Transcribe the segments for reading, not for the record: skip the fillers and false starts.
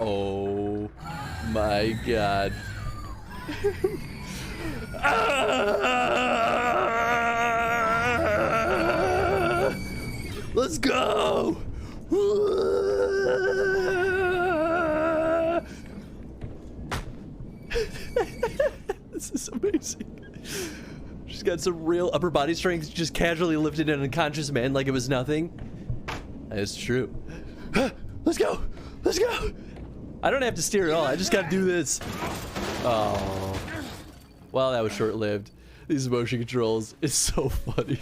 Oh my god. Let's go! This is amazing. She's got some real upper body strength, just casually lifted an unconscious man like it was nothing. That's true. Let's go! Let's go! I don't have to steer at all, I just gotta do this. Oh. Well, that was short-lived. These motion controls, it's so funny.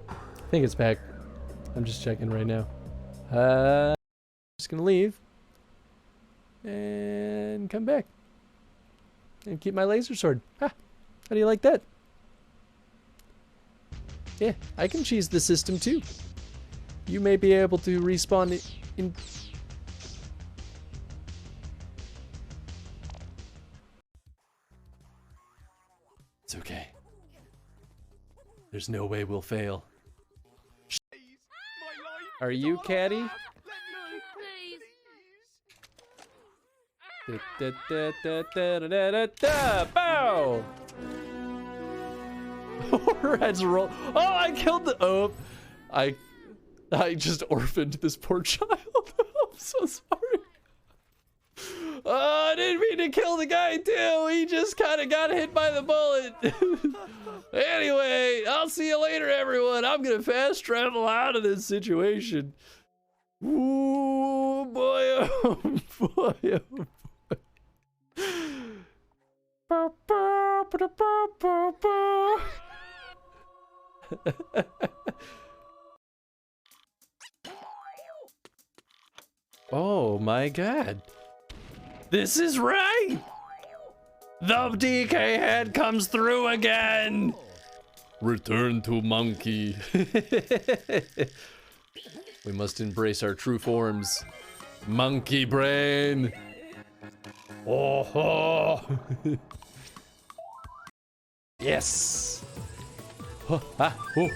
I think it's back. I'm just checking right now. Just gonna leave and come back and keep my laser sword. Ha! How do you like that? Yeah, I can cheese the system too. You may be able to respawn in. It's okay. There's no way we'll fail. Are you Caddy? Bow! Red's roll. Oh, I killed the. Oh, I just orphaned this poor child. I'm so sorry. Oh, I didn't mean to kill the guy too. He just kind of got hit by the bullet. Anyway, I'll see you later, everyone. I'm gonna fast travel out of this situation. Ooh, boy, oh boy, oh boy. Oh my god. This is right! The DK head comes through again! Return to monkey. We must embrace our true forms. Monkey brain! Oh, oh. Yes! Oh, ah, oh.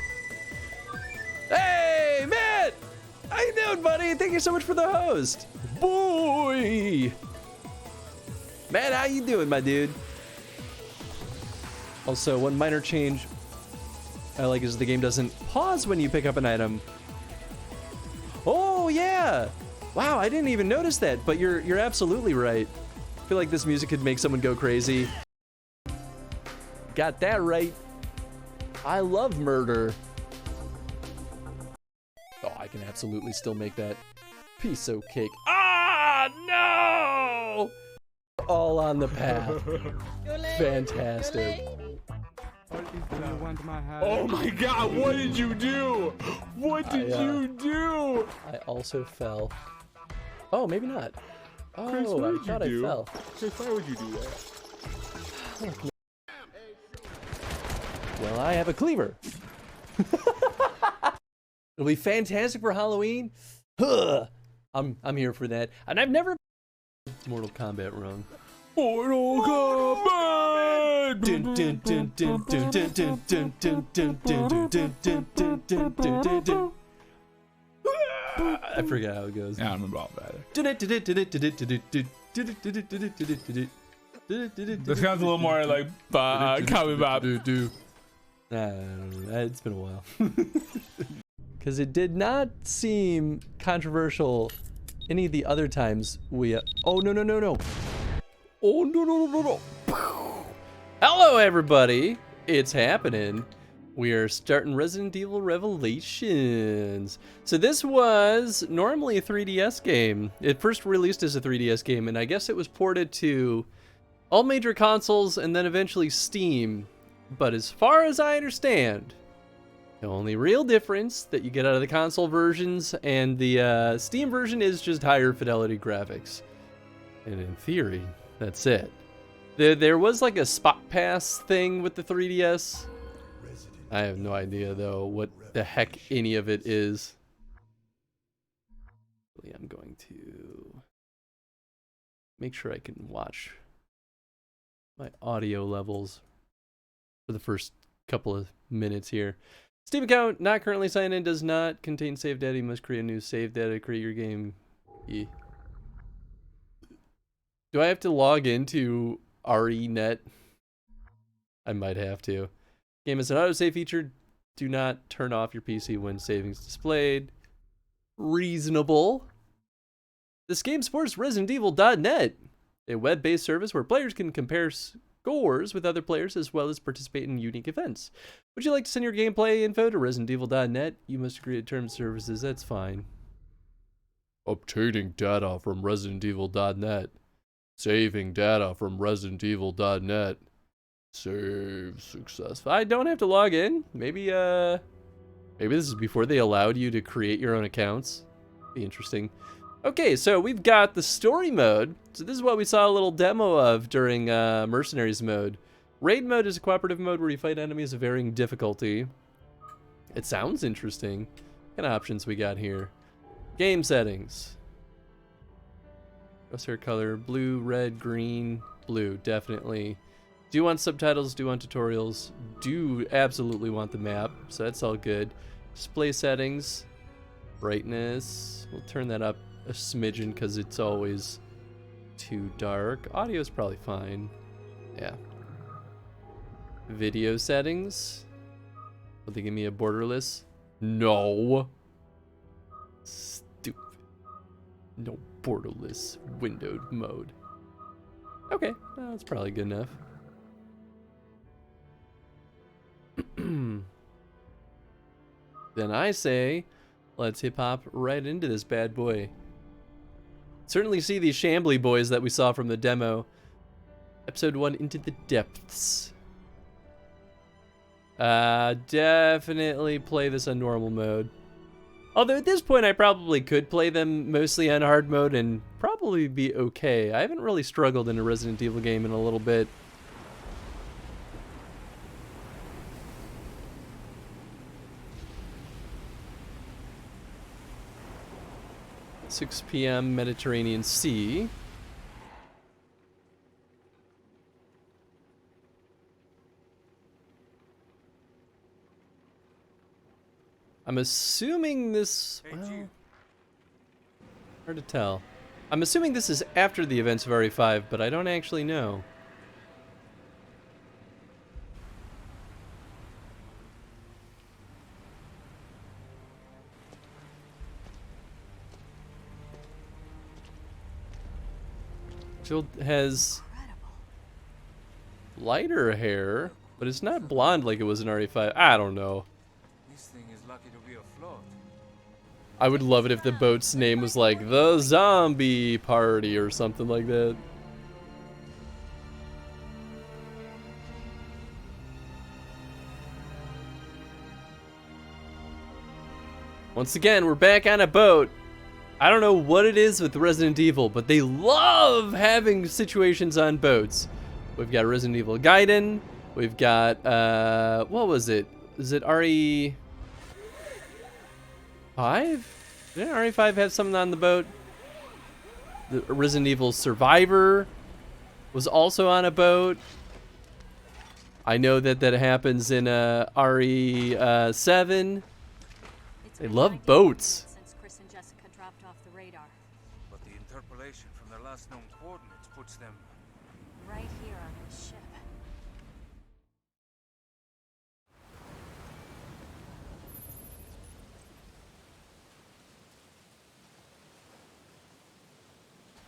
Hey, Matt! How you doing, buddy? Thank you so much for the host. Boy! Matt, how you doing, my dude? Also, one minor change I like is the game doesn't pause when you pick up an item. Oh, yeah! Wow, I didn't even notice that, but you're absolutely right. I feel like this music could make someone go crazy. Got that right. I love murder. Oh, I can absolutely still make that piece of cake. Ah, no! All on the path. Fantastic. Oh my god, what did you do? What did you do? I also fell. Oh, maybe not. Oh, Chris, I thought I fell. Chris, why would you do that? Well, I have a cleaver. It'll be fantastic for Halloween. Huh. I'm here for that. And I've never Mortal Kombat wrong. Mortal Kombat! Dun, dun, dun, dun, dun, dun, dun, dun, dun, dun, dun, dun, dun, dun, dun, dun, dun. I forget how it goes. Yeah, I remember all about it. This sounds a little more like Cowboy Bob. It's been a while. Because it did not seem controversial any of the other times we... Oh, no, no, no, no. Oh, no, no, no, no, no. Hello, everybody. It's happening. We are starting Resident Evil Revelations. So this was normally a 3DS game. It first released as a 3DS game, and I guess it was ported to all major consoles and then eventually Steam. But as far as I understand, the only real difference that you get out of the console versions and the Steam version is just higher fidelity graphics. And in theory, that's it. There was like a spot pass thing with the 3DS. I have no idea though what the heck any of it is. I'm going to make sure I can watch my audio levels for the first couple of minutes here. Steam account not currently signed in, does not contain save data. You must create a new save data to create your game. Yeah. Do I have to log into RENet? I might have to. Game has an autosave feature. Do not turn off your PC when savings displayed. Reasonable. This game supports ResidentEvil.net, a web-based service where players can compare scores with other players as well as participate in unique events. Would you like to send your gameplay info to ResidentEvil.net? You must agree to terms and services. That's fine. Obtaining data from ResidentEvil.net. Saving data from ResidentEvil.net. Save successful. I don't have to log in. Maybe this is before they allowed you to create your own accounts. Be interesting. Okay, so we've got the story mode. So this is what we saw a little demo of during Mercenaries mode. Raid mode is a cooperative mode where you fight enemies of varying difficulty. It sounds interesting. What kind of options we got here? Game settings. Crosshair color, blue, red, green, blue, definitely. Do you want subtitles? Do you want tutorials? Do absolutely want the map, so that's all good. Display settings, brightness, we'll turn that up a smidgen because it's always too dark. Audio's probably fine. Yeah. Video settings. Will they give me a borderless? No. Stupid. No borderless windowed mode. Okay, well, that's probably good enough. Then I say, let's hip hop right into this bad boy. Certainly see these shambly boys that we saw from the demo. Episode 1, Into the Depths. Definitely play this on normal mode. Although at this point I probably could play them mostly on hard mode and probably be okay. I haven't really struggled in a Resident Evil game in a little bit. $6 p.m. Mediterranean Sea. I'm assuming this, well, hard to tell. I'm assuming this is after the events of RE5, but I don't actually know. Jill has lighter hair, but it's not blonde like it was in RE5. I don't know. This thing is lucky to be afloat. I would love it if the boat's name was like the Zombie Party or something like that. Once again, we're back on a boat. I don't know what it is with Resident Evil, but they love having situations on boats. We've got Resident Evil Gaiden. We've got, what was it? Is it RE5? Didn't RE5 have something on the boat? The Resident Evil Survivor was also on a boat. I know that that happens in RE7. They love boats. But the interpolation from their last known coordinates puts them right here on this ship.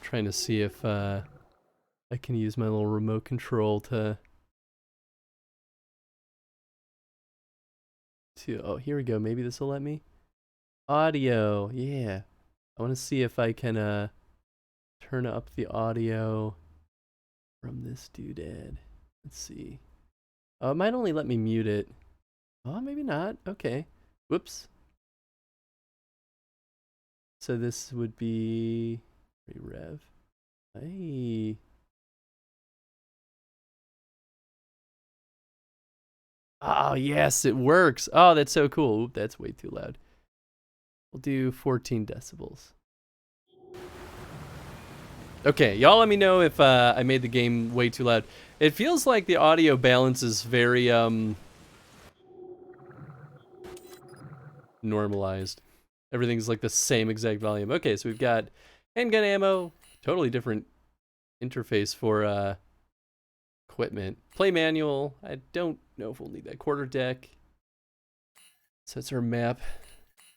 Trying to see if I can use my little remote control to oh, here we go. Maybe this will let me. Audio, yeah. I want to see if I can turn up the audio from this doodad. Let's see. Oh, it might only let me mute it. Oh, maybe not. Okay. Whoops. So this would be rev. Hey. Oh, yes, it works. Oh, that's so cool. Oop, that's way too loud. We'll do 14 decibels. Okay, y'all let me know if I made the game way too loud. It feels like the audio balance is very, normalized. Everything's like the same exact volume. Okay, so we've got handgun ammo, totally different interface for equipment. Play manual. I don't know if we'll need that. Quarter deck. So that's our map.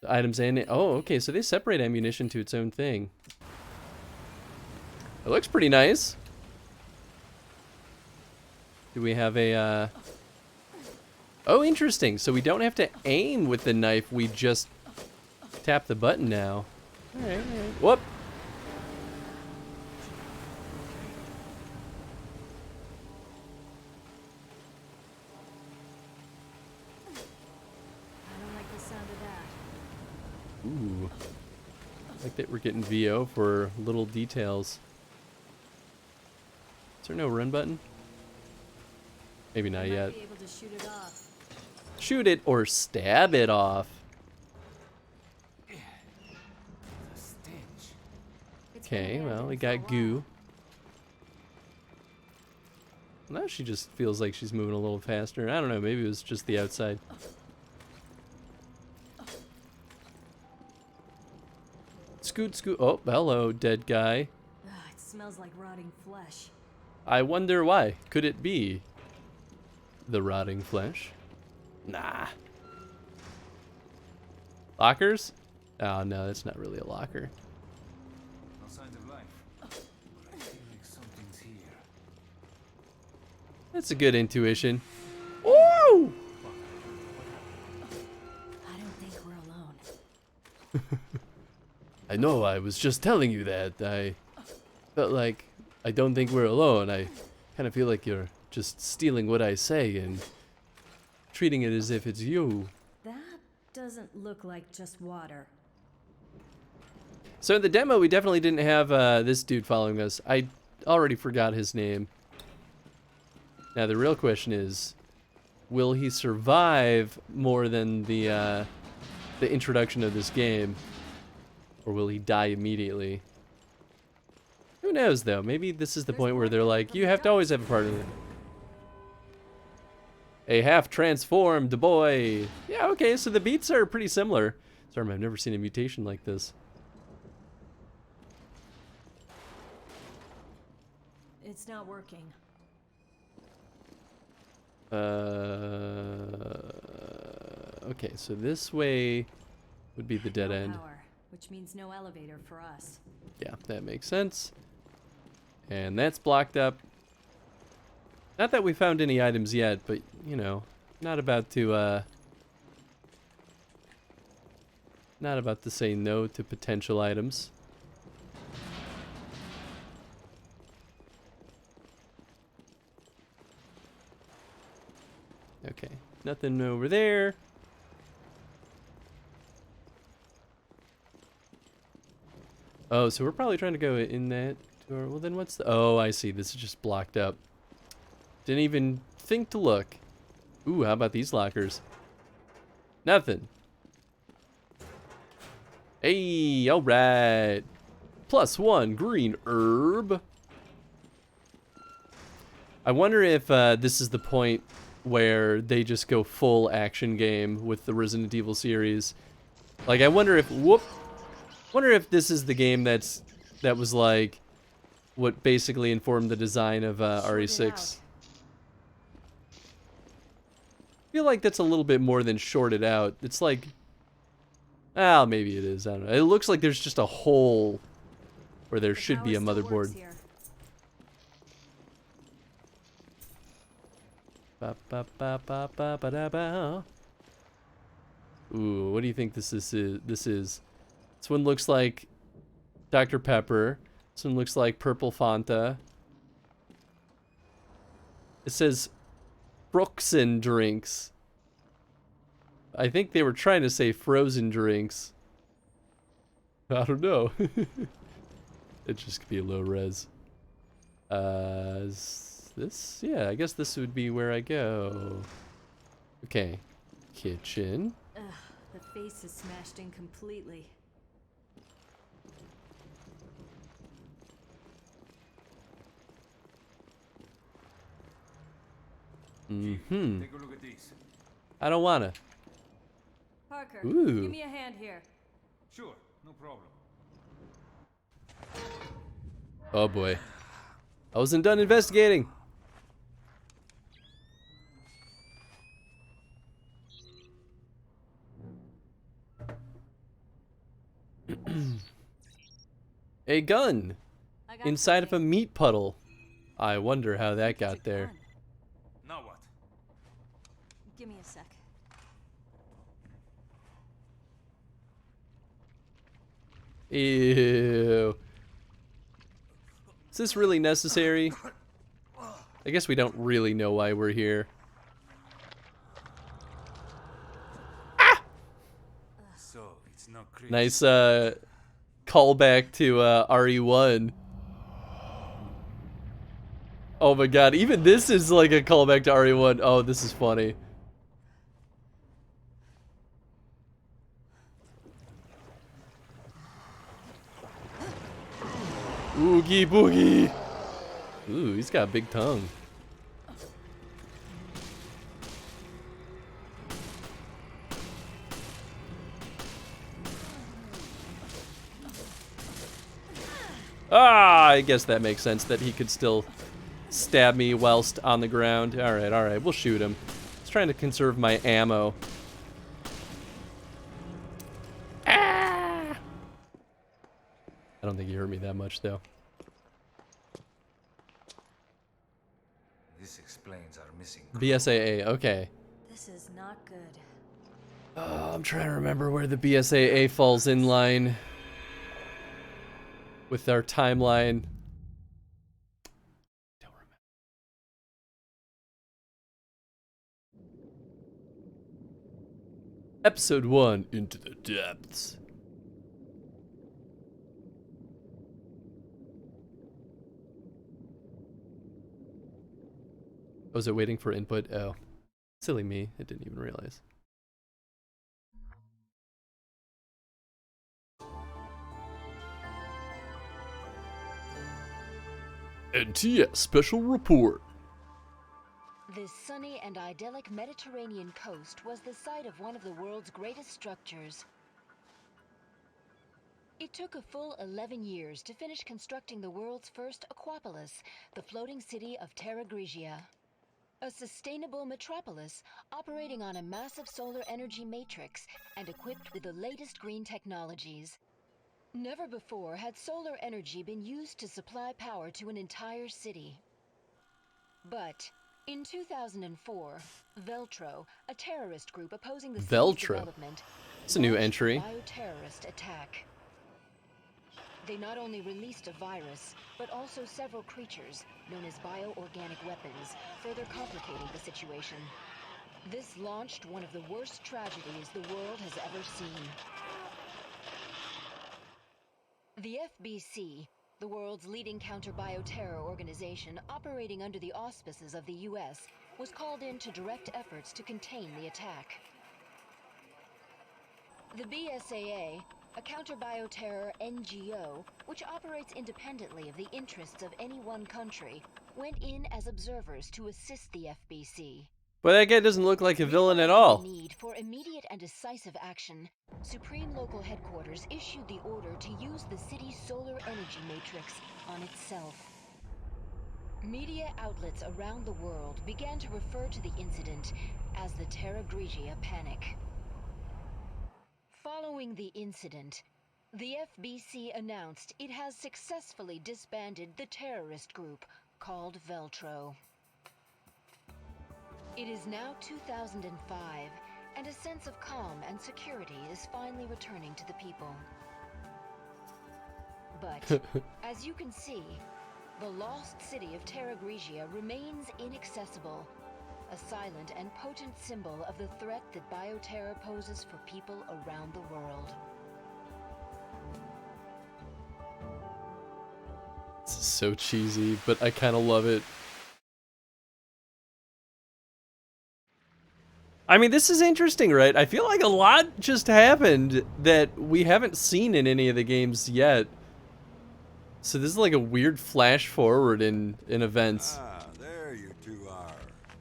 The items and oh, okay, so they separate ammunition to its own thing. It looks pretty nice. Do we have a oh, interesting. So we don't have to aim with the knife. We just tap the button now. All right. Whoop. I don't like the sound of that. Ooh. I like that we're getting VO for little details. Is there no run button? Maybe not yet. Be able to shoot it off. Shoot it or stab it off. Okay, well, we got goo. Now she just feels like she's moving a little faster. I don't know, maybe it was just the outside. Scoot, scoot. Oh, hello, dead guy. Ugh, it smells like rotting flesh. I wonder why. Could it be the rotting flesh? Nah. Lockers? Oh, no, that's not really a locker. No signs of life. But I feel like something's here. That's a good intuition. Ooh! I don't think we're alone. I know, I was just telling you that. I felt like I don't think we're alone. I kind of feel like you're just stealing what I say and treating it as if it's you. That doesn't look like just water. So in the demo, we definitely didn't have this dude following us. I already forgot his name. Now the real question is, will he survive more than the introduction of this game? Or will he die immediately? Who knows, though? Maybe this is the point where they're like, you have to always have a partner. A half-transformed boy. Yeah, okay, so the beats are pretty similar. Sorry, I've never seen a mutation like this. It's not working. Okay, so this way would be the dead No end. power, which means no elevator for us. Yeah, that makes sense. And that's blocked up. Not that we found any items yet, but, you know, not about to say no to potential items. Okay, nothing over there. Oh, so we're probably trying to go in that door. Well, then what's the... Oh, I see. This is just blocked up. Didn't even think to look. Ooh, how about these lockers? Nothing. Hey, all right. +1 green herb. I wonder if this is the point where they just go full action game with the Resident Evil series. Like, I wonder if... Whoop. Wonder if this is the game that was like what basically informed the design of RE6. I feel like that's a little bit more than shorted out. It's like, well, maybe it is. I don't know. It looks like there's just a hole where there should be a motherboard. Ba, ba, ba, ba, ba, ba, da, ba. Ooh, what do you think this is? This one looks like Dr. Pepper. This one looks like Purple Fanta. It says Froxen drinks. I think they were trying to say frozen drinks. I don't know. It just could be a low res. Is this? Yeah, I guess this would be where I go. Okay. Kitchen. Ugh, the face is smashed in completely. Mm-hmm. Take a look at these. I don't wanna. Parker, Ooh. give me a hand here. Sure, no problem. Oh boy. I wasn't done investigating. A gun I got inside of a something. meat puddle. I wonder how that It's a got there. gun. Now what? Give me a sec. Ew. Is this really necessary? I guess we don't really know why we're here. So, it's not Chris. Nice callback to RE1. Oh my god, even this is like a callback to RE1. Oh, this is funny. Oogie boogie. Ooh, he's got a big tongue. Ah, I guess that makes sense that he could still stab me whilst on the ground. Alright, we'll shoot him. Just trying to conserve my ammo. Ah! I don't think he hurt me that much, though. This explains our missing. BSAA, okay. This is not good. I'm trying to remember where the BSAA falls in line with our timeline. Don't remember. Episode 1, Into the Depths. Was it waiting for input? Oh. Silly me. I didn't even realize. NTS Special Report. This sunny and idyllic Mediterranean coast was the site of one of the world's greatest structures. It took a full 11 years to finish constructing the world's first aquapolis, the floating city of Terra Grigia. A sustainable metropolis operating on a massive solar energy matrix and equipped with the latest green technologies. Never before had solar energy been used to supply power to an entire city. But in 2004, Veltro, a terrorist group opposing the city's Veltro? development, It's a new launched entry. a bioterrorist attack. They not only released a virus, but also several creatures, known as bioorganic weapons, further complicating the situation. This launched one of the worst tragedies the world has ever seen. The FBC, the world's leading counter-bioterror organization operating under the auspices of the US, was called in to direct efforts to contain the attack. The BSAA, a counter-bioterror NGO, which operates independently of the interests of any one country, went in as observers to assist the FBC. But that guy doesn't look like a villain at all. The need for immediate and decisive action, Supreme Local Headquarters issued the order to use the city's solar energy matrix on itself. Media outlets around the world began to refer to the incident as the Terra Grigia Panic. Following the incident, the FBC announced it has successfully disbanded the terrorist group called Veltro. It is now 2005, and a sense of calm and security is finally returning to the people. But, as you can see, the lost city of Terra Grigia remains inaccessible, a silent and potent symbol of the threat that bioterror poses for people around the world. This is so cheesy, but I kind of love it. I mean, this is interesting, right? I feel like a lot just happened that we haven't seen in any of the games yet. So this is like a weird flash forward in events. Ah, there you two are.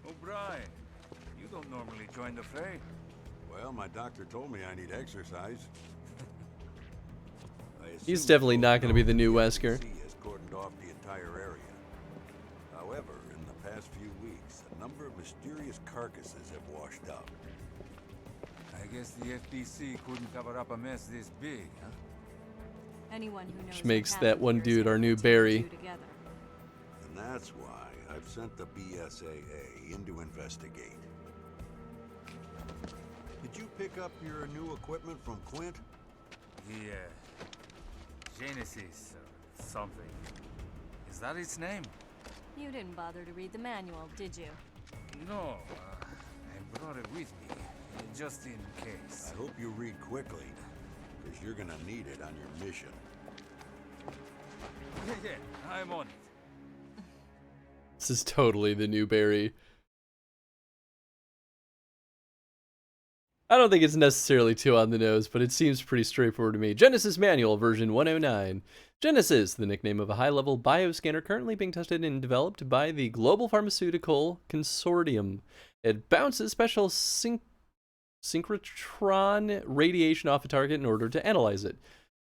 O'Brien, you don't normally join the fray. Well, Well, my doctor told me I need exercise. He's definitely not going to be the new Wesker. Has cordoned off the entire area. However, in the past few weeks, a number of mysterious carcasses have washed up. I guess the FBC couldn't cover up a mess this big, huh? Anyone who knows Which what makes that happened one here is dude our gonna new put two and Barry. two together. And that's why I've sent the BSAA in to investigate. Did you pick up your new equipment from Quint? Genesis or something. Is that its name? You didn't bother to read the manual, did you? No, I brought it with me, just in case. I hope you read quickly, because you're gonna need it on your mission. Yeah, I'm on it. This is totally the new Barry. I don't think it's necessarily too on the nose, but it seems pretty straightforward to me. Genesis Manual, version 109. Genesis, the nickname of a high-level bioscanner currently being tested and developed by the Global Pharmaceutical Consortium. It bounces special synchrotron radiation off a target in order to analyze it.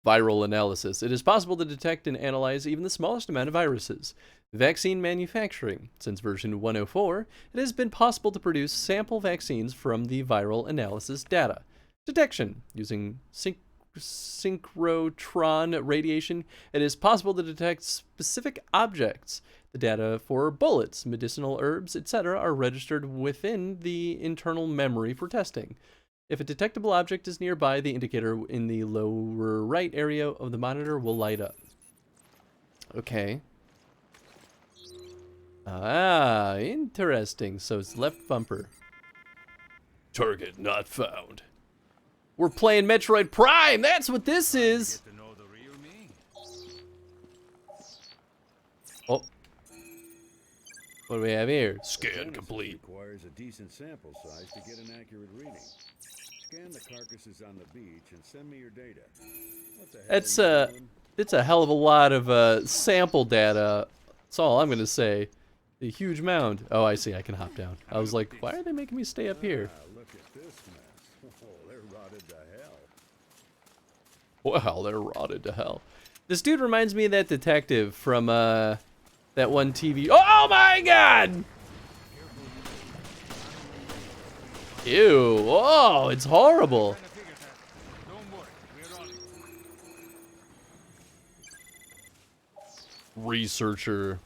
Viral analysis. It is possible to detect and analyze even the smallest amount of viruses. Vaccine manufacturing. Since version 104, it has been possible to produce sample vaccines from the viral analysis data. Detection. Using synchrotron radiation, it is possible to detect specific objects. The data for bullets, medicinal herbs, etc. are registered within the internal memory for testing. If a detectable object is nearby, the indicator in the lower right area of the monitor will light up. Okay. Ah, interesting. So it's left bumper. Target not found. We're playing Metroid Prime. That's what this is. Get to know the real me. Oh. What do we have here? Scan complete. Requires a decent sample size to get an accurate reading. Scan the carcasses on the beach and send me your data. What the hell It's a hell of a lot of sample data. That's all I'm gonna say. A huge mound. Oh, I see. I can hop down. I was like, why are they making me stay up here? look at this mess. Oh, they're rotted to hell. Wow, they're rotted to hell. This dude reminds me of that detective from that one TV. Oh my god! Ew! Oh, it's horrible. Trying to figure that. Don't worry, we're on it. Researcher.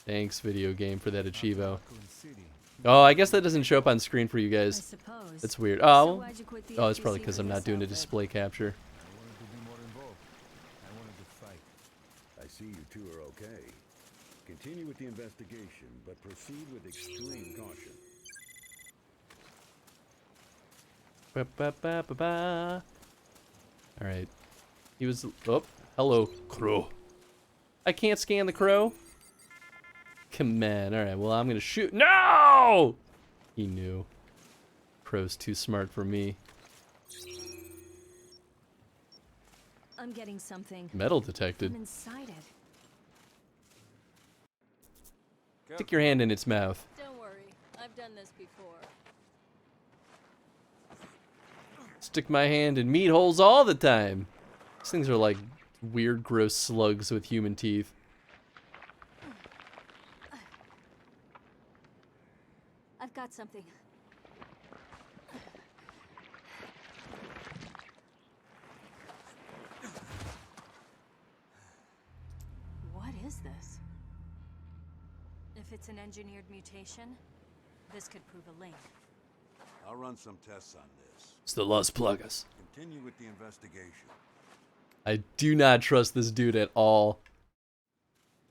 Thanks, video game, for that achievo. Raccoon City. Oh, I guess that doesn't show up on screen for you I guys. suppose. That's weird. So Oh, why'd you quit the oh, it's probably FBC because for I'm not this doing a outfit? display capture. I wanted to be more involved. I wanted to fight. I see you two are okay. Continue with the investigation, but proceed with extreme caution. Ba, ba, ba, ba, ba. All right. He was. Oh, hello, crow. I can't scan the crow. Come on. All right. Well, I'm gonna shoot. No! He knew. Crow's too smart for me. I'm getting something. Metal I'm detected. inside it. Stick your hand in its mouth. Don't worry. I've done this before. Stick my hand in meat holes all the time. These things are like weird, gross slugs with human teeth. I've got something. What is this? If it's an engineered mutation, this could prove a link. I'll run some tests on this. It's the Las Plagas. Continue with the investigation. I do not trust this dude at all.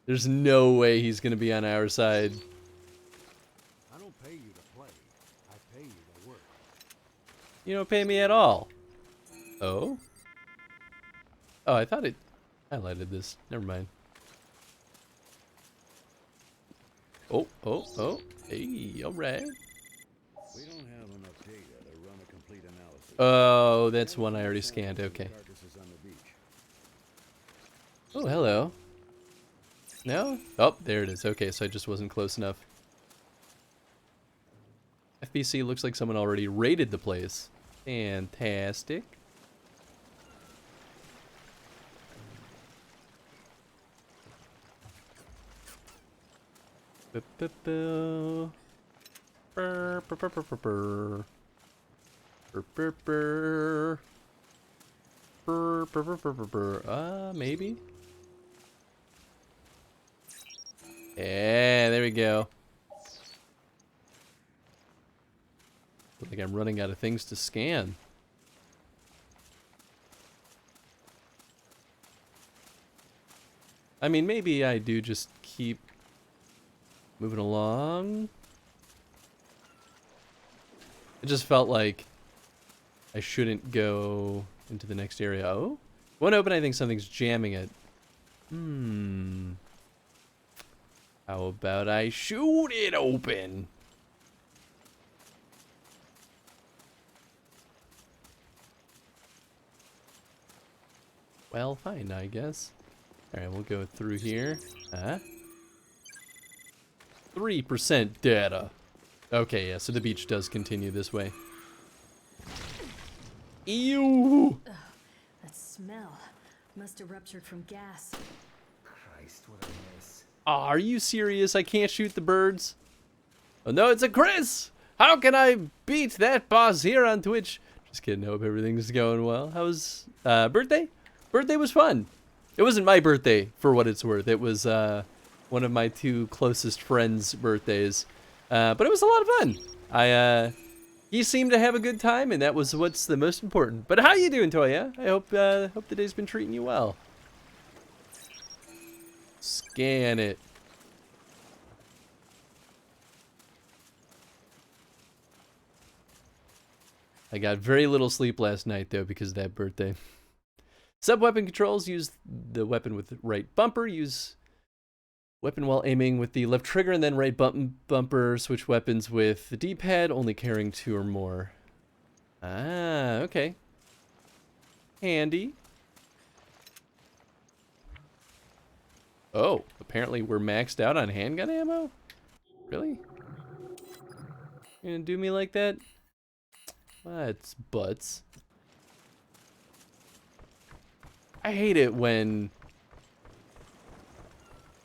There's no way he's gonna be on our side. I don't pay you to play. I pay you to work. You don't pay me at all. Oh? Oh, I thought it highlighted this. Never mind. Oh, oh, oh. Hey, alright. We don't have enough data to run a complete analysis. Oh, that's one I already scanned. Okay. Carcasses on the beach. Oh, hello. No? Oh, there it is. Okay, so I just wasn't close enough. FBC looks like someone already raided the place. Fantastic. Boo-boo-boo. Burr, burr, burr, burr, burr, burr. Burr, burr, burr. Burr, burr, burr, burr, burr, burr. Maybe? Yeah, there we go. Feel like I'm running out of things to scan. I mean, maybe I do just keep moving along. It just felt like I shouldn't go into the next area. Oh? Won't open, I think something's jamming it. How about I shoot it open? Well, fine, I guess. Alright, we'll go through here. 3% data. Okay, yeah, so the beach does continue this way. Ew! Ugh, that smell must have ruptured from gas. Christ, what a mess. Oh, are you serious? I can't shoot the birds? Oh no, it's a Chris! How can I beat that boss here on Twitch? Just kidding, hope everything's going well. How was birthday? Birthday was fun. It wasn't my birthday, for what it's worth. It was one of my two closest friends' birthdays. But it was a lot of fun. He seemed to have a good time, and that was what's the most important. But how you doing, Toya? I hope the day's been treating you well. Scan it. I got very little sleep last night, though, because of that birthday. Sub-weapon controls: use the weapon with the right bumper, use weapon while aiming with the left trigger, and then right bumper. Switch weapons with the D-pad, only carrying 2 or more. Ah, okay. Handy. Oh, apparently we're maxed out on handgun ammo? Really? You gonna do me like that? That's butts. I hate it when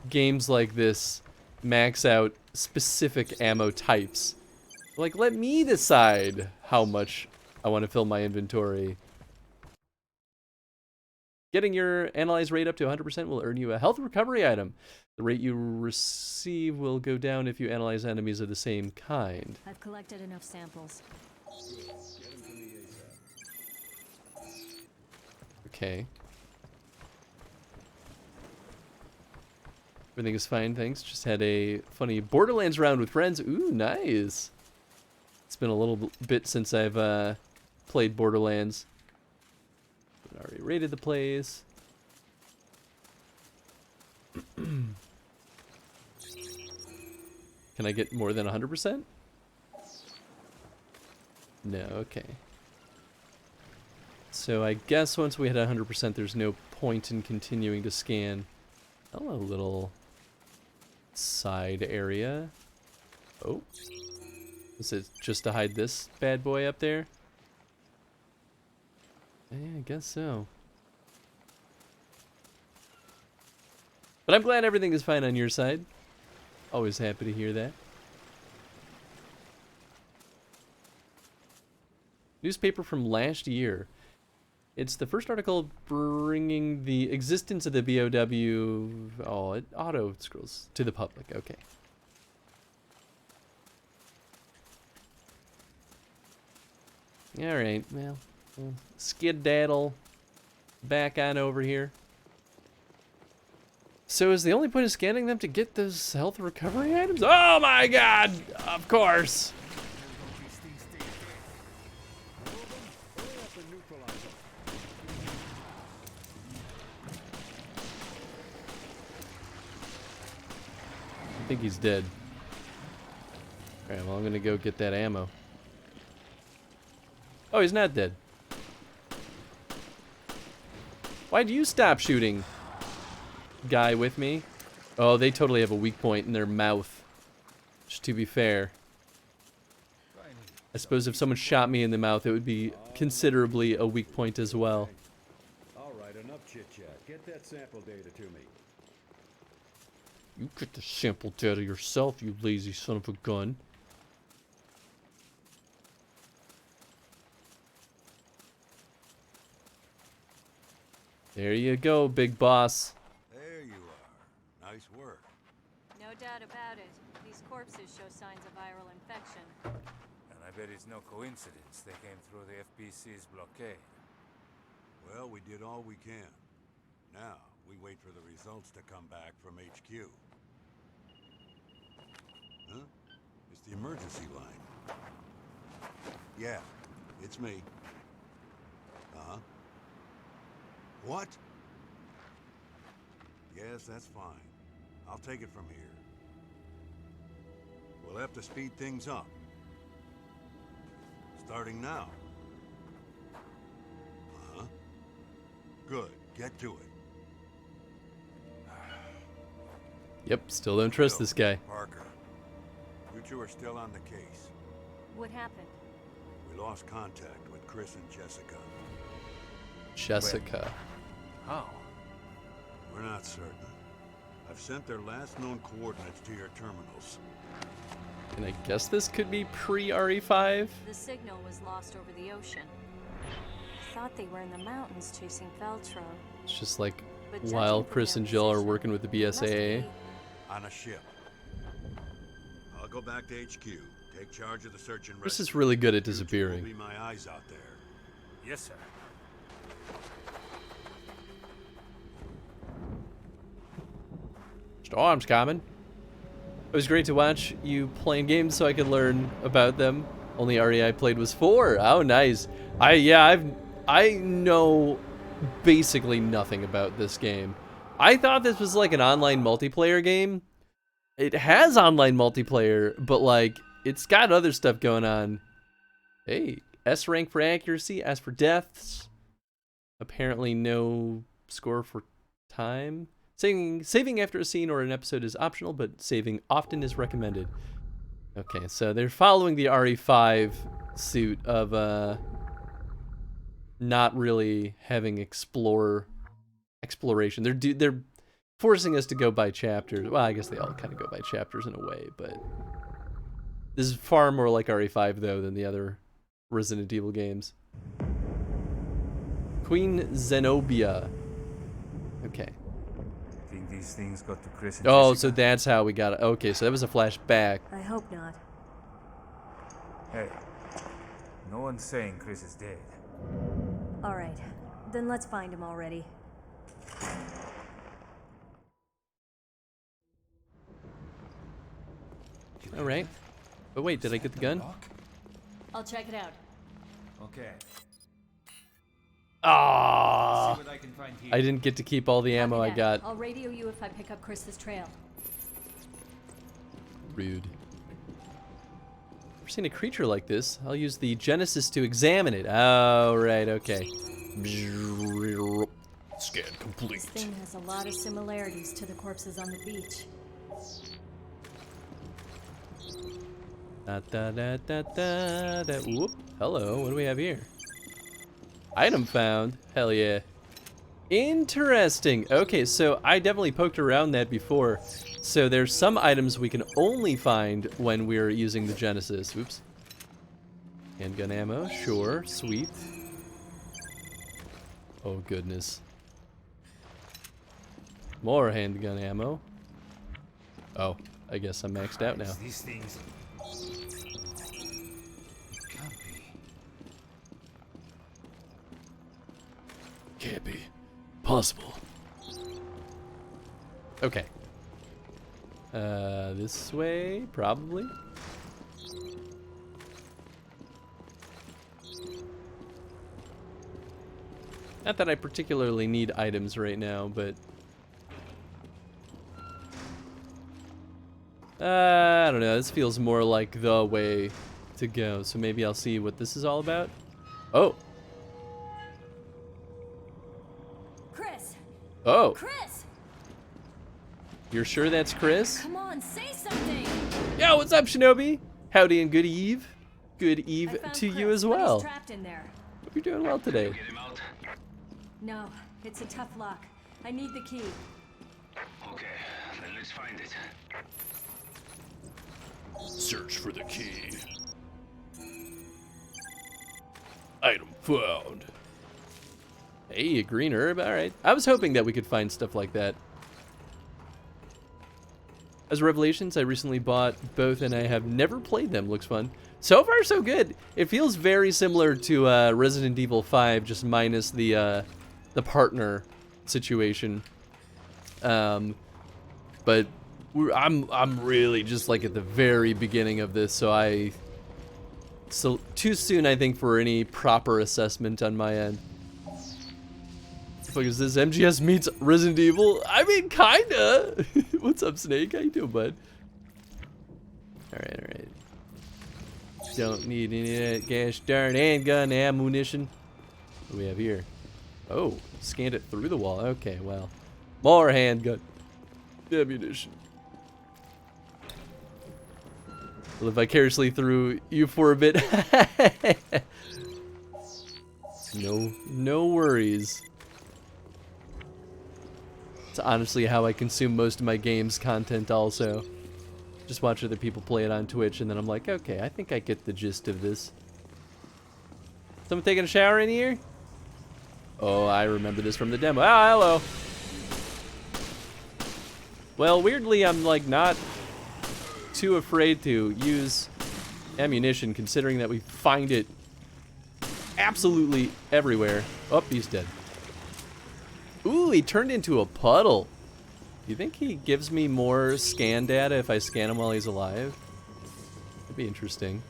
games like this max out specific ammo types. Like, let me decide how much I want to fill my inventory. Getting your analyze rate up to 100% will earn you a health recovery item. The rate you receive will go down if you analyze enemies of the same kind. I've collected enough samples. Okay. Everything is fine, thanks. Just had a funny Borderlands round with friends. Ooh, nice. It's been a little bit since I've played Borderlands. I already rated the place. Can I get more than 100%? No, okay. So I guess once we hit 100%, there's no point in continuing to scan. Hello, little side area. Oh. Is it just to hide this bad boy up there? Yeah, I guess so. But I'm glad everything is fine on your side. Always happy to hear that. Newspaper from last year. It's the first article bringing the existence of the BOW. Oh, it auto scrolls to the public. Okay. All right. Well, we'll skedaddle back on over here. So is the only point of scanning them to get those health recovery items? Oh my God! Of course. I think he's dead. Alright, well, I'm gonna go get that ammo. Oh, he's not dead. Why'd you stop shooting, guy with me? Oh, they totally have a weak point in their mouth. Just to be fair. I suppose if someone shot me in the mouth, it would be considerably a weak point as well. All right, enough chit-chat. Get that sample data to me. You get the sample data yourself, you lazy son of a gun. There you go, big boss. There you are. Nice work. No doubt about it. These corpses show signs of viral infection. And I bet it's no coincidence they came through the FBC's blockade. Well, we did all we can. Now, we wait for the results to come back from HQ. Huh? It's the emergency line. Yeah, it's me. Uh-huh. What? Yes, that's fine. I'll take it from here. We'll have to speed things up. Starting now. Uh-huh. Good. Get to it. Yep, still don't trust this guy. Parker, you two are still on the case. What happened? We lost contact with Chris and Jessica. Jessica. How? We're not certain. I've sent their last known coordinates to your terminals. And I guess this could be pre-RE5? The signal was lost over the ocean. I thought they were in the mountains chasing Veltro. It's just like But judging while from Chris their and Jill are position, working with the it must BSAA. be- On a ship. I'll go back to HQ. Take charge of the search and Chris rescue. is really good at You two will disappearing. be my eyes out there. Yes, sir. Storm's coming. It was great to watch you playing games so I could learn about them. Only RE I played was 4. Oh, nice. I know basically nothing about this game. I thought this was like an online multiplayer game. It has online multiplayer, but like it's got other stuff going on. Hey, S rank for accuracy, S for deaths. Apparently no score for time. Saving after a scene or an episode is optional, but saving often is recommended. Okay, so they're following the RE5 suit of not really having exploration. They're forcing us to go by chapters. Well, I guess they all kind of go by chapters in a way, but this is far more like RE5 though than the other Resident Evil games. Queen Zenobia. Okay. Think these things got to Chris and Oh, Jessica? so that's how we got it. Okay, so that was a flashback. I hope not. Hey, no one's saying Chris is dead. All right, then let's find him already. All right. But wait, did I get the gun? I'll check it out. Okay. Ah! See what I can find here. I didn't get to keep all the ammo I Copy that. got. I'll radio you if I pick up Chris's trail. Rude. Never seen a creature like this. I'll use the Genesis to examine it. Oh, right, okay. Scan This complete. thing has a lot of similarities to the corpses on the beach. Da da da da da da. Whoop. Hello, what do we have here? Item found. Hell yeah. Interesting. Okay, so I definitely poked around that before. So there's some items we can only find when we're using the Genesis. Oops. Handgun ammo, sure, sweet. Oh goodness. More handgun ammo. Oh, I guess I'm maxed out now. These things. It can't be. Can't be possible. Okay. This way, probably. Not that I particularly need items right now, but I don't know. This feels more like the way to go. So maybe I'll see what this is all about. Oh. Chris! Oh. Chris! You're sure that's Chris? Come on, say something! Yo, what's up, Shinobi? Howdy and good eve. Good eve I found to you Chris, as but well. He's trapped in there. Hope you're doing well today. Get him out. No, it's a tough lock. I need the key. Okay, then let's find it. Search for the key. Item found. Hey, a green herb. All right. I was hoping that we could find stuff like that. As Revelations, I recently bought both and I have never played them. Looks fun. So far, so good. It feels very similar to Resident Evil 5, just minus the partner situation. But I'm really just like at the very beginning of this, so too soon I think for any proper assessment on my end. Fuck is this? MGS meets Resident Evil? I mean, kinda. What's up, Snake? How you doing, bud? Alright. Don't need any of that gosh darn handgun ammunition. What do we have here? Oh, scanned it through the wall. Okay, well. More handgun ammunition. Live vicariously through you for a bit. No worries. It's honestly how I consume most of my games content also. Just watch other people play it on Twitch and then I'm like, okay, I think I get the gist of this. Someone taking a shower in here? Oh, I remember this from the demo. Ah, hello. Well, weirdly, I'm like not too afraid to use ammunition considering that we find it absolutely everywhere. Oh, he's dead. Ooh, he turned into a puddle. Do you think he gives me more scan data if I scan him while he's alive? That'd be interesting.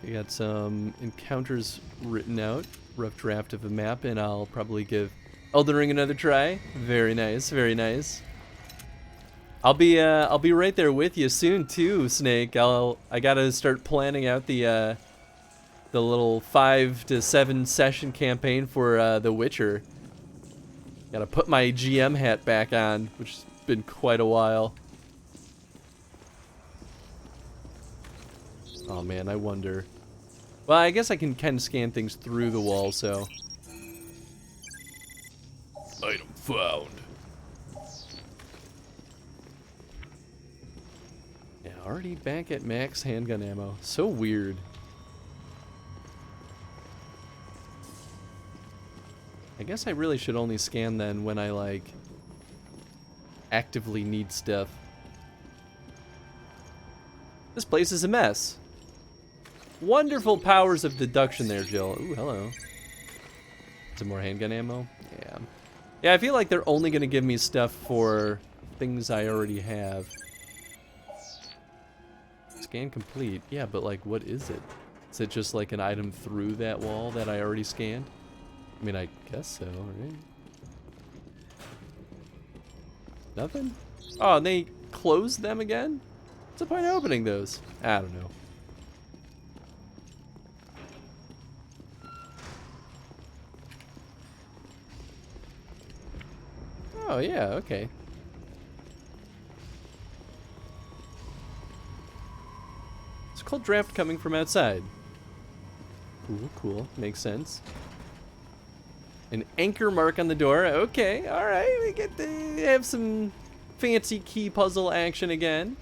We got some encounters written out. Rough draft of a map, and I'll probably give Elden Ring another try. Very nice, very nice. I'll be right there with you soon too, Snake. I gotta start planning out the little 5 to 7 session campaign for The Witcher. Gotta put my GM hat back on, which has been quite a while. Oh man, I wonder. Well, I guess I can kind of scan things through the wall, so. Item found. Yeah, already back at max handgun ammo. So weird. I guess I really should only scan then when I, like, actively need stuff. This place is a mess. Wonderful powers of deduction there, Jill. Ooh, hello. Some more handgun ammo? Yeah. Yeah, I feel like they're only going to give me stuff for things I already have. Scan complete. Yeah, but, like, what is it? Is it just, like, an item through that wall that I already scanned? I mean, I guess so, right? Nothing? Oh, and they closed them again? What's the point of opening those? I don't know. Oh, yeah, okay. It's a cold draft coming from outside. Cool, cool. Makes sense. An anchor mark on the door. Okay, alright. We get to have some fancy key puzzle action again.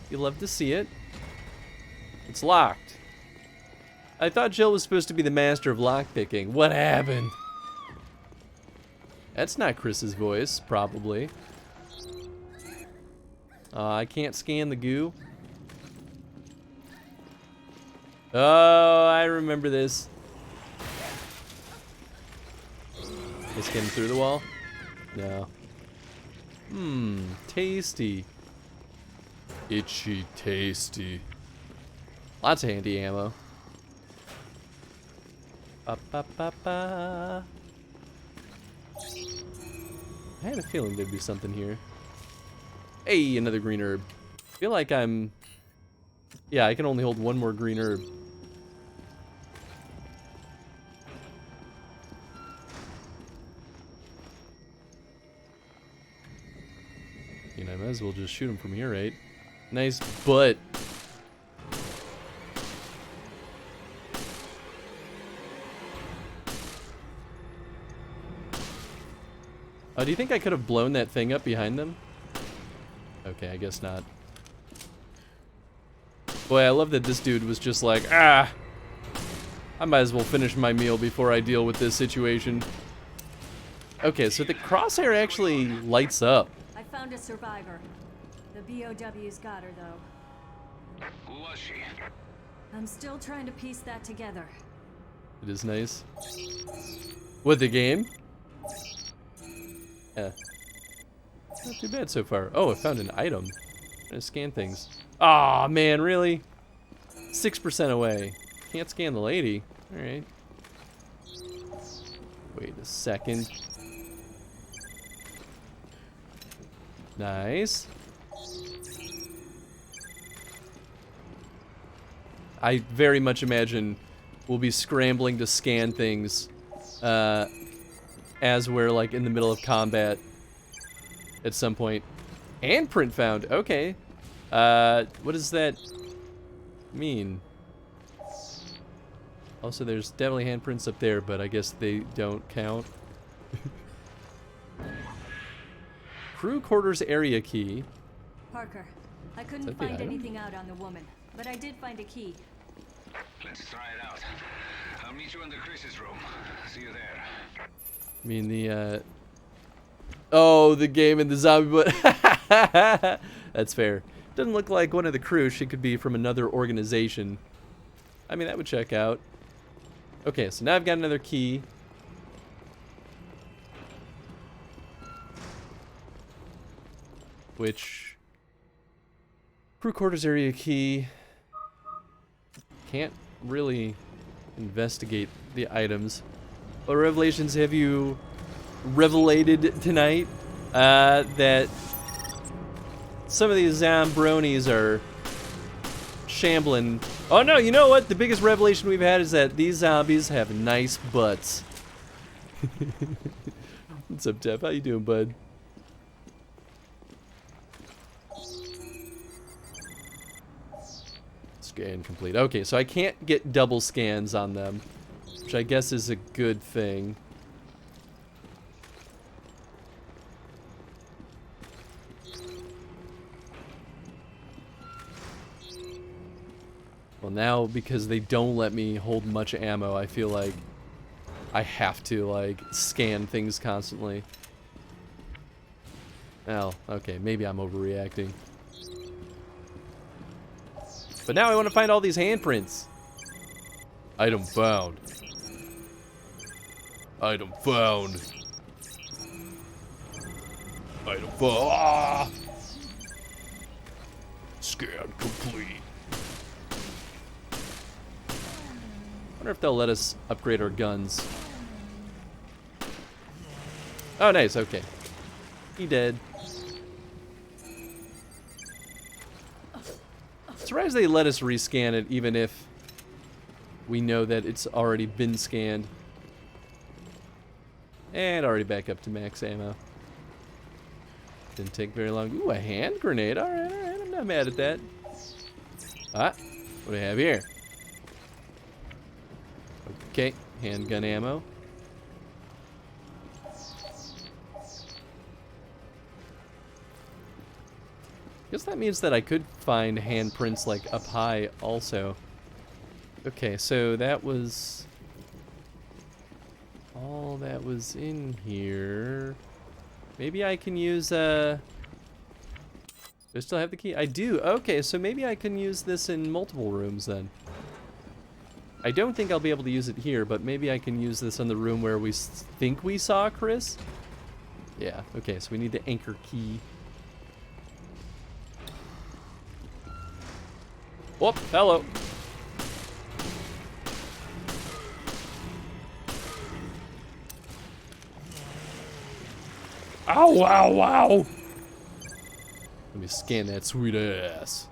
You love to see it. It's locked. I thought Jill was supposed to be the master of lockpicking. What happened? That's not Chris's voice, probably. I can't scan the goo. Oh, I remember this. Just getting through the wall? No. Tasty. Itchy tasty. Lots of handy ammo. Ba, ba, ba, ba. I had a feeling there'd be something here. Hey, another green herb. I feel like I'm... Yeah, I can only hold one more green herb. I might as well just shoot him from here, right? Nice butt. Oh, do you think I could have blown that thing up behind them? Okay, I guess not. Boy, I love that this dude was just like, ah! I might as well finish my meal before I deal with this situation. Okay, so the crosshair actually lights up. I found a survivor. The BOW's got her, though. Who was she? I'm still trying to piece that together. It is nice. What, the game? Yeah. Not too bad so far. Oh, I found an item. I'm gonna scan things. Aw, man, really? 6% away. Can't scan the lady. Alright. Wait a second. Nice. I very much imagine we'll be scrambling to scan things as we're like in the middle of combat at some point. Handprint found. Okay. What does that mean? Also, there's definitely handprints up there, but I guess they don't count. Crew quarters area key. Parker, I couldn't Is that the find item? anything out on the woman, but I did find a key. Let's try it out. I'll meet you in the Chris's room. See you there. I mean the oh, the game and the zombie, but that's fair. Doesn't look like one of the crew. She could be from another organization. I mean, that would check out. Okay, so now I've got another key. Which crew quarters area key. Can't really investigate the items. What revelations have you revelated tonight? That some of these Zambronis are shambling. Oh no, you know what? The biggest revelation we've had is that these zombies have nice butts. What's up, Jeff? How you doing, bud? Scan complete. Okay, so I can't get double scans on them, which I guess is a good thing. Well, now because they don't let me hold much ammo, I feel like I have to like scan things constantly. Well, okay, maybe I'm overreacting. But now I want to find all these handprints. Item found. Item found. Item found. Ah! Scan complete. Wonder if they'll let us upgrade our guns. Oh, nice. Okay. He dead. Surprised they let us rescan it, even if we know that it's already been scanned. And already back up to max ammo. Didn't take very long. Ooh, a hand grenade. Alright, alright. I'm not mad at that. Ah, what do we have here? Okay, handgun ammo. Guess that means that I could find handprints like up high also. Okay, so that was all that was in here. Maybe I can use do I still have the key? I do. Okay, so maybe I can use this in multiple rooms then. I don't think I'll be able to use it here, but maybe I can use this in the room where we think we saw Chris. Yeah, okay, so we need the anchor key. Whoop, hello. Ow, wow, wow. Let me scan that sweet ass.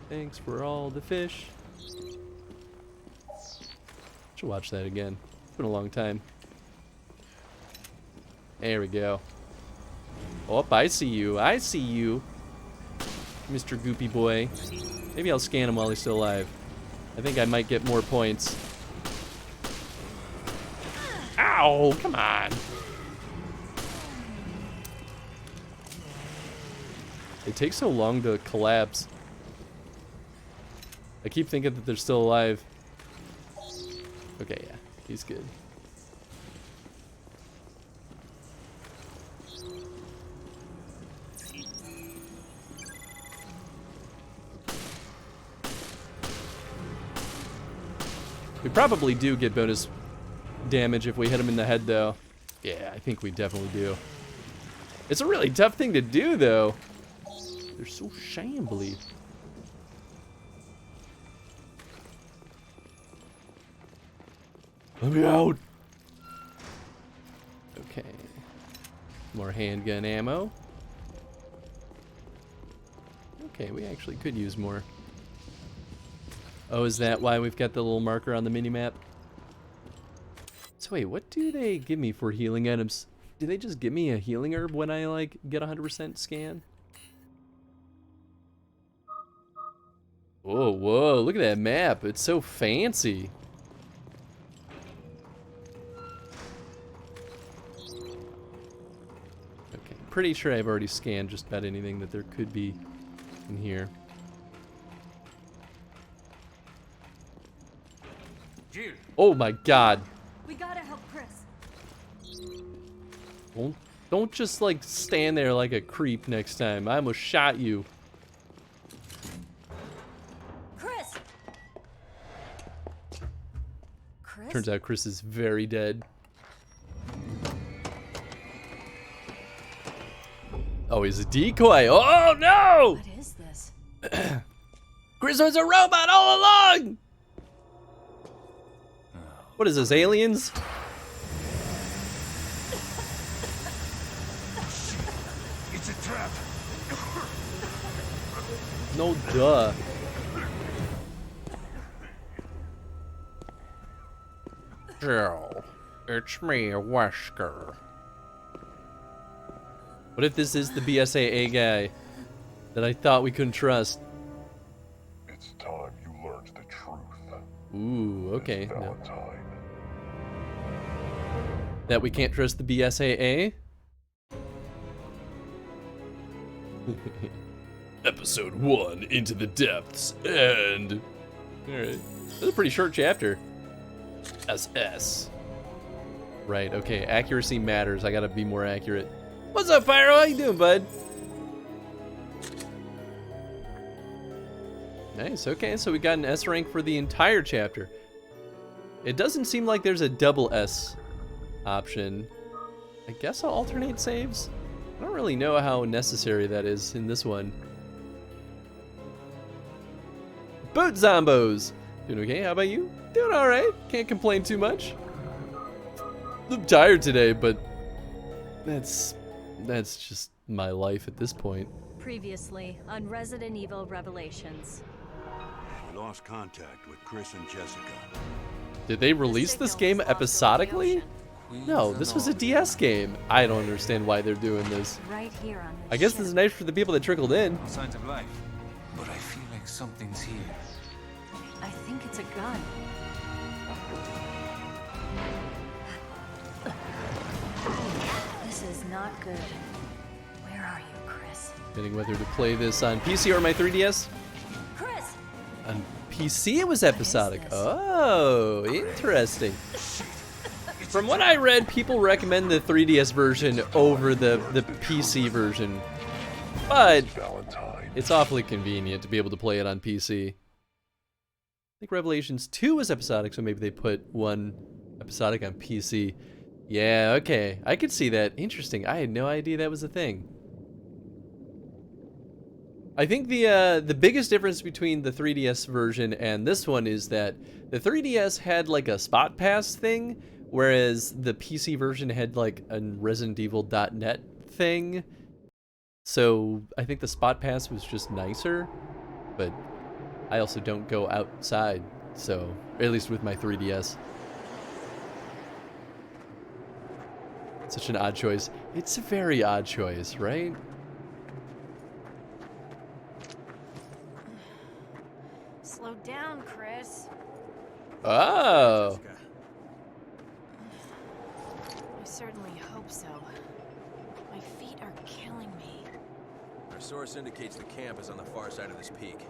Thanks for all the fish. Should watch that again. It's been a long time. There we go. Oh, I see you. I see you. Mr. Goopy Boy. Maybe I'll scan him while he's still alive. I think I might get more points. Ow, come on. It takes so long to collapse. I keep thinking that they're still alive. Okay, yeah, he's good. We probably do get bonus damage if we hit him in the head, though. Yeah, I think we definitely do. It's a really tough thing to do, though. They're so shambly. Let me out. Okay. More handgun ammo. Okay, we actually could use more. Oh, is that why we've got the little marker on the minimap? So wait, what do they give me for healing items? Do they just give me a healing herb when I, like, get 100% scan? Whoa, whoa, look at that map. It's so fancy. Okay, pretty sure I've already scanned just about anything that there could be in here. Jill, Oh my god. We gotta help Chris. Don't just like stand there like a creep next time. I almost shot you. Chris! Chris? Turns out Chris is very dead. Oh, he's a decoy. Oh no! What is this? Chris was a robot all along! What is this, aliens? it's a trap. No duh. Jill, it's me, Wesker. What if this is the BSAA guy that I thought we couldn't trust? It's time you learned the truth. Ooh, okay. No. Valentine. That we can't trust the BSAA? Episode 1, Into the Depths, and... Alright. That's a pretty short chapter. SS. Right, okay, accuracy matters. I gotta be more accurate. What's up, Pyro? How you doing, bud? Nice, okay, so we got an S rank for the entire chapter. It doesn't seem like there's a double S option. I guess I'll alternate saves? I don't really know how necessary that is in this one. Boot Zombos! Doing okay, how about you? Doing alright, can't complain too much. I'm tired today, but that's just my life at this point. Previously on Resident Evil Revelations. We lost contact with Chris and Jessica. Did they release this game episodically? No, this was a DS game. I don't understand why they're doing this. Right here on this I guess ship. this is nice for the people that trickled in. No signs of life, but I feel like something's here. I think it's a gun. This is not good. Where are you, Chris? Debating whether to play this on PC or my 3DS. Chris! On PC it was episodic. this? Oh, interesting. From what I read, people recommend the 3DS version over the PC version. But Valentine. it's awfully convenient to be able to play it on PC. I think Revelations 2 was episodic, so maybe they put one episodic on PC. Yeah, okay. I could see that. Interesting. I had no idea that was a thing. I think the biggest difference between the 3DS version and this one is that the 3DS had like a spot pass thing, whereas the PC version had like a ResidentEvil.net thing. So I think the spot pass was just nicer, but I also don't go outside, so at least with my 3DS. Such an odd choice. It's a very odd choice, right? Slow down, Chris. Oh. I certainly hope so. My feet are killing me. Our source indicates the camp is on the far side of this peak.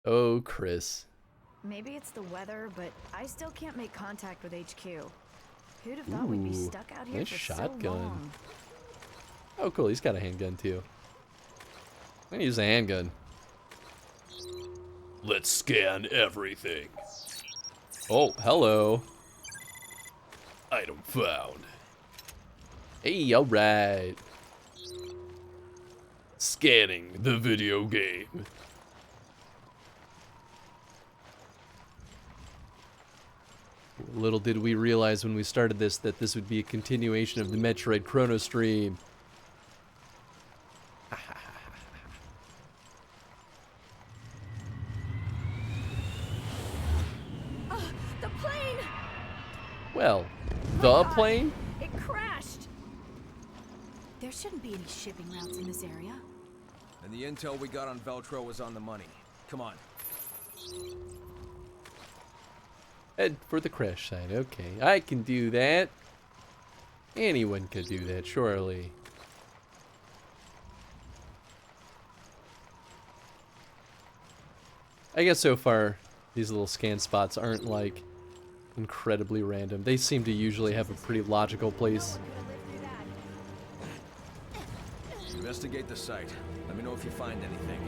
Oh, Chris. Maybe it's the weather, but I still can't make contact with HQ. Who'd have thought we'd be Ooh, stuck out here nice for shotgun. so long? Oh, cool. He's got a handgun, too. I'm gonna use a handgun. Let's scan everything. Oh, hello. Item found. Hey, alright. Scanning the video game. Little did we realize when we started this that this would be a continuation of the Metroid Chronostream. The plane! Well, My the God, plane? It crashed! There shouldn't be any shipping routes in this area. And the intel we got on Veltro was on the money. Come on. Head for the crash site. Okay, I can do that. Anyone could do that, surely. I guess so far, these little scan spots aren't like incredibly random. They seem to usually have a pretty logical place. Investigate the site. Let me know if you find anything.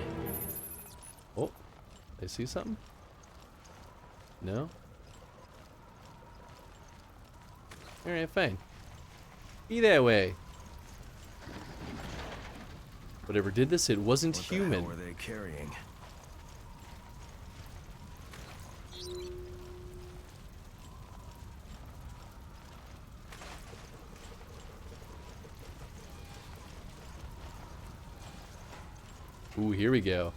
Oh, I see something? No? Alright, fine. Be that way. Whatever did this, it wasn't What the human. hell were they carrying? Ooh, here we go.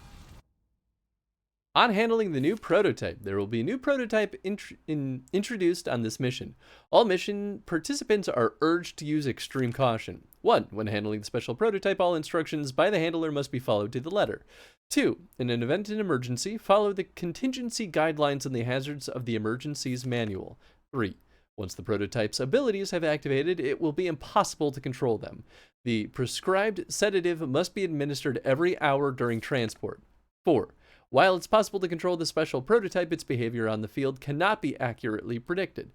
On handling the new prototype, there will be a new prototype introduced on this mission. All mission participants are urged to use extreme caution. 1. When handling the special prototype, all instructions by the handler must be followed to the letter. 2. In an event in emergency, follow the contingency guidelines and the hazards of the emergencies manual. 3. Once the prototype's abilities have activated, it will be impossible to control them. The prescribed sedative must be administered every hour during transport. 4. While it's possible to control the special prototype, its behavior on the field cannot be accurately predicted.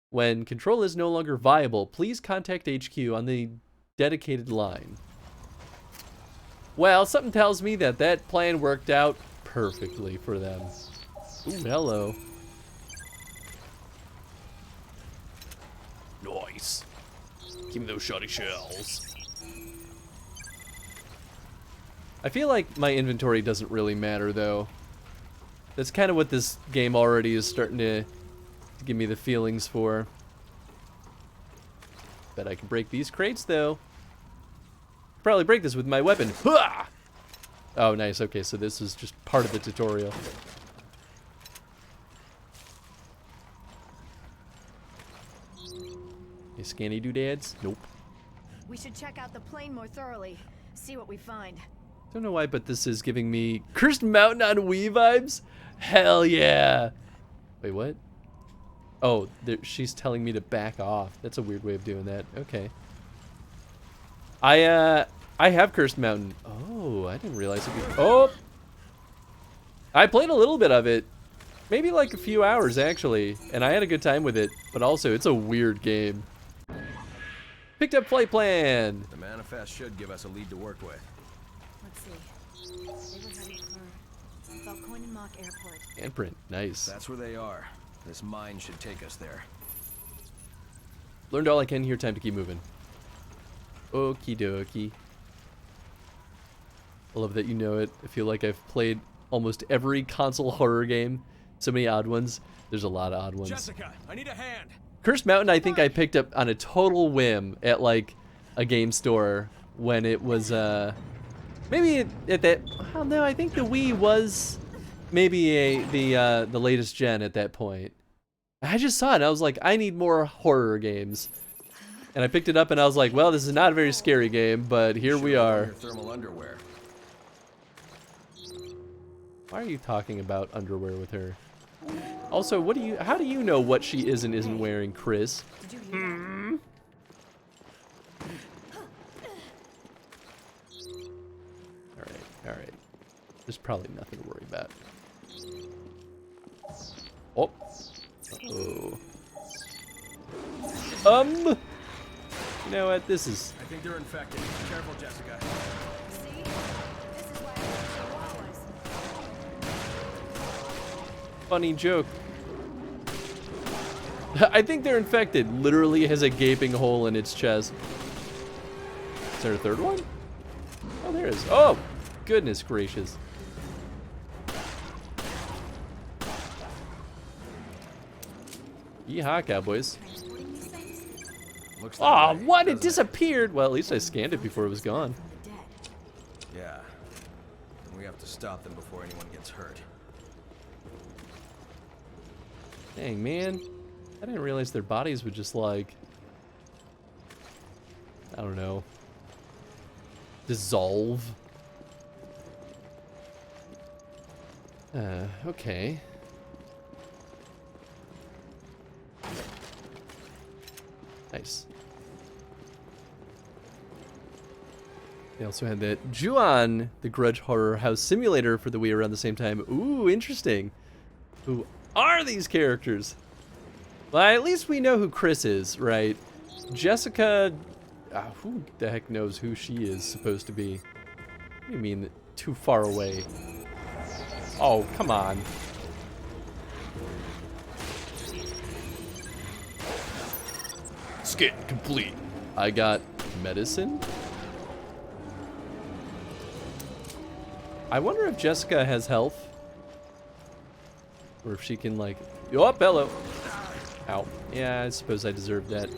When control is no longer viable, please contact HQ on the dedicated line. Well, something tells me that that plan worked out perfectly for them. Ooh, hello. Nice. Give me those shoddy shells. I feel like my inventory doesn't really matter, though. That's kind of what this game already is starting to give me the feelings for. Bet I can break these crates, though. Probably break this with my weapon. Hah! Oh, nice. Okay, so this is just part of the tutorial. Hey, scanny doodads? Nope. We should check out the plane more thoroughly. See what we find. Don't know why, but this is giving me Cursed Mountain on Wii vibes. Hell yeah. Wait, what? Oh, she's telling me to back off. That's a weird way of doing that. Okay. I have Cursed Mountain. Oh, I didn't realize it could... Oh! I played a little bit of it. Maybe like a few hours, actually. And I had a good time with it. But also, it's a weird game. Picked up flight plan. The manifest should give us a lead to work with. Let's see. They were headed for Valkoinen Airport. Handprint, nice. That's where they are. This mine should take us there. Learned all I can here, time to keep moving. Okie dokie. I love that you know it. I feel like I've played almost every console horror game. So many odd ones. There's a lot of odd ones. Jessica, I need a hand. Cursed Mountain, I think I picked up on a total whim at like a game store when it was maybe at that. Well, no, I think the Wii was maybe the latest gen at that point. I just saw it and I was like, I need more horror games. And I picked it up and I was like, well, this is not a very scary game, but here we are. Your thermal underwear. Why are you talking about underwear with her? Also, how do you know what she is and isn't wearing, Chris? Alright. There's probably nothing to worry about. Oh. Uh-oh. You know what? This is... I think they're infected. Careful, Jessica. See? This is why I was funny joke. I think they're infected. Literally has a gaping hole in its chest. Is there a third one? Oh, there is. Oh, goodness gracious. Yeehaw, cowboys. Aw, what? It disappeared. Well, at least I scanned it before it was gone. Yeah. And we have to stop them before anyone gets hurt. Dang, man. I didn't realize their bodies would just, like... I don't know. Dissolve. Okay. Nice. They also had that Ju-on, the Grudge Horror House Simulator for the Wii around the same time. Ooh, interesting. Who are these characters? Well, at least we know who Chris is, right? Jessica, who the heck knows who she is supposed to be? What do you mean, too far away? Oh, come on. Scan complete. I got medicine? I wonder if Jessica has health. Or if she can, like... Oh, hello. Ow. Yeah, I suppose I deserve that.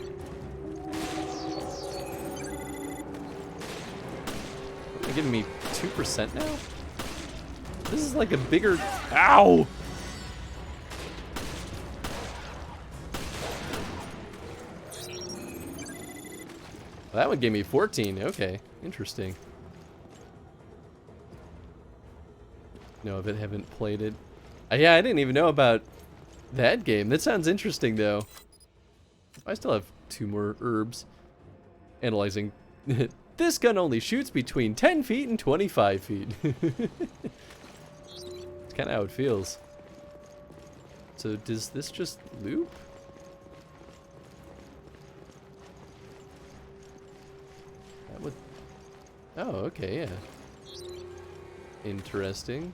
They're giving me 2% now? This is like a bigger... Ow! Well, that one gave me 14. Okay, interesting. No, if I haven't played it. Yeah, I didn't even know about that game. That sounds interesting, though. I still have 2 more herbs. Analyzing. This gun only shoots between 10 feet and 25 feet. It's kind of how it feels. So does this just loop? That would... Oh, okay, yeah. Interesting.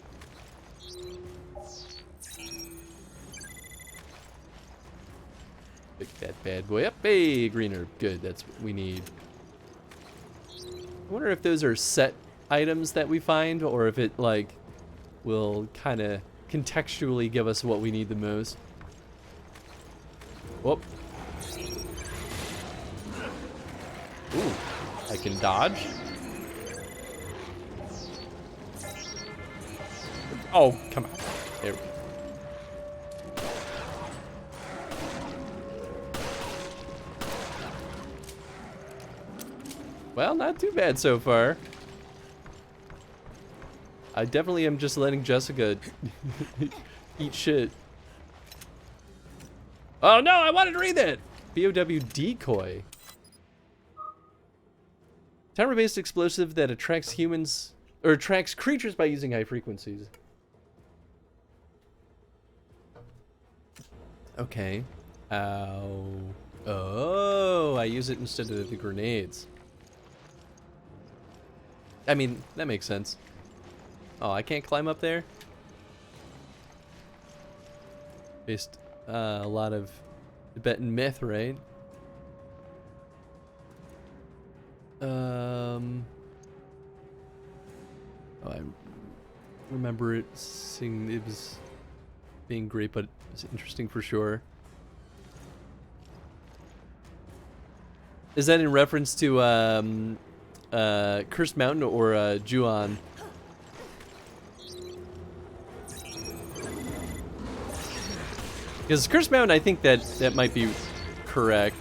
Pick that bad boy up. Hey, green herb. Good, that's what we need. I wonder if those are set items that we find, or if it, like, will kind of contextually give us what we need the most. Whoop. Ooh, I can dodge. Oh, come on. There we go. Well, not too bad so far. I definitely am just letting Jessica eat shit. Oh no, I wanted to read that! BOW decoy. Timer-based explosive that attracts humans, or attracts creatures by using high frequencies. Okay. Ow. Oh, I use it instead of the grenades. I mean, that makes sense. Oh, I can't climb up there? Based a lot of Tibetan myth, right? Oh, I remember it seeing it was being great, but it's interesting for sure. Is that in reference to Cursed Mountain or Ju-on? Because Curse Mountain, I think that might be correct.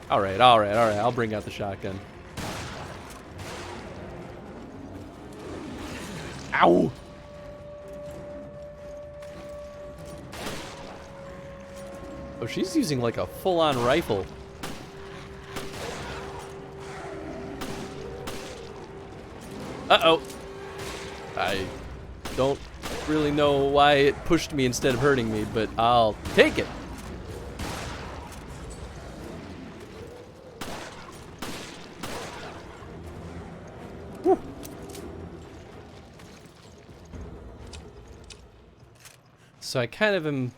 All right. I'll bring out the shotgun. Ow! Oh, she's using like a full-on rifle. Uh-oh. I don't really know why it pushed me instead of hurting me, but I'll take it. Whew. So I kind of am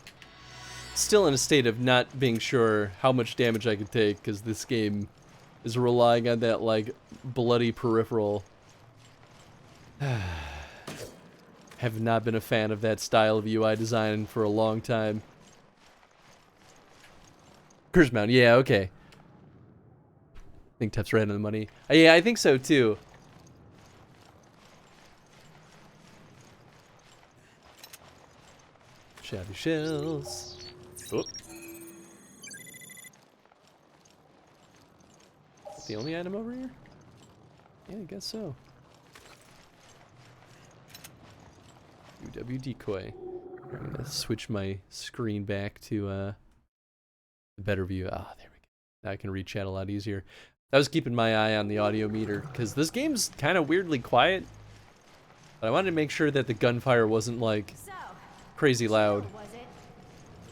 still in a state of not being sure how much damage I could take, because this game is relying on that, like, bloody peripheral. Have not been a fan of that style of UI design for a long time. Curse Mountain, yeah, okay. I think Tef's right on the money. Yeah, I think so too. Shabby shells. Oh. The only item over here? Yeah, I guess so. UW decoy. I'm gonna switch my screen back to a better view. Ah, there we go. Now I can read chat a lot easier. I was keeping my eye on the audio meter because this game's kind of weirdly quiet, but I wanted to make sure that the gunfire wasn't like crazy loud.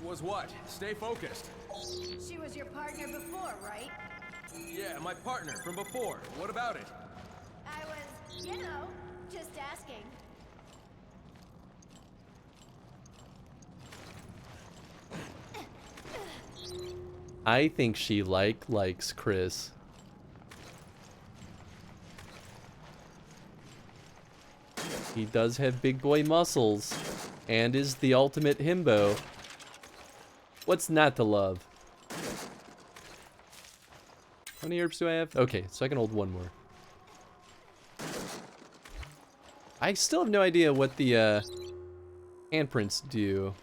Was what? Stay focused. She was your partner before, right? Yeah, my partner from before. What about it? I was, you know, just asking. I think she likes Chris. He does have big boy muscles and is the ultimate himbo. What's not to love? How many herbs do I have? Okay, so I can hold one more. I still have no idea what the handprints do.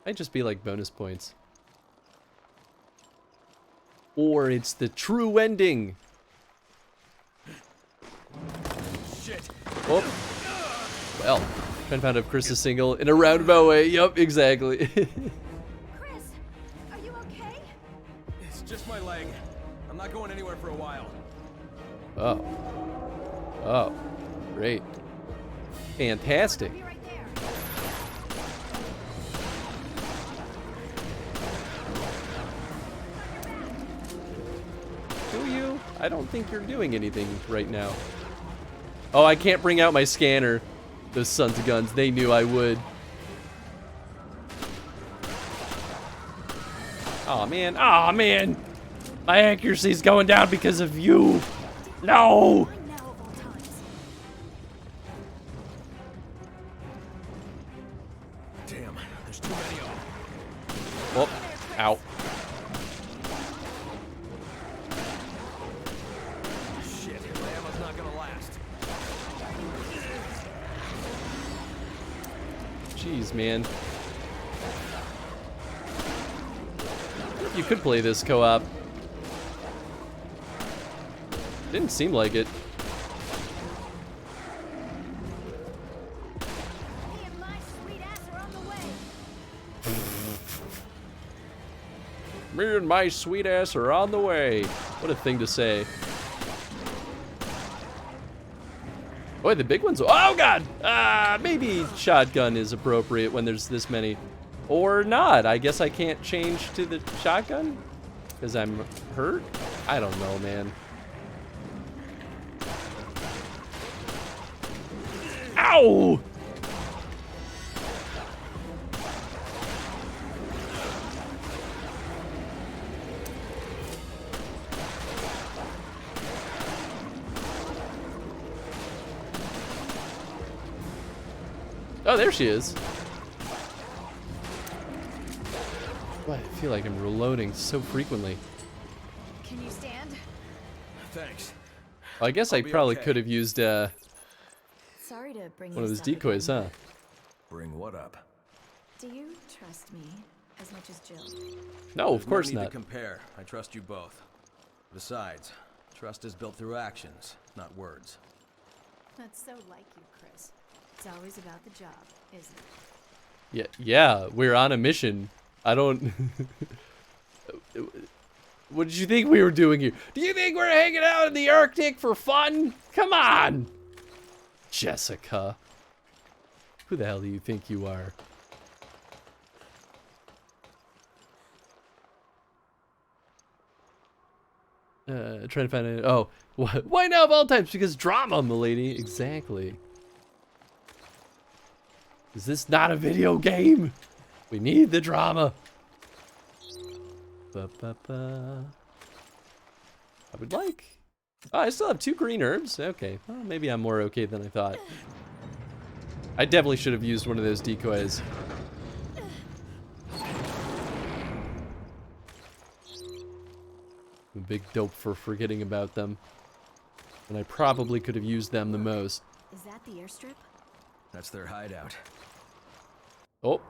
Might just be like bonus points. Or it's the true ending. Shit. Oh. Well, trying to find out Chris is single in a roundabout way. Yup, exactly. Chris, are you okay? It's just my leg. I'm not going anywhere for a while. Oh. Oh. Great. Fantastic. I'll be right there. Do you? I don't think you're doing anything right now. Oh, I can't bring out my scanner. Those sons of guns, they knew I would. Aw, man. Aw, man. My accuracy's going down because of you. No! Now of all times. Damn, there's too many of them. Oh, ow. Shit, my ammo's not gonna last. Jeez, man. You could play this co-op. Didn't seem like it. Me and my sweet ass are on the way. Me and my sweet ass are on the way. What a thing to say. Boy, the big ones. Oh, God! Maybe shotgun is appropriate when there's this many. Or not. I guess I can't change to the shotgun? Because I'm hurt? I don't know, man. Ow! Oh, there she is. Boy, I feel like I'm reloading so frequently. Can you stand? Thanks. Well, I guess I be probably okay. could have used Sorry to bring One of this those up decoys, again, huh? Bring what up? but do you trust me as much as Jill? No, of There's course no need not. to compare. I trust you both. Besides, trust is built through actions, not words. That's so like you, Chris. It's always about the job, isn't it? Yeah, we're on a mission. I don't... What did you think we were doing here? Do you think we're hanging out in the Arctic for fun? Come on! Jessica. Who the hell do you think you are? Trying to find it. Oh, why now of all times? Because drama, milady. Exactly. Is this not a video game? We need the drama. Ba-ba-ba. I would like... Oh, I still have 2 green herbs. Okay, well, maybe I'm more okay than I thought. I definitely should have used one of those decoys. I'm a big dope for forgetting about them. And I probably could have used them the most. Is that the airstrip? That's their hideout. Oh.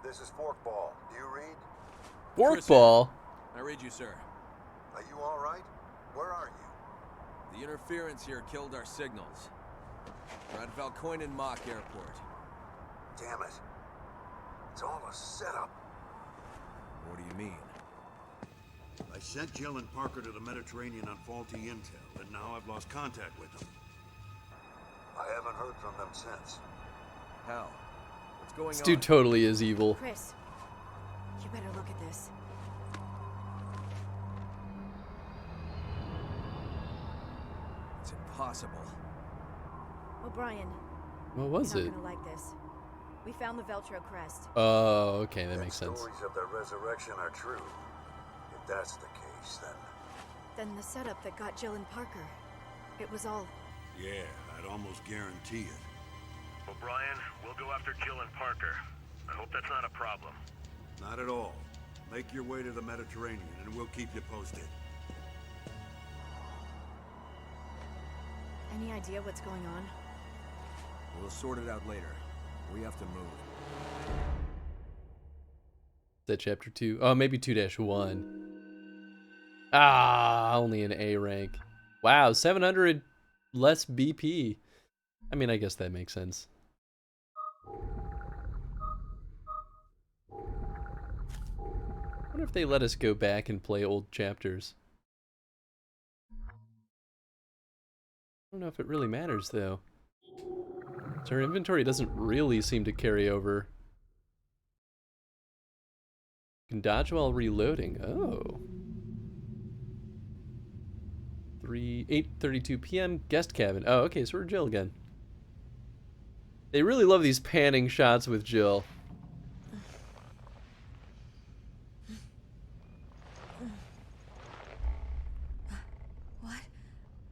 This is Forkball. Do you read? Forkball? I read you, sir. Are you all right? Where are you? The interference here killed our signals. We're at Valkoinen Mock Airport. Damn it. It's all a setup. What do you mean? I sent Jill and Parker to the Mediterranean on faulty intel, and now I've lost contact with them. I haven't heard from them since. How? What's going This on? dude totally is evil. Chris, you better look at this. It's impossible. O'Brien, What was you're it? not gonna like this. We found the Veltro crest. Oh, okay, that Then makes sense. stories of their resurrection are true. If that's the case, then... Then the setup that got Jill and Parker. It was all... Yeah, I'd almost guarantee it. O'Brien, we'll go after Jill and Parker. I hope that's not a problem. Not at all. Make your way to the Mediterranean, and we'll keep you posted. Any idea what's going on? We'll sort it out later. We have to move. Is that chapter 2? Oh, maybe 2-1. Ah, only an A rank. Wow, 700 less BP. I mean, I guess that makes sense. I wonder if they let us go back and play old chapters. I don't know if it really matters, though. So our inventory doesn't really seem to carry over. You can dodge while reloading. Oh. 8:32 p.m. guest cabin. Oh, okay, so we're Jill again. They really love these panning shots with Jill. What?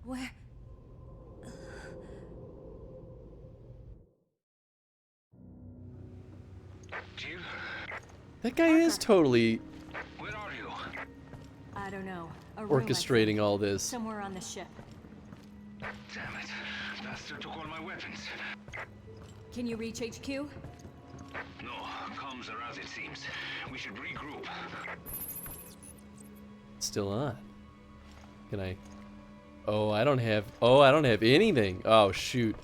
Where? Jill? That guy is totally Where are you? I don't know. A room, I orchestrating think. all this. Somewhere on the ship. Damn it. Bastard took all my weapons. Can you reach HQ? No, comms are as it seems. We should regroup. Still on. Can I? Oh, I don't have anything. Oh, shoot.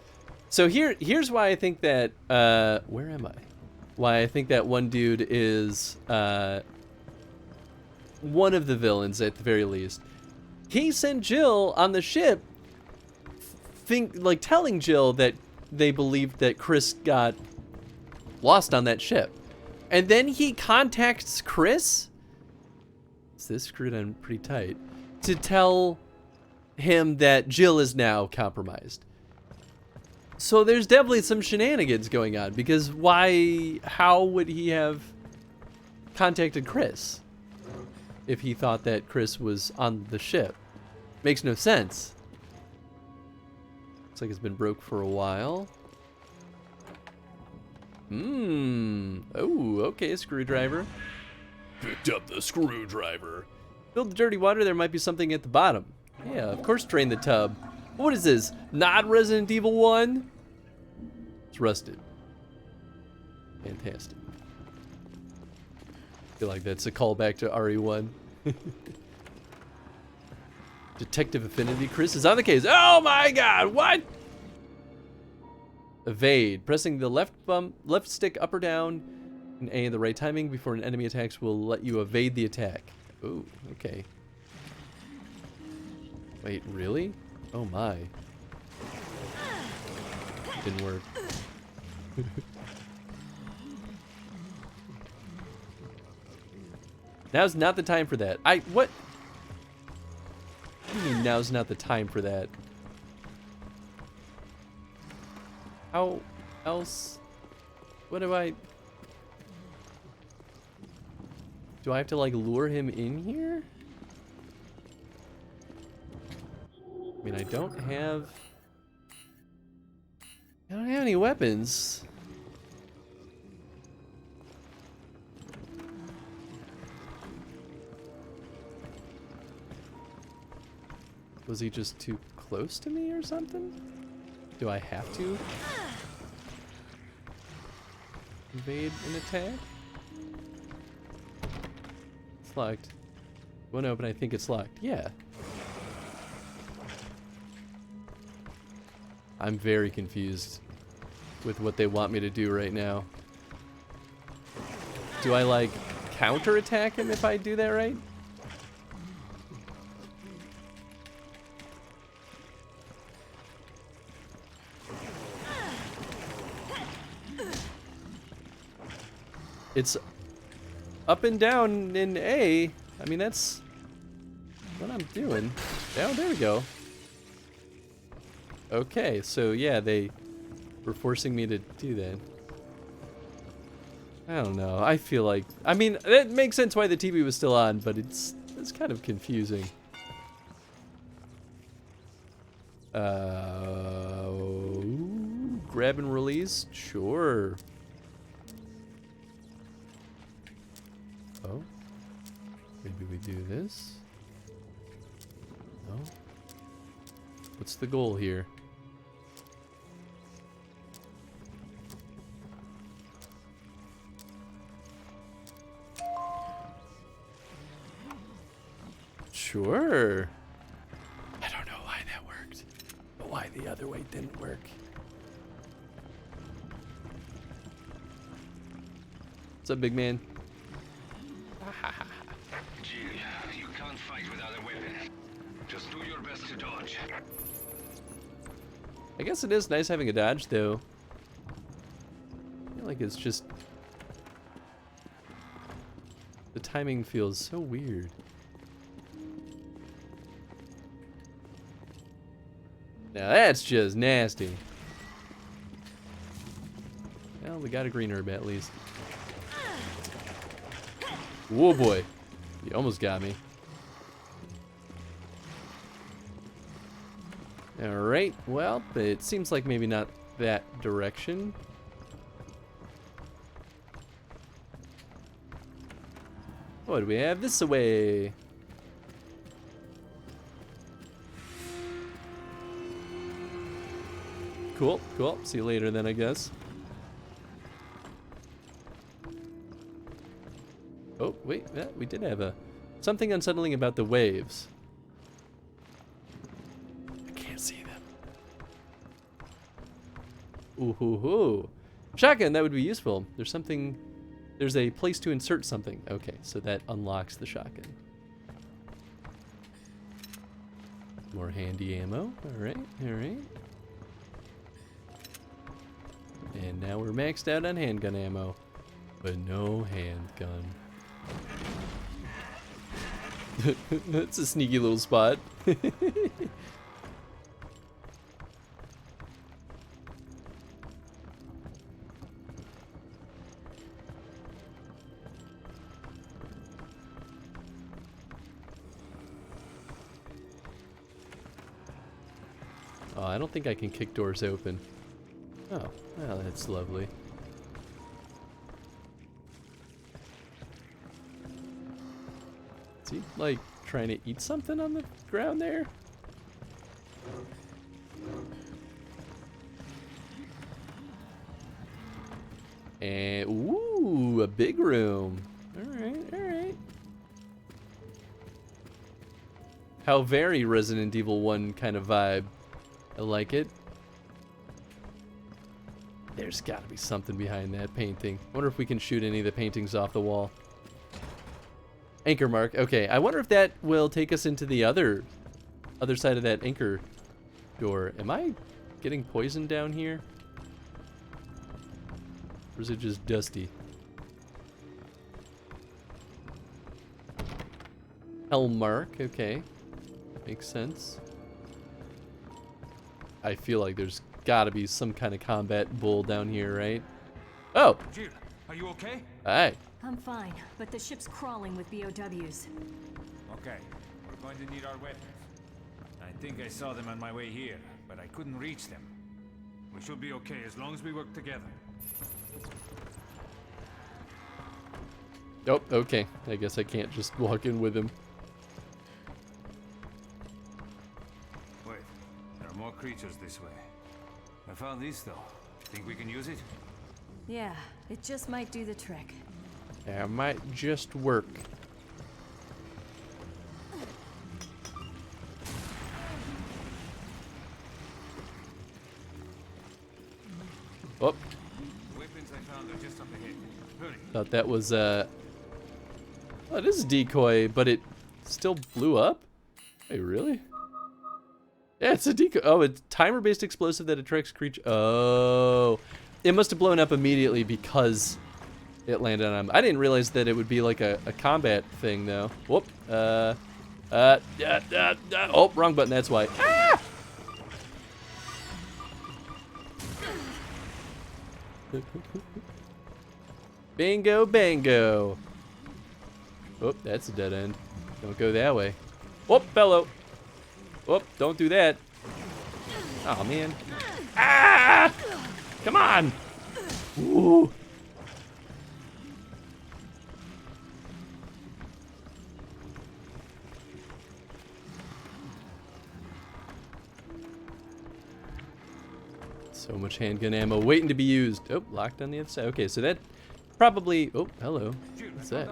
So here's why I think that where am I? Why I think that one dude is one of the villains at the very least. He sent Jill on the ship telling Jill that they believed that Chris got lost on that ship. And then he contacts Chris. This screwed on pretty tight. To tell him that Jill is now compromised. So there's definitely some shenanigans going on, because how would he have contacted Chris if he thought that Chris was on the ship? Makes no sense. Looks like it's been broke for a while. Oh, okay, a screwdriver. Picked up the screwdriver. Fill the dirty water, there might be something at the bottom. Yeah, of course drain the tub. What is this? Not Resident Evil 1? It's rusted. Fantastic. I feel like that's a callback to RE1. Detective Affinity. Chris is on the case. Oh my god, what? Evade. Pressing the left stick up or down and A the right timing before an enemy attacks will let you evade the attack. Ooh, okay. Wait, really? Oh my. Didn't work. Now's not the time for that. What? What do you mean now's not the time for that? How else? What do I have to like lure him in here? I mean, I don't have any weapons. Was he just too close to me or something? Do I have to evade an attack? It's locked. Won't open, I think it's locked. Yeah. I'm very confused with what they want me to do right now. Do I like counterattack him if I do that right? It's up and down in A. I mean, that's what I'm doing. Oh, there we go. Okay, so yeah, they were forcing me to do that. I don't know. I feel like, I mean, it makes sense why the TV was still on, but it's kind of confusing. Grab and release? Sure. Oh. Maybe we do this. No. What's the goal here? Sure. I don't know why that worked, but why the other way didn't work. What's up, big man? Jill, you can't fight without a weapon. Just do your best to dodge. I guess it is nice having a dodge, though. I feel like it's just... the timing feels so weird. Now that's just nasty. Well, we got a green herb at least. Whoa, boy. You almost got me. Alright, well, it seems like maybe not that direction. What do we have this way? Cool, cool. See you later then, I guess. Oh, wait, yeah, we did have something unsettling about the waves. I can't see them. Ooh, hoo, hoo. Shotgun, that would be useful. There's a place to insert something. Okay, so that unlocks the shotgun. More handy ammo. Alright, alright. And now we're maxed out on handgun ammo, but no handgun. That's a sneaky little spot. Oh, I don't think I can kick doors open. Oh, well, that's lovely. like, trying to eat something on the ground there? And, ooh, a big room. Alright, alright. How very Resident Evil 1 kind of vibe. I like it. There's gotta be something behind that painting. I wonder if we can shoot any of the paintings off the wall. Anchor mark. Okay, I wonder if that will take us into the other side of that anchor door. Am I getting poisoned down here? Or is it just dusty? Helm mark. Okay. Makes sense. I feel like there's gotta be some kind of combat bull down here, right? Oh! Jill, are you okay? Hi. I'm fine, but the ship's crawling with BOWs. Okay, we're going to need our weapons. I think I saw them on my way here, but I couldn't reach them. We should be okay as long as we work together. Oh, okay. I guess I can't just walk in with him. Wait, there are more creatures this way. I found this though. Think we can use it? Yeah, it just might do the trick. That might just work. Oh. The weapons I found are just up ahead. Hurry. Thought that was oh, it is a decoy, but it still blew up? Wait, really? Yeah, it's a decoy. Oh, it's timer-based explosive that attracts creature. Oh. It must have blown up immediately because it landed on him. I didn't realize that it would be like a combat thing, though. Whoop. Oh, wrong button, that's why. Ah! Bingo, bango. Oh, that's a dead end. Don't go that way. Whoop, bellow. Whoop, don't do that. Oh, man. Ah! Come on. Ooh. So much handgun ammo waiting to be used. Oh, locked on the other side. Okay, so that probably... Oh, hello. What's that?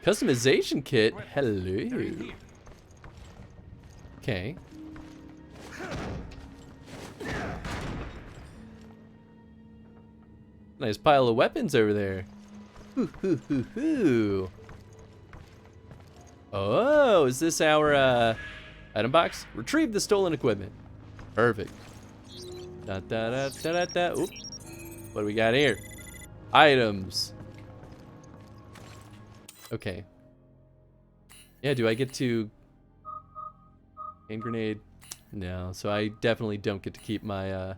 Customization kit. Hello. Okay. Nice pile of weapons over there. Hoo, hoo, hoo, hoo. Oh, is this our item box? Retrieve the stolen equipment. Perfect. Da, da, da, da, da, da. Oop. What do we got here? Items. Okay. Yeah, do I get to... Hand grenade? No, so I definitely don't get to keep my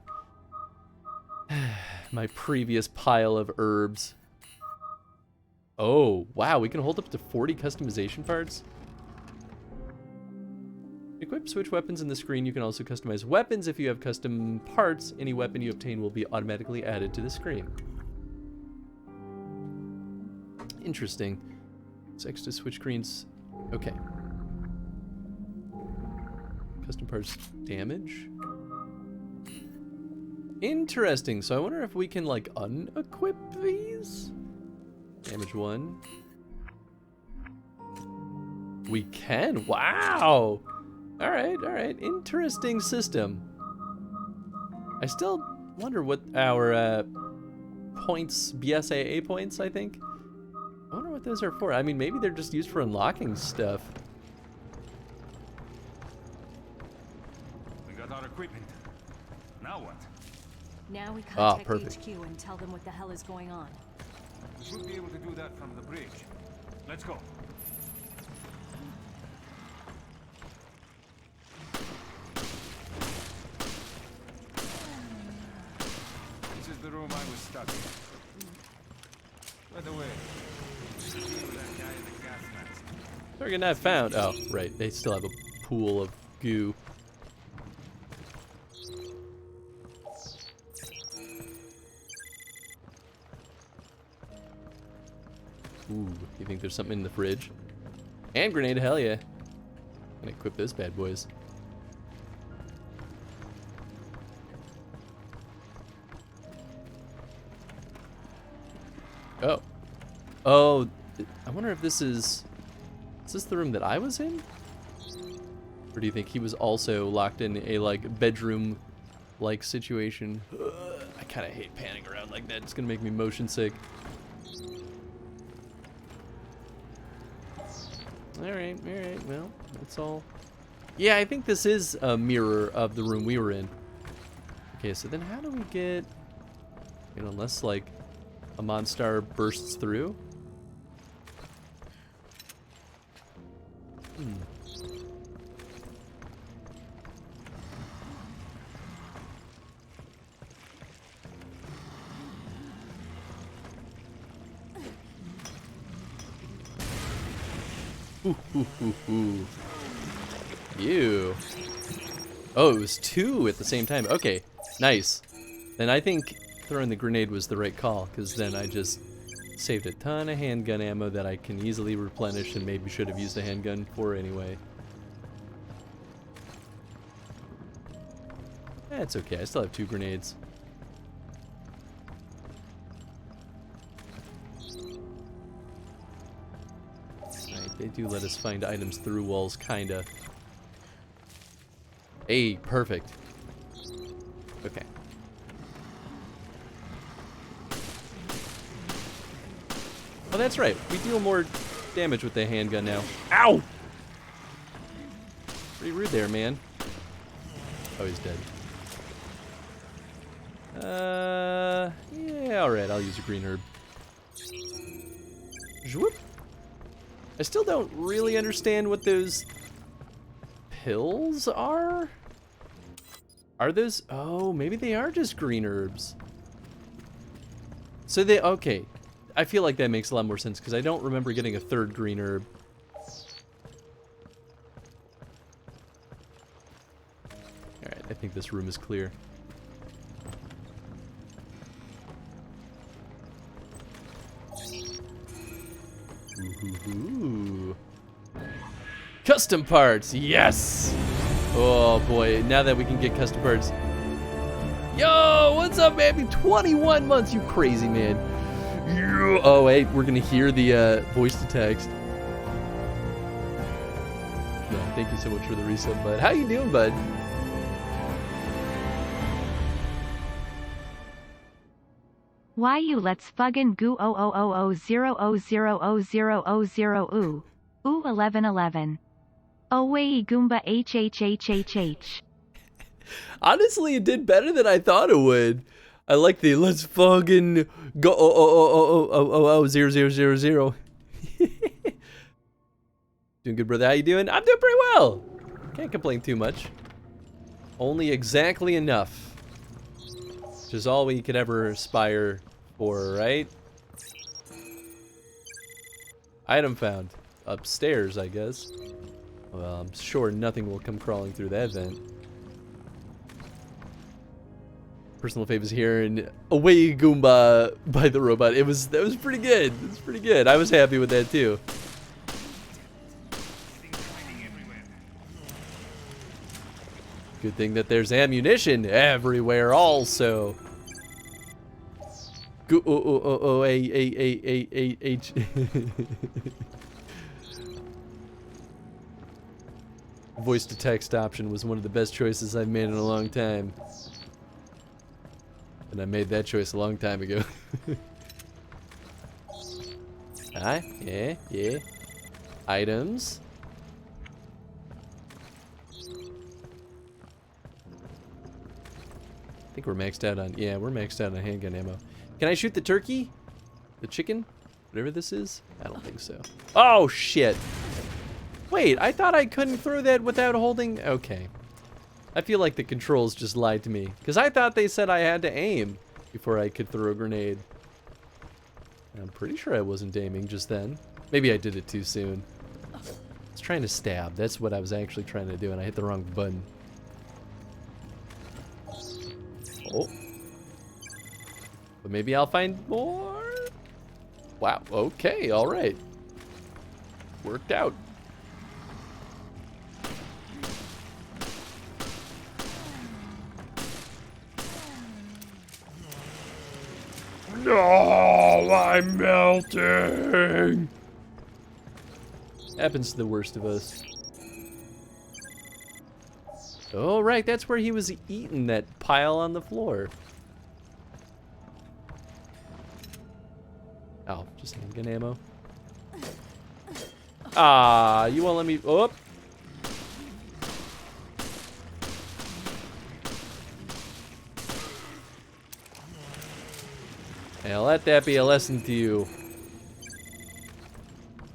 my previous pile of herbs. Oh, wow, we can hold up to 40 customization parts? Equip switch weapons in the screen. You can also customize weapons. If you have custom parts, any weapon you obtain will be automatically added to the screen. Interesting. Sex to switch screens. Okay. Custom parts damage. Interesting. So I wonder if we can like unequip these? Damage 1. We can. Wow. All right. Interesting system. I still wonder what our points, BSAA points, I think. I wonder what those are for. I mean, maybe they're just used for unlocking stuff. We got our equipment. Now what? Now we contact perfect. HQ and tell them what the hell is going on. We should be able to do that from the bridge. Let's go. This is the room I was stuck in. By the way, that guy in the gas mask. Target not found. Oh, right. They still have a pool of goo. Ooh, you think there's something in the fridge? Hand grenade, hell yeah. Gonna equip those bad boys. Oh. Oh, I wonder if this is this the room that I was in? Or do you think he was also locked in a, like, bedroom-like situation? I kind of hate panning around like that. It's gonna make me motion sick. Alright, well, that's all. Yeah, I think this is a mirror of the room we were in. Okay, so then how do we get... You know, unless, like, a Monstar bursts through? Ooh. You. Oh, it was two at the same time. Okay, nice. Then I think throwing the grenade was the right call, because then I just saved a ton of handgun ammo that I can easily replenish and maybe should have used a handgun for anyway. It's okay, I still have 2 grenades. Alright, they do let us find items through walls, kinda. Hey, perfect. Okay. Oh, that's right. We deal more damage with the handgun now. Ow! Pretty rude there, man. Oh, he's dead. Yeah, alright, I'll use a green herb. Zwoop. I still don't really understand what those pills are. Are those? Oh, maybe they are just green herbs. So they, okay. I feel like that makes a lot more sense because I don't remember getting a 3rd green herb. Alright, I think this room is clear. Ooh. Custom parts, yes! Oh boy, now that we can get custom parts. Yo, what's up, man? 21 months, you crazy man. Yeah. Oh wait, we're gonna hear the voice to text. No, thank you so much for the resub, bud. How you doing, bud? Why you let's fucking goo 000000000 ooh. Ooh 1111. Oh way Goomba HHHHH. Honestly, it did better than I thought it would. I like the let's fucking go 0000. Doing good, brother. How you doing? I'm doing pretty well. Can't complain too much. Only exactly enough. Which is all we could ever aspire for, right? Item found. Upstairs, I guess. Well, I'm sure nothing will come crawling through that vent. Personal favors here and away Goomba by the robot. That was pretty good. It was pretty good. I was happy with that too. Good thing that there's ammunition everywhere also. Go H. Voice to text option was one of the best choices I've made in a long time. And I made that choice a long time ago. Ah, yeah. Items. I think we're maxed out on, yeah, we're maxed out on handgun ammo. Can I shoot the turkey? The chicken? Whatever this is? I don't think so. Oh, shit. Wait, I thought I couldn't throw that without holding, okay. I feel like the controls just lied to me. Because I thought they said I had to aim before I could throw a grenade. And I'm pretty sure I wasn't aiming just then. Maybe I did it too soon. I was trying to stab. That's what I was actually trying to do, and I hit the wrong button. Oh. But maybe I'll find more? Wow, okay, alright. Worked out. No, I'm melting. Happens to the worst of us. Oh, right, that's where he was eating that pile on the floor. Oh, just handgun ammo. Ah, you won't let me. Oh. Now let that be a lesson to you,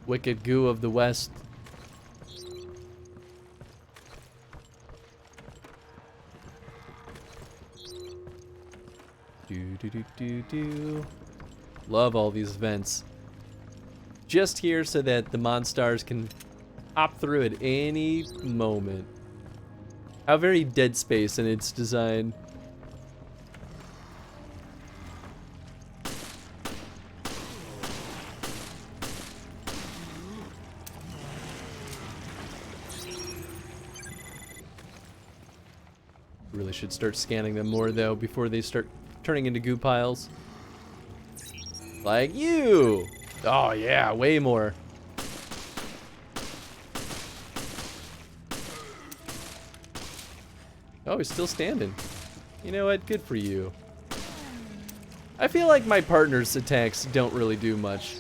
wicked goo of the West. Do. Love all these vents. Just here so that the Monstars can hop through at any moment. How very Dead Space in its design. Really should start scanning them more though before they start turning into goo piles. Like you! Oh yeah, way more. Oh, he's still standing. You know what? Good for you. I feel like my partner's attacks don't really do much.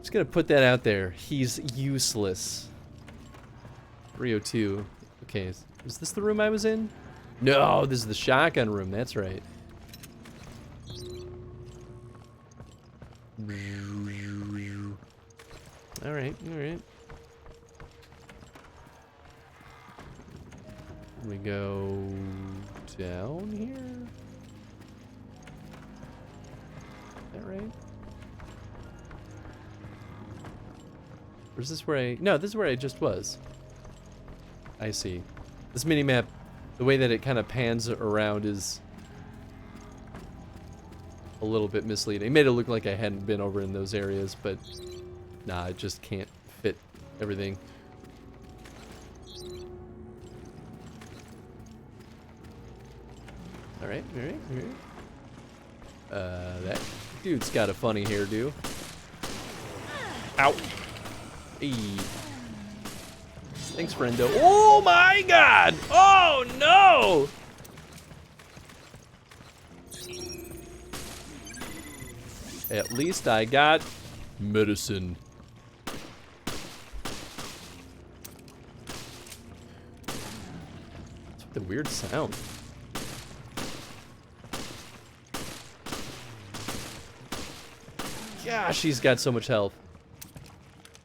Just gonna put that out there. He's useless. 302. Okay, is this the room I was in? No, this is the shotgun room. That's right. All right, all right. We go down here. Is that right? Or is this where I... No, this is where I just was. I see. This mini-map, the way that it kind of pans around is a little bit misleading. It made it look like I hadn't been over in those areas, but nah, I just can't fit everything. Alright, alright, alright. That dude's got a funny hairdo. Ow. Hey. Thanks, friendo. Oh my god! Oh no! At least I got medicine. What's with the weird sound? Gosh, he's got so much health.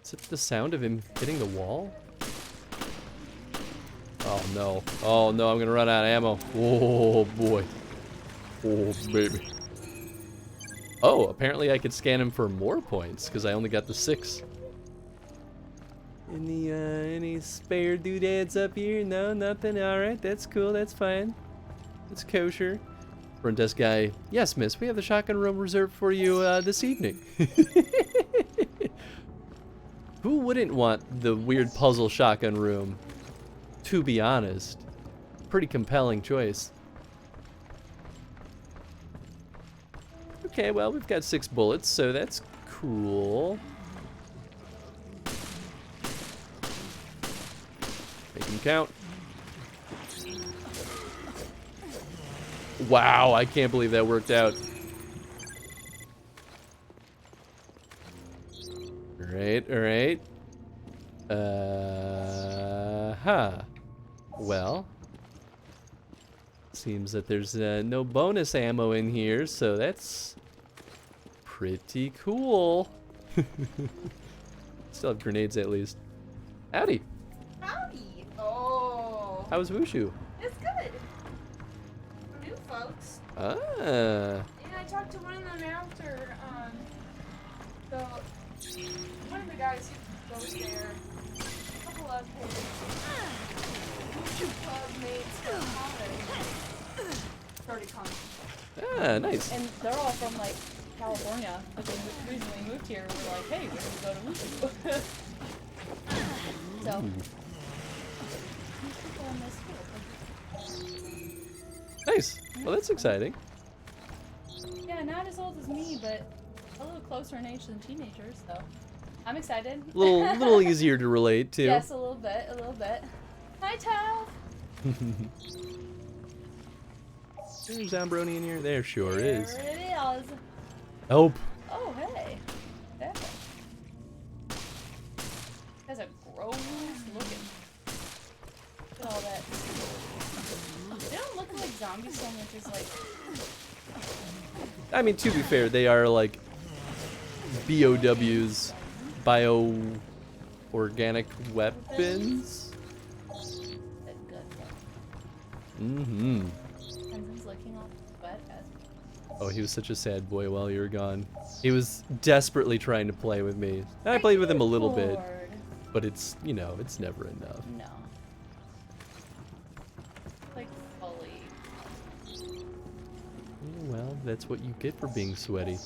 Is it the sound of him hitting the wall? Oh no. Oh no, I'm gonna run out of ammo. Oh boy. Oh baby. Oh, apparently I could scan him for more points because I only got the 6. Any spare doodads up here? No, nothing. Alright, that's cool, that's fine. It's kosher. Front desk guy, yes miss, we have the shotgun room reserved for you this evening. Who wouldn't want the weird puzzle shotgun room? To be honest. Pretty compelling choice. Okay, well, we've got 6 bullets, so that's cool. Make them count. Wow, I can't believe that worked out. Alright, alright. Huh. Well, seems that there's no bonus ammo in here, so that's pretty cool. Still have grenades at least. Howdy. Howdy. Oh. How was Wushu? It's good. New folks. Ah. And I talked to one of them after, one of the guys who goes there, a couple of his club mates started coming. Ah, nice. And they're all from, like, California, but they recently moved here. We're like, hey, we should go to Wushu. So, Nice. Well, that's exciting. as old as me, but a little closer in age than teenagers, so I'm excited. A little easier to relate to. Yes, a little bit, a little bit. Hi, Tav. Is Zombroni in here? There sure is. There it is. Help. Oh, hey. Yeah. That's a gross looking. Look at all that. They don't look like zombies so much as like. I mean, to be fair, they are like BOWs, bio-organic weapons. Mm-hmm. Tenzin's licking off sweat as. Oh, he was such a sad boy while you were gone. He was desperately trying to play with me. I played with him a little bit, but it's, you know, it's never enough. No. Like fully. Well, that's what you get for being sweaty.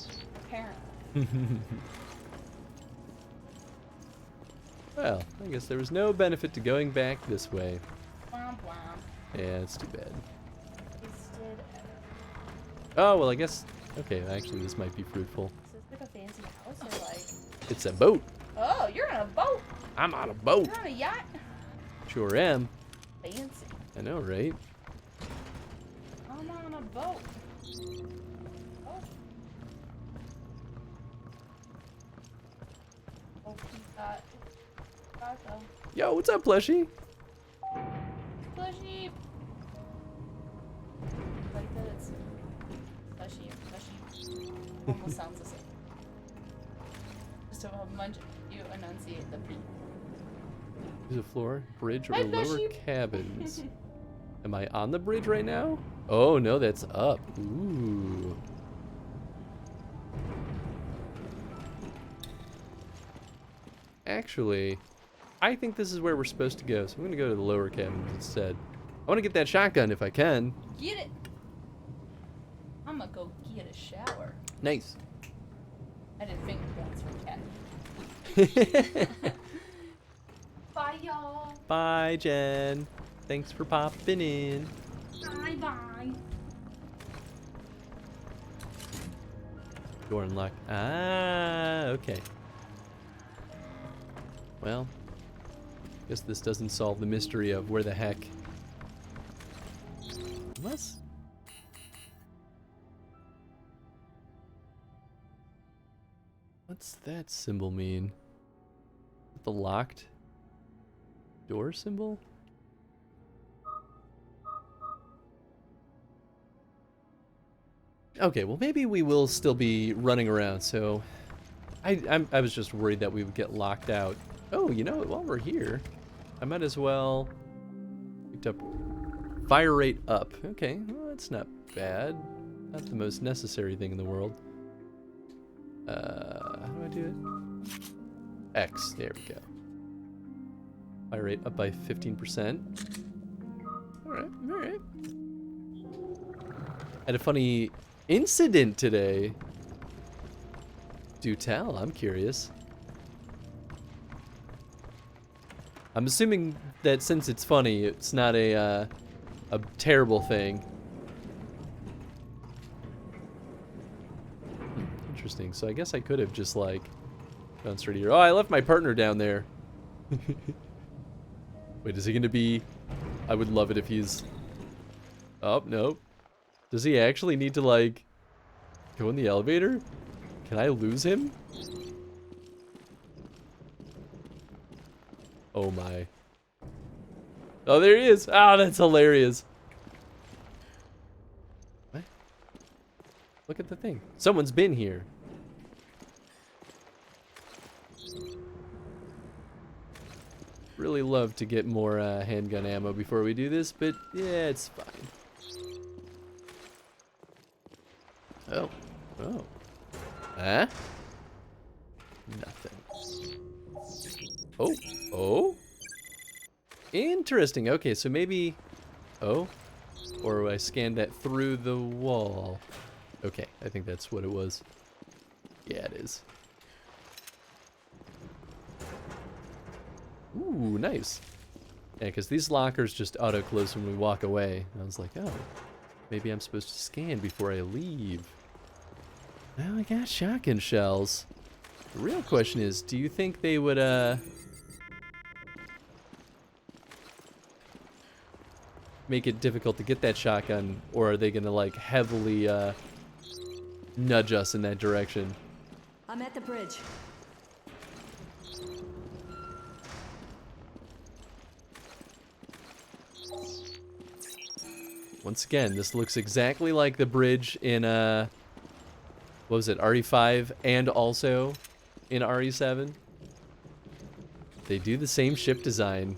Apparently. Well, I guess there was no benefit to going back this way. Womp womp. Yeah, it's too bad. Wasted. Oh, well, I guess... Okay, actually, this might be fruitful. Is this like a fancy house or like... It's a boat. Oh, you're on a boat. I'm on a boat. You're on a yacht. Sure am. Fancy. I know, right? I'm on a boat. Oh. Oh, he's got... though. Yo, what's up, plushie? Plushy. Like that it's plushy. Almost sounds the same. Just a bunch you enunciate the P. Is it floor, bridge, or Hi, lower plushie. cabins? Am I on the bridge right now? Oh, no, that's up. Ooh. Actually, I think this is where we're supposed to go, so I'm going to go to the lower cabins instead. I want to get that shotgun if I can. Get it. I'm gonna go get a shower. Nice. I did finger guns for cat. Bye, y'all. Bye, Jen. Thanks for popping in. Bye. Door unlocked. Ah, okay. Well, guess this doesn't solve the mystery of where the heck. Unless. What's that symbol mean? The locked door symbol? Okay, well maybe we will still be running around, so I was just worried that we would get locked out. Oh, you know what, while we're here, I might as well picked up fire rate up. Okay, well that's not bad. Not the most necessary thing in the world. How do I do it? X, there we go. Fire rate up by 15%. Alright. Had a funny incident today. Do tell, I'm curious. I'm assuming that since it's funny, it's not a terrible thing. Interesting, so I guess I could have just like gone straight here. Oh, I left my partner down there. Wait, is he gonna be... I would love it if he's... Oh, no. Does he actually need to like go in the elevator? Can I lose him? Oh my. Oh, there he is. Ah, that's hilarious. What? Look at the thing. Someone's been here. Really love to get more handgun ammo before we do this, but yeah, it's fine. Oh. Oh. Huh? Nothing. Oh. Oh? Interesting. Okay, so maybe... Oh? Or I scanned that through the wall. Okay, I think that's what it was. Yeah, it is. Ooh, nice. Yeah, because these lockers just auto-close when we walk away. And I was like, oh, maybe I'm supposed to scan before I leave. Well, I got shotgun shells. The real question is, do you think they would, make it difficult to get that shotgun, or are they gonna, like, heavily, nudge us in that direction? I'm at the bridge. Once again, this looks exactly like the bridge in, what was it, RE5 and also in RE7. They do the same ship design.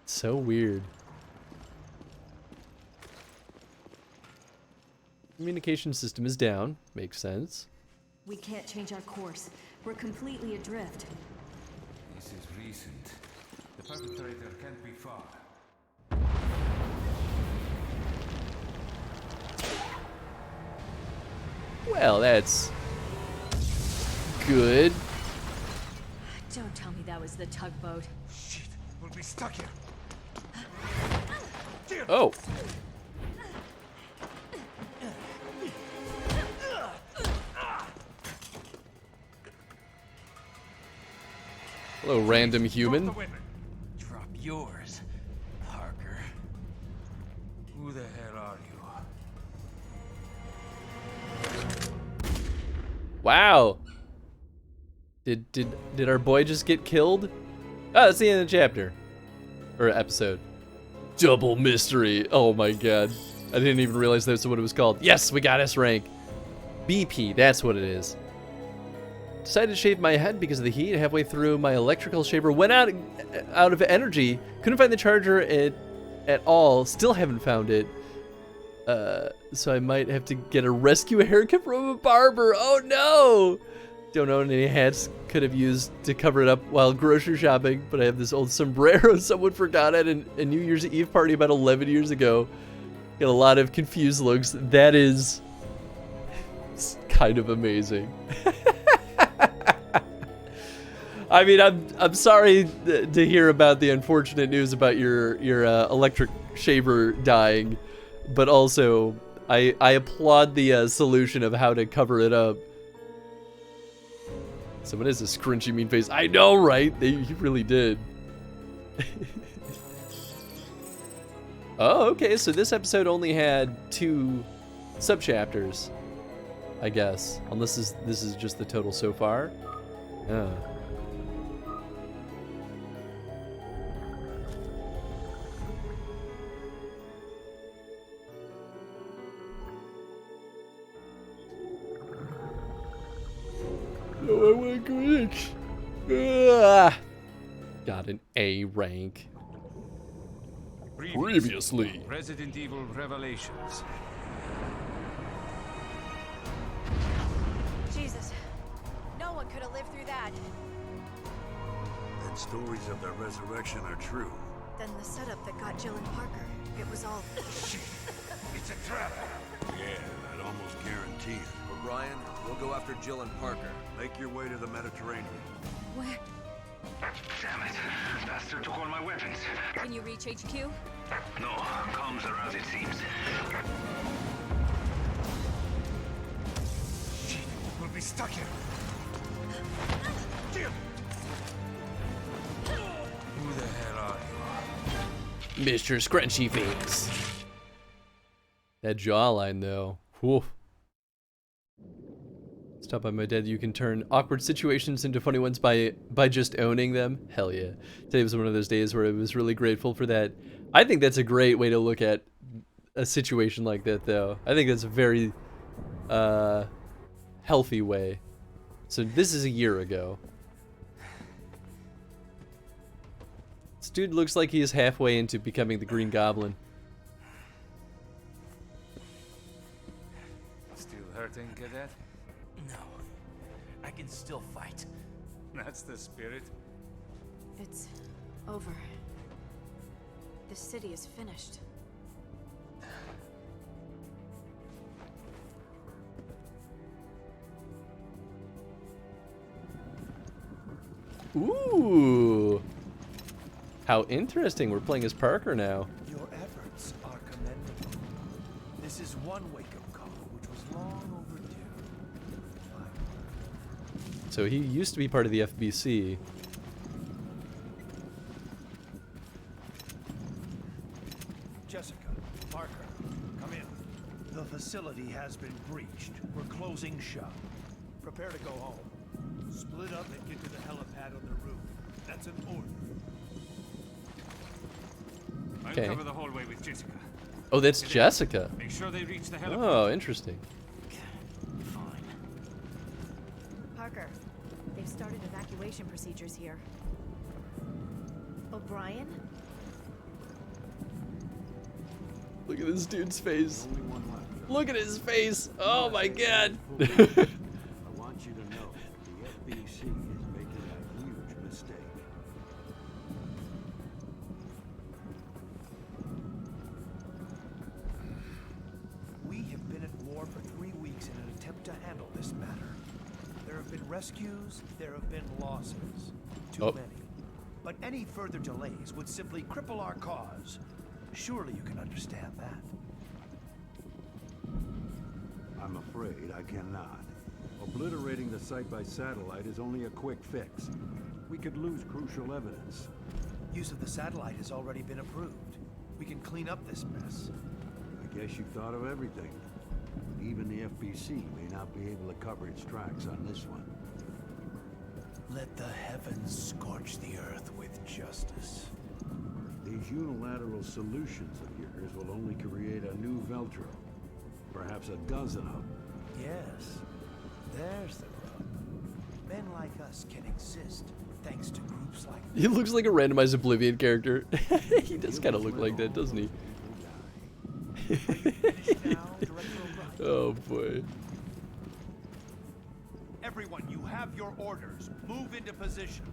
So weird. Communication system is down. Makes sense. We can't change our course. We're completely adrift. This is recent. The perpetrator can't be far. Well, that's good. Don't tell me that was the tugboat. Shit, we'll be stuck here. Oh. Hello, random human. Drop yours, Parker. Who the hell are you? Wow. Did our boy just get killed? Oh, that's the end of the chapter. Or episode. Double mystery. Oh my god. I didn't even realize that's what it was called. Yes, we got S rank. BP, that's what it is. Decided to shave my head because of the heat. Halfway through, my electrical shaver went out of energy. Couldn't find the charger at all. Still haven't found it. So I might have to get a rescue haircut from a barber. Oh no! Don't own any hats could have used to cover it up while grocery shopping, but I have this old sombrero someone forgot at a New Year's Eve party about 11 years ago. Got a lot of confused looks. That is kind of amazing. I mean, I'm sorry to hear about the unfortunate news about your electric shaver dying, but also I applaud the solution of how to cover it up. Someone has a scrunchy mean face. I know, right? He really did. Oh, okay. So this episode only had 2 subchapters, I guess. Unless this is just the total so far. Oh. Oh, I want Glitch. Got an A rank. Previously. Resident Evil Revelations. Jesus. No one could have lived through that. And stories of their resurrection are true. Then the setup that got Jill and Parker, it was all... Shit. It's a trap. Yeah, I'd almost guarantee it. Ryan, we'll go after Jill and Parker. Make your way to the Mediterranean. Where? Damn it. Bastard took all my weapons. Can you reach HQ? No, comms are out, it seems. Shit, we'll be stuck here. Jill! Who the hell are you? Mr. Scrunchy Face. That jawline, though. Whew. Stop by my dad. You can turn awkward situations into funny ones by just owning them. Hell yeah. Today was one of those days where I was really grateful for that. I think that's a great way to look at a situation like that, though. I think that's a very healthy way. So this is a year ago. This dude looks like he is halfway into becoming the Green Goblin. Still hurting, Cadet? No. I can still fight. That's the spirit. It's over. The city is finished. Ooh. How interesting. We're playing as Parker now. Your efforts are commendable. This is one wake-up call which was long overdue. So he used to be part of the FBC. Jessica, Parker, come in. The facility has been breached. We're closing shop. Prepare to go home. Split up and get to the helipad on the roof. That's an order. I'll Okay. cover the hallway with Jessica. Oh, that's Jessica. Make sure they reach the helipad. Oh, interesting. Parker, they've started evacuation procedures here. O'Brien? Look at this dude's face. Look at his face. Oh my god. I want you to know the FBC is making a huge mistake. We have been at war for 3 weeks in an attempt to handle this matter. There have been rescues, there have been losses. Too many. But any further delays would simply cripple our cause. Surely you can understand that. I'm afraid I cannot. Obliterating the site by satellite is only a quick fix. We could lose crucial evidence. Use of the satellite has already been approved. We can clean up this mess. I guess you thought of everything. Even the FBC may not be able to cover its tracks on this one. Let the heavens scorch the earth with justice. These unilateral solutions of yours will only create a new Veltro. Perhaps a dozen of them. Yes, there's the rub. Men like us can exist thanks to groups like He looks like a randomized Oblivion character. He does kind of look like that, doesn't he? Oh boy. Everyone, you have your orders. Move into position.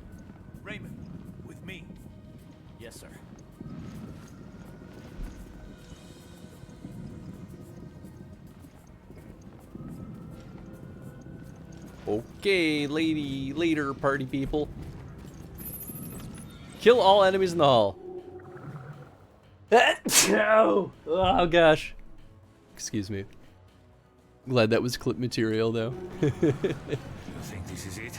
Raymond, with me. Yes, sir. Okay, later, party people. Kill all enemies in the hall. No! Oh gosh. Excuse me. Glad that was clip material though. You think this is it?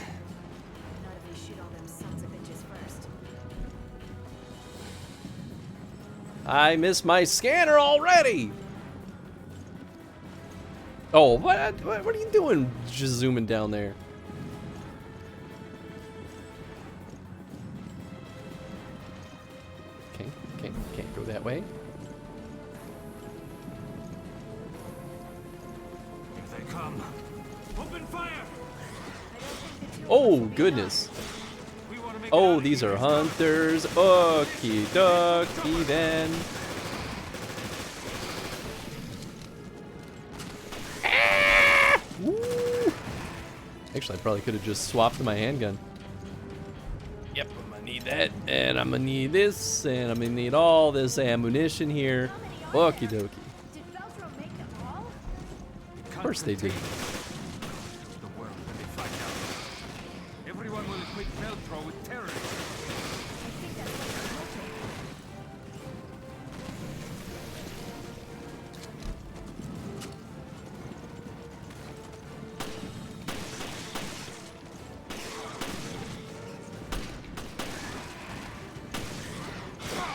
Not if they shoot all them sons of bitches first. I missed my scanner already! Oh, what are you doing just zooming down there? Okay, can't go that way. Here they come. Open fire! Oh, goodness. Oh, these are hunters. Okie dokie then. Woo. Actually, I probably could have just swapped to my handgun. Yep, I'm gonna need that, and I'm gonna need this, and I'm gonna need all this ammunition here. Okie dokie. Did Veltro make them all? Of course they did. The world when they find out. Everyone will equip Veltro with terrorists. I think that's what they're hoping.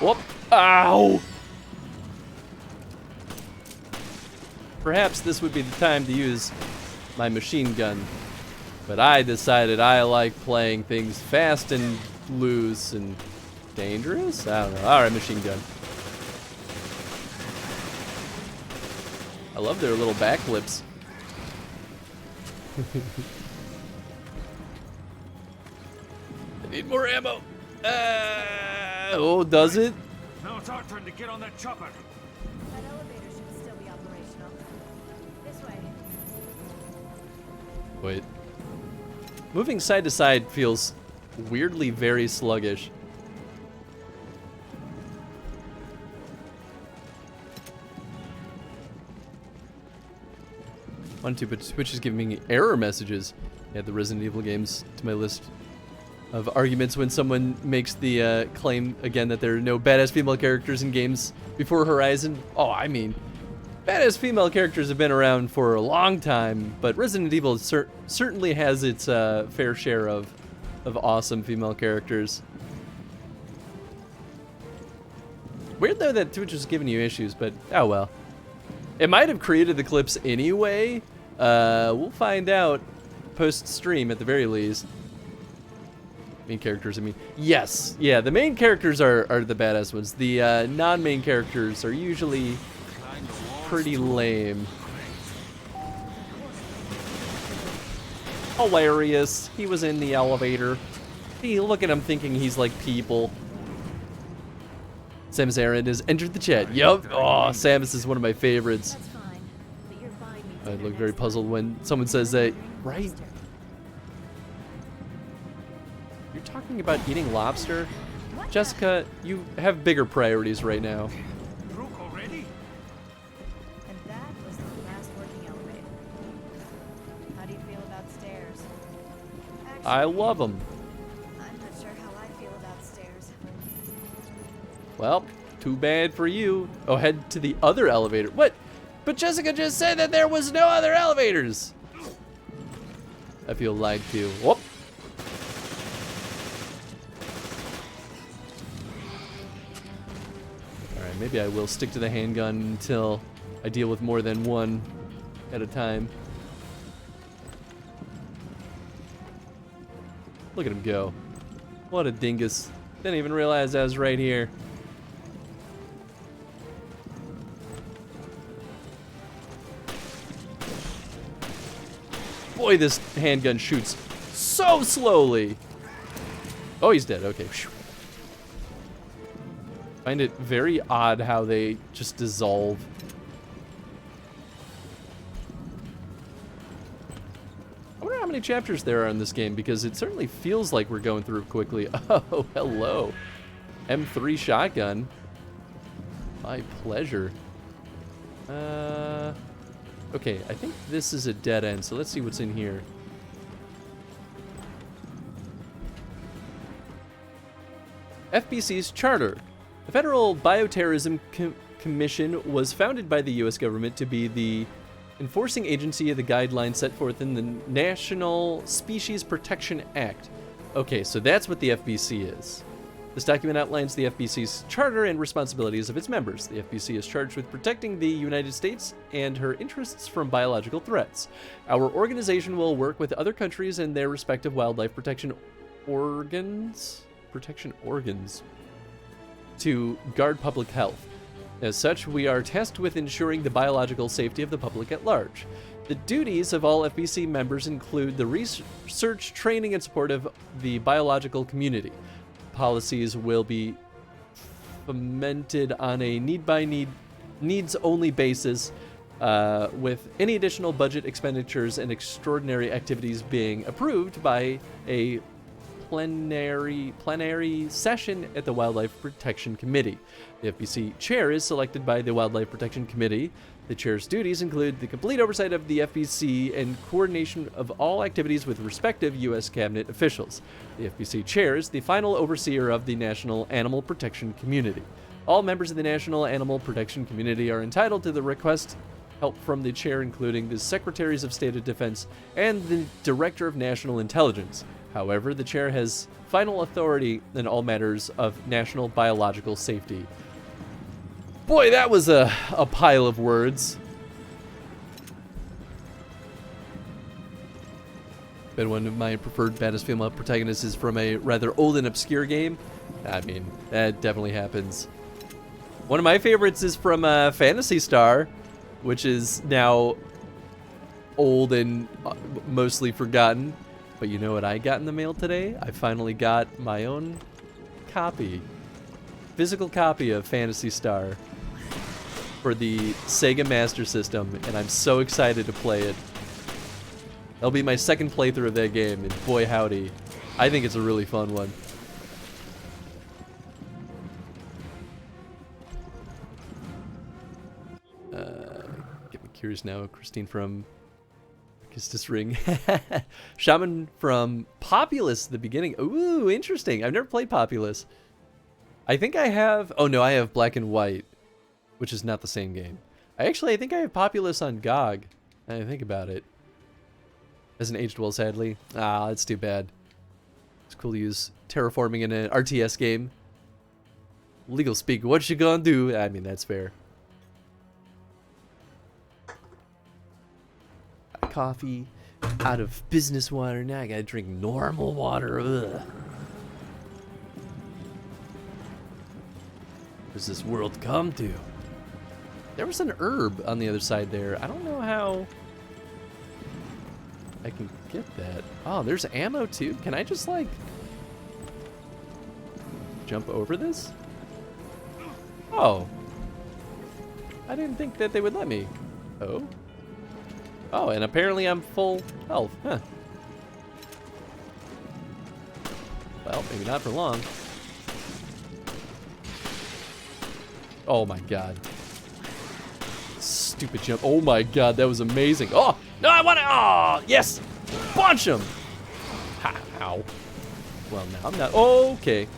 Whoop! Ow! Perhaps this would be the time to use my machine gun, but I decided I like playing things fast and loose and dangerous? I don't know. Alright, machine gun. I love their little backflips. I need more ammo. Oh, does it? Now it's our turn to get on that chopper. That elevator should still be operational. This way. Wait. Moving side to side feels weirdly very sluggish. One, two, but Twitch is giving me error messages. Add the Resident Evil games to my list of arguments when someone makes the claim again that there are no badass female characters in games before Horizon. Oh, I mean, badass female characters have been around for a long time, but Resident Evil certainly has its fair share of awesome female characters. Weird though that Twitch is giving you issues, but oh well. It might have created the clips anyway. We'll find out post-stream at the very least. Main characters, I mean. Yes, yeah, the main characters are the badass ones. The non-main characters are usually pretty lame. Hilarious. He was in the elevator. See, look at him thinking he's like people. Samus Aran has entered the chat. Yup. Oh, Samus is one of my favorites. I look very puzzled when someone says that. Right? You're talking about eating lobster? Jessica, you have bigger priorities right now. And that was the last working elevator. How do you feel about stairs? Actually, I love them. I'm not sure how I feel about stairs. Well, too bad for you. Oh, head to the other elevator. What? But Jessica just said that there was no other elevators. I feel lied to. Whoop. Alright, maybe I will stick to the handgun until I deal with more than one at a time. Look at him go. What a dingus. Didn't even realize I was right here. Boy, this handgun shoots so slowly. Oh, he's dead. Okay. Find it very odd how they just dissolve. I wonder how many chapters there are in this game, because it certainly feels like we're going through quickly. Oh, hello. M3 shotgun. My pleasure. Okay, I think this is a dead end, so let's see what's in here. FBC's charter. The Federal Bioterrorism Commission was founded by the U.S. government to be the enforcing agency of the guidelines set forth in the National Species Protection Act. Okay, so that's what the FBC is. This document outlines the FBC's charter and responsibilities of its members. The FBC is charged with protecting the United States and her interests from biological threats. Our organization will work with other countries and their respective wildlife protection organs to guard public health. As such, we are tasked with ensuring the biological safety of the public at large. The duties of all FBC members include the research, training, and support of the biological community. Policies will be implemented on a needs-only basis, with any additional budget expenditures and extraordinary activities being approved by a plenary session at the Wildlife Protection Committee. The FBC chair is selected by the Wildlife Protection Committee. The chair's duties include the complete oversight of the FBC and coordination of all activities with respective U.S. cabinet officials. The FBC chair is the final overseer of the National Animal Protection Community. All members of the National Animal Protection Community are entitled to the request help from the chair, including the Secretaries of State of Defense and the Director of National Intelligence. However, the chair has final authority in all matters of national biological safety. Boy, that was a pile of words. But one of my preferred baddest female protagonists is from a rather old and obscure game. I mean, that definitely happens. One of my favorites is from Phantasy Star, which is now old and mostly forgotten. But you know what I got in the mail today? I finally got my own copy, physical copy of Phantasy Star for the Sega Master System, and I'm so excited to play it. That'll be my second playthrough of that game, and boy howdy, I think it's a really fun one. Get me curious now, Christine from Kistis Ring. Shaman from Populous at the beginning. Ooh, interesting. I've never played Populous. I think I have... Oh no, I have Black and White, which is not the same game. I think I have Populous on GOG. I think about it. Hasn't aged well, sadly. Ah, that's too bad. It's cool to use terraforming in an RTS game. Legal speak, what you gonna do? I mean, that's fair. Coffee out of business water. Now I gotta drink normal water. Ugh. What does this world come to? There was an herb on the other side there. I don't know how I can get that. Oh, there's ammo too. Can I just like jump over this? Oh. I didn't think that they would let me. Oh. Oh, and apparently I'm full health. Huh. Well, maybe not for long. Oh my god. Stupid jump. Oh my god, that was amazing. Oh! No, I want to. Oh, yes! Punch him! Ha, ow. Well, now I'm not. Oh, okay.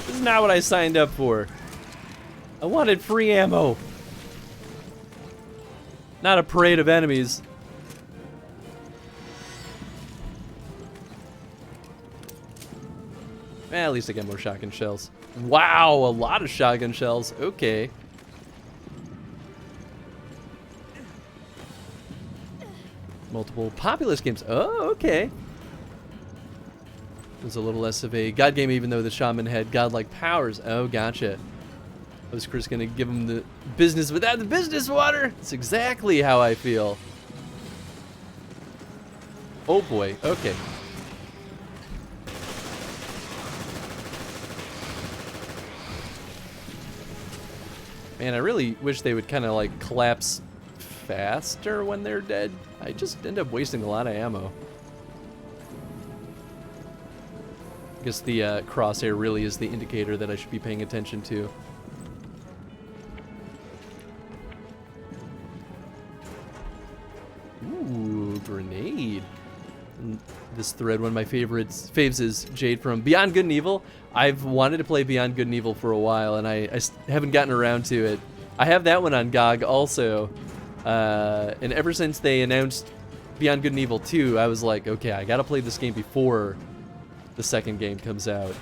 This is not what I signed up for. I wanted free ammo. Not a parade of enemies. At least I get more shotgun shells. Wow, a lot of shotgun shells. Okay. Multiple Populous games. Oh, okay. It was a little less of a god game, even though the shaman had godlike powers. Oh, gotcha. Was Chris gonna give him the business without the business water? That's exactly how I feel. Oh boy, okay. Man, I really wish they would kind of like collapse faster when they're dead. I just end up wasting a lot of ammo. I guess the crosshair really is the indicator that I should be paying attention to. Ooh, grenade. And this thread, one of my faves is Jade from Beyond Good and Evil. I've wanted to play Beyond Good and Evil for a while, and I haven't gotten around to it. I have that one on GOG also, and ever since they announced Beyond Good and Evil 2, I was like, okay, I gotta play this game before the second game comes out,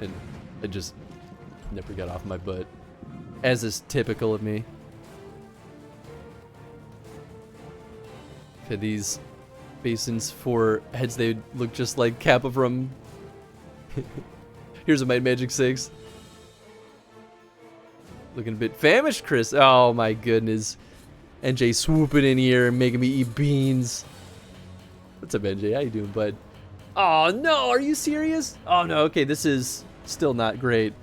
and I just never got off my butt, as is typical of me. For these basins for heads, they look just like Kappa from Here's a Might Magic 6. Looking a bit famished, Chris. Oh my goodness. NJ swooping in here and making me eat beans. What's up, NJ? How you doing, bud? Oh no, are you serious? Oh no, okay, this is still not great.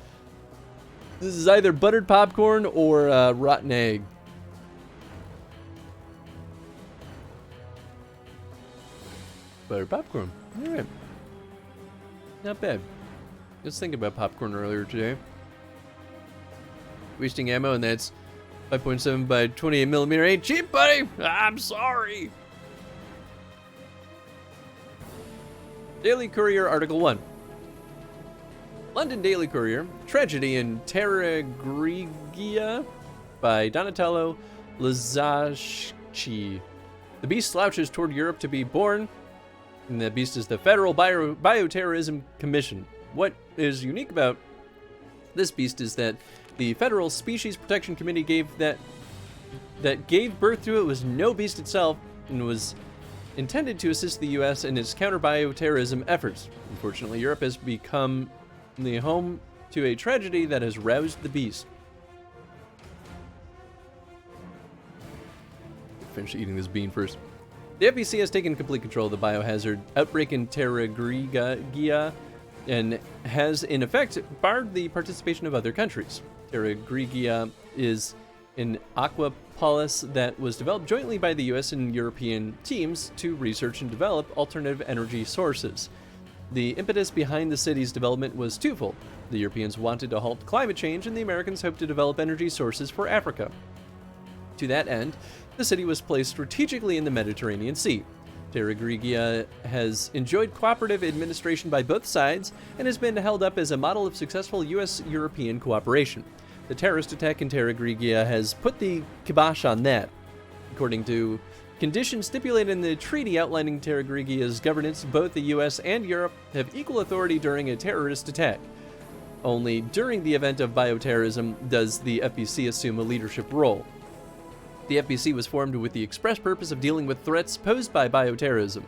This is either buttered popcorn or rotten egg. Buttered popcorn. Alright. Not bad. I was thinking about popcorn earlier today. Wasting ammo, and that's 5.7 by 28mm. Ain't cheap, buddy! I'm sorry! Daily Courier, Article 1. London Daily Courier, Tragedy in Terra Grigia by Donatello Lazzacchi. The beast slouches toward Europe to be born, and the beast is the Federal Bioterrorism Commission. What is unique about this beast is that the Federal Species Protection Committee gave birth to it was no beast itself, and was intended to assist the U.S. in its counter-bioterrorism efforts. Unfortunately, Europe has become the home to a tragedy that has roused the beast. Finish eating this bean first. The FBC has taken complete control of the biohazard outbreak in Terra Grigia and has, in effect, barred the participation of other countries. Terra Grigia is an aquapolis that was developed jointly by the US and European teams to research and develop alternative energy sources. The impetus behind the city's development was twofold. The Europeans wanted to halt climate change, and the Americans hoped to develop energy sources for Africa. To that end, the city was placed strategically in the Mediterranean Sea. Terra Grigia has enjoyed cooperative administration by both sides and has been held up as a model of successful U.S.-European cooperation. The terrorist attack in Terra Grigia has put the kibosh on that. According to conditions stipulated in the treaty outlining Terra Grigia's governance, both the U.S. and Europe have equal authority during a terrorist attack. Only during the event of bioterrorism does the FBC assume a leadership role. The FBC was formed with the express purpose of dealing with threats posed by bioterrorism.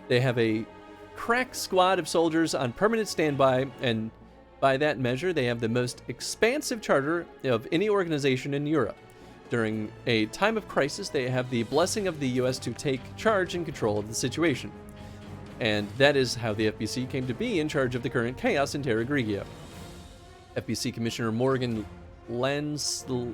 They have a crack squad of soldiers on permanent standby, and by that measure, they have the most expansive charter of any organization in Europe. During a time of crisis, they have the blessing of the U.S. to take charge and control of the situation. And that is how the FBC came to be in charge of the current chaos in Terra Grigia. FBC Commissioner Morgan Lansdale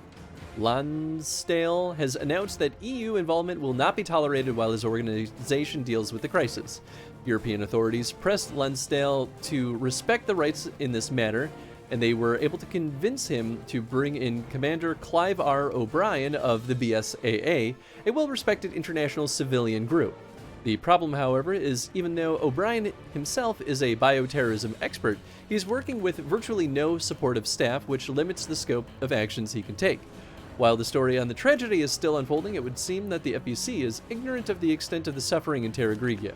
has announced that EU involvement will not be tolerated while his organization deals with the crisis. European authorities pressed Lansdale to respect the rights in this matter, and they were able to convince him to bring in Commander Clive R. O'Brien of the BSAA, a well-respected international civilian group. The problem, however, is even though O'Brien himself is a bioterrorism expert, he's working with virtually no supportive staff, which limits the scope of actions he can take. While the story on the tragedy is still unfolding, it would seem that the FBC is ignorant of the extent of the suffering in Terra Grigia.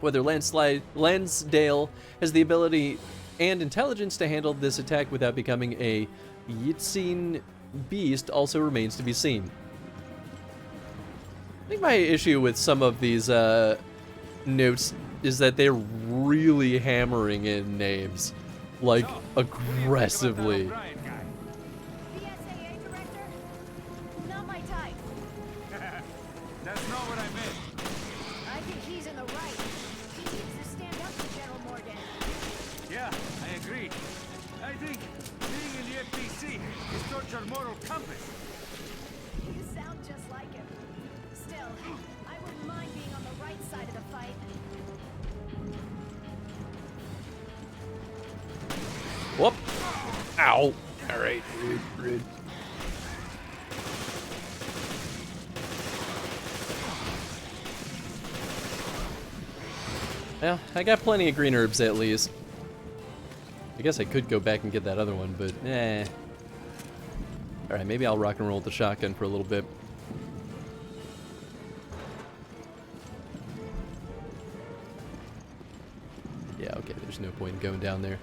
Whether Lansdale has the ability and intelligence to handle this attack without becoming a Yitzhak beast also remains to be seen. I think my issue with some of these notes is that they're really hammering in names, like, aggressively. That's not what I meant. I think he's in the right. He needs to stand up to General Morgan. Yeah, I agree. I think being in the FBC is towards your moral compass. You sound just like him. Still, I wouldn't mind being on the right side of the fight. Whoop. Ow. All right. Rude. Well, I got plenty of green herbs at least. I guess I could go back and get that other one, but Alright, maybe I'll rock and roll with the shotgun for a little bit. Yeah, okay, there's no point in going down there.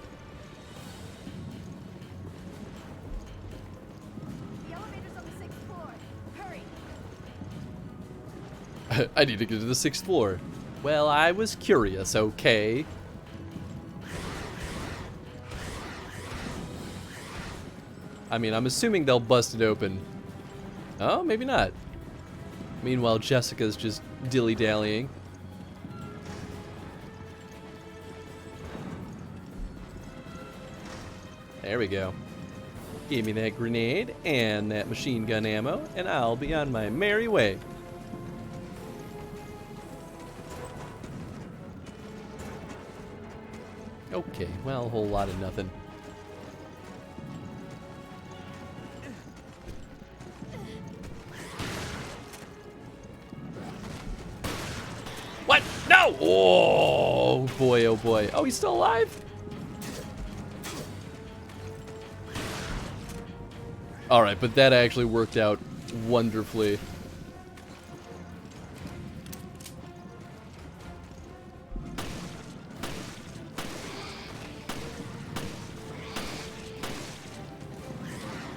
The elevator's on the 6th floor. Hurry! I need to get to the 6th floor. Well, I was curious, okay? I mean, I'm assuming they'll bust it open. Oh, maybe not. Meanwhile, Jessica's just dilly-dallying. There we go. Give me that grenade and that machine gun ammo, and I'll be on my merry way. Okay, well, a whole lot of nothing. What? No! Oh boy, oh boy. Oh, he's still alive? Alright, but that actually worked out wonderfully.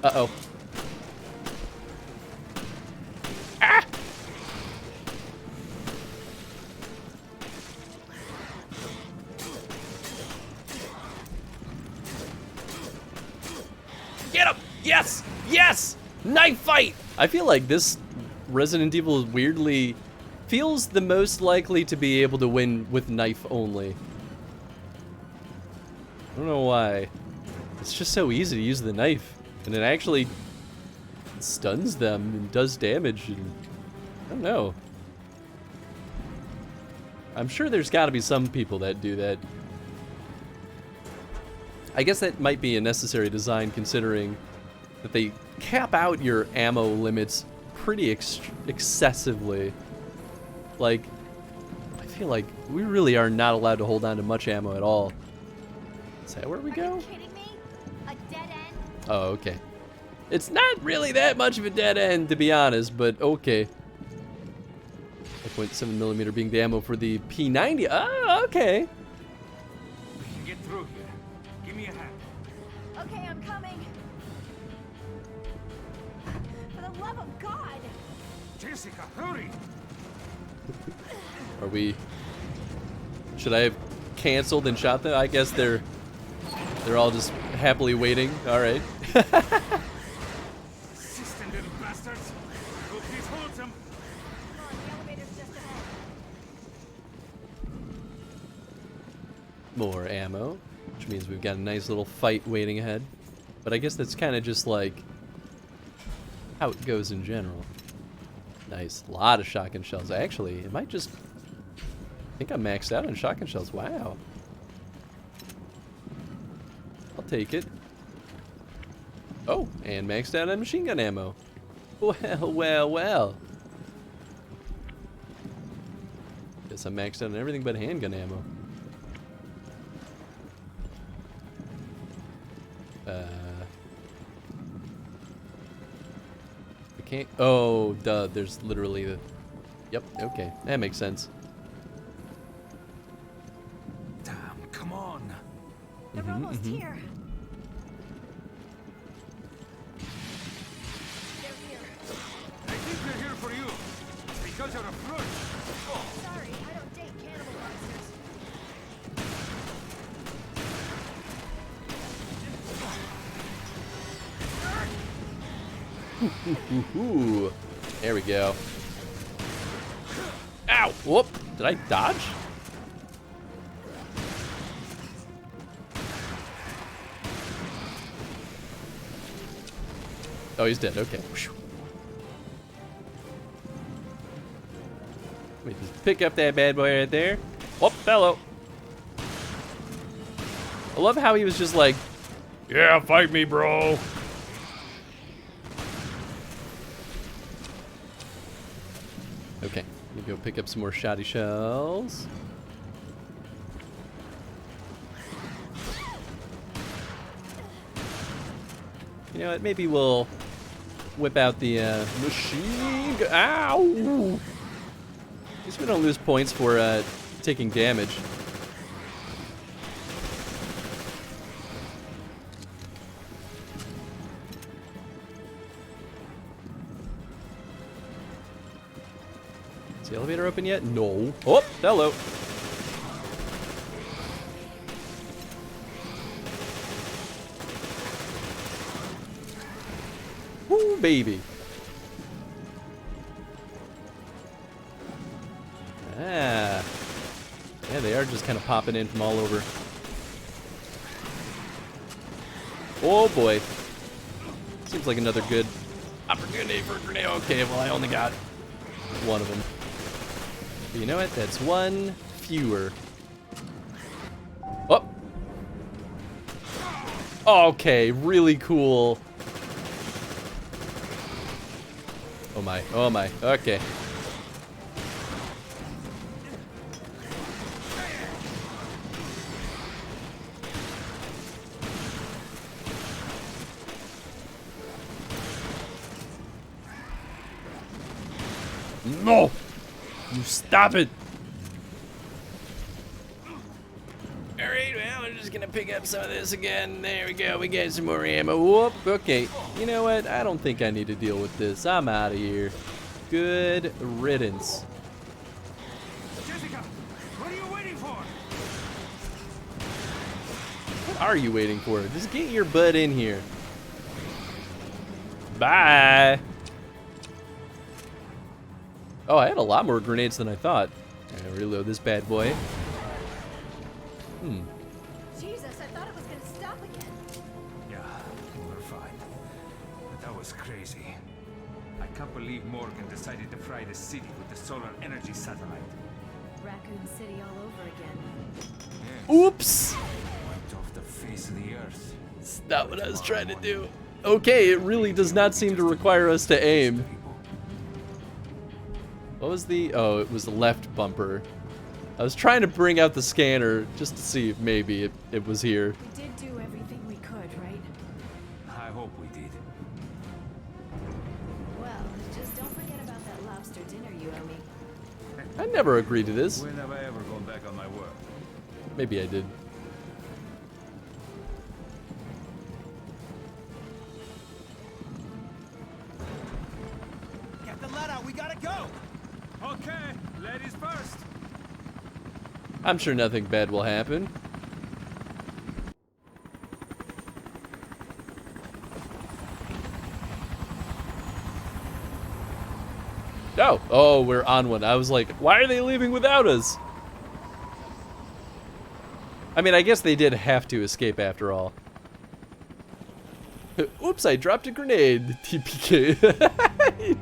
Uh-oh. Ah! Get him! Yes! Yes! Knife fight! I feel like this Resident Evil weirdly feels the most likely to be able to win with knife only. I don't know why. It's just so easy to use the knife. And it actually stuns them and does damage, and I don't know. I'm sure there's got to be some people that do that. I guess that might be a necessary design, considering that they cap out your ammo limits pretty excessively. Like, feel like we really are not allowed to hold on to much ammo at all. Is that where we go? Are you kidding me? A dead end? Oh, okay. It's not really that much of a dead end, to be honest, but okay. 5.7mm being the ammo for the P90. Oh, okay. We can get through here. Give me a hand. Okay, I'm coming. For the love of God! Jessica, hurry! Are we... Should I have canceled and shot them? I guess they're all just happily waiting. All right. Assistant little bastards. Hope this holds them. Come on, the elevator's just ahead. More ammo, which means we've got a nice little fight waiting ahead. But I guess that's kind of just like how it goes in general. Nice, a lot of shotgun shells. Actually, it might just... I think I'm maxed out on shotgun shells. Wow. I'll take it. Oh, and maxed out on machine gun ammo. Well, well, well. Guess I'm maxed out on everything but handgun ammo. I can't... Oh, duh. There's literally the... Yep, okay. That makes sense. Damn, come on. They're almost here. They're here. I think they're here for you. Because you're a flirt. Oh. Sorry, I don't date cannibal monsters. Ooh, there we go. Ow! Whoop! Did I dodge? Oh, he's dead. Okay. Let me just pick up that bad boy right there. Whoop! Hello. I love how he was just like, "Yeah, fight me, bro." Okay, let me go pick up some more shoddy shells. You know what? Maybe we'll whip out the machine gun. Ow! At least we don't lose points for taking damage. Is the elevator open yet? No. Oh, hello. Woo, baby. Ah. Yeah, they are just kind of popping in from all over. Oh, boy. Seems like another good opportunity for a grenade. Okay, well, I only got one of them. But you know what? That's one fewer. Oh! Okay, really cool. Oh my, oh my, okay. No! You stop it! Alright, well, I'm just gonna pick up some of this again. There we go, we got some more ammo. Whoop, okay. You know what? I don't think I need to deal with this. I'm out of here. Good riddance. Jessica, what are you waiting for? What are you waiting for? Just get your butt in here. Bye! Oh, I had a lot more grenades than I thought. Alright, reload this bad boy. Jesus, I thought it was gonna stop again. Yeah, we're fine. But that was crazy. I can't believe Morgan decided to fry the city with the solar energy satellite. Raccoon City all over again. Yes. Oops! Wiped off the face of the earth. That's not what I was trying to do. Okay, it really does not seem to require us to aim. What was the... Oh, it was the left bumper. I was trying to bring out the scanner just to see if maybe it was here. We did do everything we could, right? I hope we did. Well, just don't forget about that lobster dinner you owe me. I never agreed to this. When have I ever gone back on my word? Maybe I did. Get the lead out. We gotta go. Okay, ladies first. I'm sure nothing bad will happen. Oh, we're on one. I was like, why are they leaving without us? I mean, I guess they did have to escape after all. Oops, I dropped a grenade. TPK.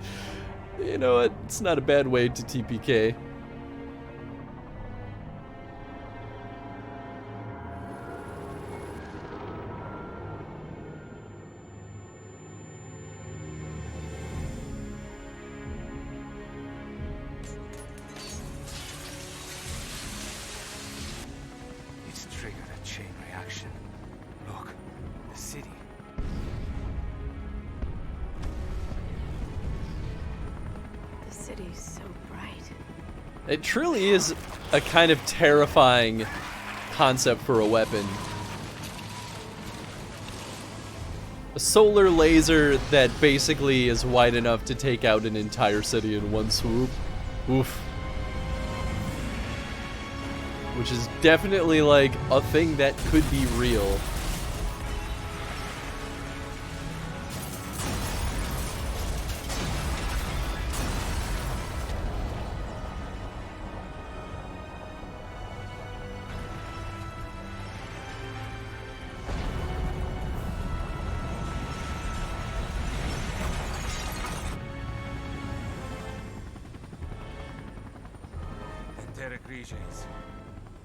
You know what? It's not a bad way to TPK. It's triggered a chain reaction. Look, the city. The city's so bright. It truly is a kind of terrifying concept for a weapon. A solar laser that basically is wide enough to take out an entire city in one swoop. Oof. Which is definitely like a thing that could be real.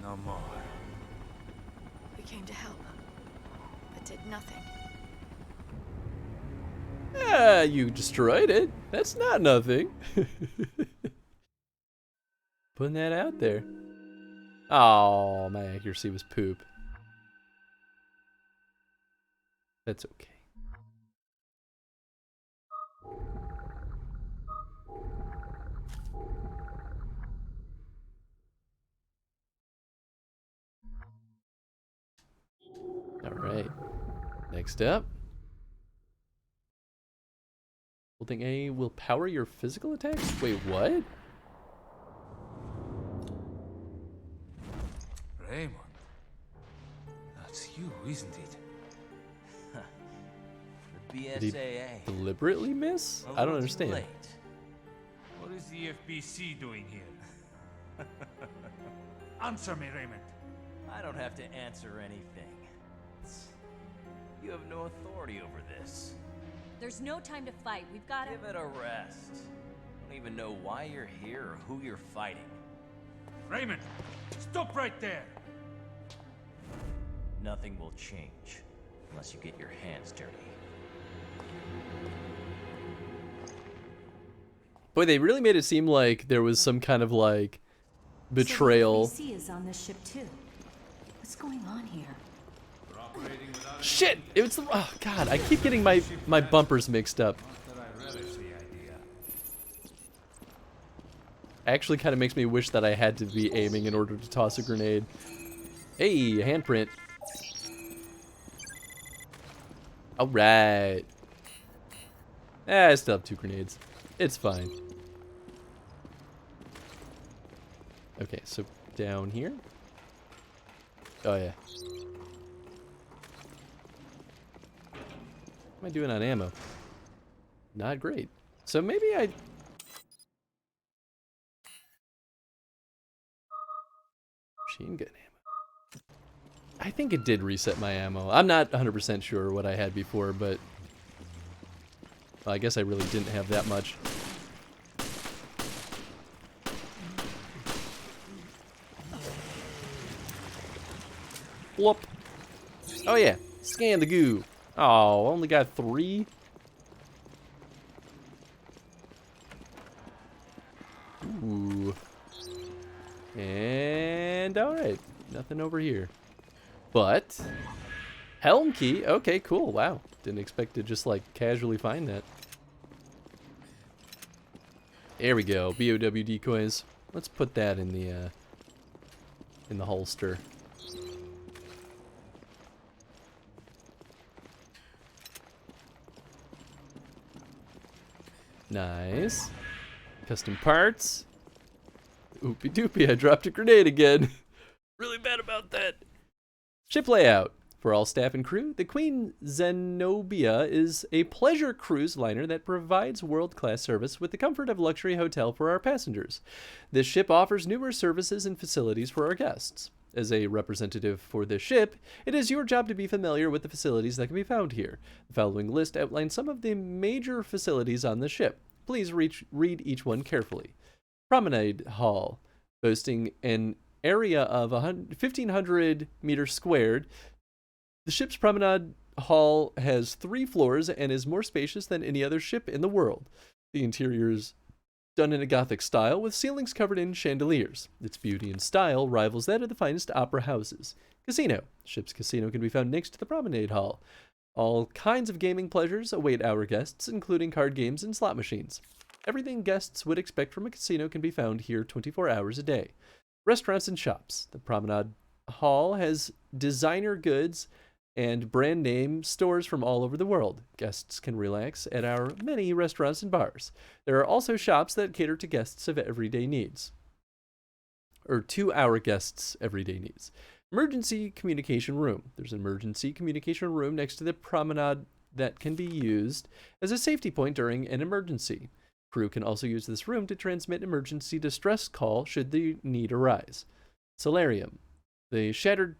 No more. We came to help, but did nothing. You destroyed it. That's not nothing. Putting that out there. Oh, my accuracy was poop. That's okay. Alright. Next up. Holding A will power your physical attacks? Wait, what? Raymond. That's you, isn't it? The Did he BSAA. deliberately miss? I don't understand. Late. What is the FBC doing here? Answer me, Raymond. I don't have to answer anything. You have no authority over this. There's no time to fight. We've got to... Give it a rest. I don't even know why you're here or who you're fighting. Raymond, stop right there. Nothing will change unless you get your hands dirty. Boy, they really made it seem like there was some kind of like betrayal. So the FBC is on this ship too. What's going on here? Shit! It was the, oh god, I keep getting my bumpers mixed up. Actually kind of makes me wish that I had to be aiming in order to toss a grenade. Hey, a handprint. Alright. I still have 2 grenades. It's fine. Okay, so down here. Oh yeah. What am I doing on ammo? Not great. So maybe I... Machine gun ammo. I think it did reset my ammo. I'm not 100% sure what I had before, but... Well, I guess I really didn't have that much. Whoop. Oh yeah, scan the goo. Oh, only got 3. Ooh. And And alright, nothing over here. But, helm key, okay, cool, wow. Didn't expect to just like casually find that. There we go, BOW decoys. Let's put that in the holster. Nice. Custom parts. Oopie doopie, I dropped a grenade again. Really bad about that. Ship layout. For all staff and crew, the Queen Zenobia is a pleasure cruise liner that provides world-class service with the comfort of a luxury hotel for our passengers. This ship offers numerous services and facilities for our guests. As a representative for this ship, it is your job to be familiar with the facilities that can be found here. The following list outlines some of the major facilities on the ship. Please read each one carefully. Promenade Hall, boasting an area of 1,500 meters squared. The ship's promenade hall has 3 floors and is more spacious than any other ship in the world. The interior is done in a Gothic style with ceilings covered in chandeliers. Its beauty and style rivals that of the finest opera houses. Casino. The ship's casino can be found next to the promenade hall. All kinds of gaming pleasures await our guests, including card games and slot machines. Everything guests would expect from a casino can be found here 24 hours a day. Restaurants and shops. The promenade hall has designer goods and brand name stores from all over the world. Guests can relax at our many restaurants and bars. There are also shops that cater to guests of everyday needs. Or to our guests' everyday needs. Emergency communication room. There's an emergency communication room next to the promenade that can be used as a safety point during an emergency. Crew can also use this room to transmit emergency distress call should the need arise. Solarium. The shuttered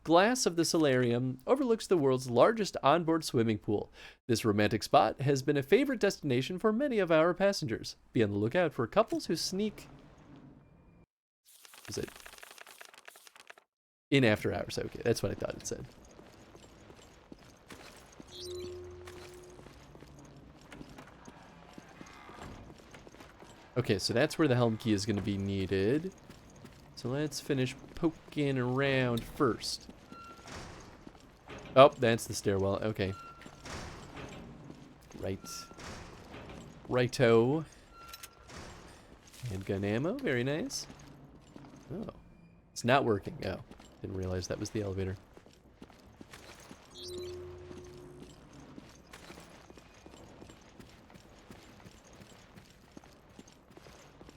glass of the solarium overlooks the world's largest onboard swimming pool. This romantic spot has been a favorite destination for many of our passengers. Be on the lookout for couples who sneak... Is it? In after hours. Okay, that's what I thought it said. Okay, so that's where the helm key is going to be needed. So let's finish poking around first. Oh, that's the stairwell. Okay. Right. Righto. Handgun ammo. Very nice. Oh. It's not working. Oh. Didn't realize that was the elevator.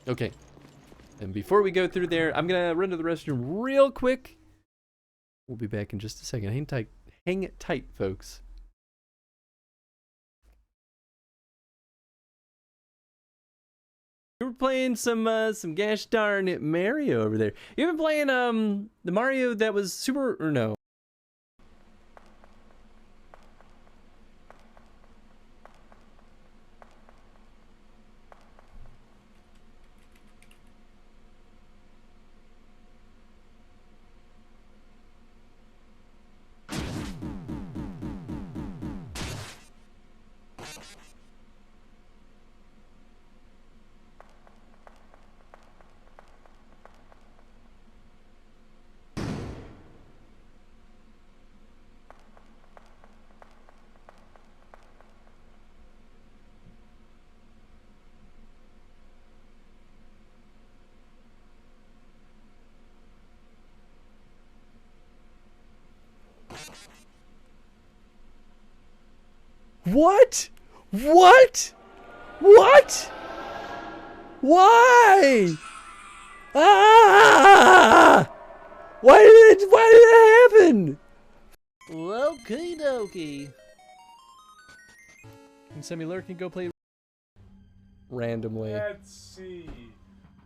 Okay. And before we go through there, I'm going to run to the restroom real quick. We'll be back in just a second. Hang tight. Hang it tight, folks. You were playing some gosh darn it Mario over there. You been playing the Mario that was super or no? What? What? What? Why? Ah! Why did it happen? Okie dokie. Can Semi Lurk can go play randomly. Let's see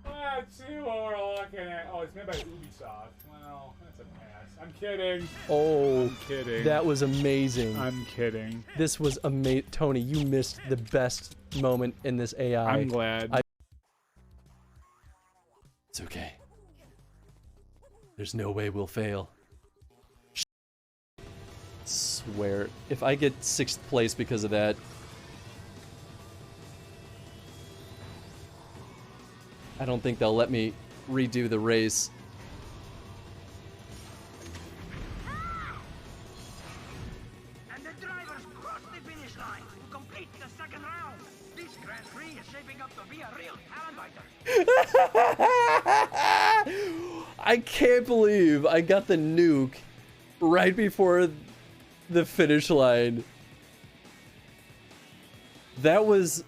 what we're looking at. Oh, it's made by Ubisoft. Well, that's a pass. I'm kidding. Oh, I'm kidding. That was amazing. I'm kidding. This was amazing. Tony, you missed the best moment in this AI. I'm glad. It's okay. There's no way we'll fail. Swear, if I get 6th place because of that, I don't think they'll let me redo the race. It's the second round. This Grand Prix is shaping up to be a real talent fighter. I can't believe I got the nuke right before the finish line. That was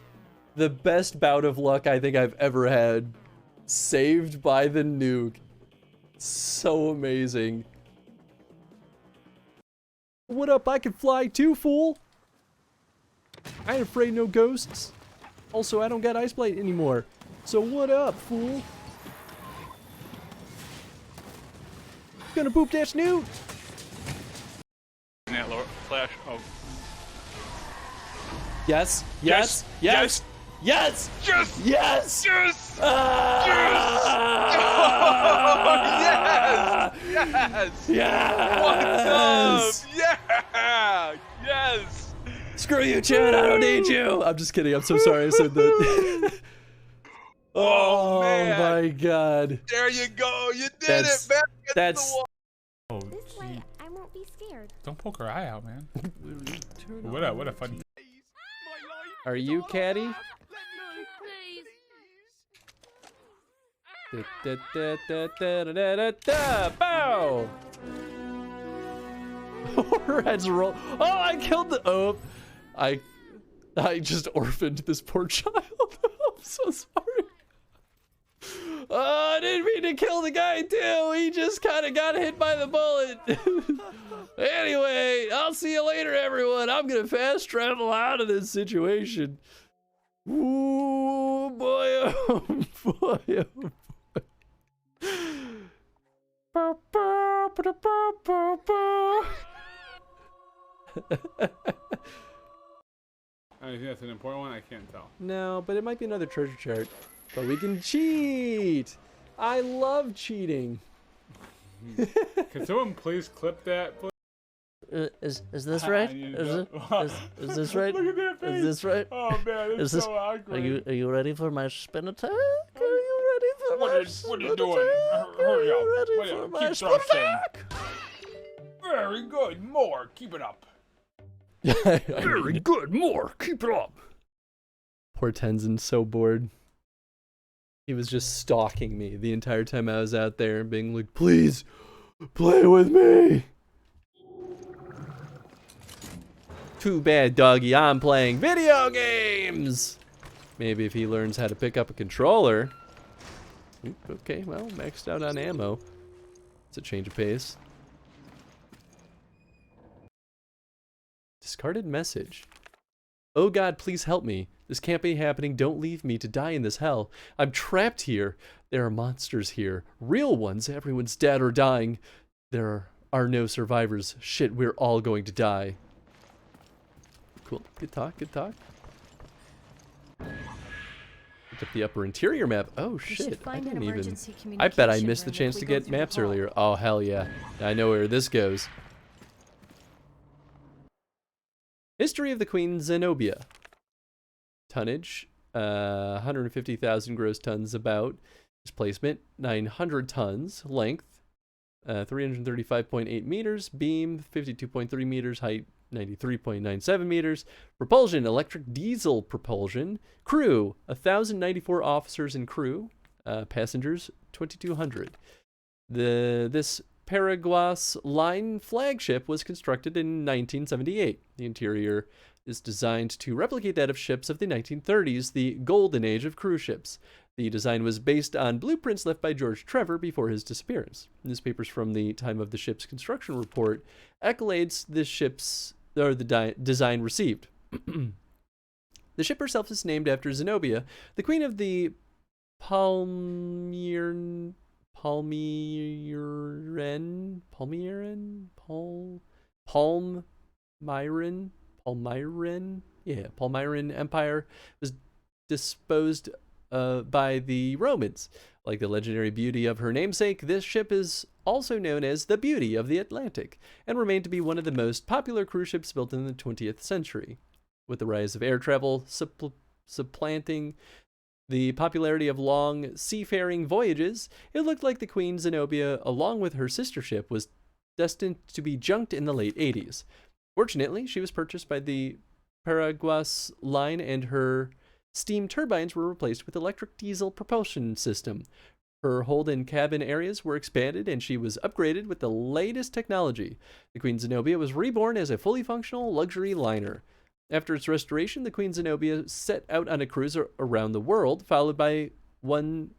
the best bout of luck I think I've ever had. Saved by the nuke. So amazing. What up? I can fly too, fool. I ain't afraid no ghosts. Also, I don't got ice blade anymore. So what up, fool? Gonna boop that snoot. That lower flash. Oh. Yes. Yes. Yes. Yes. Yes. Yes. Yes. Yes. Yes. What's up? Yeah. Yes. Screw you, Chad. I don't need you. I'm just kidding. I'm so sorry I said that. Oh man. My God. There you go. You did it, man. That's. Oh, This way, I won't be scared. don't poke her eye out, man. What a funny. Are you Caddy? Bow! Her head's roll. Oh, I killed the. Oh, I just orphaned this poor child. I'm so sorry. Oh, I didn't mean to kill the guy too. He just kind of got hit by the bullet. Anyway, I'll see you later, everyone. I'm gonna fast travel out of this situation. Ooh, boy, oh boy, oh boy. I think that's an important one. I can't tell. No, but it might be another treasure chart. But we can cheat. I love cheating. Can someone please clip that? Please? Is this right? Is this right? Look at that face. Is this right? Oh man, it's so awkward. Are you ready for my spin attack? Are you ready for What are you doing? Hurry up. Keep thrusting. Very good. More. Keep it up. Very good. More. Keep it up. Poor Tenzin's so bored. He was just stalking me the entire time I was out there and being like, please, play with me. Too bad, doggy, I'm playing video games. Maybe if he learns how to pick up a controller. Oop, okay, well, maxed out on ammo. It's a change of pace. Discarded message. Oh God, please help me. This can't be happening. Don't leave me to die in this hell. I'm trapped here. There are monsters here. Real ones. Everyone's dead or dying. There are no survivors. Shit, we're all going to die. Cool. Good talk, good talk. Look up the upper interior map. Oh shit, I didn't even... I bet I missed the chance to get maps earlier. Oh hell yeah. I know where this goes. History of the Queen Zenobia. Tonnage, 150,000 gross tons about. Displacement, 900 tons. Length, 335.8 meters. Beam, 52.3 meters. Height, 93.97 meters. Propulsion, electric diesel propulsion. Crew, 1,094 officers and crew. Passengers, 2,200. This Paraguas Line flagship was constructed in 1978. The interior is designed to replicate that of ships of the 1930s, the golden age of cruise ships. The design was based on blueprints left by George Trevor before his disappearance. Newspapers from the time of the ship's construction report accolades the design received. The ship herself is named after Zenobia, the queen of the Palmyran, Empire was disposed by the Romans. Like the legendary beauty of her namesake, this ship is also known as the Beauty of the Atlantic, and remained to be one of the most popular cruise ships built in the 20th century. With the rise of air travel supplanting the popularity of long seafaring voyages, it looked like the Queen Zenobia, along with her sister ship, was destined to be junked in the late 80s. Fortunately, she was purchased by the Paraguas line, and her steam turbines were replaced with electric diesel propulsion system. Her hold and cabin areas were expanded, and she was upgraded with the latest technology. The Queen Zenobia was reborn as a fully functional luxury liner. After its restoration, the Queen Zenobia set out on a cruise around the world, followed by one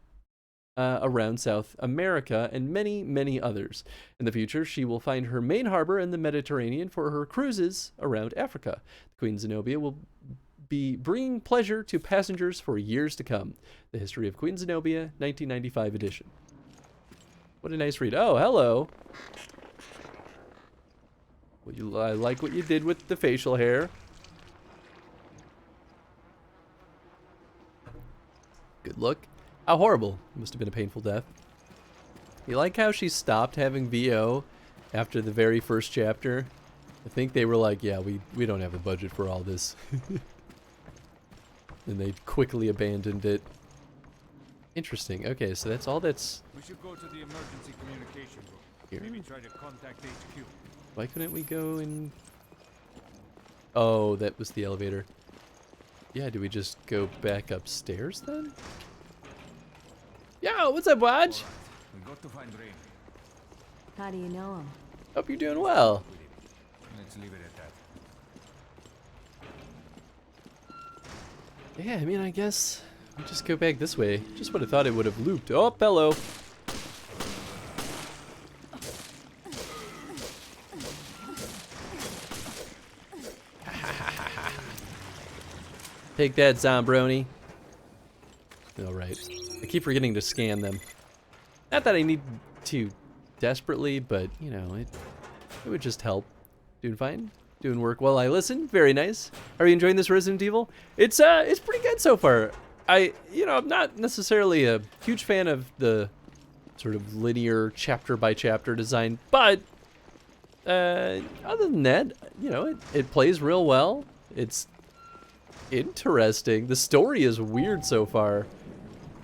around South America and many, many others. In the future, she will find her main harbor in the Mediterranean for her cruises around Africa. The Queen Zenobia will be bringing pleasure to passengers for years to come. The History of Queen Zenobia, 1995 edition. What a nice read. Oh, hello. Well, I like what you did with the facial hair. Good look. How horrible. Must have been a painful death. You like how she stopped having VO after the very first chapter? I think they were like, yeah, we don't have the budget for all this. And they quickly abandoned it. Interesting. Okay, so that's all that's... We should go to the emergency communication room. Here? Maybe try to contact HQ. Why couldn't we go in... Oh, that was the elevator. Yeah, do we just go back upstairs then? Yo, what's up, Waj? We got to find Rain. How do you know him? Hope you're doing well. Let's leave it at that. Yeah, I mean, I guess we just go back this way. Just would have thought it would have looped. Oh, hello. Take that, Zombroni. All right. I keep forgetting to scan them. Not that I need to desperately, but, you know, it would just help. Doing fine? Doing work while I listen? Very nice. Are you enjoying this Resident Evil? It's pretty good so far. I'm not necessarily a huge fan of the sort of linear chapter-by-chapter design, but other than that, you know, it plays real well. It's interesting. The story is weird so far.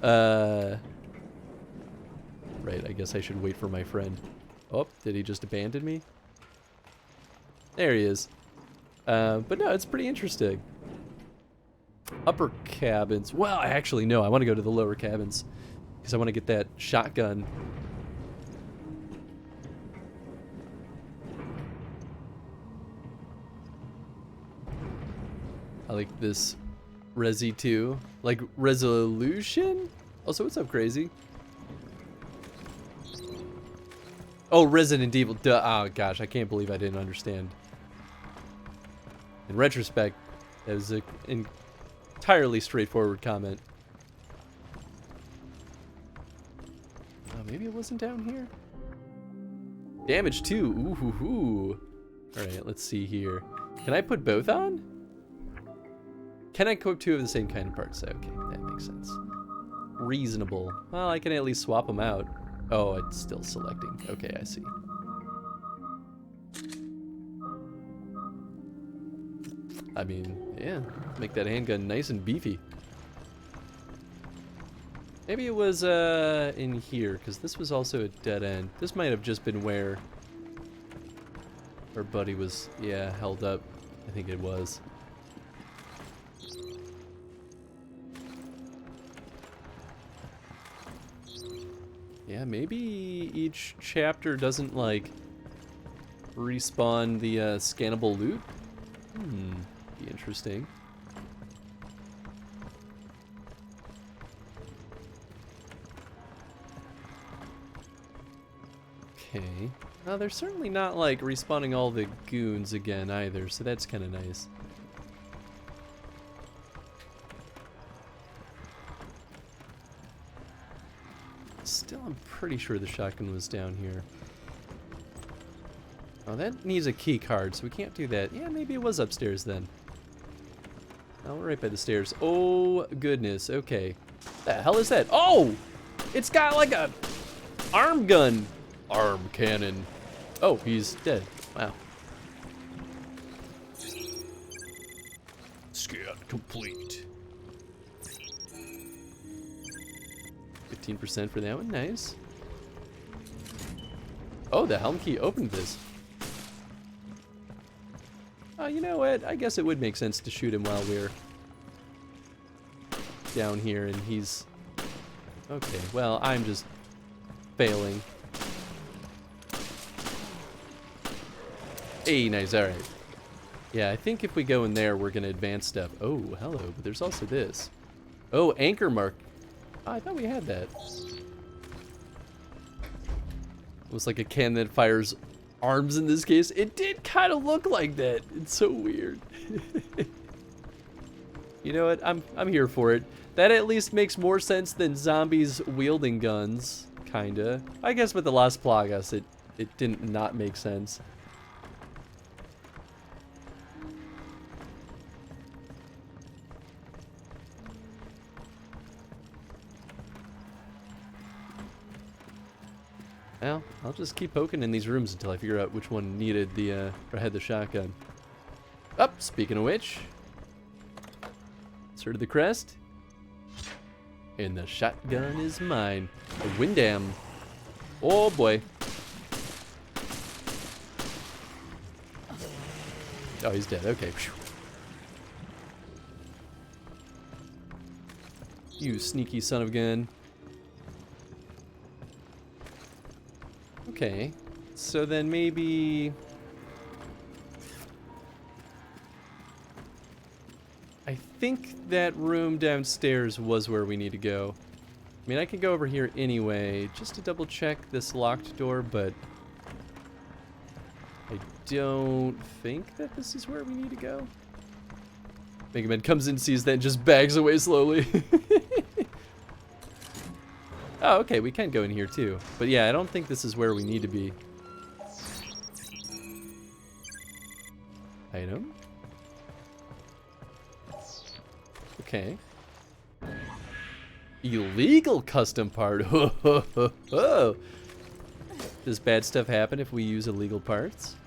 Right, I guess I should wait for my friend. Oh, did he just abandon me? There he is. But no, it's pretty interesting. Upper cabins. Well, actually, no, I want to go to the lower cabins because I want to get that shotgun. I like this Resi 2. Like resolution? Also, what's up, Crazy? Oh, Resident Evil. Duh. Oh, gosh, I can't believe I didn't understand. In retrospect, that was an entirely straightforward comment. Oh, maybe it wasn't down here? Damage 2. Ooh, hoo, hoo. All right, let's see here. Can I put both on? Can I equip 2 of the same kind of parts? Okay, that makes sense. Reasonable. Well, I can at least swap them out. Oh, it's still selecting. Okay, I see. I mean, yeah, make that handgun nice and beefy. Maybe it was in here, because this was also a dead end. This might have just been where our buddy was, yeah, held up. I think it was. Yeah, maybe each chapter doesn't, like, respawn the scannable loot. Be interesting. Okay. Well, they're certainly not, like, respawning all the goons again either, so that's kind of nice. Still, I'm pretty sure the shotgun was down here. Oh, that needs a key card, so we can't do that. Yeah, maybe it was upstairs then. Oh, we're right by the stairs. Oh, goodness. Okay. The hell is that? Oh! It's got like a arm gun. Arm cannon. Oh, he's dead. Wow. Scan complete. 15% for that one. Nice. Oh, the helm key opened this. Oh, you know what? I guess it would make sense to shoot him while we're down here and he's... Okay, well, I'm just failing. Hey, nice, alright. Yeah, I think if we go in there, we're gonna advance stuff. Oh, hello, but there's also this. Oh, anchor mark. Oh, I thought we had that. It was like a cannon that fires arms in this case. It did kind of look like that. It's so weird. You know what? I'm here for it. That at least makes more sense than zombies wielding guns, kinda. I guess with the Las Plagas, it didn't not make sense. Well, I'll just keep poking in these rooms until I figure out which one needed the, or had the shotgun. Up, speaking of which. Inserted the crest. And the shotgun is mine. The Windham. Oh boy. Oh, he's dead. Okay. You sneaky son of a gun. Okay, so then maybe... I think that room downstairs was where we need to go. I mean, I could go over here anyway, just to double check this locked door, but... I don't think that this is where we need to go. Mega Man comes in, sees that, and just bags away slowly. Oh, okay, we can go in here too. But yeah, I don't think this is where we need to be. Item. Okay. Illegal custom part. Oh. Does bad stuff happen if we use illegal parts?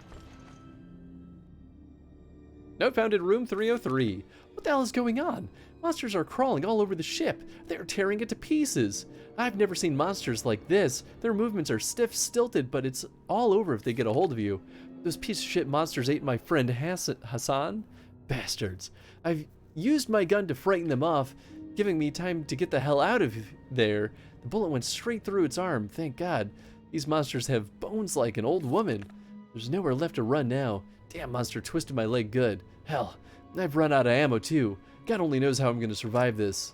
Note found in room 303. What the hell is going on? Monsters are crawling all over the ship. They're tearing it to pieces. I've never seen monsters like this. Their movements are stiff, stilted, but it's all over if they get a hold of you. Those piece of shit monsters ate my friend Hassan. Bastards. I've used my gun to frighten them off, giving me time to get the hell out of there. The bullet went straight through its arm, thank God. These monsters have bones like an old woman. There's nowhere left to run now. Damn monster twisted my leg good. Hell, I've run out of ammo too. God only knows how I'm going to survive this.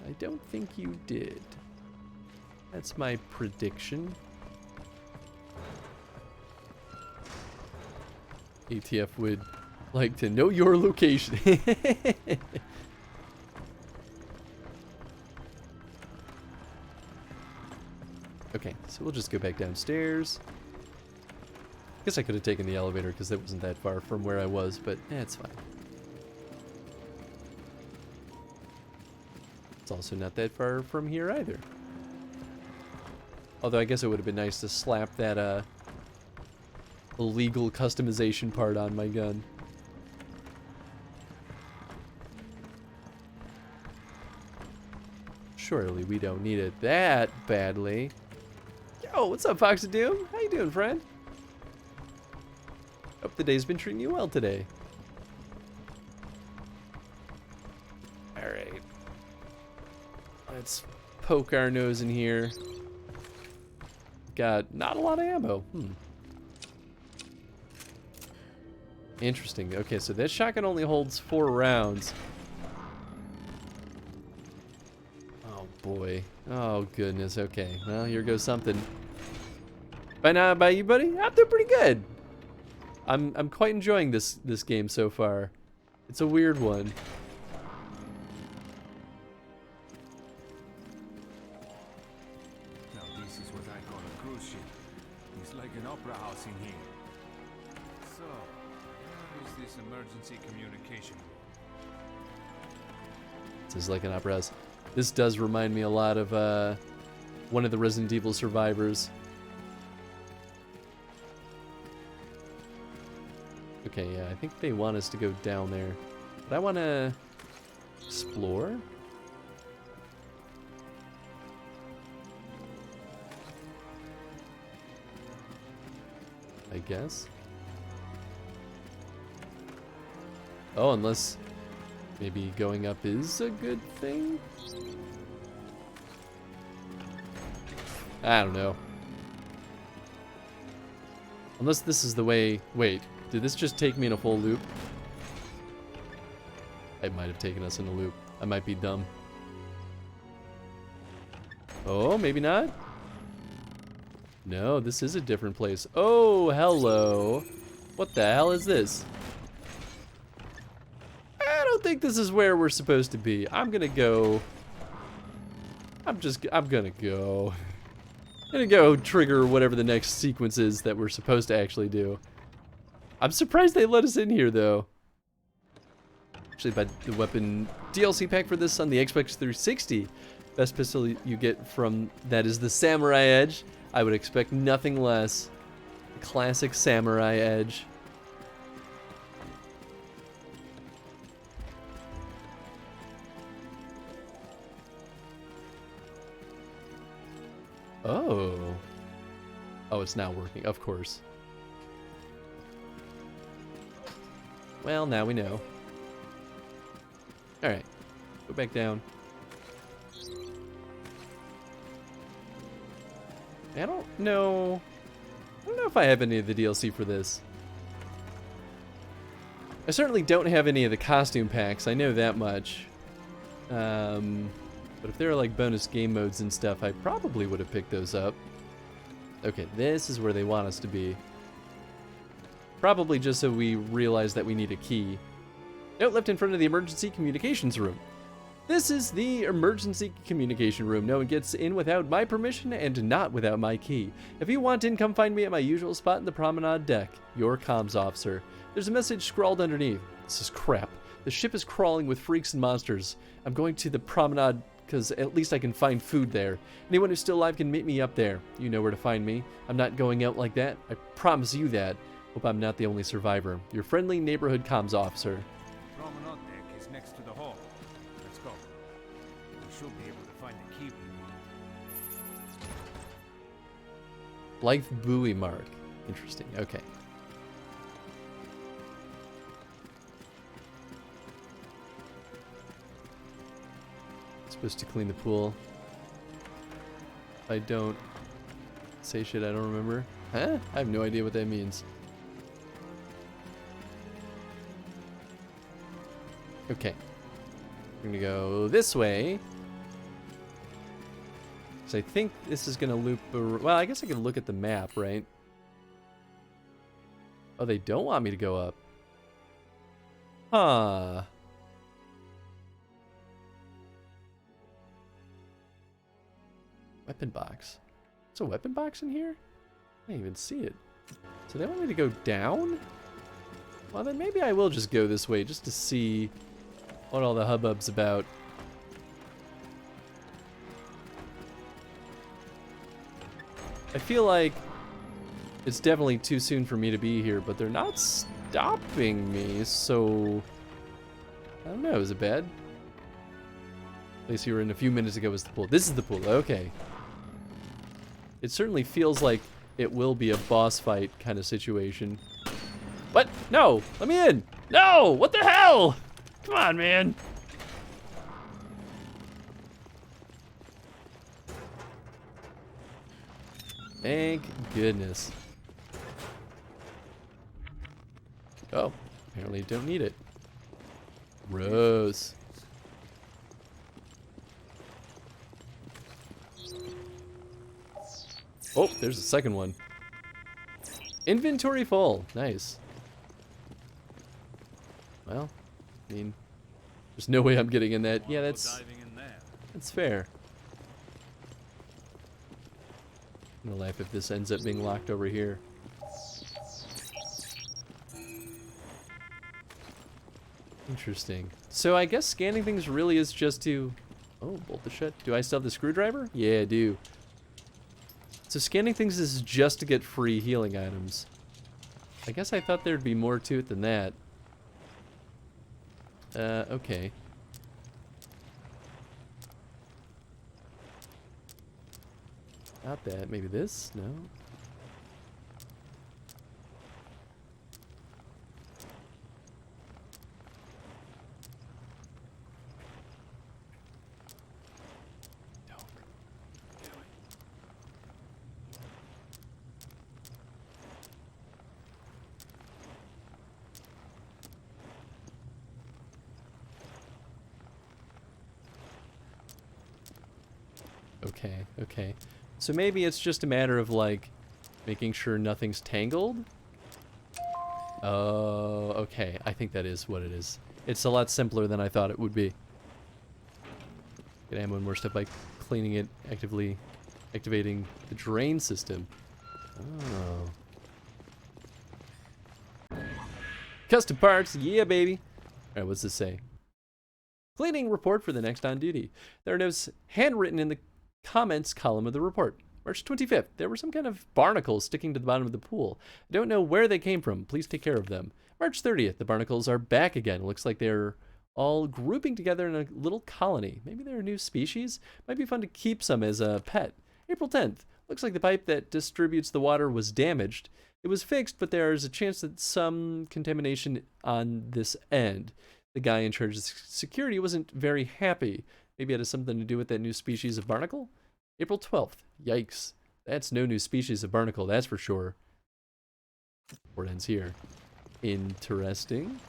I don't think you did. That's my prediction. ATF would like to know your location. Okay, so we'll just go back downstairs. I guess I could have taken the elevator because that wasn't that far from where I was, but it's fine. It's also not that far from here either. Although I guess it would have been nice to slap that illegal customization part on my gun. Surely we don't need it that badly. Yo, what's up, Fox of Doom? How you doing, friend? Hope the day's been treating you well today. Alright. Let's poke our nose in here. Got not a lot of ammo. Interesting. Okay, so this shotgun only holds 4 rounds. Oh boy. Oh goodness. Okay. Well, here goes something. By you, buddy? I'm doing pretty good. I'm quite enjoying this game so far. It's a weird one. Now this is what I call a cruise ship. It's like an opera house in here. So, where is this emergency communication? This is like an opera house. This does remind me a lot of one of the Resident Evil survivors. Okay, yeah, I think they want us to go down there. But I want to explore. I guess. Oh, unless maybe going up is a good thing? I don't know. Unless this is the way... Wait, did this just take me in a full loop? It might have taken us in a loop. I might be dumb. Oh, maybe not? No, this is a different place. Oh, hello. What the hell is this? I don't think this is where we're supposed to be. I'm gonna go... I'm gonna go. I'm gonna go trigger whatever the next sequence is that we're supposed to actually do. I'm surprised they let us in here, though. Actually, by the weapon DLC pack for this on the Xbox 360, best pistol you get from that is the Samurai Edge. I would expect nothing less. Classic Samurai Edge. Oh. Oh, it's now working, of course. Well, now we know. Alright. Go back down. I don't know if I have any of the DLC for this. I certainly don't have any of the costume packs, I know that much. But if there are like bonus game modes and stuff, I probably would have picked those up. Okay, this is where they want us to be. Probably just so we realize that we need a key. Note left in front of the emergency communications room. This is the emergency communication room. No one gets in without my permission and not without my key. If you want in, come find me at my usual spot in the promenade deck. Your comms officer. There's a message scrawled underneath. This is crap. The ship is crawling with freaks and monsters. I'm going to the promenade because at least I can find food there. Anyone who's still alive can meet me up there. You know where to find me. I'm not going out like that. I promise you that. Hope I'm not the only survivor. Your friendly neighborhood comms officer. Promenade deck is next to the hall. Let's go. We should be able to find the key we need. Blythe buoy mark. Interesting. Okay. Supposed to clean the pool. If I don't say shit I don't remember. Huh? I have no idea what that means. Okay. We're gonna go this way. So I think this is gonna loop. Well, I guess I can look at the map, right? Oh, they don't want me to go up. Huh. Weapon box. There's a weapon box in here? I didn't even see it. So they want me to go down? Well, then maybe I will just go this way just to see what all the hubbub's about. I feel like it's definitely too soon for me to be here, but they're not stopping me, so I don't know, is it bad? Place you were in a few minutes ago was the pool. This is the pool, okay. It certainly feels like it will be a boss fight kind of situation. What? No! Let me in! No! What the hell? Come on, man. Thank goodness. Oh, apparently don't need it. Gross. Oh, there's a second one. Inventory full. Nice. Well, I mean, there's no way I'm getting in that. Yeah, that's fair. I'm gonna laugh if this ends up being locked over here. Interesting. So I guess scanning things really is just to... Oh, bolt the shut. Do I still have the screwdriver? Yeah, I do. So scanning things is just to get free healing items. I guess I thought there'd be more to it than that. Okay. Not that. Maybe this? No. Okay, okay. So maybe it's just a matter of, like, making sure nothing's tangled? Oh, okay. I think that is what it is. It's a lot simpler than I thought it would be. Get ammo and more stuff by cleaning it, actively activating the drain system. Oh. Custom parts, yeah, baby. Alright, what's this say? Cleaning report for the next on duty. There are notes handwritten in the comments column of the report. March 25th, there were some kind of barnacles sticking to the bottom of the pool. I don't know where they came from. Please take care of them. March 30th, the barnacles are back again. Looks like they're all grouping together in a little colony. Maybe they're a new species? Might be fun to keep some as a pet. April 10th, looks like the pipe that distributes the water was damaged. It was fixed, but there is a chance that some contamination on this end. The guy in charge of security wasn't very happy. Maybe it has something to do with that new species of barnacle? April 12th. Yikes. That's no new species of barnacle, that's for sure. Report ends here. Interesting.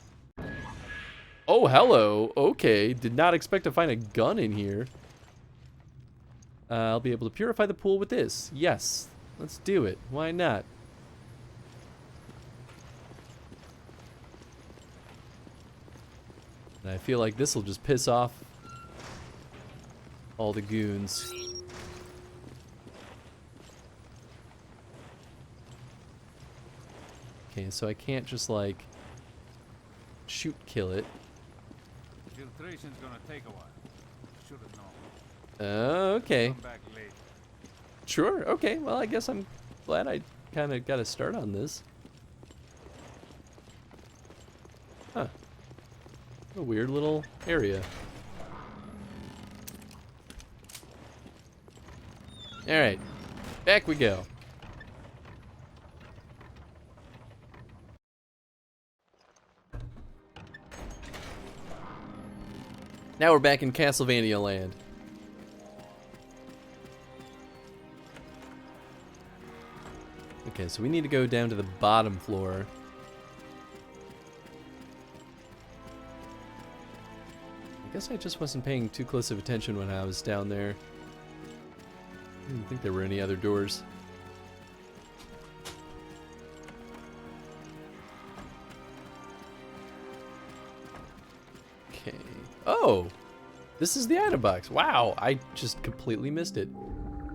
Oh, hello. Okay. Did not expect to find a gun in here. I'll be able to purify the pool with this. Yes. Let's do it. Why not? And I feel like this will just piss off all the goons. Okay, so I can't just like shoot kill it. Filtration's gonna take a while. Should have known. Okay. Come back late. Sure. Okay. Well, I guess I'm glad I kind of got a start on this. Huh. A weird little area. All right. Back we go. Now we're back in Castlevania land. Okay, so we need to go down to the bottom floor. I guess I just wasn't paying too close of attention when I was down there. I didn't think there were any other doors. Okay. Oh! This is the item box. Wow, I just completely missed it.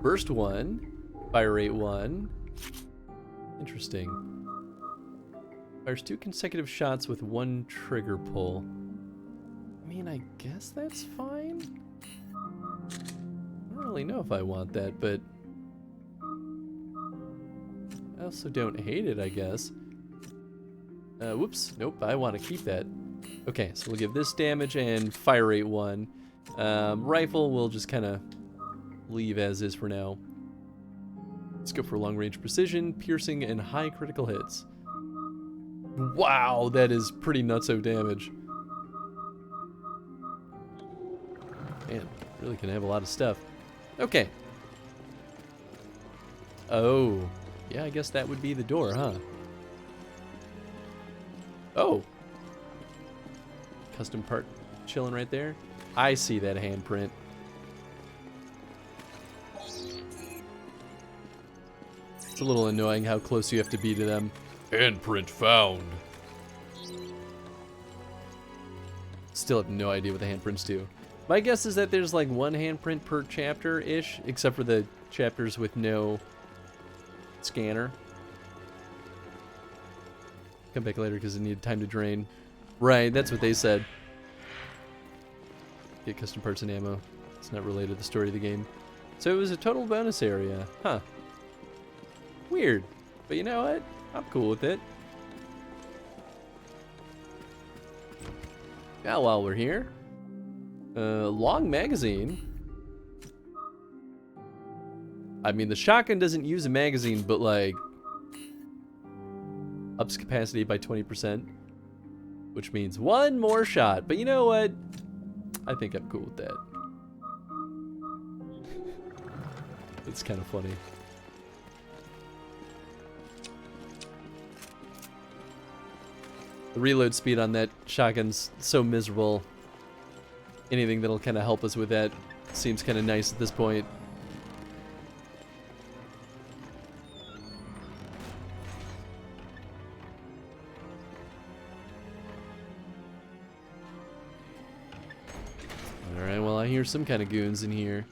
Burst 1. Fire rate 1. Interesting. Fires 2 consecutive shots with 1 trigger pull. I mean, I guess that's fine. I don't really know if I want that, but I also don't hate it, I guess. Whoops. Nope, I want to keep that. Okay, so we'll give this damage and fire rate 1. Rifle we'll just kind of leave as is for now. Let's go for long range precision, piercing, and high critical hits. Wow, that is pretty nutso damage. Man, really can have a lot of stuff. Okay. Oh, yeah, I guess that would be the door, huh? Oh. Custom part chilling right there. I see that handprint. It's a little annoying how close you have to be to them. Handprint found. Still have no idea what the handprints do. My guess is that there's like 1 handprint per chapter-ish, except for the chapters with no scanner. Come back later because it needed time to drain. Right, that's what they said. Get custom parts and ammo. It's not related to the story of the game. So it was a total bonus area. Huh. Weird. But you know what? I'm cool with it. Now while we're here. Long magazine. I mean, the shotgun doesn't use a magazine, but like ups capacity by 20%. Which means 1 more shot. But you know what? I think I'm cool with that. It's kind of funny. The reload speed on that shotgun's so miserable. Anything that'll kind of help us with that seems kind of nice at this point. I hear some kind of goons in here.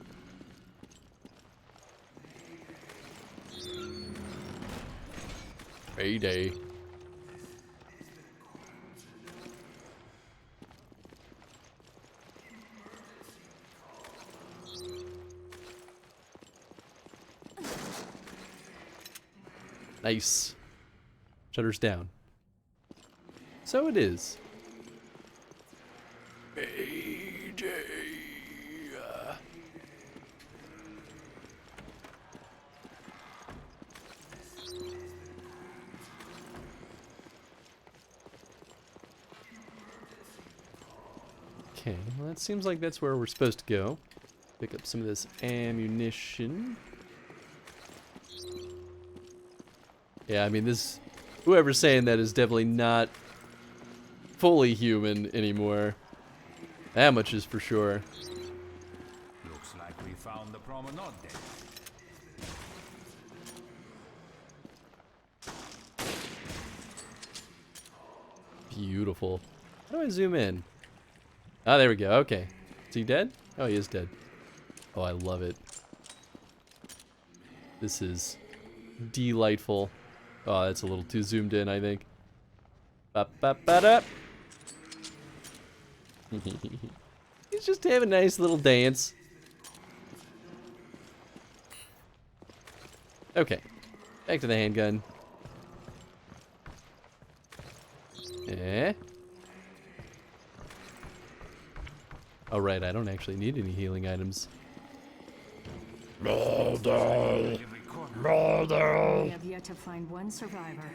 Payday. Nice. Shutters down. So it is. Payday. Okay, well that seems like that's where we're supposed to go. Pick up some of this ammunition. Yeah, I mean this, whoever's saying that is definitely not fully human anymore. That much is for sure. Looks like we found the promenade deck. Beautiful. How do I zoom in? Ah, there we go. Okay. Is he dead? Oh, he is dead. Oh, I love it. This is delightful. Oh, that's a little too zoomed in, I think. Ba-ba-ba-da. He's just having a nice little dance. Okay. Back to the handgun. Eh? Oh, right, I don't actually need any healing items. Murder! Murder! We have yet to find one survivor.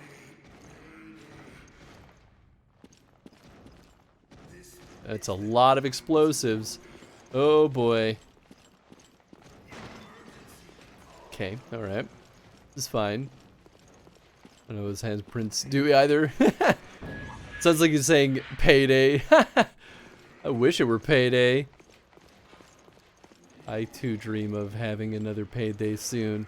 That's a lot of explosives. Oh boy. Okay, alright. This is fine. I don't know what his handprints do either. Sounds like he's saying payday. I wish it were payday. I too dream of having another payday soon.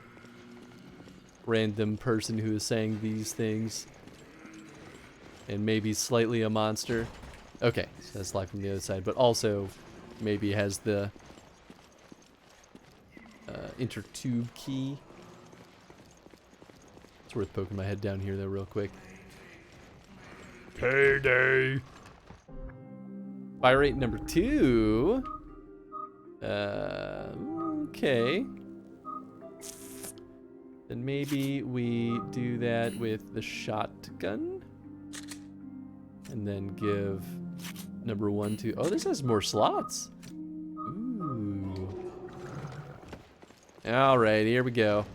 Random person who is saying these things. And maybe slightly a monster. Okay, so that's live from the other side, but also maybe has the intertube key. It's worth poking my head down here though real quick. Payday! Fire rate number 2. Okay. Then maybe we do that with the shotgun. And then give number 1 to... Oh, this has more slots. Ooh. Alright, here we go.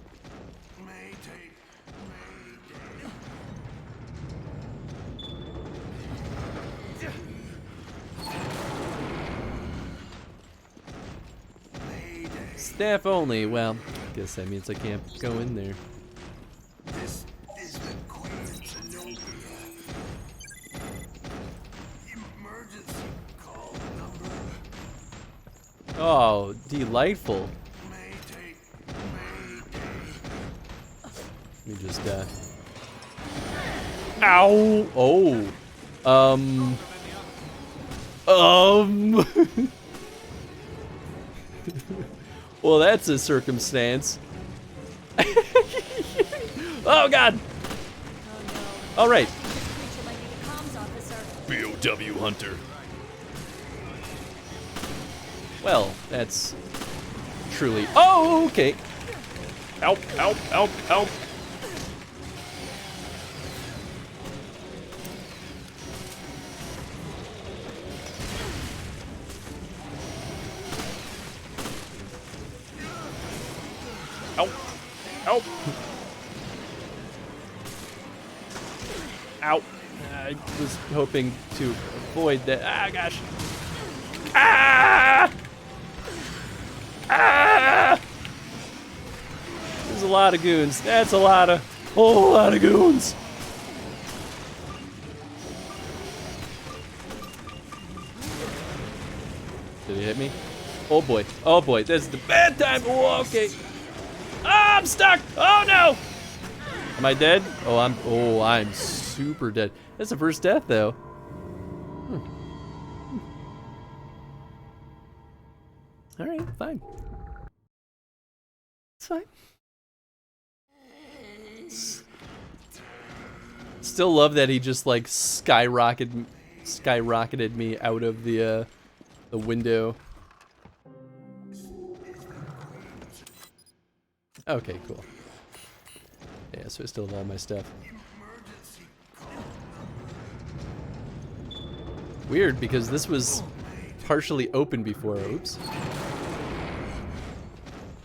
Staff only. Well, I guess that means I can't go in there. This is the Queen Zenobia. Emergency call number. Oh, delightful. Let me just, Ow! Oh. Well, that's a circumstance. Oh, God! All right. BOW Hunter. Well, that's truly... Oh, okay. Help, help, help, help. Help! Help! Ow! I was hoping to avoid that. Ah, gosh! Ah! Ah! There's a lot of goons. That's a whole lot of goons. Did he hit me? Oh boy! Oh boy! This is the bad time. Oh, okay. Ah, I'm stuck! Oh no! Am I dead? Oh, I'm super dead. That's the first death though. Alright, fine. It's fine. Still love that he just like skyrocketed me out of the window. Okay, cool. Yeah, so I still have all my stuff. Weird, because this was partially open before. Oops. I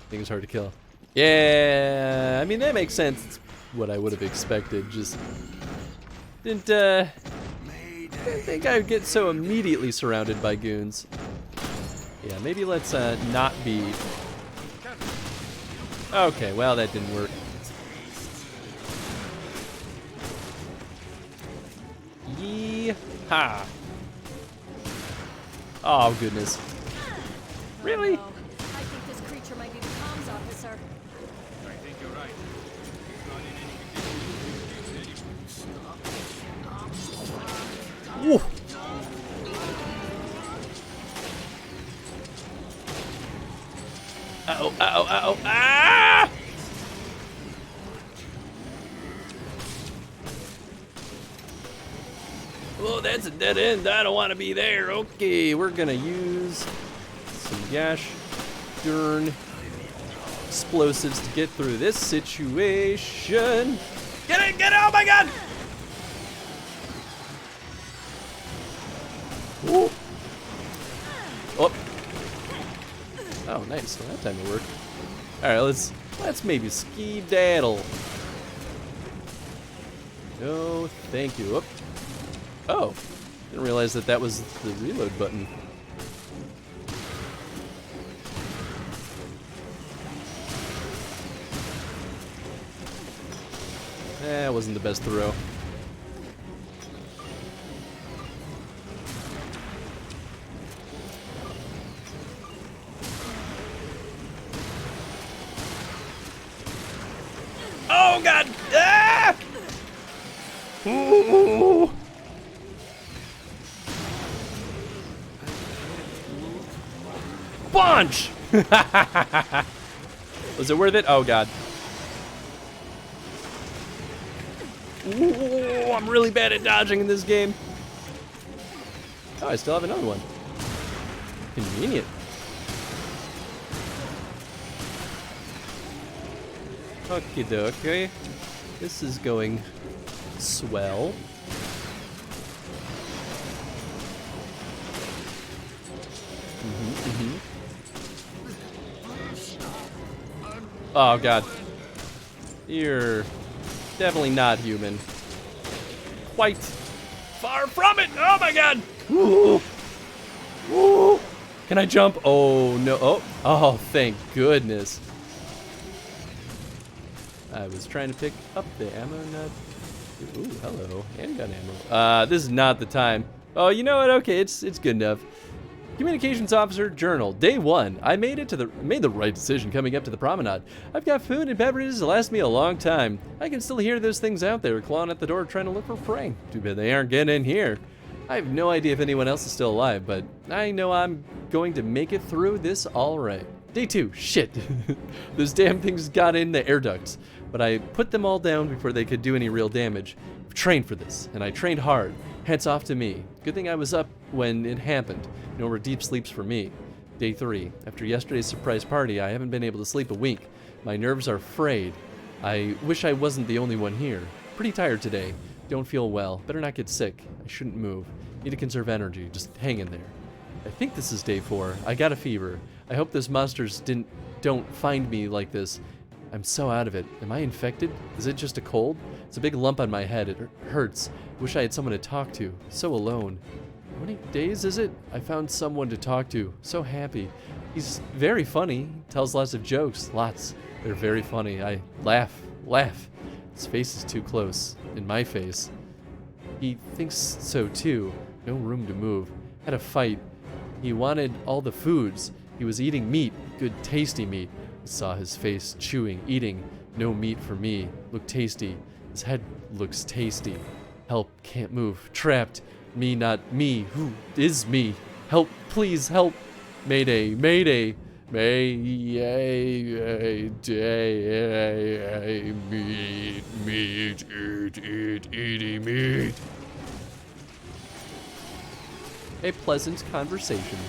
think it's hard to kill. Yeah, I mean, that makes sense. It's what I would have expected. Just didn't think I would get so immediately surrounded by goons. Yeah, maybe let's not be... Okay, well, that didn't work. Yee-ha! Oh, goodness. Really? Oh, no. I think this creature might be the comms officer. I think you're right. Woo. Uh-oh, uh-oh, uh-oh, ah! Oh, that's a dead end. I don't want to be there. Okay, we're gonna use some gosh darn explosives to get through this situation. Get it, oh my god! Ooh. Oh. Oh, nice. Well, that time it worked. Alright, let's maybe ski-daddle. No, thank you. Oh, didn't realize that was the reload button. That wasn't the best throw. Oh god! Ah! Ooh. Bunch! Was it worth it? Oh god. Ooh, I'm really bad at dodging in this game. Oh, I still have another one. Convenient. Okie dokie. This is going swell. Oh god. You're definitely not human. Quite far from it! Oh my god! Ooh. Ooh. Can I jump? Oh no. Oh, thank goodness. I was trying to pick up the ammo, not... Ooh, hello. Handgun ammo. This is not the time. Oh, you know what? Okay, it's good enough. Communications Officer Journal, Day 1. I made the right decision coming up to the promenade. I've got food and beverages to last me a long time. I can still hear those things out there clawing at the door trying to look for prey. Too bad they aren't getting in here. I have no idea if anyone else is still alive, but I know I'm going to make it through this all right. Day 2. Shit. Those damn things got in the air ducts, but I put them all down before they could do any real damage. I've trained for this, and I trained hard. Hats off to me. Good thing I was up when it happened. No more deep sleeps for me. Day 3. After yesterday's surprise party, I haven't been able to sleep a wink. My nerves are frayed. I wish I wasn't the only one here. Pretty tired today. Don't feel well. Better not get sick. I shouldn't move. Need to conserve energy. Just hang in there. I think this is Day 4. I got a fever. I hope those monsters don't find me like this. I'm so out of it. Am I infected? Is it just a cold? It's a big lump on my head. It hurts. Wish I had someone to talk to. So alone. How many days is it? I found someone to talk to. So happy. He's very funny. Tells lots of jokes. Lots. They're very funny. I laugh. His face is too close. In my face. He thinks so too. No room to move. Had a fight. He wanted all the foods. He was eating meat. Good tasty meat. I saw his face chewing, eating. No meat for me. Looked tasty. His head looks tasty. Help. Can't move. Trapped. Me, not me. Who is me? Help. Please help. Mayday. Mayday. Meat. A pleasant conversation.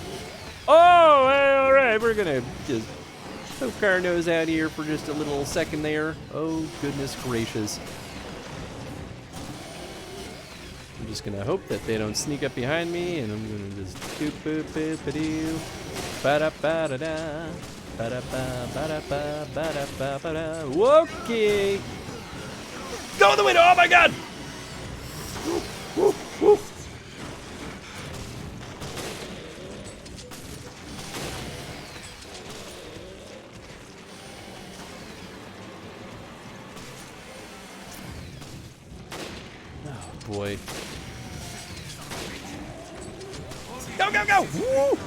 Oh, all right, we're gonna just poke our nose out here for just a little second there. Oh, goodness gracious. I'm just gonna hope that they don't sneak up behind me, and I'm gonna just doop boop boop a doo. Ba da ba da da. Ba da ba ba da ba ba da ba ba da. Okay. Go in the window! Oh my god! Woof, woof, woof. Oh boy. Go, go, go! Woo!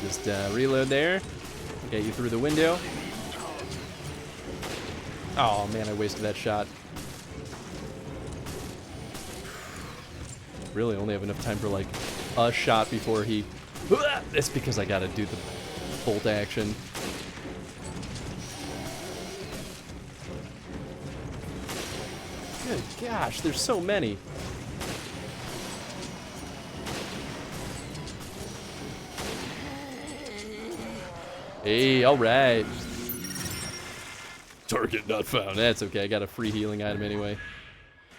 Just reload there. Get you through the window. Oh man, I wasted that shot. Really only have enough time for like a shot before he... It's because I gotta do the bolt action. Good gosh, there's so many. Hey, alright. Target not found. That's okay, I got a free healing item anyway.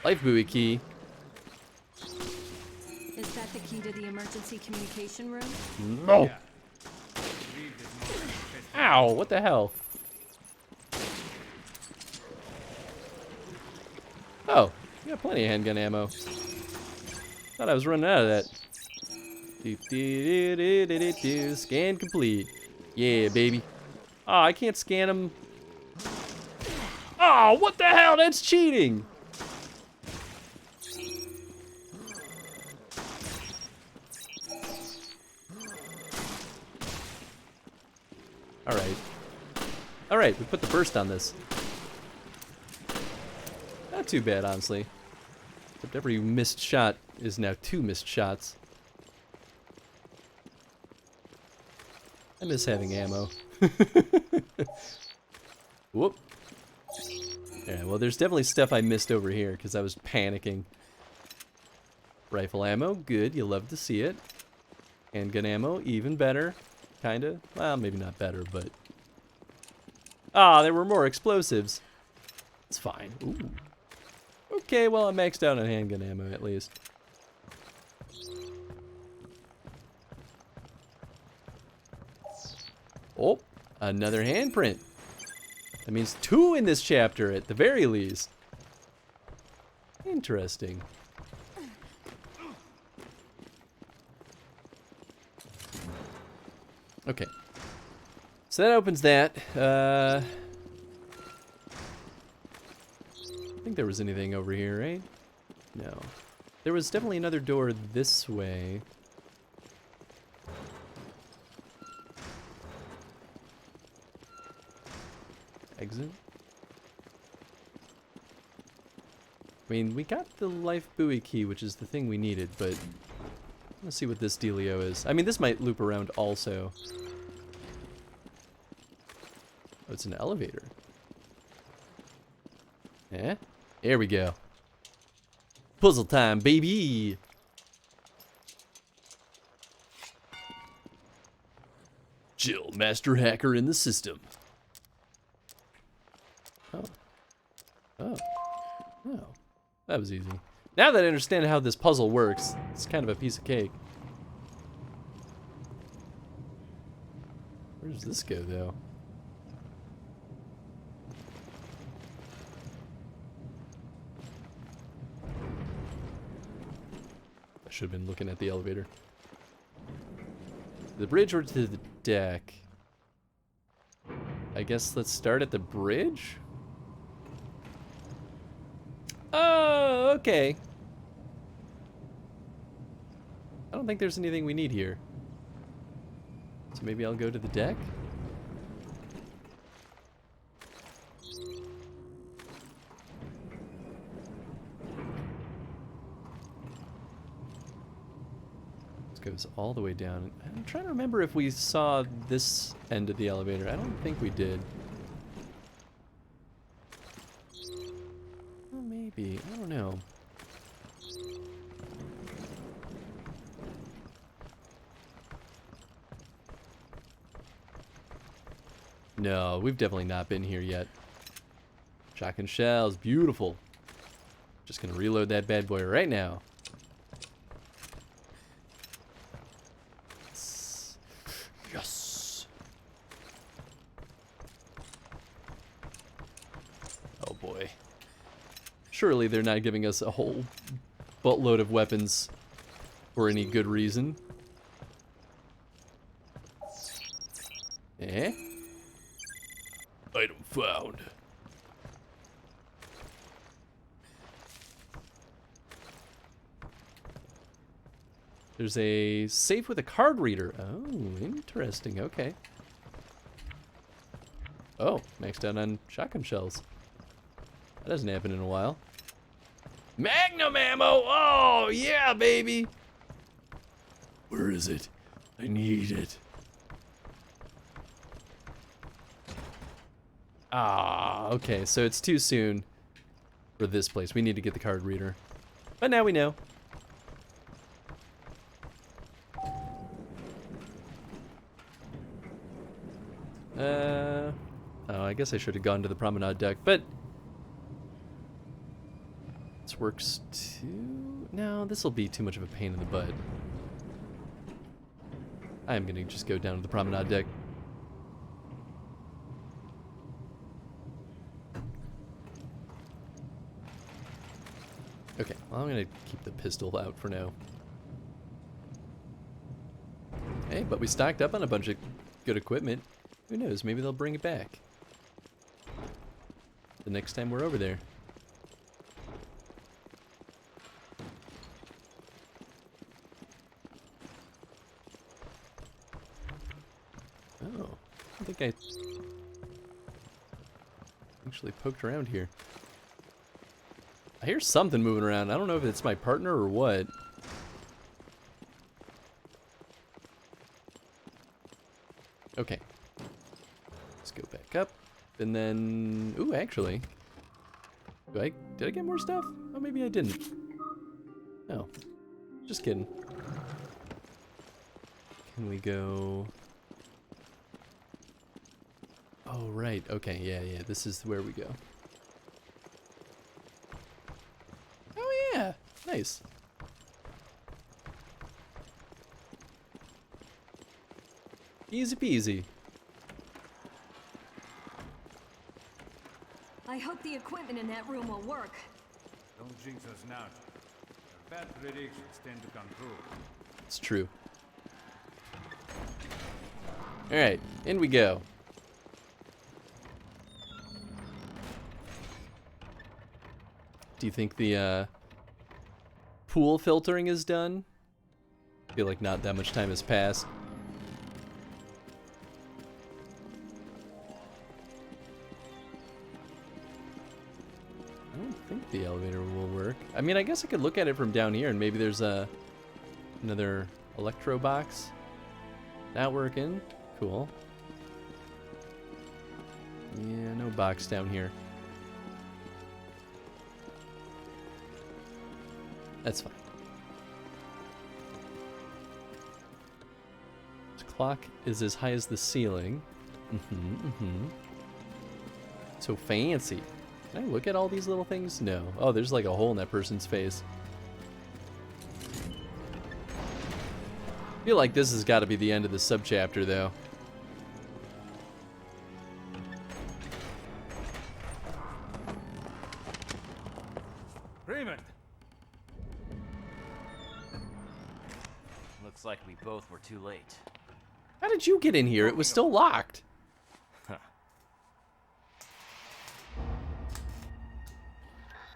Life buoy key. Is that the key to the emergency communication room? No! Ow, what the hell? Oh, you got plenty of handgun ammo. Thought I was running out of that. Scan complete. Yeah, baby. Oh, I can't scan them. Oh, what the hell? That's cheating. Alright. Alright, we put the burst on this. Not too bad, honestly. Except every missed shot is now 2 missed shots. I miss having ammo. Whoop. Yeah, well, there's definitely stuff I missed over here because I was panicking. Rifle ammo, good. You love to see it. Handgun ammo, even better. Kinda. Well, maybe not better, but... Ah, there were more explosives. It's fine. Ooh. Okay, well, I maxed out on handgun ammo, at least. Oh, another handprint. That means 2 in this chapter, at the very least. Interesting. Okay. So that opens that. I think there was anything over here, right? No. There was definitely another door this way. Exit? I mean, we got the life buoy key, which is the thing we needed, but let's see what this dealio is. I mean, this might loop around also. Oh, it's an elevator. Yeah? There we go. Puzzle time, baby! Jill, master hacker in the system. Oh. Oh. Oh. That was easy. Now that I understand how this puzzle works, it's kind of a piece of cake. Where does this go, though? I should have been looking at the elevator. The bridge or to the deck? I guess let's start at the bridge? Oh, okay. I don't think there's anything we need here. So maybe I'll go to the deck? This goes all the way down. I'm trying to remember if we saw this end of the elevator. I don't think we did. Well, maybe. I don't know. No, we've definitely not been here yet. Shotgun shells, beautiful. Just gonna reload that bad boy right now. Yes. Oh boy. Surely they're not giving us a whole buttload of weapons for any good reason. Eh? Item found. There's a safe with a card reader. Oh, interesting. Okay. Oh, maxed out on shotgun shells. That hasn't happened in a while. Magnum ammo! Oh, yeah, baby! Where is it? I need it. Ah, okay, so it's too soon for this place. We need to get the card reader. But now we know. Oh, I guess I should have gone to the promenade deck, but this works too. No, this will be too much of a pain in the butt. I'm gonna just go down to the promenade deck. Okay, well, I'm gonna keep the pistol out for now. Hey, but we stocked up on a bunch of good equipment. Who knows, maybe they'll bring it back the next time we're over there. Oh, I think I actually poked around here. I hear something moving around. I don't know if it's my partner or what. Okay. Let's go back up. And then... Ooh, actually. Did I get more stuff? Oh, maybe I didn't. No. Just kidding. Can we go... Oh, right. Okay, yeah. This is where we go. Oh, yeah. Nice. Easy peasy. I hope the equipment in that room will work. Don't jinx us now. Your bad predictions tend to come true. It's true. Alright, in we go. Do you think the pool filtering is done? I feel like not that much time has passed. I don't think the elevator will work. I mean, I guess I could look at it from down here and maybe there's another electro box. Not working. Cool. Yeah, no box down here. That's fine. This clock is as high as the ceiling. So fancy. Can I look at all these little things? No. Oh, there's like a hole in that person's face. I feel like this has got to be the end of the subchapter, though. Raymond! Looks like we both were too late. How did you get in here? It was still locked.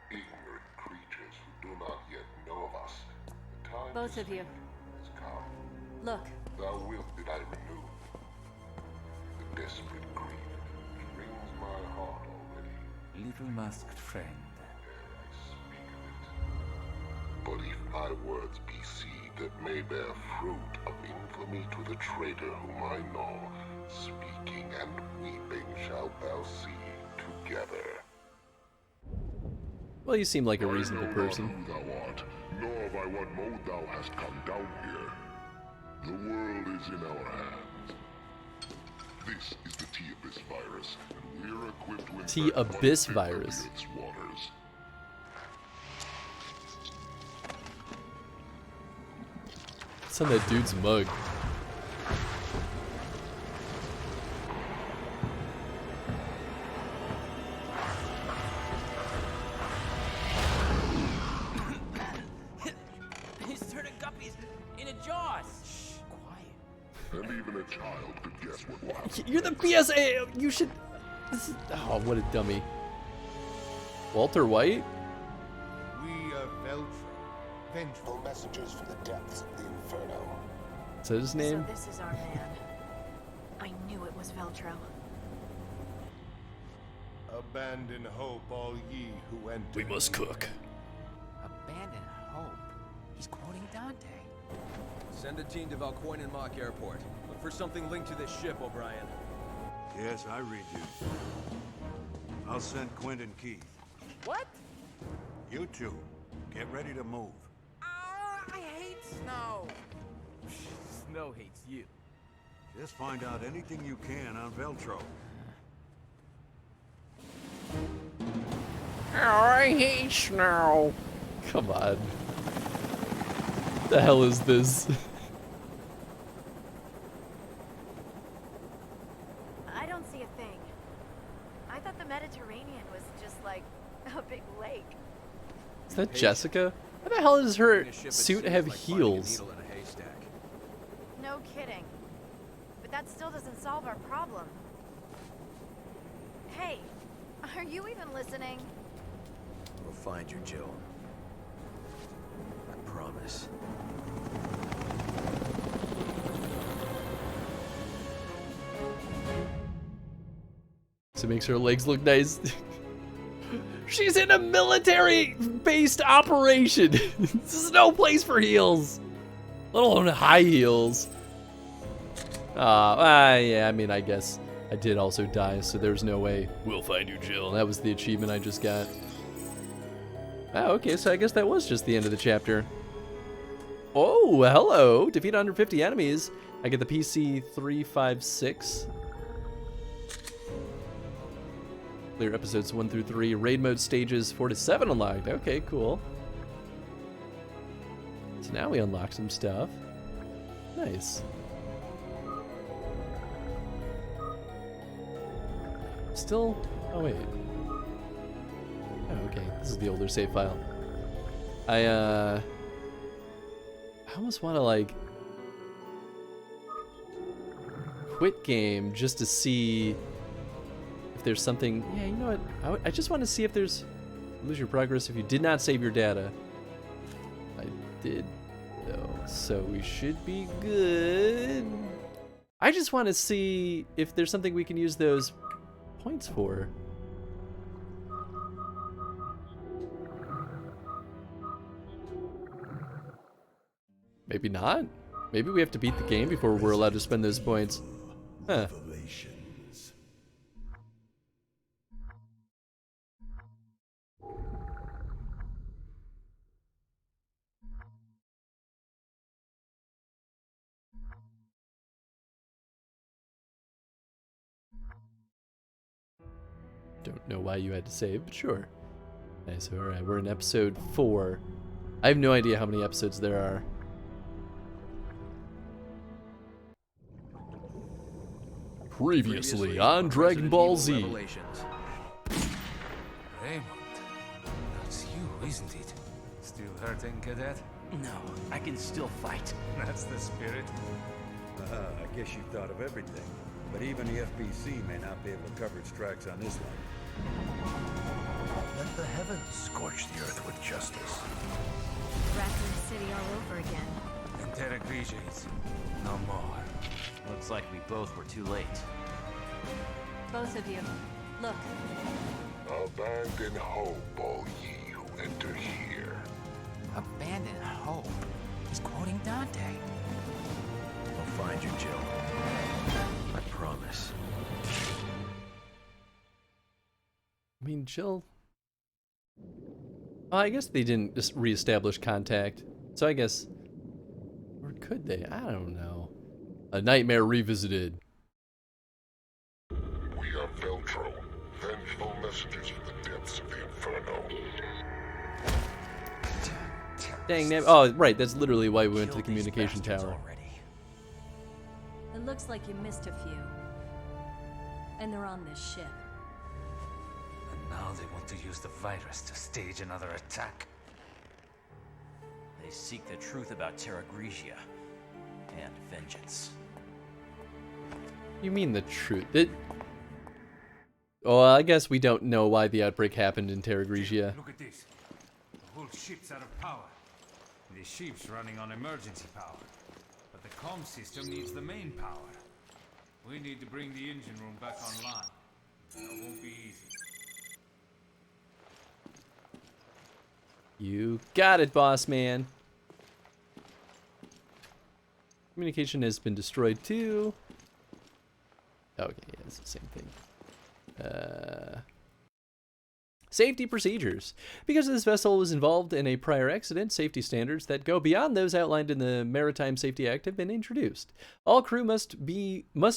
Ignorant creatures who do not yet know of us. The time Both of you. has come. Look. Thou wilt that I renew. The desperate grief which wrings my heart already. Little masked friend. But if my words be seed that may bear fruit of infamy to the traitor whom I know. Speaking and weeping shalt thou see together. Well, you seem like a reasonable person. Who thou art, nor by what mode thou hast come down here. The world is in our hands. This is the T-Abyss virus, and we're equipped to T-Abyss virus. its waters. It's on that dude's mug. He's turning guppies into jaws. Shh, quiet. And even a child could guess what will happen. You're the PSA. You should. Oh, what a dummy. Walter White? We are Veltro, vengeful messengers from the depths of the Inferno. Is that his name? So this is our man. I knew it was Veltro. Abandon hope, all ye who enter. We must cook. Abandon hope. He's quoting Dante. Send a team to Valcoinen Mock Airport. Look for something linked to this ship, O'Brien. Yes, I read you. I'll send Quint and Keith. What? You two, get ready to move. I hate snow. Snow hates you. Just find out anything you can on Veltro. Oh, I hate snow. Come on. The hell is this? I don't see a thing. I thought the Mediterranean was just like a big lake. Is that Jessica? How the hell does her suit have heels? No kidding. But that still doesn't solve our problem. Hey, are you even listening? We'll find you, Jill. I promise. So it makes her legs look nice. She's in a military-based operation. This is no place for heels. Let alone high heels. Yeah, I mean, I guess I did also die, so there's no way. We'll find you, Jill. That was the achievement I just got. Oh, okay, so I guess that was just the end of the chapter. Oh, hello. Defeat 150 enemies. I get the PC 356. Clear episodes 1 through 3. Raid mode stages 4 to 7 unlocked. Okay, cool. So now we unlock some stuff. Nice. Still. Oh, wait. Oh, okay. This is the older save file. I almost want to, like, quit game just to see if there's something. Yeah, you know what? I just want to see if there's. Lose your progress if you did not save your data. I did, though, so we should be good. I just want to see if there's something we can use those points for. Maybe not. Maybe we have to beat the game before we're allowed to spend those points. Huh. Don't know why you had to save, but sure. Nice, alright, we're in episode 4. I have no idea how many episodes there are. Previously on Dragon Ball Z. Raymond, that's you, isn't it? Still hurting, Cadet? No, I can still fight. That's the spirit. I guess you thought of everything. But even the FBC may not be able to cover its tracks on this one. Let the heavens scorch the earth with justice. Raccoon City all over again. And Terra Grigies, no more. Looks like we both were too late. Both of you, look. Abandon hope, all ye who enter here. Abandon hope. He's quoting Dante. mean, Jill... Oh, I guess they didn't just reestablish contact. So I guess... Or could they? I don't know. A Nightmare Revisited. We are Veltro, vengeful messengers from the depths of the Inferno. Dang, oh, right, that's literally why we went to the communication tower. It looks like you missed a few. And they're on this ship. And now they want to use the virus to stage another attack. They seek the truth about Terra Grigia and vengeance. You mean the truth? Oh, I guess we don't know why the outbreak happened in Terra Grigia. Look at this. The whole ship's out of power. The ship's running on emergency power. But the comm system needs the main power. We need to bring the engine room back online. It won't be easy. You got it, boss man. Communication has been destroyed too. Okay, yeah, it's the same thing. Safety procedures. Because this vessel was involved in a prior accident, safety standards that go beyond those outlined in the Maritime Safety Act have been introduced. All crew must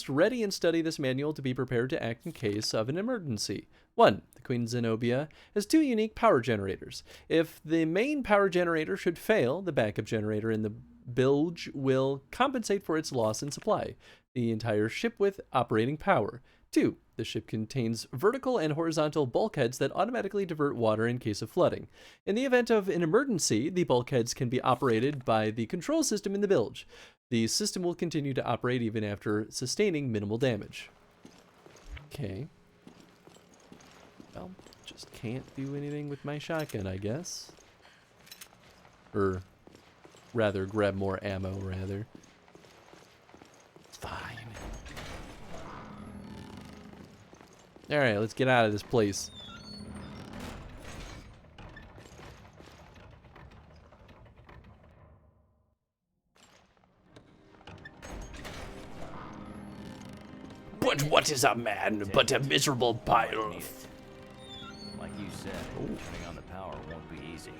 ready and study this manual to be prepared to act in case of an emergency. 1. The Queen Zenobia has 2 unique power generators. If the main power generator should fail, the backup generator in the bilge will compensate for its loss in supply the entire ship with operating power. 2. The ship contains vertical and horizontal bulkheads that automatically divert water in case of flooding. In the event of an emergency, the bulkheads can be operated by the control system in the bilge. The system will continue to operate even after sustaining minimal damage. Okay. Well, just can't do anything with my shotgun, I guess. Or rather, grab more ammo, rather. It's fine. Alright, let's get out of this place. But what is a man but a miserable pile? Like you said, turning on the power won't be easy.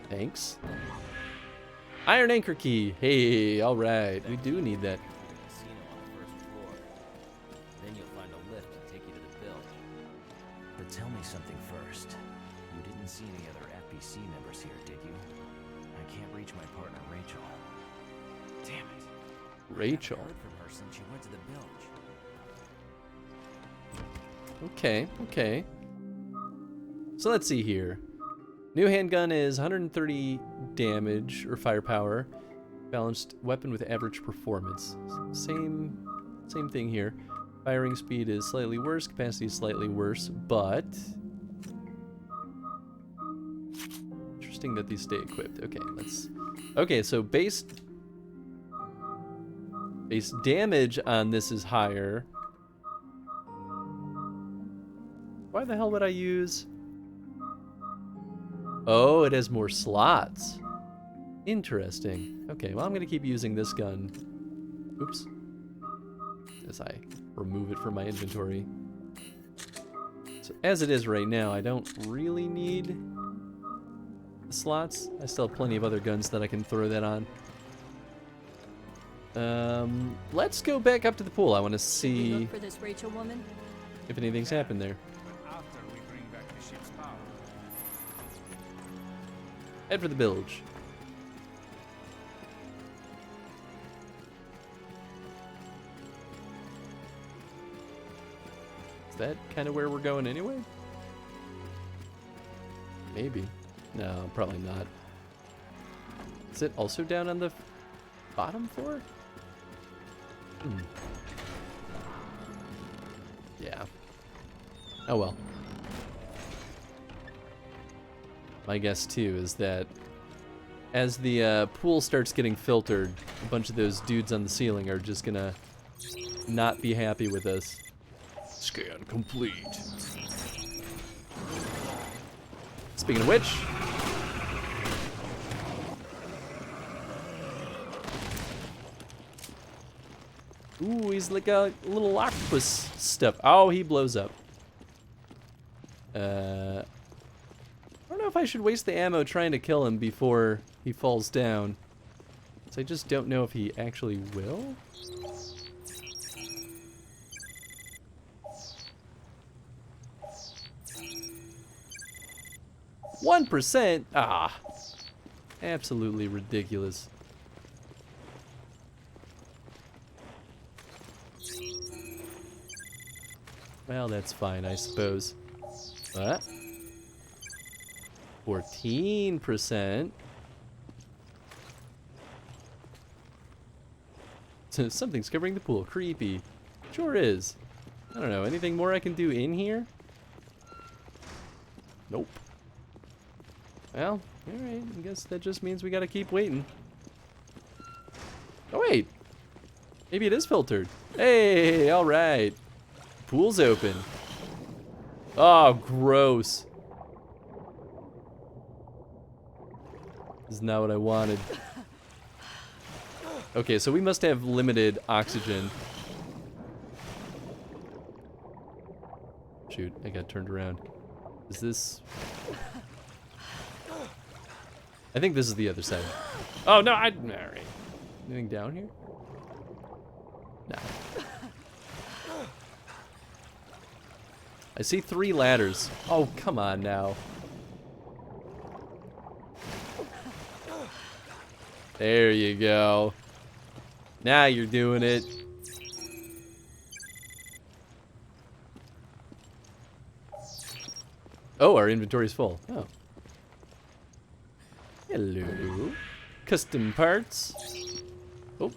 Thanks. Iron anchor key. Hey, alright. We do need that. But tell me something first. You didn't see any other FBC members here, did you? I can't reach my partner, Rachel. Damn it. Rachel. I haven't heard from her since she went to the bilge. Okay, okay. So let's see here. New handgun is 130 damage or firepower. Balanced weapon with average performance. Same thing here. Firing speed is slightly worse, capacity is slightly worse, but interesting that these stay equipped. Okay, so base damage on this is higher. Why the hell would I use? Oh, it has more slots. Interesting. Okay, well, I'm gonna keep using this gun. Oops. As I remove it from my inventory. So as it is right now, I don't really need the slots. I still have plenty of other guns that I can throw that on. Let's go back up to the pool. I want to see look for this Rachel woman? If anything's happened there. After we bring back the ship's power. Head for the bilge. Is that kind of where we're going anyway? Maybe. No, probably not. Is it also down on the bottom floor? Yeah. Oh well. My guess too is that as the pool starts getting filtered, a bunch of those dudes on the ceiling are just gonna not be happy with us. Scan complete. Speaking of which, ooh, he's like a little octopus stuff. Oh, he blows up. I don't know if I should waste the ammo trying to kill him before he falls down. So I just don't know if he actually will. 1%? Ah. Absolutely ridiculous. Well, that's fine, I suppose. What? 14%? Something's covering the pool. Creepy. Sure is. I don't know. Anything more I can do in here? Nope. Well, alright. I guess that just means we gotta keep waiting. Oh, wait. Maybe it is filtered. Hey, alright. Pool's open. Oh, gross. This is not what I wanted. Okay, so we must have limited oxygen. Shoot, I got turned around. Is this... I think this is the other side. Oh, no, alright. Anything down here? No. I see 3 ladders. Oh, come on now. There you go. Now you're doing it. Oh, our inventory's full. Oh. Hello. Custom parts. Oh.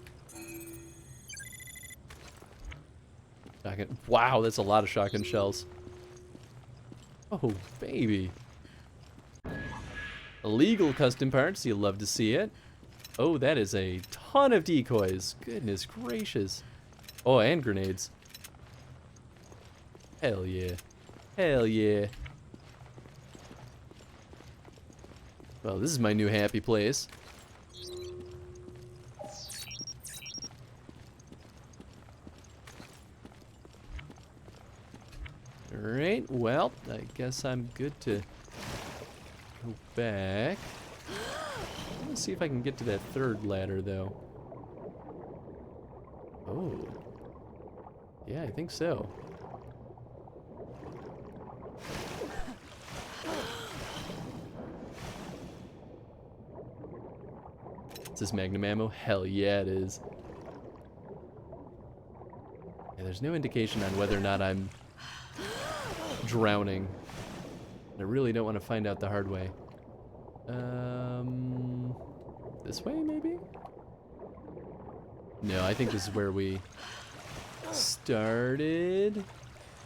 Shotgun. Wow, that's a lot of shotgun shells. Oh, baby. Illegal custom parts. You'll love to see it. Oh, that is a ton of decoys. Goodness gracious. Oh, and grenades. Hell yeah. Hell yeah. Well, this is my new happy place. Alright, well, I guess I'm good to go back. Let's see if I can get to that 3rd ladder, though. Oh. Yeah, I think so. Is this magnum ammo? Hell yeah, it is. Yeah, there's no indication on whether or not I'm drowning. I really don't want to find out the hard way. This way, maybe? No, I think this is where we started.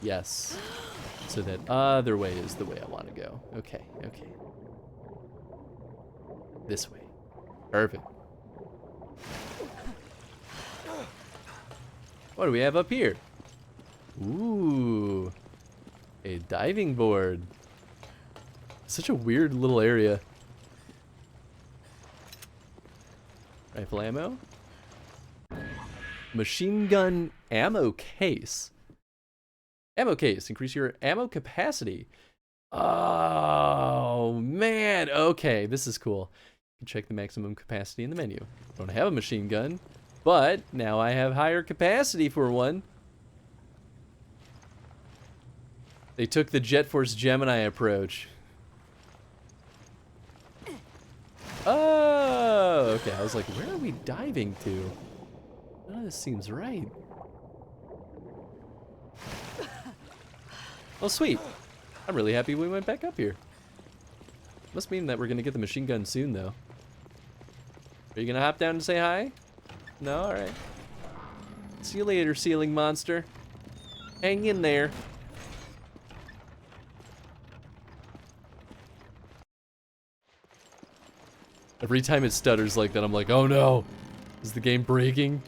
Yes. So that other way is the way I want to go. Okay, okay. This way. Perfect. What do we have up here? Ooh. A diving board. Such a weird little area. Rifle ammo. Machine gun ammo case. Ammo case. Increase your ammo capacity. Oh, man. Okay, this is cool. You can check the maximum capacity in the menu. Don't have a machine gun, but now I have higher capacity for one. They took the Jet Force Gemini approach. Oh, okay. I was like, where are we diving to? None of this seems right. Oh, sweet. I'm really happy we went back up here. Must mean that we're going to get the machine gun soon, though. Are you going to hop down and say hi? No? Alright. See you later, ceiling monster. Hang in there. Every time it stutters like that, I'm like, oh no! Is the game breaking?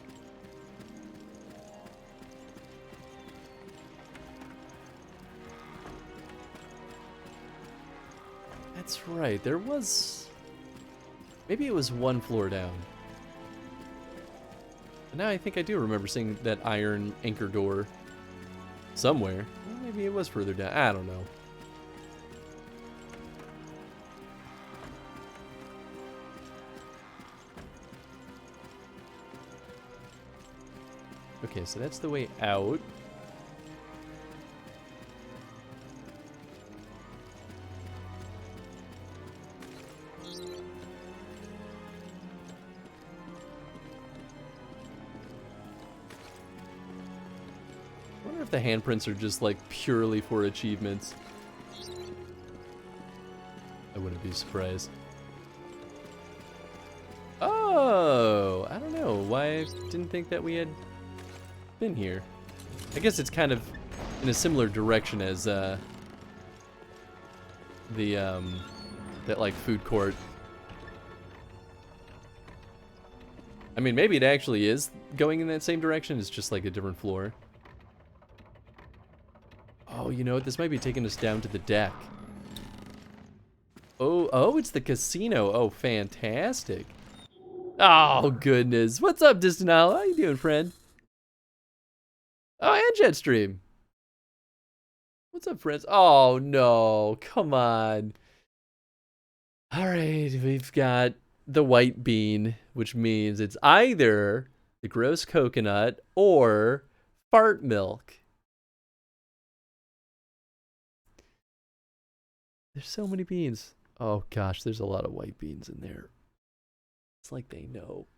That's right, there was... Maybe it was 1 floor down. And now I think I do remember seeing that iron anchor door somewhere. Well, maybe it was further down. I don't know. Okay, so that's the way out. I wonder if the handprints are just like purely for achievements. I wouldn't be surprised. Oh, I don't know why I didn't think that we had been here. I guess it's kind of in a similar direction as that like food court. I mean, maybe it actually is going in that same direction. It's just like a different floor. Oh, you know what? This might be taking us down to the deck. Oh, it's the casino. Oh, fantastic. Oh, goodness. What's up, Distant Owl? How you doing, friend? Oh, and Jetstream. What's up, friends? Oh, no. Come on. All right, we've got the white bean, which means it's either the gross coconut or fart milk. There's so many beans. Oh gosh, there's a lot of white beans in there. It's like they know.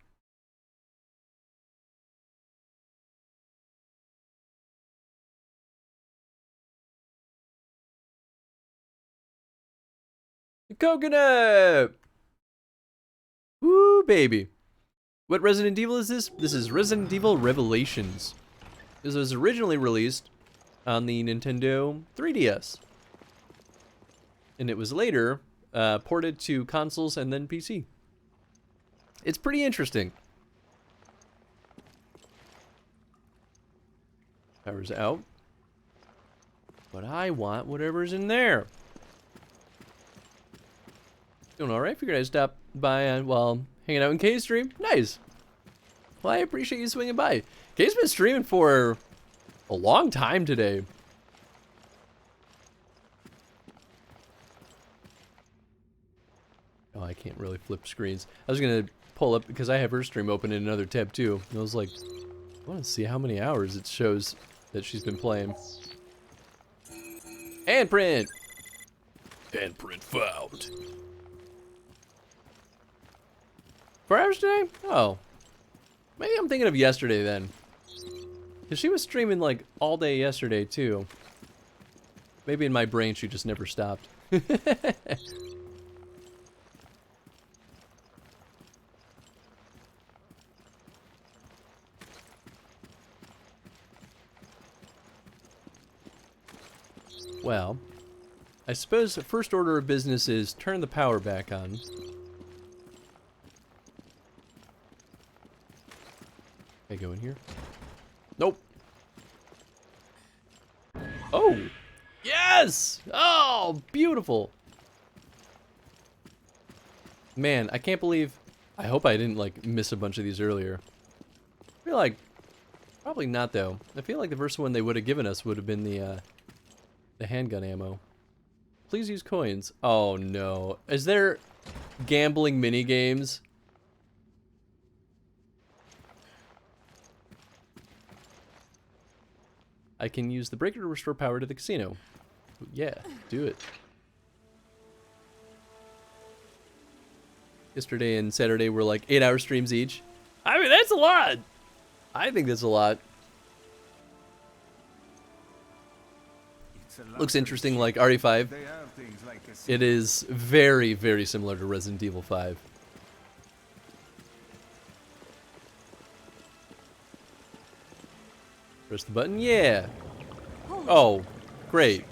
The coconut! Woo, baby. What Resident Evil is this? This is Resident Evil Revelations. This was originally released on the Nintendo 3DS. And it was later ported to consoles and then PC. It's pretty interesting. Power's out. But I want whatever's in there. Doing alright? Figured I'd stop by while hanging out in K's stream. Nice. Well, I appreciate you swinging by. K's been streaming for a long time today. Oh, I can't really flip screens. I was going to pull up because I have her stream open in another tab too. And I was like, I want to see how many hours it shows that she's been playing. Handprint! Handprint found. 4 hours today? Oh. Maybe I'm thinking of yesterday then. Because she was streaming like all day yesterday too. Maybe in my brain she just never stopped. Well, I suppose the first order of business is turn the power back on. Can I go in here? Nope. Oh! Yes! Oh, beautiful! Man, I can't believe... I hope I didn't, like, miss a bunch of these earlier. I feel like... Probably not, though. I feel like the first one they would have given us would have been the handgun ammo. Please use coins. Oh, no. Is there gambling mini-games? I can use the breaker to restore power to the casino. Yeah, do it. Yesterday and Saturday were like 8-hour streams each. I mean, that's a lot. I think that's a lot. Looks interesting like RE5. It is very, very similar to Resident Evil 5. Press the button, yeah. Oh, great.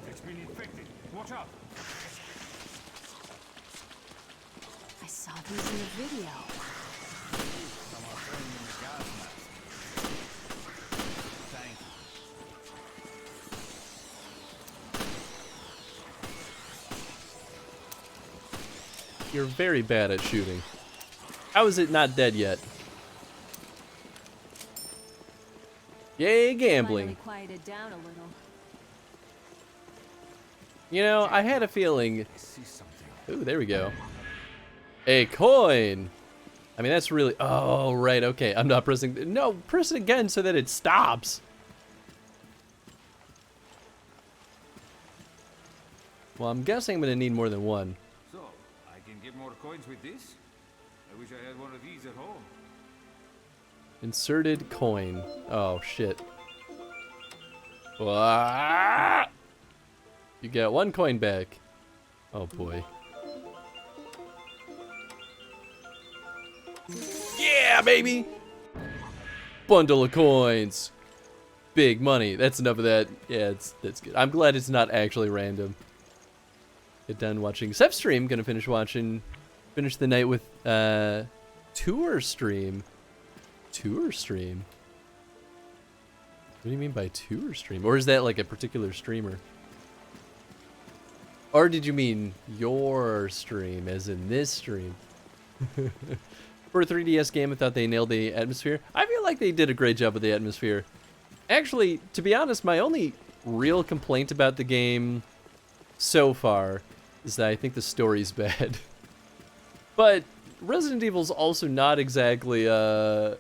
I saw these in the video. You're very bad at shooting. How is it not dead yet? Yay, gambling. Quieted down a little. You know, I had a feeling... Ooh, there we go. A coin! I mean, that's really... Oh, right, okay. I'm not pressing... No, press it again so that it stops. Well, I'm guessing I'm going to need more than one. So, I can get more coins with this? I wish I had one of these at home. Inserted coin. Oh, shit. Ah! You get 1 coin back. Oh, boy. Yeah, baby! Bundle of coins. Big money. That's enough of that. Yeah, that's good. I'm glad it's not actually random. Get done watching Seth's stream. Gonna finish the night with tour stream. Tour stream? What do you mean by tour stream? Or is that like a particular streamer? Or did you mean your stream, as in this stream? For a 3DS game, I thought they nailed the atmosphere. I feel like they did a great job with the atmosphere. Actually, to be honest, my only real complaint about the game so far is that I think the story's bad. But Resident Evil's also not exactly the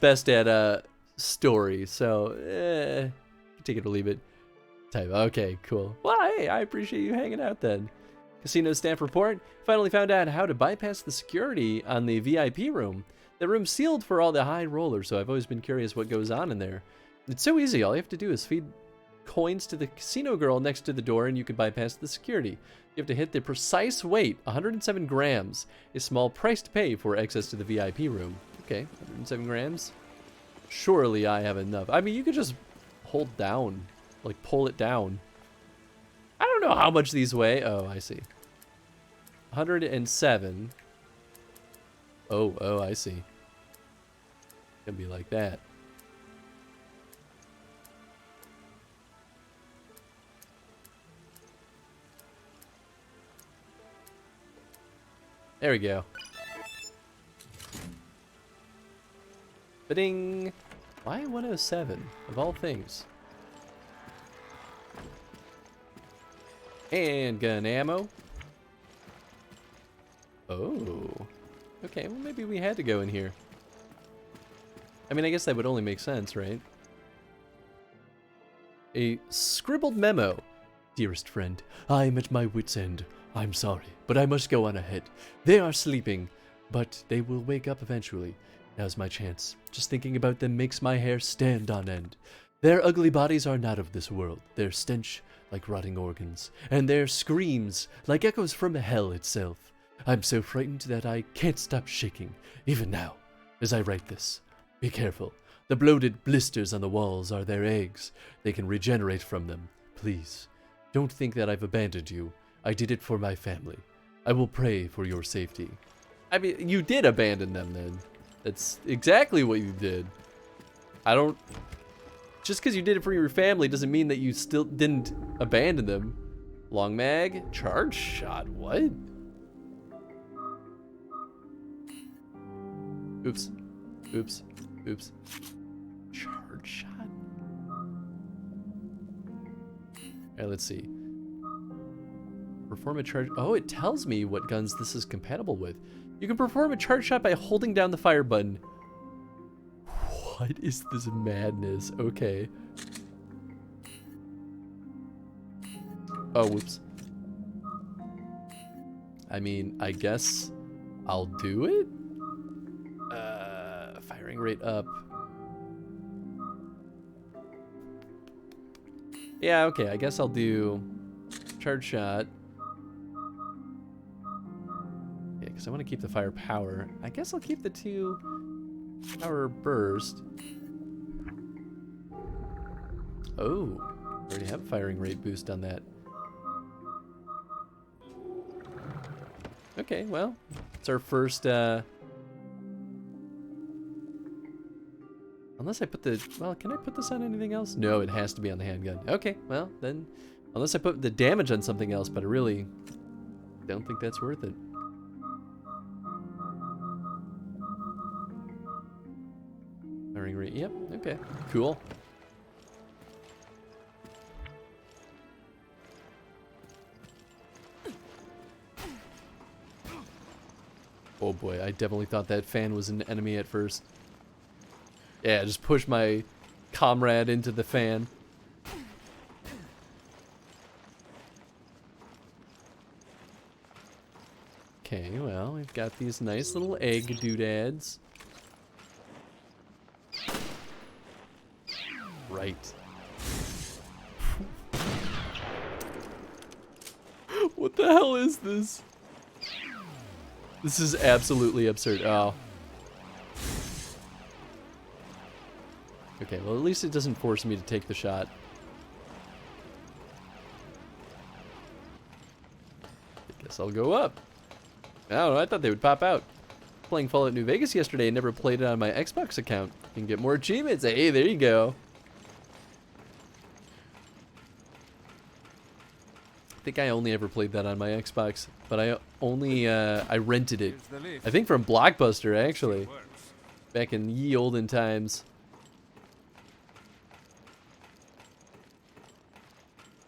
best at story, so take it or leave it. Type. Okay, cool. Well, hey, I appreciate you hanging out then. Casino staff report. Finally found out how to bypass the security on the VIP room. The room's sealed for all the high rollers, so I've always been curious what goes on in there. It's so easy. All you have to do is feed coins to the casino girl next to the door and you can bypass the security. You have to hit the precise weight, 107 grams, a small price to pay for access to the VIP room. Okay, 107 grams. Surely I have enough. I mean, you could just hold down, like pull it down. I don't know how much these weigh. Oh, I see. 107. Oh, I see. Gonna be like that. There we go. Ba-ding! Why 107, of all things? Handgun ammo. Oh. Okay, well maybe we had to go in here. I mean, I guess that would only make sense, right? A scribbled memo. Dearest friend, I am at my wit's end. I'm sorry, but I must go on ahead. They are sleeping, but they will wake up eventually. Now's my chance. Just thinking about them makes my hair stand on end. Their ugly bodies are not of this world. Their stench like rotting organs, and their screams like echoes from hell itself. I'm so frightened that I can't stop shaking, even now, as I write this. Be careful. The bloated blisters on the walls are their eggs. They can regenerate from them. Please, don't think that I've abandoned you. I did it for my family. I will pray for your safety. I mean, you did abandon them then. That's exactly what you did. I don't... Just because you did it for your family doesn't mean that you still didn't abandon them. Long mag? Charge shot? What? Oops. Oops. Oops. Charge shot? Alright, let's see. Perform a charge... Oh, it tells me what guns this is compatible with. You can perform a charge shot by holding down the fire button. What is this madness? Okay. Oh, whoops. I mean, I guess I'll do it? Firing rate up. Yeah, okay, I guess I'll do charge shot. Yeah, because I want to keep the fire power. I guess I'll keep the 2 power burst. Oh, already have a firing rate boost on that. Okay, well, it's our first, unless I put the, well, can I put this on anything else? No, it has to be on the handgun. Okay, well, then, unless I put the damage on something else, but I really don't think that's worth it. Firing rate, yep, okay, cool. Oh boy, I definitely thought that fan was an enemy at first. Yeah, just push my comrade into the fan. Okay, well, we've got these nice little egg doodads. Right. What the hell is this? This is absolutely absurd. Oh. Okay, well, at least it doesn't force me to take the shot. I guess I'll go up. I don't know, I thought they would pop out. Playing Fallout New Vegas yesterday and never played it on my Xbox account. You can get more achievements. Hey, there you go. I think I only ever played that on my Xbox, but I only, I rented it. I think from Blockbuster, actually. Back in ye olden times.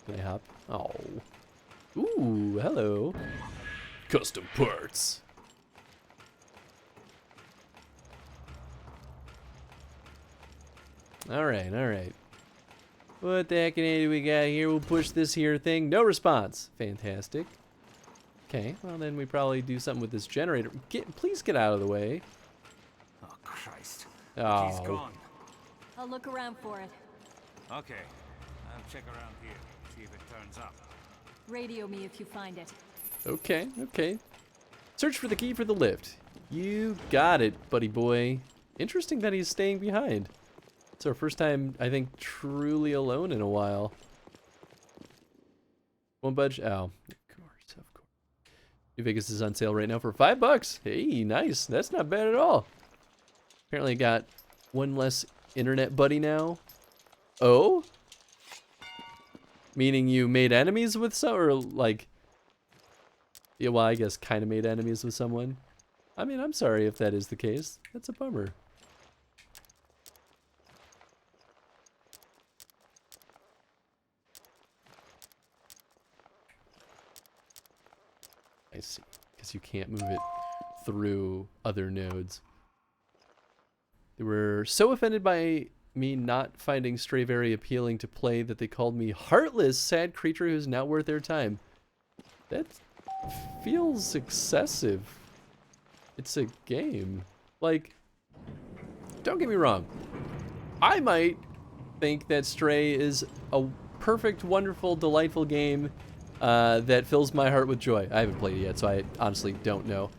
Can I hop? Oh. Ooh, hello. Custom parts. Alright, alright. What the heck do we got here? We'll push this here thing. No response. Fantastic. Okay, well then we probably do something with this generator. Please get out of the way. Oh, Christ. Oh. He's gone. I'll look around for it. Okay. I'll check around here. See if it turns up. Radio me if you find it. Okay, okay. Search for the key for the lift. You got it, buddy boy. Interesting that he's staying behind. It's our first time, I think, truly alone in a while. Won't budge? Oh, of course, of course. New Vegas is on sale right now for $5. Hey, nice. That's not bad at all. Apparently I got one less internet buddy now. Oh? Meaning you made enemies with some, or like... Yeah, well, I guess kind of made enemies with someone. I mean, I'm sorry if that is the case. That's a bummer. I see. Because you can't move it through other nodes. They were so offended by me not finding Stray very appealing to play that they called me heartless, sad creature who's not worth their time. That feels excessive. It's a game. Like, don't get me wrong. I might think that Stray is a perfect, wonderful, delightful game that fills my heart with joy. I haven't played it yet, so I honestly don't know.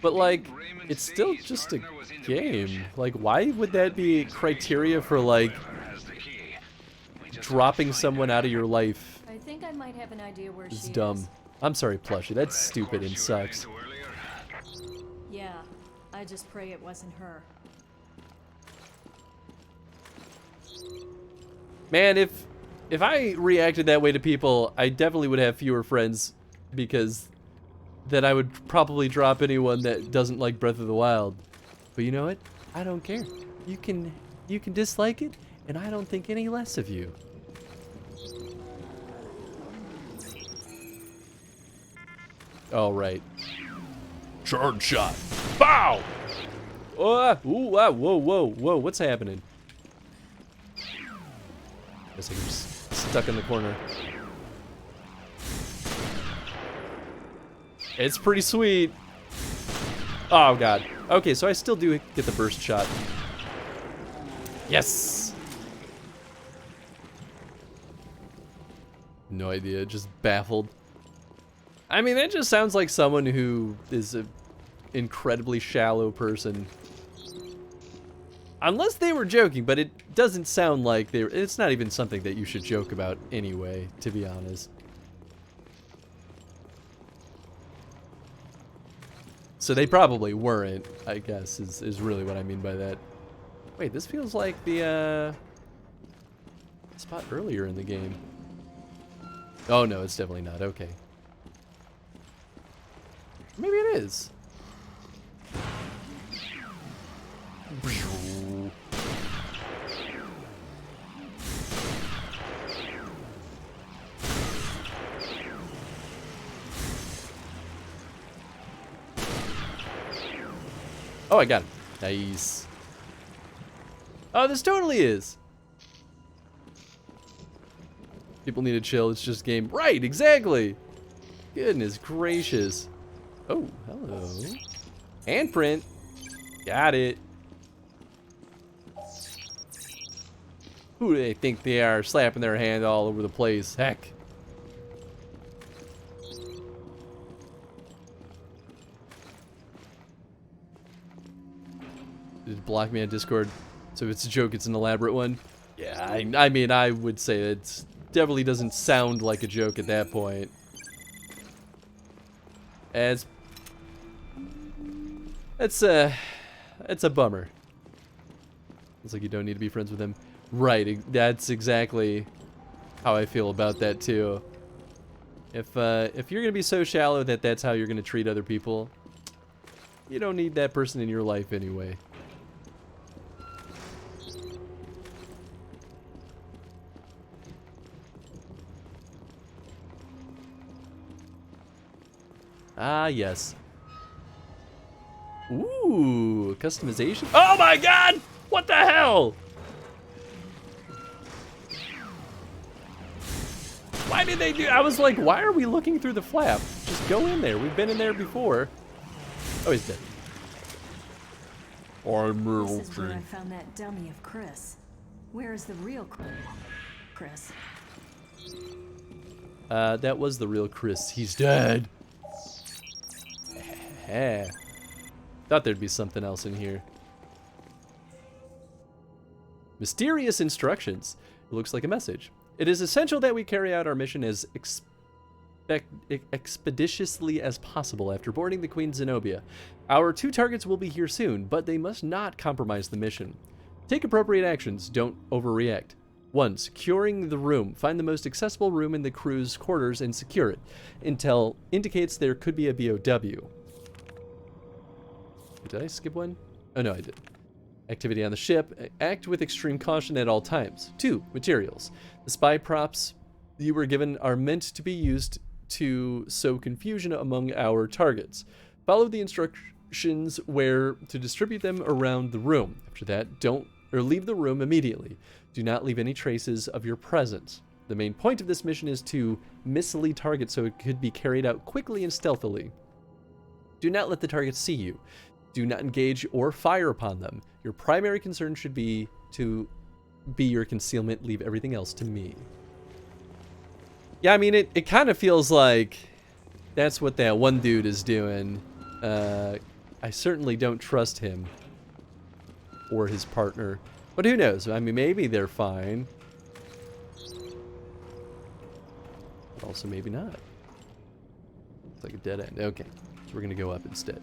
But like, it's still just a game. Like, why would that be criteria for like dropping someone out of your life? I think I might have an idea where It's she dumb. is. I'm sorry, Plushie. That's stupid and sucks. Yeah, I just pray it wasn't her. Man, if I reacted that way to people, I definitely would have fewer friends, because then I would probably drop anyone that doesn't like Breath of the Wild. But you know what? I don't care. You can dislike it, and I don't think any less of you. All right. Charge shot. Bow! Ooh, whoa, whoa, whoa. What's happening? Guess I'm just stuck in the corner. It's pretty sweet. Oh, God. Okay, so I still do get the burst shot. Yes! No idea, just baffled. I mean, that just sounds like someone who is an incredibly shallow person. Unless they were joking, but it doesn't sound like they were. It's not even something that you should joke about anyway, to be honest. So they probably weren't, I guess, is really what I mean by that. Wait, this feels like the spot earlier in the game. Oh no, it's definitely not. Okay. Maybe it is. Oh, I got him. Nice. Oh, this totally is. People need to chill. It's just game. Right, exactly. Goodness gracious. Oh, hello. Handprint. Got it. Who do they think they are, slapping their hand all over the place? Heck. Just block me on Discord. So if it's a joke, it's an elaborate one. Yeah, I mean, I would say it definitely doesn't sound like a joke at that point. It's a bummer. It's like you don't need to be friends with him. Right, that's exactly how I feel about that too. If you're gonna be so shallow that that's how you're gonna treat other people, you don't need that person in your life anyway. Ah, yes. Ooh, customization. Oh my god! What the hell? Why did they do? I was like, why are we looking through the flap? Just go in there. We've been in there before. Oh, he's dead. This is where I found that dummy of Chris. Where is the real Chris? That was the real Chris. He's dead. Thought there'd be something else in here. Mysterious instructions. It looks like a message. It is essential that we carry out our mission as expeditiously as possible after boarding the Queen Zenobia. Our 2 targets will be here soon, but they must not compromise the mission. Take appropriate actions. Don't overreact. 1. Securing the room. Find the most accessible room in the crew's quarters and secure it. Intel indicates there could be a BOW. Did I skip one? Oh, no, I did. Activity on the ship. Act with extreme caution at all times. 2. Materials. The spy props you were given are meant to be used to sow confusion among our targets. Follow the instructions where to distribute them around the room. After that, leave the room immediately. Do not leave any traces of your presence. The main point of this mission is to mislead targets so it could be carried out quickly and stealthily. Do not let the targets see you. Do not engage or fire upon them. Your primary concern should be to be your concealment. Leave everything else to me. Yeah, I mean, it kind of feels like that's what that one dude is doing. I certainly don't trust him or his partner. But who knows? I mean, maybe they're fine. But also maybe not. It's like a dead end. Okay, so we're going to go up instead.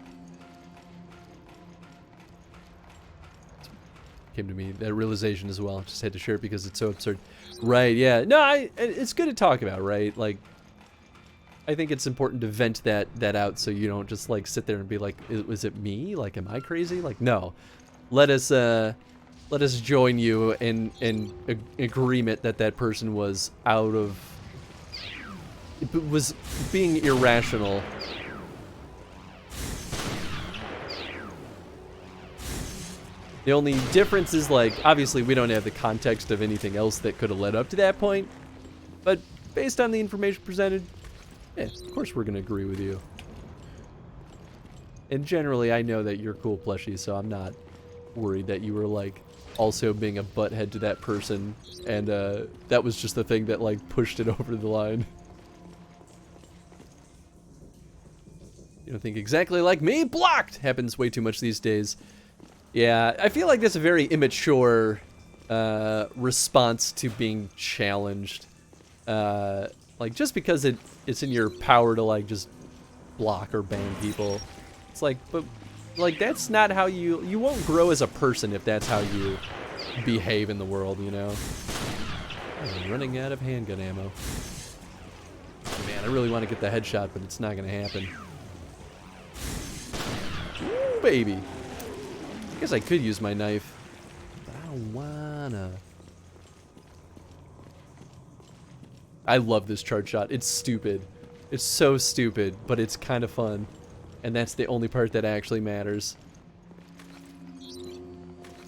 Came to me, that realization as well. Just had to share it because it's so absurd. Right, yeah. No, it's good to talk about, right? Like, I think it's important to vent that out so you don't just like sit there and be like, was it me? Like, am I crazy? Like, no. Let us join you in agreement that person was was being irrational. The only difference is, like, obviously we don't have the context of anything else that could have led up to that point. But based on the information presented, yeah, of course we're going to agree with you. And generally, I know that you're cool, plushie, so I'm not worried that you were, like, also being a butthead to that person. And that was just the thing that, like, pushed it over the line. You don't think exactly like me? Blocked! Happens way too much these days. Yeah, I feel like that's a very immature response to being challenged. Like, just because it's in your power to, like, just block or ban people. It's like, but, like, that's not how you won't grow as a person if that's how you behave in the world, you know? I'm running out of handgun ammo. Oh, man, I really want to get the headshot, but it's not going to happen. Ooh, baby. I guess I could use my knife, but I don't wanna. I love this charge shot. It's stupid. It's so stupid, but it's kind of fun. And that's the only part that actually matters.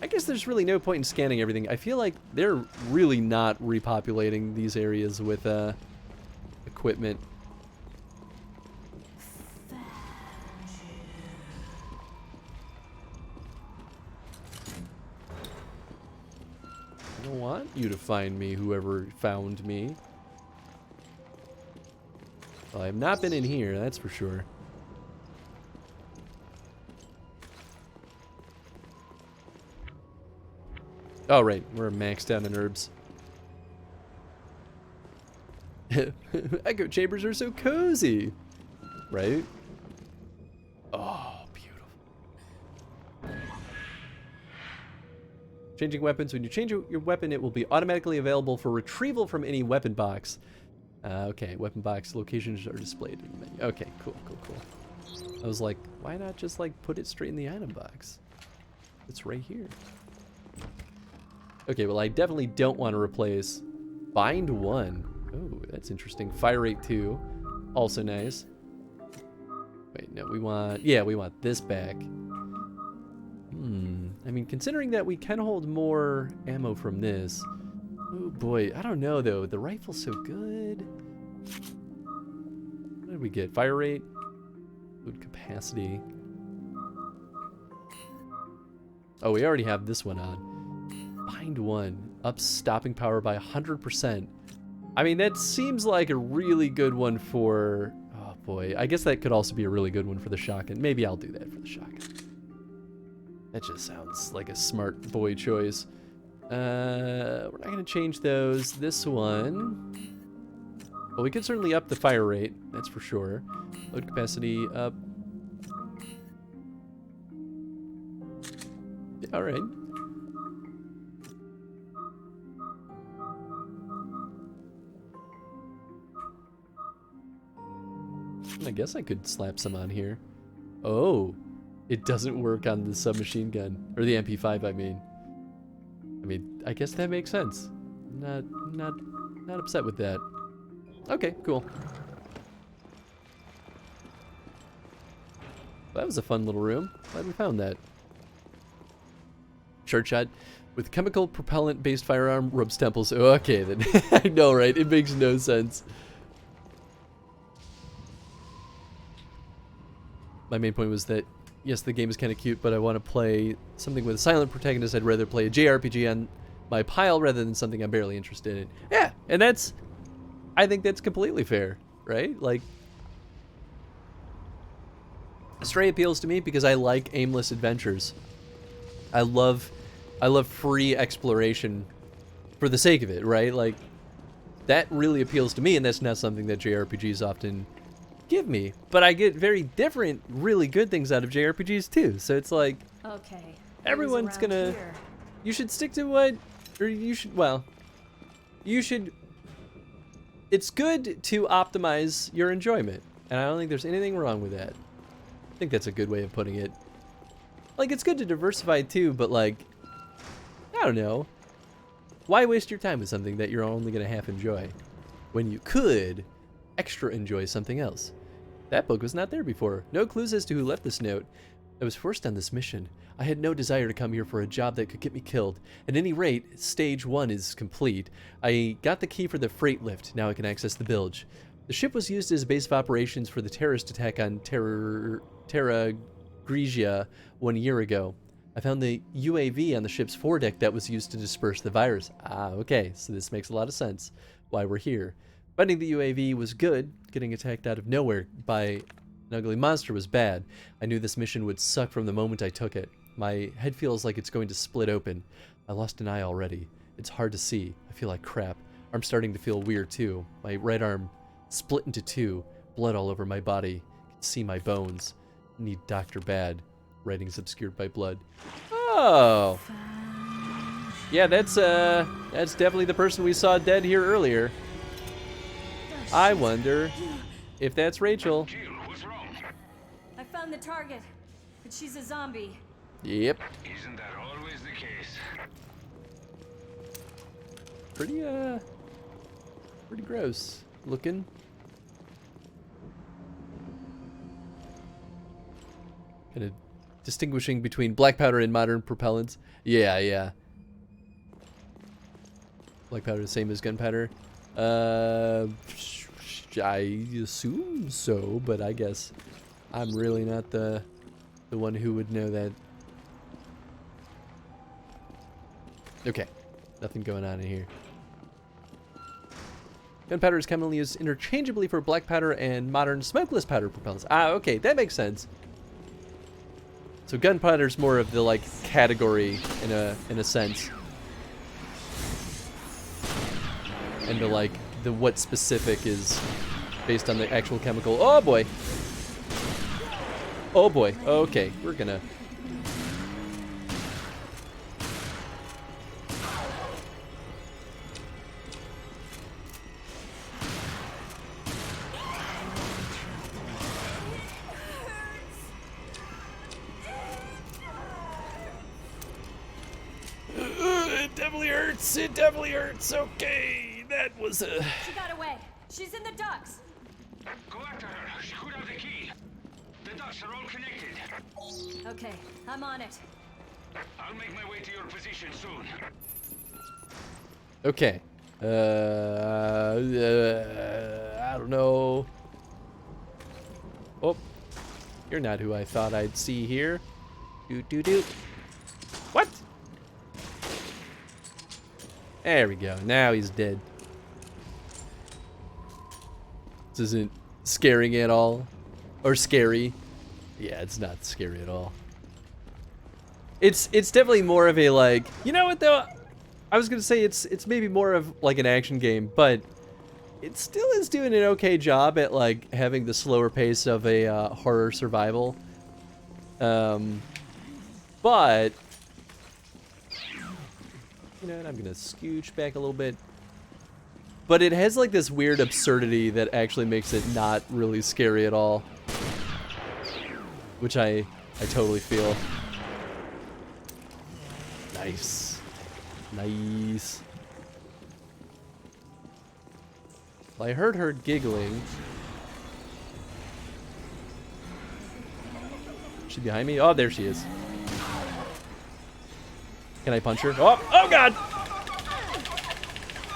guess there's really no point in scanning everything. I feel like they're really not repopulating these areas with equipment. I don't want you to find me, whoever found me. Well, I have not been in here, that's for sure. Oh, right. We're maxed out on herbs. Echo chambers are so cozy. Right? Oh, beautiful. Changing weapons. When you change your weapon, it will be automatically available for retrieval from any weapon box. Okay, weapon box locations are displayed in the menu. Okay, cool. I was like, why not just like put it straight in the item box? It's right here. Okay, well, I definitely don't want to replace Bind 1. Oh, that's interesting. Fire Rate 2. Also nice. Wait, no, we want this back. I mean, considering that we can hold more ammo from this. Oh boy, I don't know though. The rifle's so good. What did we get? Fire rate? Load capacity. Oh, we already have this one on. Bind 1. Up stopping power by 100%. I mean, that seems like a really good one for... Oh boy, I guess that could also be a really good one for the shotgun. Maybe I'll do that for the shotgun. That just sounds like a smart boy choice. We're not going to change those. This one... Well, we could certainly up the fire rate, that's for sure. Load capacity up. Yeah, all right. I guess I could slap some on here. Oh, it doesn't work on the submachine gun, or the MP5. I mean, I guess that makes sense. Not upset with that. Okay, cool. That was a fun little room. Glad we found that. Short shot. With chemical propellant-based firearm rubs temples. Oh, okay, then. I know, right? It makes no sense. My main point was that, yes, the game is kind of cute, but I want to play something with a silent protagonist. I'd rather play a JRPG on my pile rather than something I'm barely interested in. Yeah, and that's... I think that's completely fair, right? Like... Stray appeals to me because I like aimless adventures. I love free exploration for the sake of it, right? Like, that really appeals to me, and that's not something that JRPGs often give me. But I get very different, really good things out of JRPGs too. So it's like, okay, everyone's gonna... Here. You should stick to what... Or you should... Well, you should... It's good to optimize your enjoyment. And I don't think there's anything wrong with that. I think that's a good way of putting it. Like, it's good to diversify too, but like... I don't know. Why waste your time with something that you're only going to half enjoy? When you could extra enjoy something else. That book was not there before. No clues as to who left this note. I was forced on this mission. I had no desire to come here for a job that could get me killed. At any rate, stage 1 is complete. I got the key for the freight lift. Now I can access the bilge. The ship was used as a base of operations for the terrorist attack on Terra Grigia 1 year ago. I found the UAV on the ship's foredeck that was used to disperse the virus. Ah, okay, so this makes a lot of sense why we're here. Finding the UAV was good. Getting attacked out of nowhere by an ugly monster was bad. I knew this mission would suck from the moment I took it. My head feels like it's going to split open. I lost an eye already. It's hard to see. I feel like crap. I'm starting to feel weird too. My right arm split into two. Blood all over my body. I can see my bones. Need Dr. Bad. Writings obscured by blood. Oh. Yeah, that's definitely the person we saw dead here earlier. I wonder if that's Rachel. I found the target, but she's a zombie. Yep. Isn't that always the case? Pretty gross looking. Kind of distinguishing between black powder and modern propellants. Yeah, yeah. Black powder the same as gunpowder. I assume so, but I guess I'm really not the one who would know that. Okay, nothing going on in here. Gunpowder is commonly used interchangeably for black powder and modern smokeless powder propellants. Ah, okay, that makes sense. So gunpowder is more of the like category in a sense, and the like the what specific is based on the actual chemical. Oh boy. Oh boy. Okay, we're gonna. It definitely hurts. It definitely hurts. Okay, that was a. She got away. She's in the ducts. Go after her. She could have the key. The ducts are all connected. Okay, I'm on it. I'll make my way to your position soon. Okay. I don't know. Oh, you're not who I thought I'd see here. Do. What? There we go. Now he's dead. This isn't scaring at all. Or scary. Yeah, it's not scary at all. It's definitely more of a like, you know what though? I was gonna say it's maybe more of like an action game, but it still is doing an okay job at like having the slower pace of a horror survival. But you know, and I'm gonna scooch back a little bit. But it has like this weird absurdity that actually makes it not really scary at all, which I totally feel. Nice. Nice. Well, I heard her giggling. Is she behind me? Oh, there she is. Can I punch her? Oh, oh God!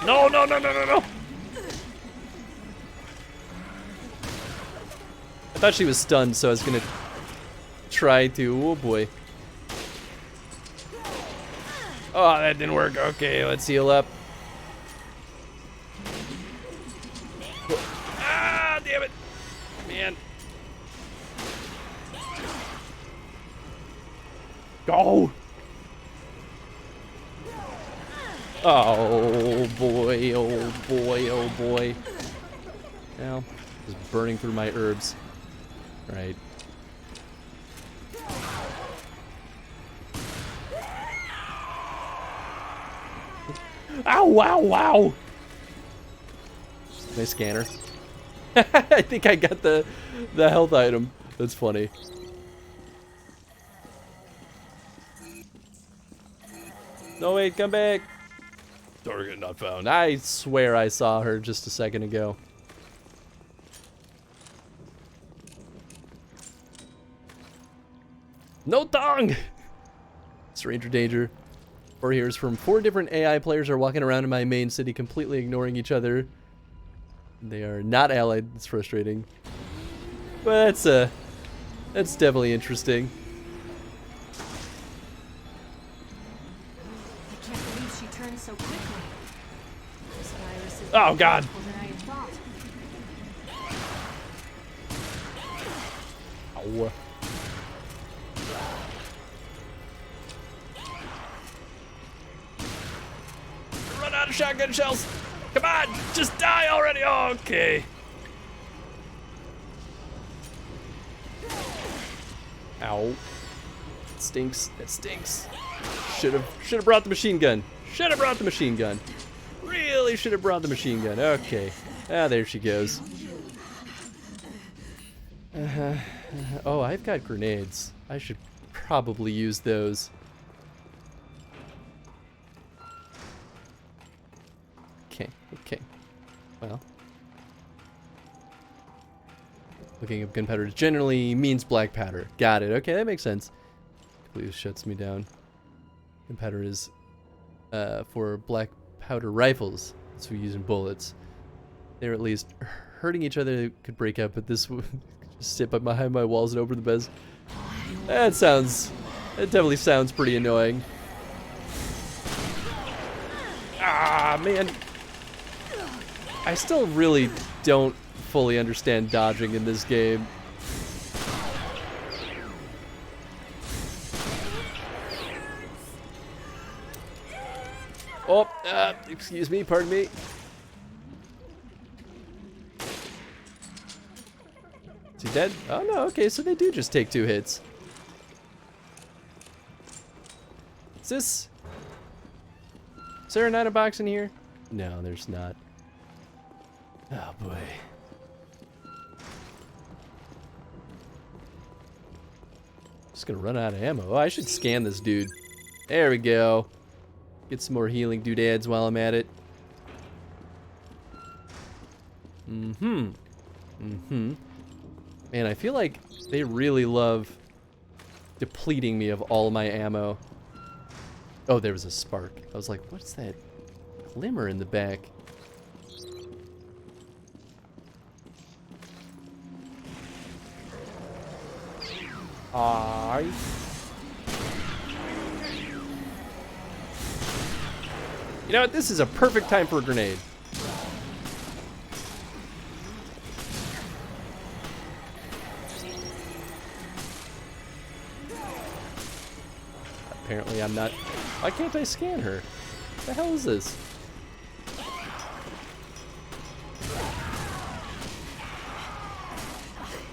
No. I thought she was stunned, so I was gonna try to. Oh boy. Oh, that didn't work. Okay, let's heal up. Ah, damn it. Man. Go! Oh boy, oh boy, oh boy. Now, just burning through my herbs. Right. Ow, wow, wow! Nice scanner. I think I got the health item. That's funny. No, wait, come back. Target not found. I swear I saw her just a second ago. No tongue! Stranger danger. 4 here's from 4 different AI players are walking around in my main city completely ignoring each other. They are not allied. It's frustrating. But that's definitely interesting. I can't believe she turned so quickly. This virus is Oh God. more than I had thought. Ow. Run out of shotgun shells. Come on, just die already. Oh, okay. Ow. It stinks. That stinks. Should have brought the machine gun. Should have brought the machine gun. Really should have brought the machine gun. Okay. Ah, there she goes. Oh, I've got grenades. I should probably use those. Okay. Well. Looking up gunpowder generally means black powder. Got it. Okay, that makes sense. automatically shuts me down. Gunpowder is for black powder rifles, so we're using bullets. They're at least hurting each other, could break out, but this would just sit behind my walls and open the beds. That definitely sounds pretty annoying. Ah, man. I still really don't fully understand dodging in this game. Oh, excuse me, pardon me. Is he dead? Oh no, okay, so they do just take 2 hits. Is there an item box in here? No, there's not. Oh boy. Just gonna run out of ammo. Oh, I should scan this dude. There we go. Get some more healing doodads while I'm at it. Man, I feel like they really love depleting me of all my ammo. Oh, there was a spark. I was like, what's that glimmer in the back? Aye. You know what? This is a perfect time for a grenade. Apparently I'm not... Why can't I scan her? What the hell is this?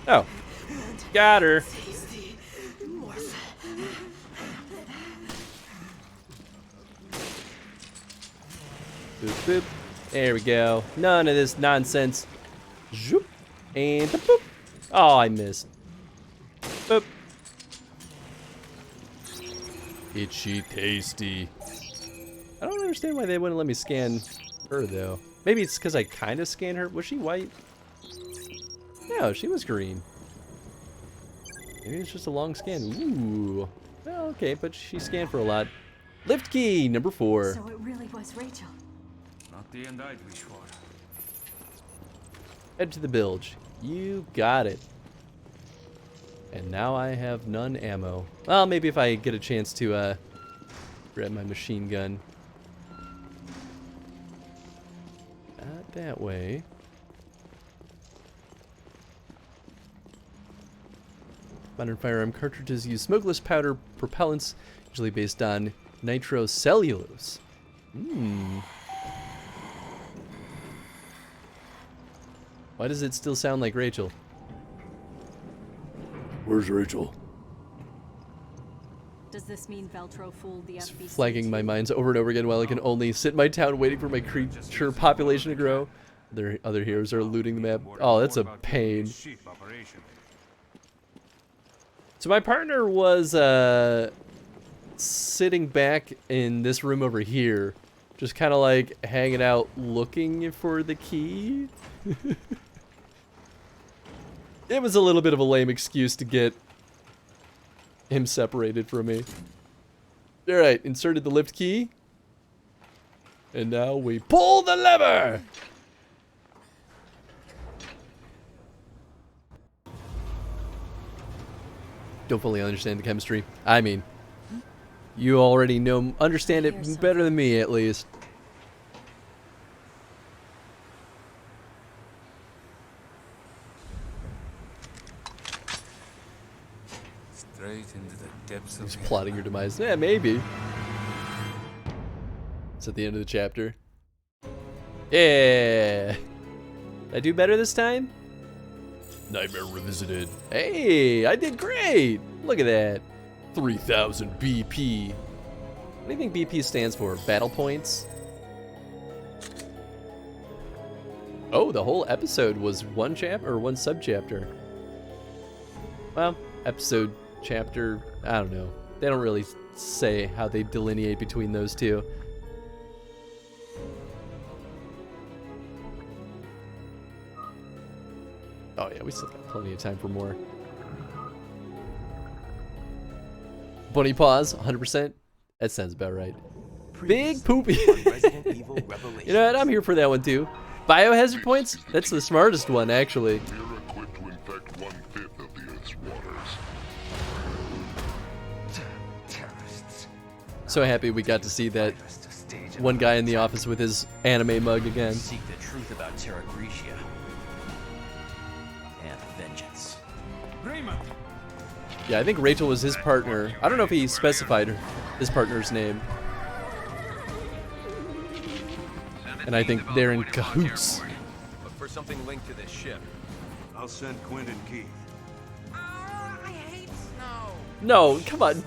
Oh. Got her. Boop, boop. There we go. None of this nonsense. Zoop. And boop. Oh, I missed. Boop. Itchy tasty. I don't understand why they wouldn't let me scan her, though. Maybe it's because I kind of scanned her. Was she white? No, she was green. Maybe it's just a long scan. Ooh. Well, okay, but she scanned for a lot. Lift key, number 4. So it really was Rachel. Not the end I'd wish for. Head to the bilge. You got it. And now I have none ammo. Well, maybe if I get a chance to grab my machine gun. Not that way. Modern firearm cartridges use smokeless powder propellants, usually based on nitrocellulose. Why does it still sound like Rachel? Where's Rachel? Does this mean Veltro fooled the FBC? Flagging my minds over and over again while I can only sit in my town waiting for my creature population to grow. Other heroes are looting the map. Oh, that's a pain. So my partner was sitting back in this room over here, just kind of like hanging out looking for the key. It was a little bit of a lame excuse to get him separated from me. Alright, inserted the lift key. And now we pull the lever! Don't fully understand the chemistry. I mean, you already understand it better than me, at least. Straight into the depths of He's plotting your demise. Yeah, maybe. It's at the end of the chapter. Yeah. Did I do better this time? Nightmare Revisited. Hey, I did great. Look at that. 3,000 BP. What do you think BP stands for? Battle points? Oh, the whole episode was one chapter or one subchapter. Well, episode, chapter, I don't know. They don't really say how they delineate between those two. Oh yeah, we still got plenty of time for more. Bunny paws, 100%. That sounds about right. Big poopy. You know what? I'm here for that one too. Biohazard points? That's the smartest one, actually. We're equipped to infect 1/5 of the Earth's waters. Terrorists. So happy we got to see that one guy in the office with his anime mug again. Seek the truth about Terra Grigia. And vengeance. Yeah, I think Rachel was his partner. I don't know if he specified his partner's name. And I think they're in cahoots. Look for something linked to this ship. I'll send Quinn and Keith. No, come on.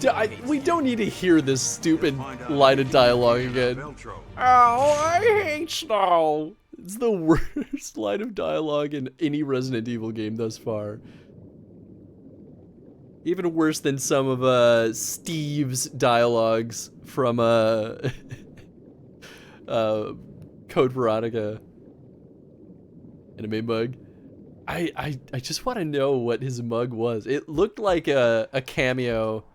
We don't need to hear this stupid line of dialogue again. Oh, I hate snow. It's the worst line of dialogue in any Resident Evil game thus far. Even worse than some of Steve's dialogues from Code Veronica anime mug. I just want to know what his mug was. It looked like a cameo.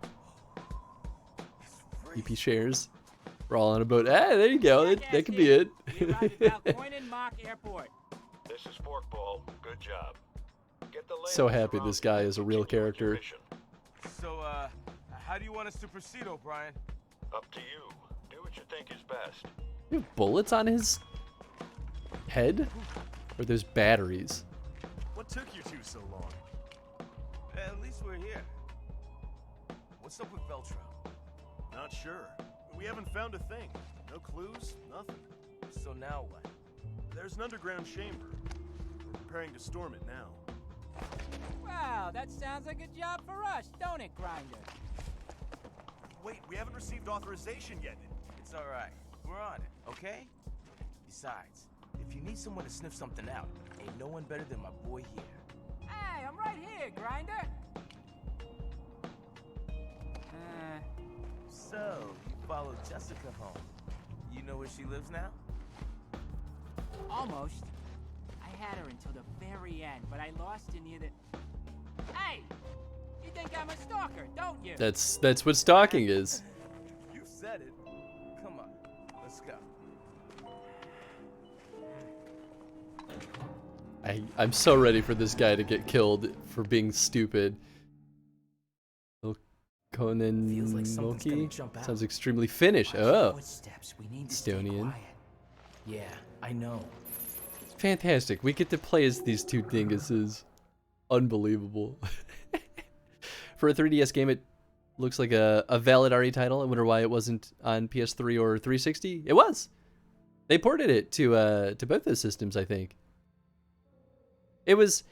EP shares. We're all on a boat. Ah, there you go. That could be it. This is Forkball. Good job. Get the So happy this guy is a real character. So, how do you want us to proceed, O'Brien? Up to you. Do what you think is best. You have bullets on his head? Or there's batteries? What took you two so long? At least we're here. What's up with Veltro? Not sure. We haven't found a thing. No clues, nothing. So now what? There's an underground chamber. We're preparing to storm it now. Wow, that sounds like a job for us, don't it, Grinder? Wait, we haven't received authorization yet. It's alright. We're on it, okay? Besides, if you need someone to sniff something out, ain't no one better than my boy here. Hey, I'm right here, Grinder. So, you followed Jessica home. You know where she lives now? Almost. I had her until the very end, but I lost her near the... Hey! You think I'm a stalker, don't you? That's what stalking is. You said it. Come on, let's go. I'm so ready for this guy to get killed for being stupid. Conan like Moki sounds extremely Finnish. Oh, Estonian. Yeah, I know. Fantastic. We get to play as these two dinguses. Unbelievable. For a 3DS game, it looks like a valid RE title. I wonder why it wasn't on PS3 or 360. It was. They ported it to both those systems, I think. It was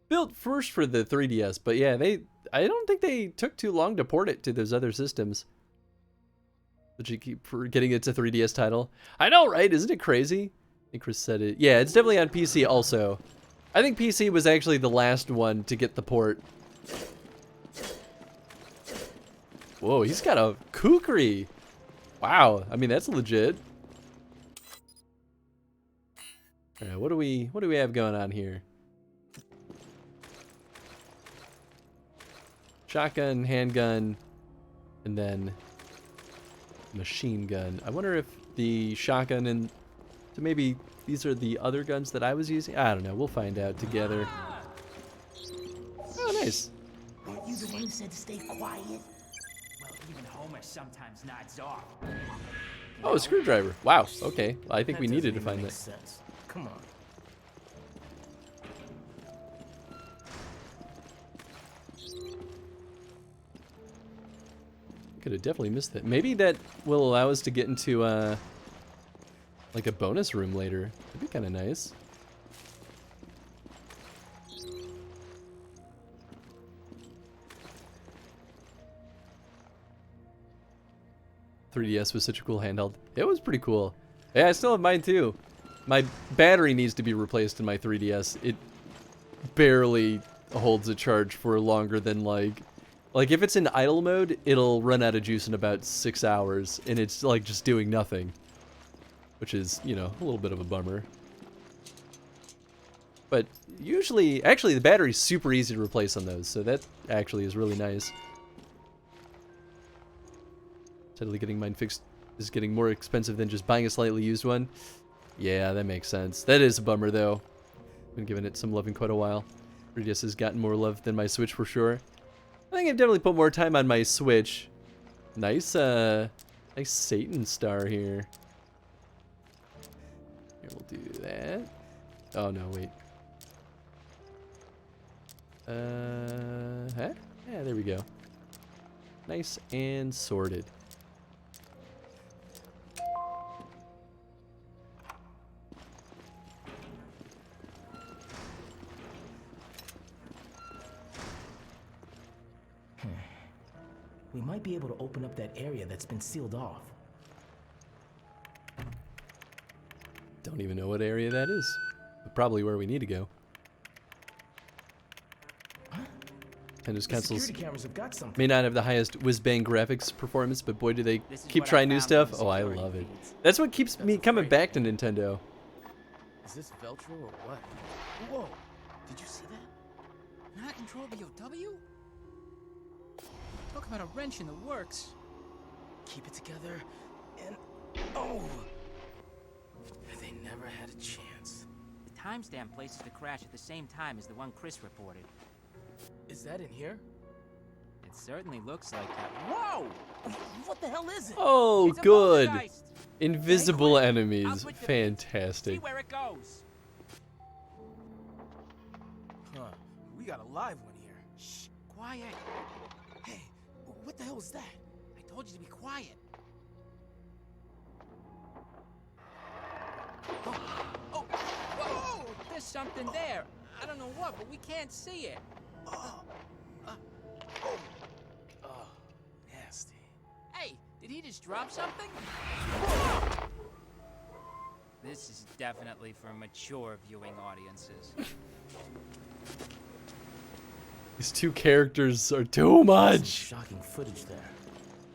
built first for the 3DS, but yeah, I don't think they took too long to port it to those other systems. But you keep forgetting it's a 3DS title. I know, right? Isn't it crazy? I think Chris said it. Yeah, it's definitely on PC also. I think PC was actually the last one to get the port. Whoa, he's got a kukri. Wow, I mean that's legit. All right, what do we have going on here? Shotgun, handgun, and then machine gun. I wonder if the shotgun and so maybe these are the other guns that I was using. I don't know. We'll find out together. Oh, nice. Weren't you the one who said to stay quiet? Well, even Homer sometimes nods off. Oh, a screwdriver. Wow. Okay. Well, I think we needed to find that. Sense. Come on. Could have definitely missed that. Maybe that will allow us to get into like a bonus room later. That'd be kind of nice. .3DS was such a cool handheld. It was pretty cool. Yeah, I still have mine too. My battery needs to be replaced in my 3DS. It barely holds a charge for longer than like if it's in idle mode, it'll run out of juice in about 6 hours, and it's like just doing nothing, which is, you know, a little bit of a bummer. But usually, actually, the battery's super easy to replace on those, so that actually is really nice. Steadily getting mine fixed is getting more expensive than just buying a slightly used one. Yeah, that makes sense. That is a bummer, though. Been giving it some love in quite a while. 3DS has gotten more love than my Switch for sure. I think I've definitely put more time on my Switch. Nice, nice Satan star here. Here, we'll do that. Oh, no, wait. Huh? Yeah, there we go. Nice and sorted. We might be able to open up that area that's been sealed off. Don't even know what area that is. But probably where we need to go. Nintendo's consoles may not have the highest whiz-bang graphics performance, but boy, do they keep trying new stuff. Oh, I love it. That's what keeps me coming back to Nintendo. Is this Veltro or what? Whoa! Did you see that? Not control BOW? Talk about a wrench in the works. Keep it together, and oh! They never had a chance. The timestamp places the crash at the same time as the one Chris reported. Is that in here? It certainly looks like that. Whoa! What the hell is it? Oh, good. Invisible enemies. Fantastic. See where it goes. Huh. We got a live one here. Shh. Quiet. Hey, what the hell is that? I told you to be quiet. Oh, whoa! There's something there. I don't know what, but we can't see it. Nasty. Hey, did he just drop something? This is definitely for mature viewing audiences. These two characters are too much. Shocking footage there.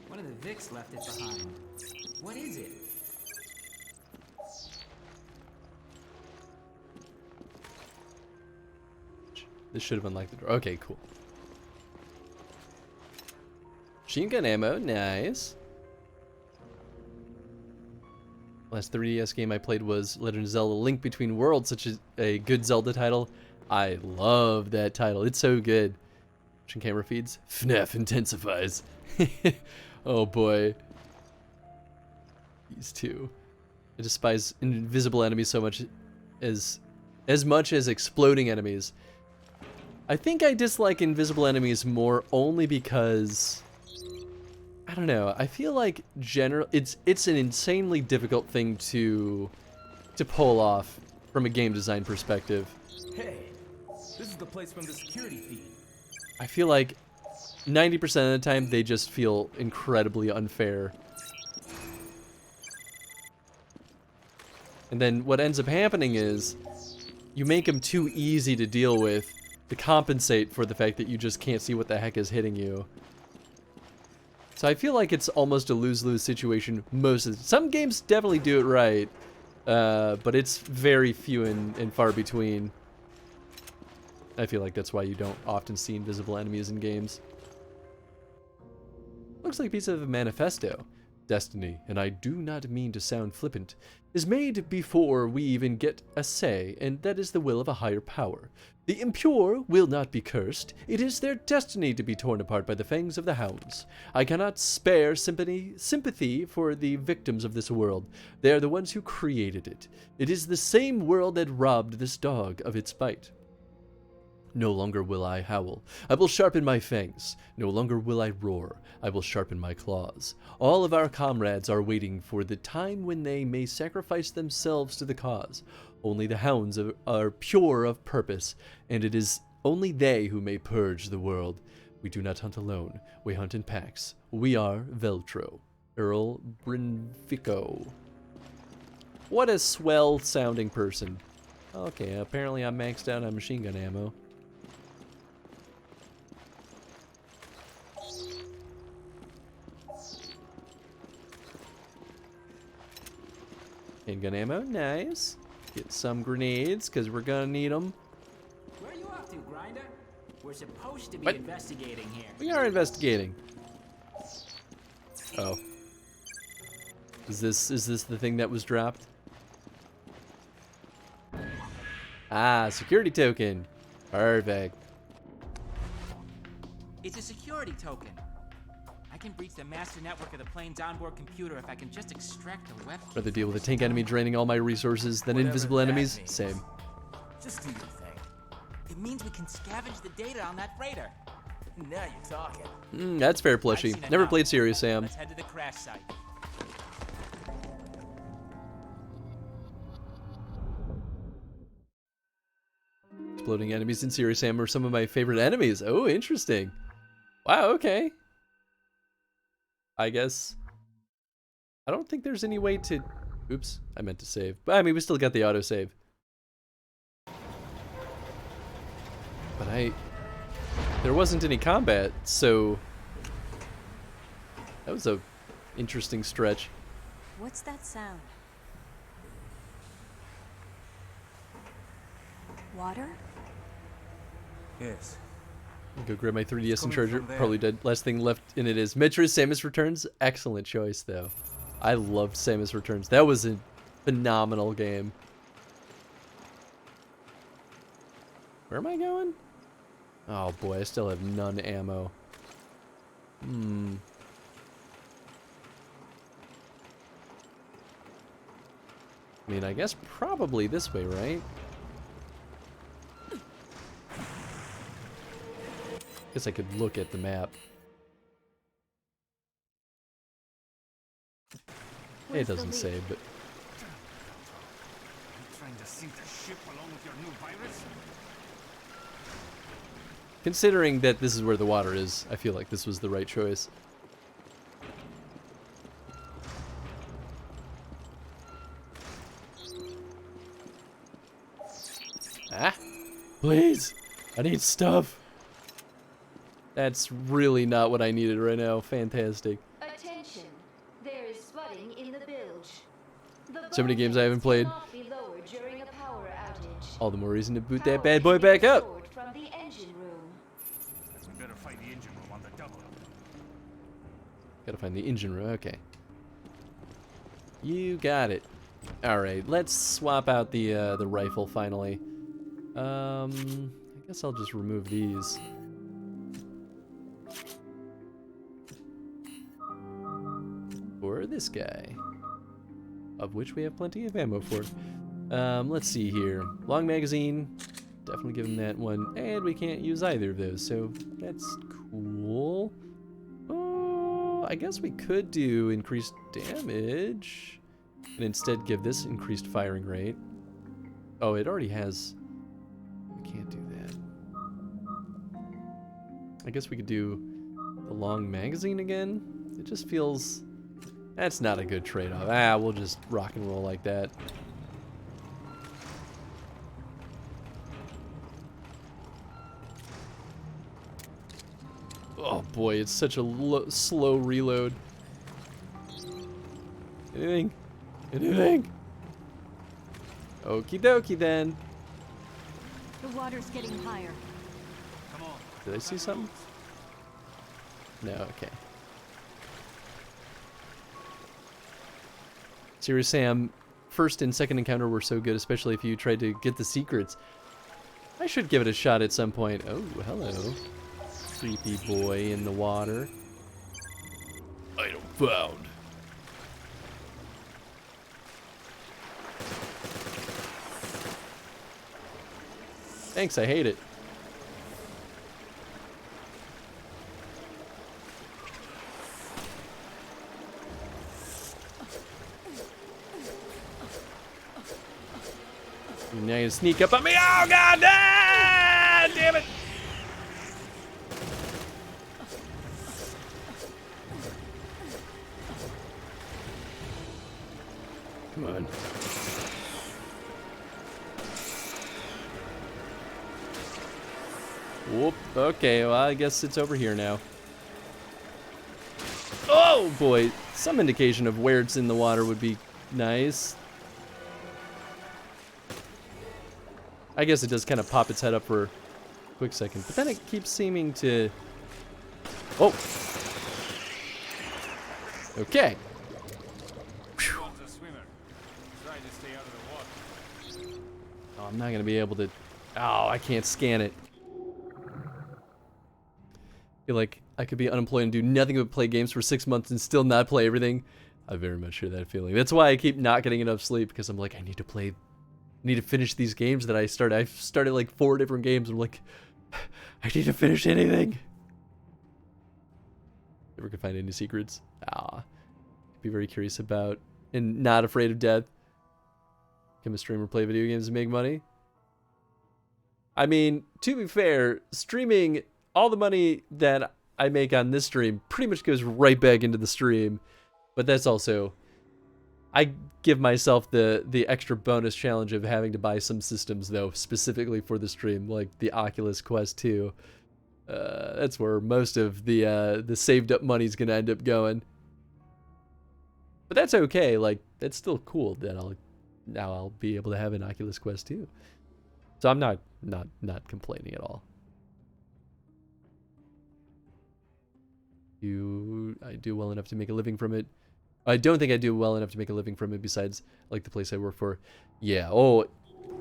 One of the Vics left it behind. What is it? This should have unlocked the door. Okay, cool. Machine gun ammo, nice. Last 3DS game I played was Legend of Zelda: Link Between Worlds, such as a good Zelda title. I love that title. It's so good. Watching camera feeds. FNAF intensifies. Oh boy. These two. I despise invisible enemies so much as exploding enemies. I think I dislike invisible enemies more only because I don't know. I feel like it's an insanely difficult thing to pull off from a game design perspective. Hey, this is the place from the security feed. I feel like 90% of the time they just feel incredibly unfair. And then what ends up happening is you make them too easy to deal with to compensate for the fact that you just can't see what the heck is hitting you. So I feel like it's almost a lose-lose situation most of the time. Some games definitely do it right, but it's very few and far between. I feel like that's why you don't often see invisible enemies in games. Looks like a piece of a manifesto. Destiny, and I do not mean to sound flippant, is made before we even get a say, and that is the will of a higher power. The impure will not be cursed. It is their destiny to be torn apart by the fangs of the hounds. I cannot spare sympathy for the victims of this world. They are the ones who created it. It is the same world that robbed this dog of its bite. No longer will I howl. I will sharpen my fangs. No longer will I roar. I will sharpen my claws. All of our comrades are waiting for the time when they may sacrifice themselves to the cause. Only the hounds are pure of purpose, and it is only they who may purge the world. We do not hunt alone. We hunt in packs. We are Veltro. Earl Brynvico. What a swell-sounding person. Okay, apparently I'm maxed out on machine gun ammo. Handgun ammo, nice. Get some grenades, because we're gonna need them. Where are you off to, Grinder? We're supposed to be What? investigating here. We are investigating. Oh. Is this the thing that was dropped? Ah, security token. Perfect. It's a security token. I can breach the master network of the plane's onboard computer if I can just extract the web key. Rather deal with a tank enemy draining all my resources than Whatever invisible that enemies? means. Same. Just do your thing. It means we can scavenge the data on that freighter. Now you're talking. That's fair, I've Plushy. seen Never enough. played Serious Sam. Let's head to the crash site. Exploding enemies in Serious Sam are some of my favorite enemies. Oh, interesting. Wow, okay. I guess. I don't think there's any way to... Oops, I meant to save. But I mean, we still got the autosave. But there wasn't any combat, so... That was a interesting stretch. What's that sound? Water? Yes. Go grab my 3DS and coming charger. from there. Probably dead. Last thing left in it is Metroid Samus Returns. Excellent choice, though. I loved Samus Returns. That was a phenomenal game. Where am I going? Oh boy, I still have none ammo. I mean, I guess probably this way, right? Guess I could look at the map. It doesn't say, but... Trying to sink the ship along with your new virus? Considering that this is where the water is, I feel like this was the right choice. Ah! Please! I need stuff! That's really not what I needed right now. Fantastic. Attention. There is flooding in the bilge. The So many games I haven't played. cannot be lowered during a power outage. All the more reason to boot that bad boy back up! Stored from the engine room. We better find the engine room on the double. Gotta find the engine room. Okay. You got it. Alright, let's swap out the rifle finally. I guess I'll just remove these. For this guy. Of which we have plenty of ammo for. Let's see here. Long magazine. Definitely give him that one. And we can't use either of those, so that's cool. I guess we could do increased damage. And instead give this increased firing rate. Oh, it already has... We can't do that. I guess we could do the long magazine again. It just feels... That's not a good trade-off. Ah, we'll just rock and roll like that. Oh boy, it's such a slow reload. Anything? Anything? Okie dokie then. The water's getting higher. Come on. Did I see something? No, okay. Serious Sam, first and second encounter were so good, especially if you tried to get the secrets. I should give it a shot at some point. Oh, hello. Creepy boy in the water. Item found. Thanks, I hate it. Now you sneak up on me. Oh god! Ah, damn it! Come on. Whoop. Okay, well, I guess it's over here now. Oh boy, some indication of where it's in the water would be nice. I guess it does kind of pop its head up for a quick second, but then it keeps seeming to... Oh! Okay. I'm not gonna be able to. Oh, I can't scan it. I feel like I could be unemployed and do nothing but play games for 6 months and still not play everything. I very much share that feeling. That's why I keep not getting enough sleep, because I'm like, I need to finish these games that I started. I've started like 4 different games. I'm like, I need to finish anything. Never could find any secrets. Be very curious about and not afraid of death. Become a streamer, play video games, and make money. I mean, to be fair, streaming, all the money that I make on this stream pretty much goes right back into the stream. But that's also, I give myself the extra bonus challenge of having to buy some systems, though, specifically for the stream, like the Oculus Quest 2. That's where most of the saved up money is going to end up going. But that's okay. Like, that's still cool that I'll be able to have an Oculus Quest 2. So I'm not complaining at all. I do well enough to make a living from it. I don't think I do well enough to make a living from it besides, like, the place I work for. Yeah,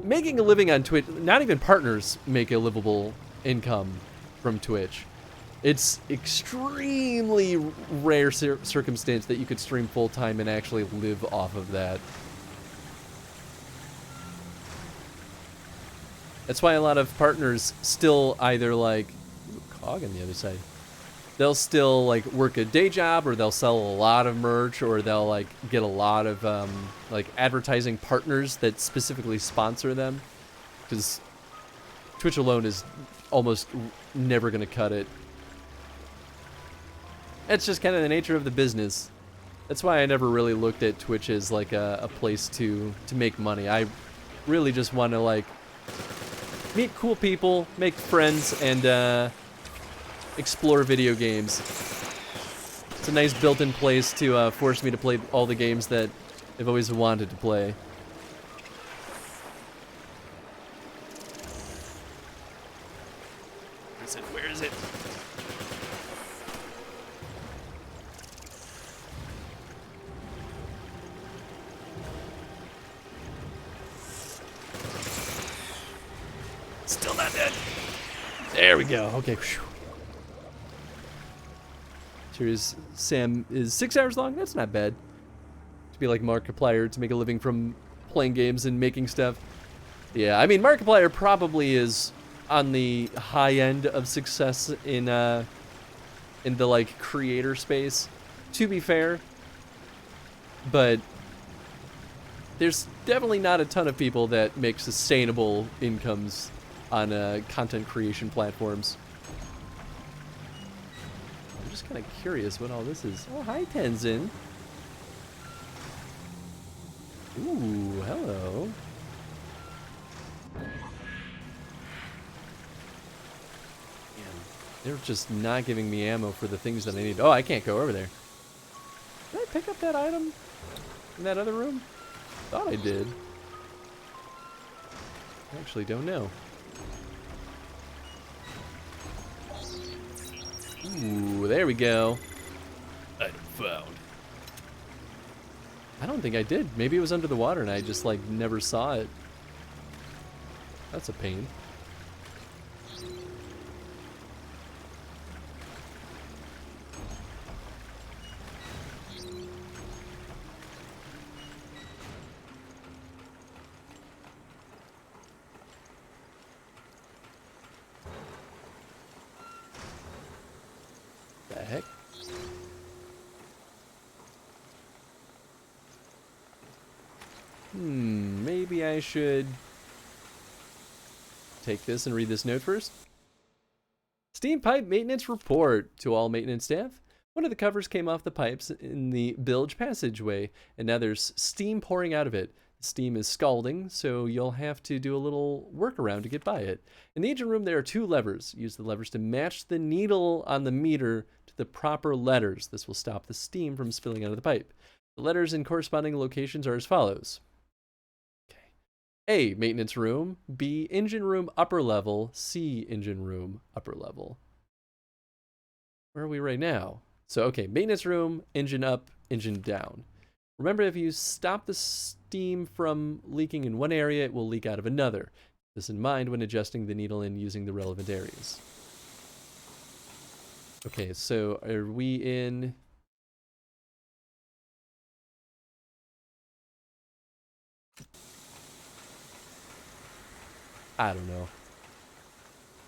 making a living on Twitch, not even partners make a livable income from Twitch. It's extremely rare circumstance that you could stream full-time and actually live off of that. That's why a lot of partners still either, like, cog on the other side. They'll still, like, work a day job, or they'll sell a lot of merch, or they'll, like, get a lot of, like, advertising partners that specifically sponsor them. Because Twitch alone is almost never going to cut it. It's just kind of the nature of the business. That's why I never really looked at Twitch as, like, a place to make money. I really just want to, like, meet cool people, make friends, and, explore video games. It's a nice built-in place to force me to play all the games that I've always wanted to play. Where is it? Still not dead. There we go. Okay. Series Sam is 6 hours long. That's not bad. To be like Markiplier, to make a living from playing games and making stuff. Yeah, I mean, Markiplier probably is on the high end of success in the like creator space, to be fair. But there's definitely not a ton of people that make sustainable incomes on content creation platforms. I'm just kind of curious what all this is. Oh, hi, Tenzin. Ooh, hello. They're just not giving me ammo for the things that I need. Oh, I can't go over there. Did I pick up that item in that other room? Thought I did. I actually don't know. Ooh, there we go. Item found. I don't think I did. Maybe it was under the water and I just, like, never saw it. That's a pain. The heck? Maybe I should take this and read this note first. Steam pipe maintenance report to all maintenance staff. One of the covers came off the pipes in the bilge passageway, and now there's steam pouring out of it. The steam is scalding, so you'll have to do a little workaround to get by it. In the engine room, there are 2 levers. Use the levers to match the needle on the meter to the proper letters. This will stop the steam from spilling out of the pipe. The letters in corresponding locations are as follows. A, maintenance room. B, engine room upper level. C, engine room upper level. Where are we right now? So, okay, maintenance room, engine up, engine down. Remember, if you stop the steam from leaking in one area, it will leak out of another. This in mind when adjusting the needle and using the relevant areas. Okay, so are we in... I don't know.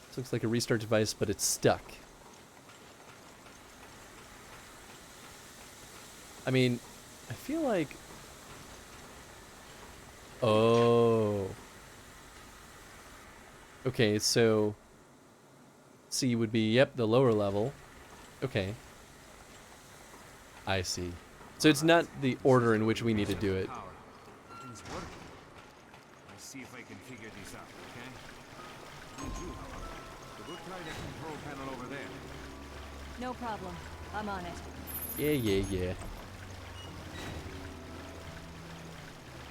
This looks like a restart device, but it's stuck. I mean, I feel like... Oh. Okay, so... C would be, yep, the lower level. Okay. I see. So it's not the order in which we need to do it. Nothing's working. Let's see if I can figure this out, okay? Need you, however. So go try that control panel over there. No problem. I'm on it. Yeah.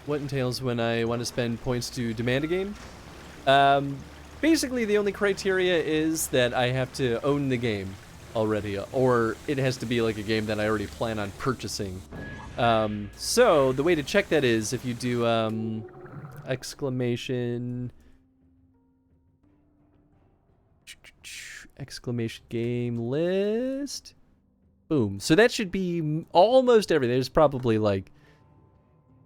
What entails when I want to spend points to demand a game? Basically, the only criteria is that I have to own the game already, or it has to be like a game that I already plan on purchasing. So the way to check that is if you do exclamation game list. Boom. So that should be almost everything. There's probably like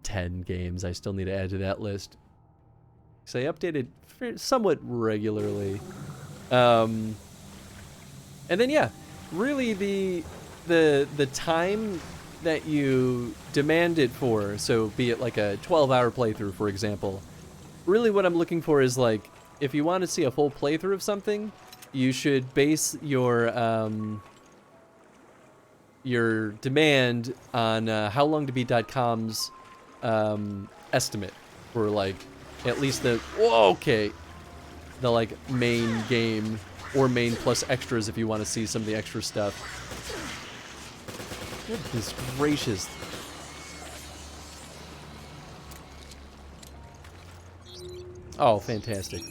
10 games I still need to add to that list. So I update it somewhat regularly. And then yeah, really the time that you demand it for, so be it like a 12-hour playthrough, for example. Really what I'm looking for is like, if you want to see a full playthrough of something, you should base your demand on howlongtobeat.com's estimate for like at least the the like main game, or main plus extras if you want to see some of the extra stuff. Goodness gracious. Oh, fantastic.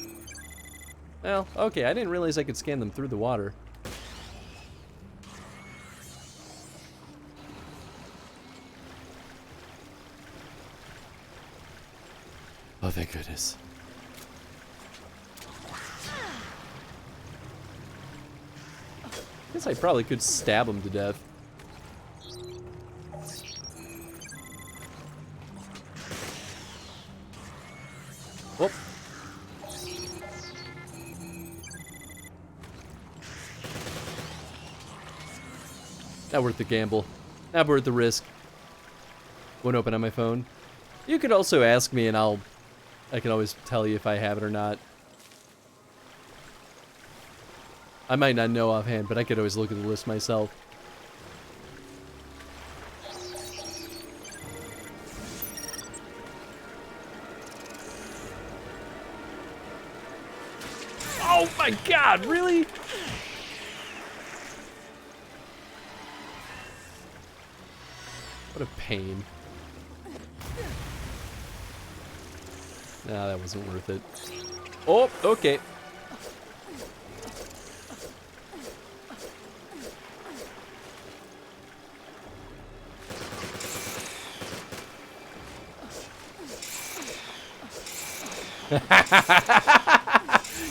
Well, okay, I didn't realize I could scan them through the water. Oh, thank goodness. Guess I probably could stab him to death. Whoop. Not worth the gamble. Not worth the risk. Won't open on my phone. You could also ask me and I can always tell you if I have it or not. I might not know offhand, but I could always look at the list myself. Oh my god, really? What a pain. Nah, that wasn't worth it. Oh, okay.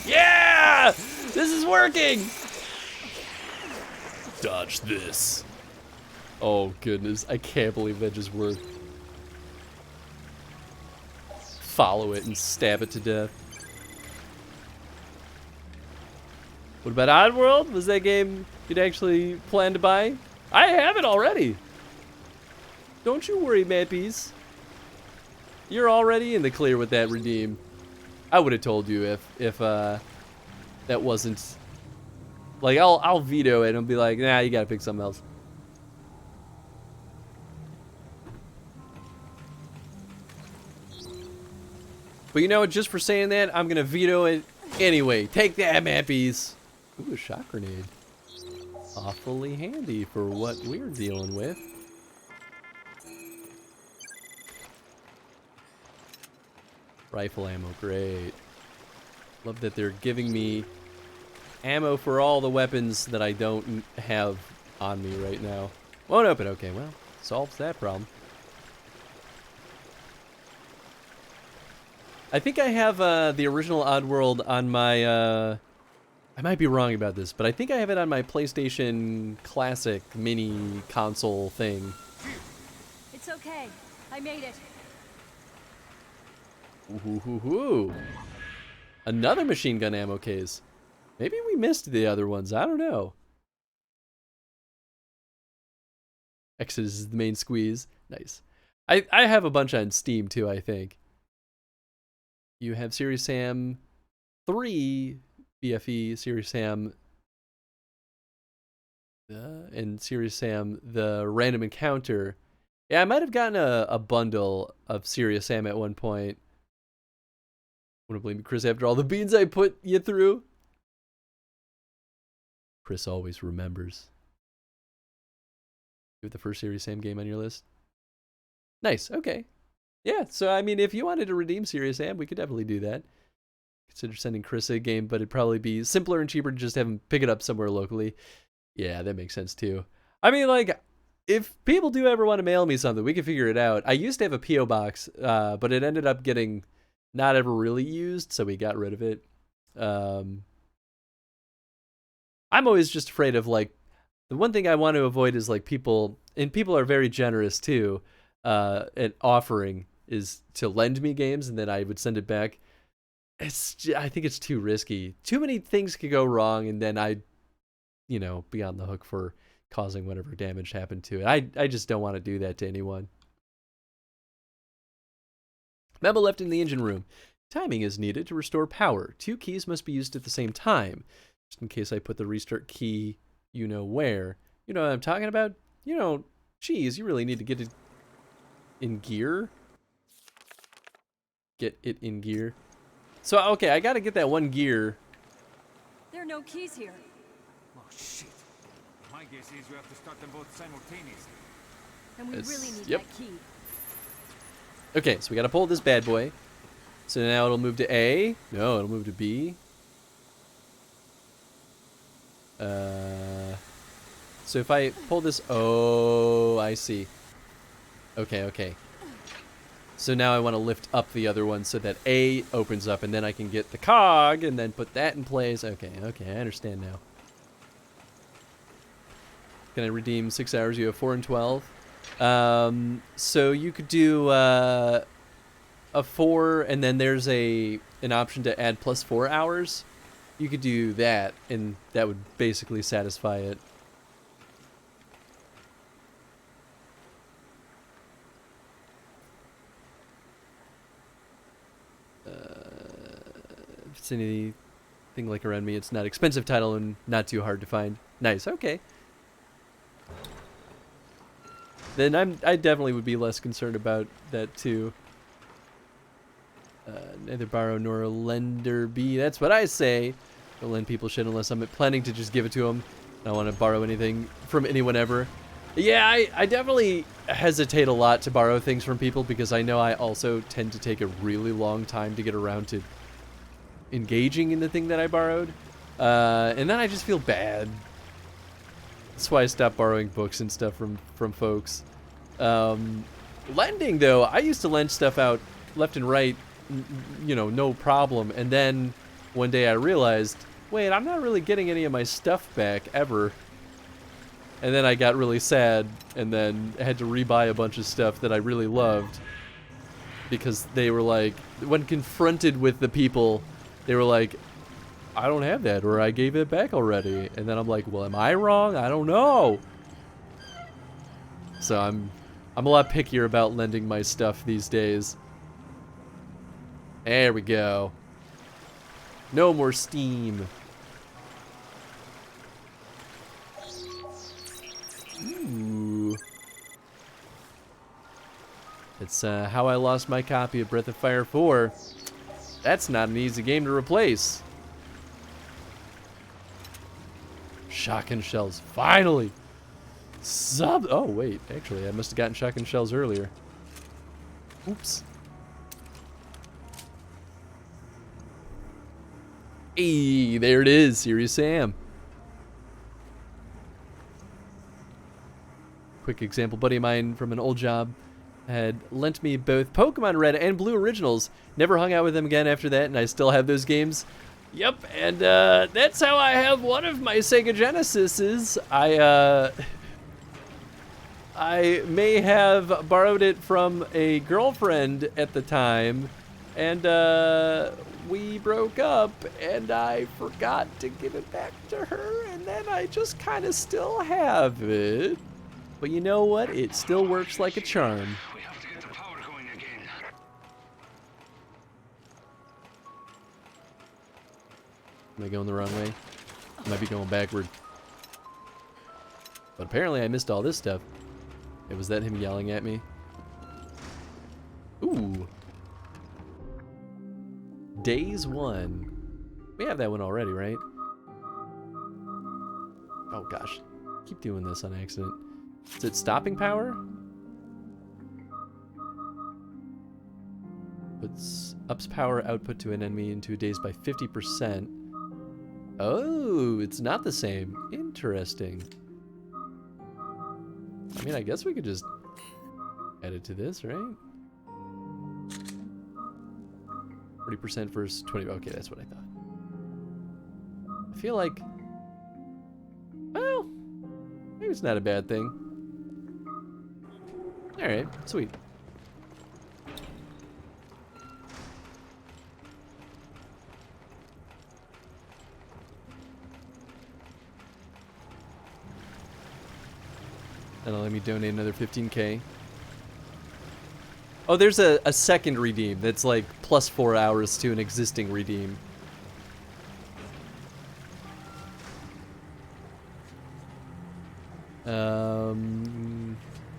Yeah! This is working! Dodge this. Oh goodness, I can't believe that just worked. Follow it and stab it to death. What about Oddworld? Was that game you'd actually plan to buy? I have it already. Don't you worry, Mappies. You're already in the clear with that redeem. I would have told you if that wasn't like I'll veto it and be like, nah, you gotta pick something else. But you know what, just for saying that, I'm gonna veto it anyway. Take that, Mappies. Ooh, a shock grenade. Awfully handy for what we're dealing with. Rifle ammo, great. Love that they're giving me ammo for all the weapons that I don't have on me right now. Won't open, okay, well, solves that problem. I think I have the original Oddworld on my, I might be wrong about this, but I think I have it on my PlayStation Classic mini console thing. It's okay. I made it. Ooh. Another machine gun ammo case. Maybe we missed the other ones. I don't know. Exodus is the main squeeze. Nice. I have a bunch on Steam too, I think. You have Serious Sam 3 BFE, Serious Sam, and Serious Sam the Random Encounter. Yeah, I might have gotten a bundle of Serious Sam at one point. Wouldn't blame me, Chris, after all the beans I put you through. Chris always remembers. You have the first Serious Sam game on your list? Nice, okay. Yeah, so I mean, if you wanted to redeem Serious Sam, we could definitely do that. Consider sending Chris a game, but it'd probably be simpler and cheaper to just have him pick it up somewhere locally. Yeah, that makes sense too. I mean, like, if people do ever want to mail me something, we can figure it out. I used to have a P.O. box, but it ended up getting not ever really used, so we got rid of it. I'm always just afraid of, like, the one thing I want to avoid is, like, people, and people are very generous too, at offering, is to lend me games, and then I would send it back. I think it's too risky. Too many things could go wrong, and then I'd, you know, be on the hook for causing whatever damage happened to it. I just don't want to do that to anyone. Memo left in the engine room. Timing is needed to restore power. 2 keys must be used at the same time. Just in case I put the restart key, you know where. You know what I'm talking about? You know, geez, you really need to get it in gear. Get it in gear. So, okay, I gotta get that one gear. There are no keys here. Oh, shit. My guess is we have to start them both simultaneously. And we really need yep. that key. Okay, so we gotta pull this bad boy. So now it'll move to A. No, it'll move to B. So if I pull this, oh, I see. Okay. So now I want to lift up the other one so that A opens up, and then I can get the cog and then put that in place. Okay, I understand now. Can I redeem 6 hours? You have 4 and 12. So you could do a 4, and then there's an option to add plus 4 hours. You could do that, and that would basically satisfy it. If it's anything like around me, it's not expensive title and not too hard to find. Nice, okay. Then I definitely would be less concerned about that too. Neither borrow nor lender be. That's what I say. Don't lend people shit unless I'm planning to just give it to them. I don't want to borrow anything from anyone ever. Yeah, I definitely hesitate a lot to borrow things from people because I know I also tend to take a really long time to get around to engaging in the thing that I borrowed. And then I just feel bad. That's why I stopped borrowing books and stuff from folks. Lending, though, I used to lend stuff out left and right, you know, no problem. And then one day I realized, wait, I'm not really getting any of my stuff back ever. And then I got really sad and then had to rebuy a bunch of stuff that I really loved because they were like, when confronted with the people, they were like, I don't have that, or I gave it back already. And then I'm like, well, am I wrong? I don't know. So I'm a lot pickier about lending my stuff these days. There we go. No more steam. Ooh. It's how I lost my copy of Breath of Fire 4. That's not an easy game to replace. Shotgun shells, finally! Oh, wait, actually, I must have gotten shotgun shells earlier. Oops. Hey, there it is, Serious Sam. Quick example, buddy of mine from an old job had lent me both Pokemon Red and Blue originals. Never hung out with them again after that, and I still have those games. Yep, and that's how I have one of my Sega Genesises. I may have borrowed it from a girlfriend at the time, and we broke up, and I forgot to give it back to her, and then I just kind of still have it. But you know what? It still works like a charm. We have to get the power going again. Am I going the wrong way? I might be going backward. But apparently I missed all this stuff. Was that him yelling at me? Ooh. Days 1. We have that one already, right? Oh gosh. Keep doing this on accident. Is it stopping power? Ups power output to an enemy in 2 days by 50%. Oh, it's not the same. Interesting. I mean, I guess we could just add it to this, right? 40% versus 20. Okay, that's what I thought. I feel like, well, maybe it's not a bad thing. All right, sweet. That'll let me donate another 15K. Oh, there's a second redeem that's like plus 4 hours to an existing redeem.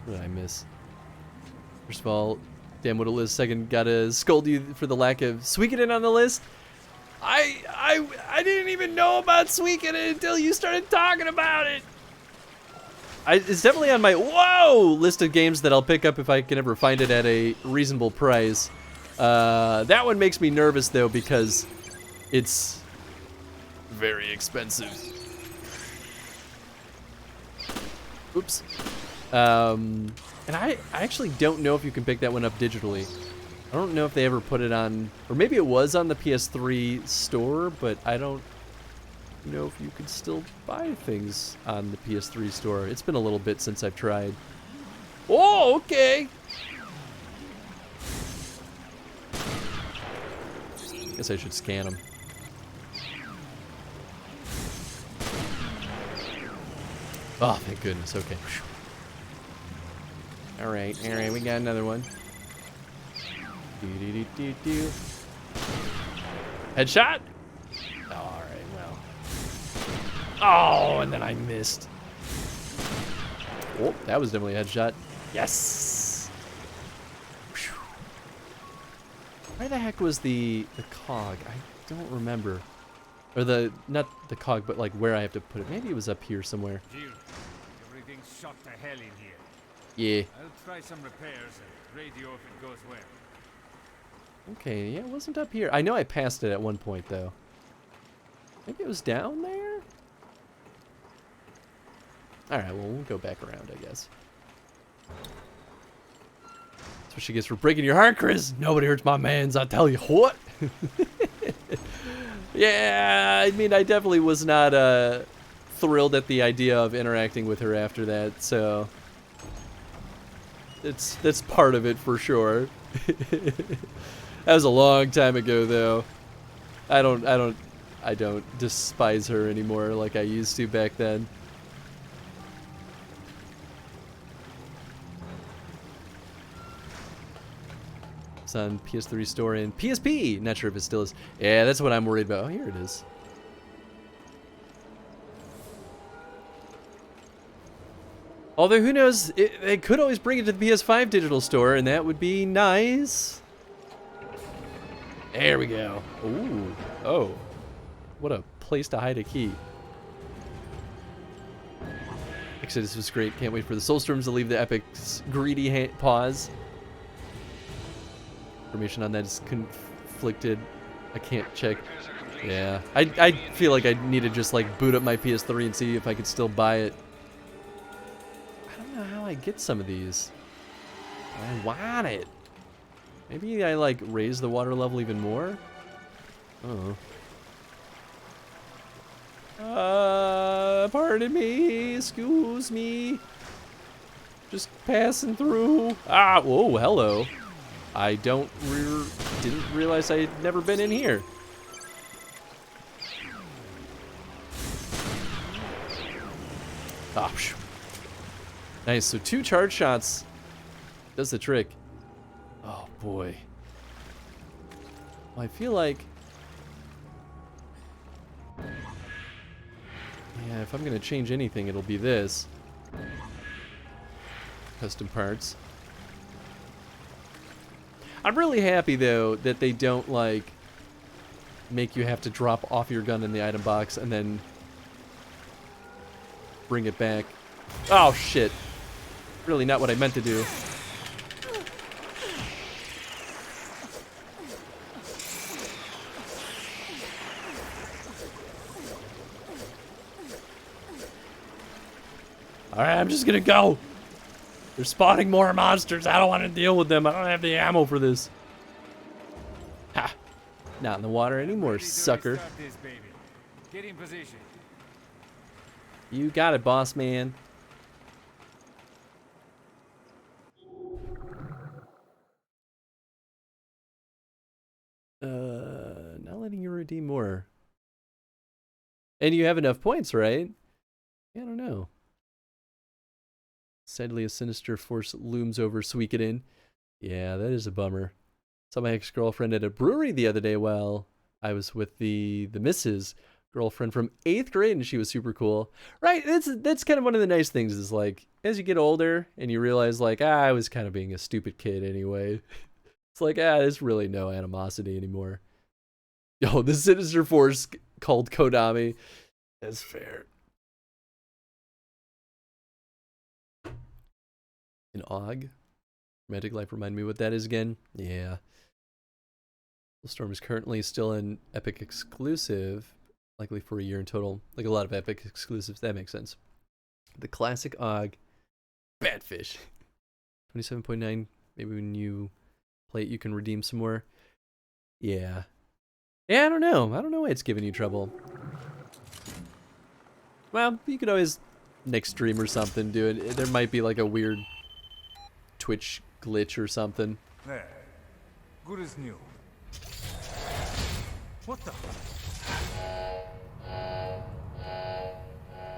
What did I miss? First of all, damn what a list. Second, gotta scold you for the lack of Suikoden on the list. I didn't even know about Suikoden until you started talking about it. It's definitely on my list of games that I'll pick up if I can ever find it at a reasonable price. That one makes me nervous though because it's very expensive. Oops. And I actually don't know if you can pick that one up digitally. I don't know if they ever put it on, or maybe it was on the PS3 store, but I don't know if you could still buy things on the PS3 store. It's been a little bit since I've tried. Oh, okay. Guess I should scan them. Oh, thank goodness. Okay. All right, we got another one. Headshot? Oh, all right, well. Oh, and then I missed. Oh, that was definitely a headshot. Yes! Where the heck was the cog? I don't remember. Or not the cog, but like where I have to put it. Maybe it was up here somewhere. Jill, everything's shot to hell in here. Yeah. I'll try some repairs and radio if it goes well. Okay, yeah, it wasn't up here. I know I passed it at one point, though. Maybe it was down there? Alright, well, we'll go back around, I guess. That's what she gets for breaking your heart, Chris. Nobody hurts my mans, I tell you what. Yeah, I mean, I definitely was not thrilled at the idea of interacting with her after that, so... That's part of it for sure. That was a long time ago, though. I don't despise her anymore like I used to back then. It's on PS3 store and PSP. Not sure if it still is. Yeah, that's what I'm worried about. Oh, here it is. Although, who knows? They could always bring it to the PS5 digital store, and that would be nice. There we go. Ooh. Oh. What a place to hide a key. Exodus was great. Can't wait for the Soulstorms to leave the Epic's greedy paws. Information on that is conflicted. I can't check. Yeah. I feel like I need to just like boot up my PS3 and see if I could still buy it. I don't know how I get some of these. I want it. Maybe I like raise the water level even more? Oh. Pardon me, excuse me. Just passing through. Ah, whoa, hello. I didn't realize I had never been in here. Ah, phew. Nice, so 2 charge shots does the trick. Oh boy. Well, I feel like, yeah, if I'm gonna change anything, it'll be this. Custom parts. I'm really happy though that they don't like make you have to drop off your gun in the item box and then bring it back. Oh shit. Really not what I meant to do. Alright, I'm just gonna go. They're spawning more monsters. I don't want to deal with them. I don't have the ammo for this. Ha! Not in the water anymore, sucker. Get in position. You got it, boss man. Not letting you redeem more. And you have enough points, right? I don't know. Sadly, a sinister force looms over Suikoden. Yeah, that is a bummer. Saw my ex-girlfriend at a brewery the other day while I was with the Mrs. girlfriend from 8th grade, and she was super cool. Right, that's kind of one of the nice things is like, as you get older and you realize like, I was kind of being a stupid kid anyway. It's like, there's really no animosity anymore. Yo, the sinister force called Kodami. That's fair. An AUG? Romantic Life, remind me what that is again? Yeah. Storm is currently still an Epic exclusive, likely for a year in total. Like a lot of Epic exclusives, that makes sense. The classic AUG, Batfish. 27.9, maybe when you play it you can redeem some more. Yeah. Yeah, I don't know. I don't know why it's giving you trouble. Well, you could always next stream or something do it. There might be like a weird Twitch glitch or something. There. Good as new. What the?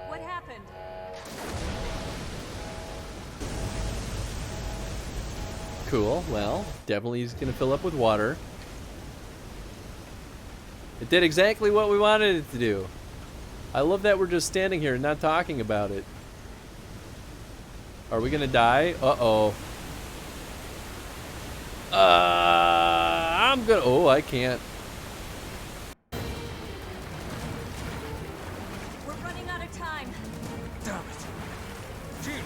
What happened? Cool. Well, definitely is gonna fill up with water. It did exactly what we wanted it to do. I love that we're just standing here and not talking about it. Are we gonna die? Uh-oh. I'm gonna... Oh, I can't. We're running out of time. Damn it. Jill,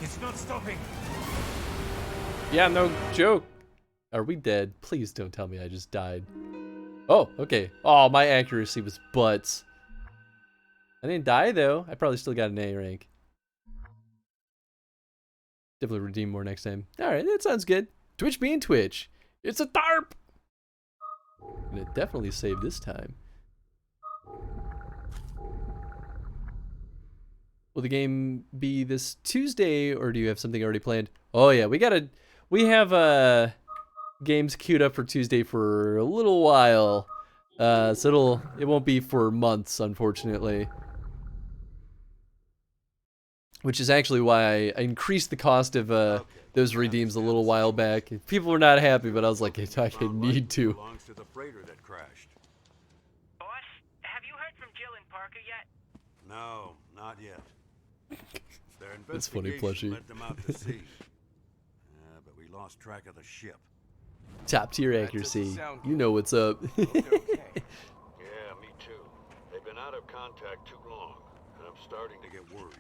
it's not stopping. Yeah, no joke. Are we dead? Please don't tell me I just died. Oh, okay. Oh, my accuracy was butts. I didn't die, though. I probably still got an A rank. Definitely redeem more next time. Alright, that sounds good. Twitch being Twitch. It's a TARP! And it definitely saved this time. Will the game be this Tuesday, or do you have something already planned? Oh yeah, we have games queued up for Tuesday for a little while. So it won't be for months, unfortunately. Which is actually why I increased the cost of those redeems a little while back. People were not happy, but I was like, I need to. Belongs to the freighter that crashed. Boss, have you heard from Jill and Parker yet? No, not yet. Their That's funny, investigation plushie. led them out to sea. But we lost track of the ship. Top tier accuracy. You know what's up. Yeah, me too. They've been out of contact too long, and I'm starting to get worried.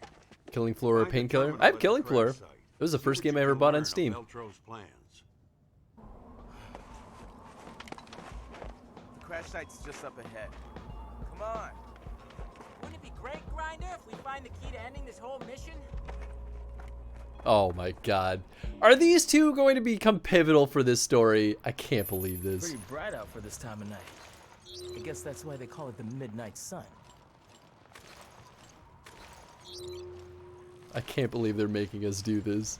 Killing Floor or Painkiller? I have Killing Floor. It was the first game I ever bought on Steam. Meltro's plans. The crash site's just up ahead. Come on. Wouldn't it be great, Grinder, if we find the key to ending this whole mission? Oh my god. Are these two going to become pivotal for this story? I can't believe this. Pretty bright out for this time of night. I guess that's why they call it the Midnight Sun. I can't believe they're making us do this.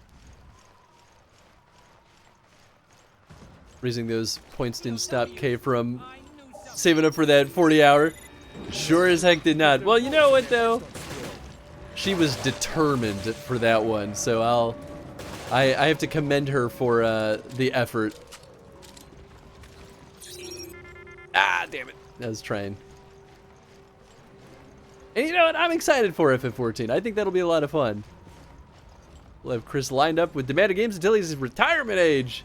Raising those points didn't stop Kay from saving up for that 40 hour. Sure as heck did not. Well, you know what though? She was determined for that one, so I have to commend her for the effort. Ah, damn it. I was trying. And you know what? I'm excited for FF14. I think that'll be a lot of fun. We'll have Chris lined up with Demanded Games until his retirement age.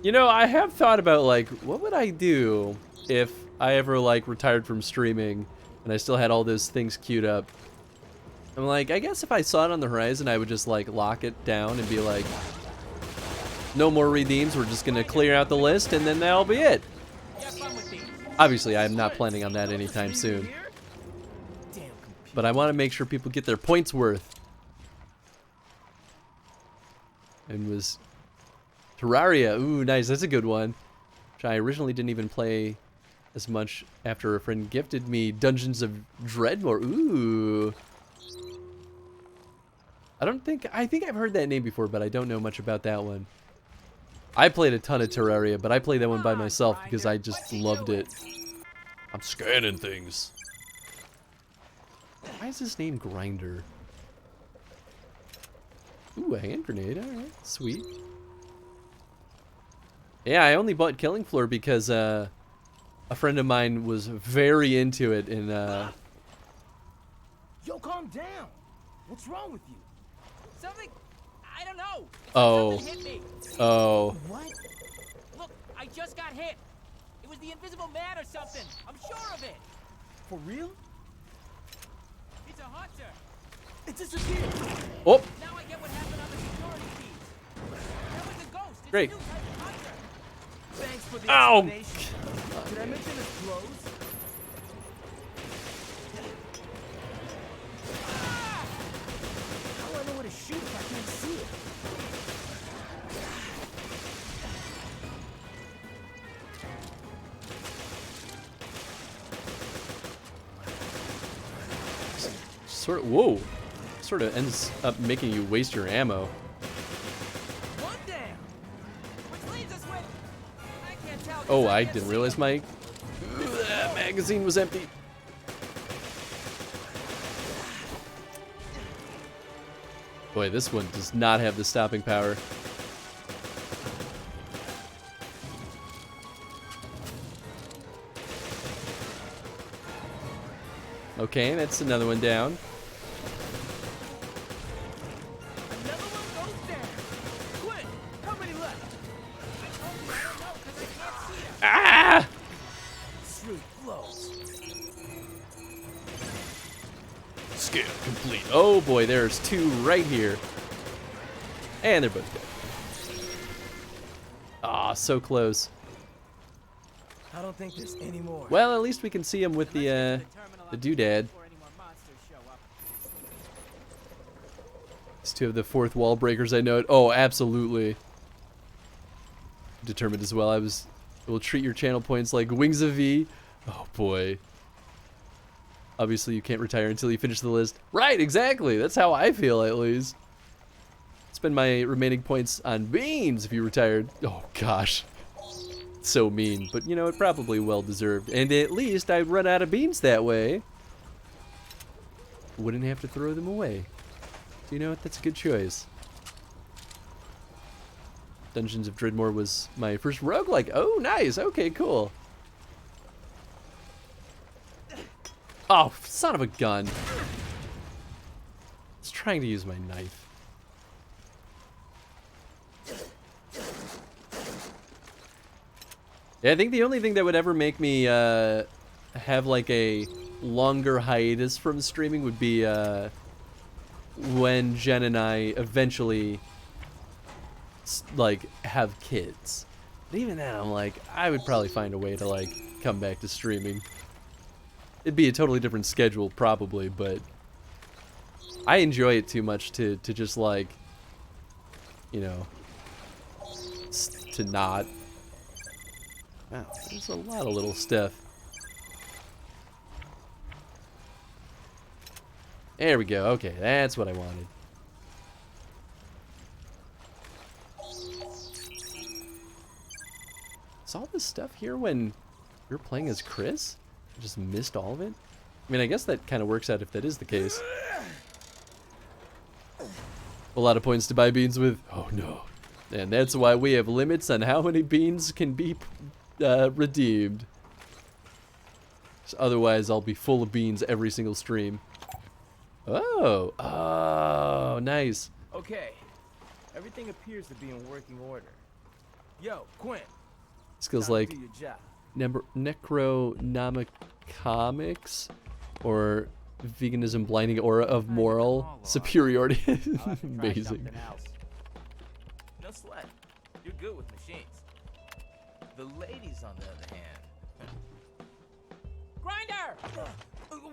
You know, I have thought about, like, what would I do if I ever, like, retired from streaming and I still had all those things queued up? I'm like, I guess if I saw it on the horizon, I would just, like, lock it down and be like, no more redeems, we're just gonna clear out the list, and then that'll be it. Obviously, I'm not planning on that anytime soon. But I want to make sure people get their points worth. And was Terraria. Ooh, nice. That's a good one. Which I originally didn't even play as much after a friend gifted me Dungeons of Dreadmore. Ooh. I think I've heard that name before, but I don't know much about that one. I played a ton of Terraria, but I played that one by myself because I just loved it. I'm scanning things. Why is his name Grinder? Ooh, a hand grenade. Alright, sweet. Yeah, I only bought Killing Floor because a friend of mine was very into it in Yo, calm down. What's wrong with you? Something, I don't know. Oh. Something hit me. Oh. What? Look, I just got hit. It was the invisible man or something. I'm sure of it. For real? It's a hunter. It disappeared. Oh. Now I get what happened on the security feeds. That was a ghost. It's Great. a new type of hunter. Thanks for the Ow. explanation. Did I mention his clothes? How do I know where to shoot if I can't see it? Sort of, whoa. Sort of ends up making you waste your ammo. One down. Which leaves us with, I can't tell. Oh, I didn't realize my magazine was empty. Boy, this one does not have the stopping power. Okay, that's another one down. Another one goes down. Quick, how many left? Ah! Smooth flows. Scan complete. Oh boy, there's two right here. And they're both dead. Ah, so close. I don't think there's any more. Well, at least we can see him with the doodad. These two of the fourth wall breakers I know. Oh, absolutely. Determined as well. I will treat your channel points like Wings of V. Oh boy. Obviously you can't retire until you finish the list. Right, exactly. That's how I feel at least. Spend my remaining points on beans if you retired. Oh gosh. So mean, but you know, it probably well deserved. And at least I'd run out of beans that way. Wouldn't have to throw them away. So you know what? That's a good choice. Dungeons of Dreadmore was my first roguelike. Oh, nice. Okay, cool. Oh, son of a gun. I was trying to use my knife. Yeah, I think the only thing that would ever make me have like a longer hiatus from streaming would be when Jen and I eventually like have kids. But even then, I'm like, I would probably find a way to like come back to streaming. It'd be a totally different schedule probably, but I enjoy it too much to just like you know, to not. Wow, there's a lot of little stuff. There we go. Okay, that's what I wanted. Saw this stuff here when you were playing as Chris? I just missed all of it? I mean, I guess that kind of works out if that is the case. A lot of points to buy beans with. Oh no. And that's why we have limits on how many beans can be redeemed. Otherwise, I'll be full of beans every single stream. Oh. Oh, nice. Okay. Everything appears to be in working order. Yo, Quinn. Skills like Necronomiconics or Veganism Blinding Aura of Moral Superiority. Amazing. No sweat. You're good with machines. The ladies, on the other hand. Grinder!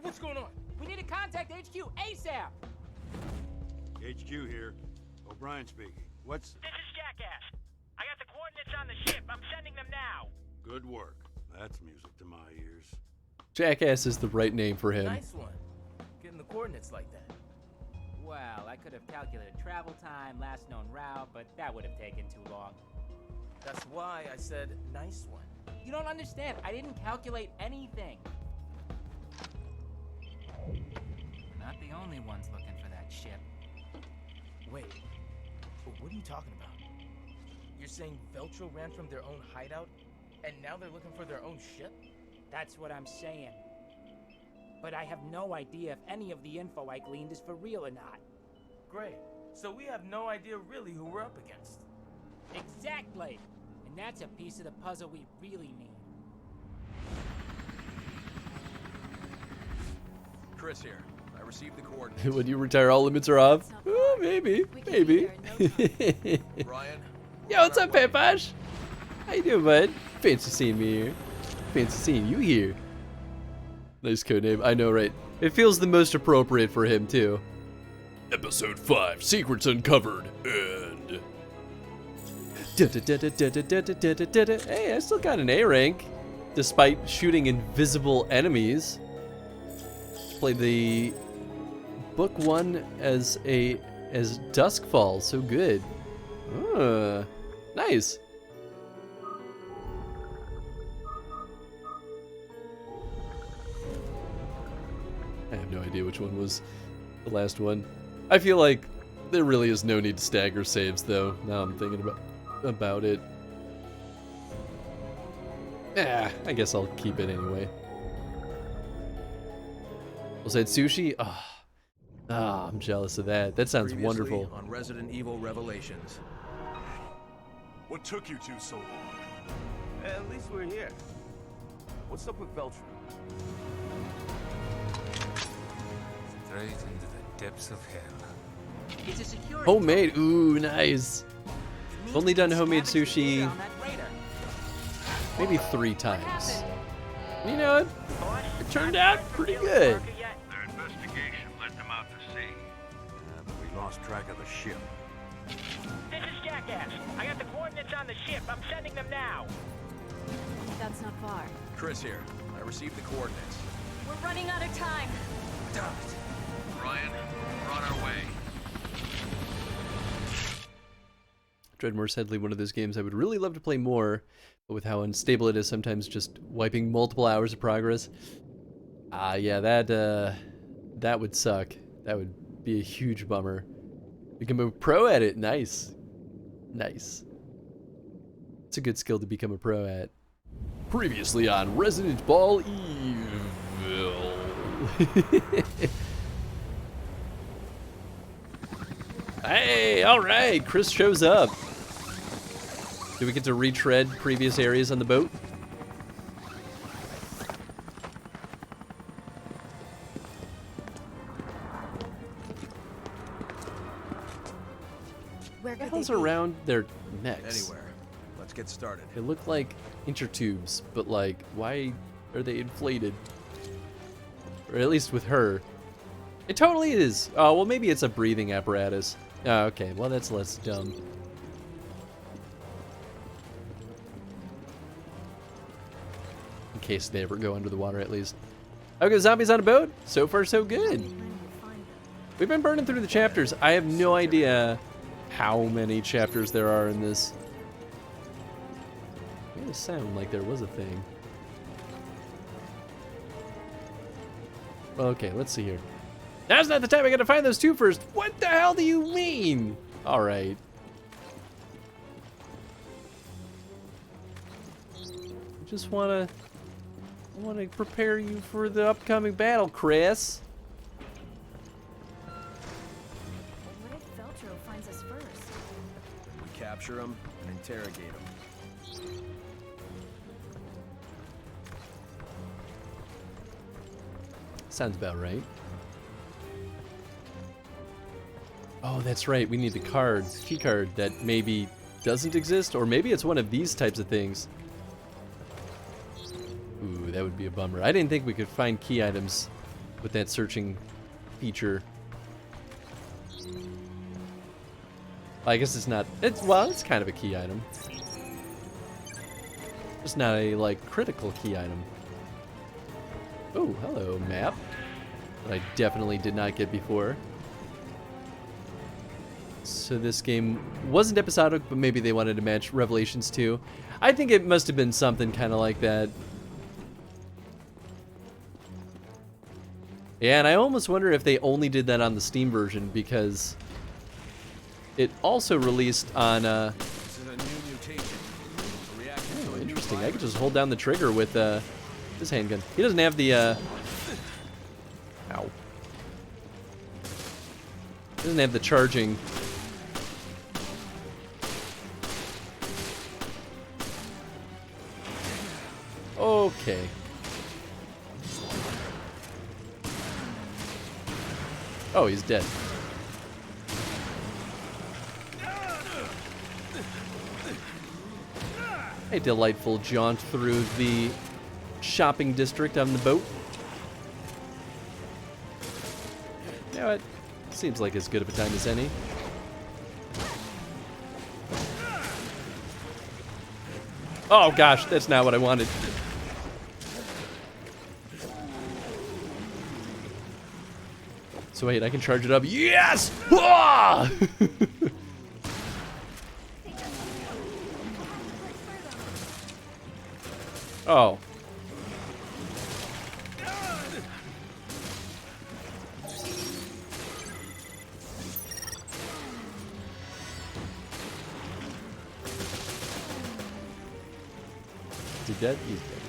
What's going on? We need to contact HQ ASAP! HQ here. O'Brien speaking. What's... This is Jackass. I got the coordinates on the ship. I'm sending them now. Good work. That's music to my ears. Jackass is the right name for him. Nice one. Getting the coordinates like that. Well, I could have calculated travel time, last known route, but that would have taken too long. That's why I said nice one. You don't understand. I didn't calculate anything. We're not the only ones looking for that ship. Wait, what are you talking about? You're saying Veltro ran from their own hideout, and now they're looking for their own ship? That's what I'm saying. But I have no idea if any of the info I gleaned is for real or not. Great. So we have no idea really who we're up against. Exactly. And that's a piece of the puzzle we really need. Chris here. I received the coordinates. When you retire, all limits are off. Ooh, maybe. Maybe. Brian. Yo, what's up, Pepash? How you doing, bud? Fancy seeing me here. Fancy seeing you here. Nice codename. I know, right? It feels the most appropriate for him, too. Episode 5, Secrets Uncovered, and... Hey, I still got an A rank, despite shooting invisible enemies. Played the book 1 as Duskfall, so good. Nice. I have no idea which one was the last one. I feel like there really is no need to stagger saves, though. Now I'm thinking about it. I guess I'll keep it anyway. Was that sushi? I'm jealous of that. That sounds wonderful. On Resident Evil Revelations. What took you two so long? At least we're here. What's up with Veltro? Straight into the depths of hell. It's a security Homemade. Ooh, nice. Only done homemade sushi maybe 3 times. You know what? It turned out pretty good. Their investigation led them out to sea. But we lost track of the ship. This is Jackass. I got the coordinates on the ship. I'm sending them now. That's not far. Chris here. I received the coordinates. We're running out of time. Ryan, we're on our way. Dreadmore's Headley, one of those games I would really love to play more, but with how unstable it is, sometimes just wiping multiple hours of progress. Yeah, that would suck. That would be a huge bummer. Become a pro at it. Nice. Nice. It's a good skill to become a pro at. Previously on Resident Ball Evil. Hey, alright, Chris shows up. Do we get to retread previous areas on the boat? Where What the hell's around their necks? Anywhere. Let's get started. They look like incher tubes, but like, why are they inflated? Or at least with her. It totally is. Oh, well, maybe it's a breathing apparatus. Oh, okay, well, that's less dumb. case they ever go under the water, at least. Okay, zombies on a boat? So far, so good. We've been burning through the chapters. I have no idea how many chapters there are in this. It made it sound like there was a thing. Okay, let's see here. Now's not the time. I gotta find those two first. What the hell do you mean? All right. Just wanna prepare you for the upcoming battle, Chris. What if Veltro finds us first? We capture him and interrogate him. Sounds about right. Oh, that's right. We need the card, key card that maybe doesn't exist, or maybe it's one of these types of things. Ooh, that would be a bummer. I didn't think we could find key items with that searching feature. I guess it's not. Well, it's kind of a key item. Just not a like critical key item. Oh, hello, map. That I definitely did not get before. So this game wasn't episodic, but maybe they wanted to match Revelations 2. I think it must have been something kind of like that. Yeah, and I almost wonder if they only did that on the Steam version, because it also released on This is a new mutation. oh, interesting. I could just hold down the trigger with this handgun. He doesn't have the ow. He doesn't have the charging. Okay. Oh, he's dead. A delightful jaunt through the shopping district on the boat. You know what? Seems like as good of a time as any. Oh gosh, that's not what I wanted. So wait, I can charge it up. Yes! Ah! Oh. Is he dead? He's dead.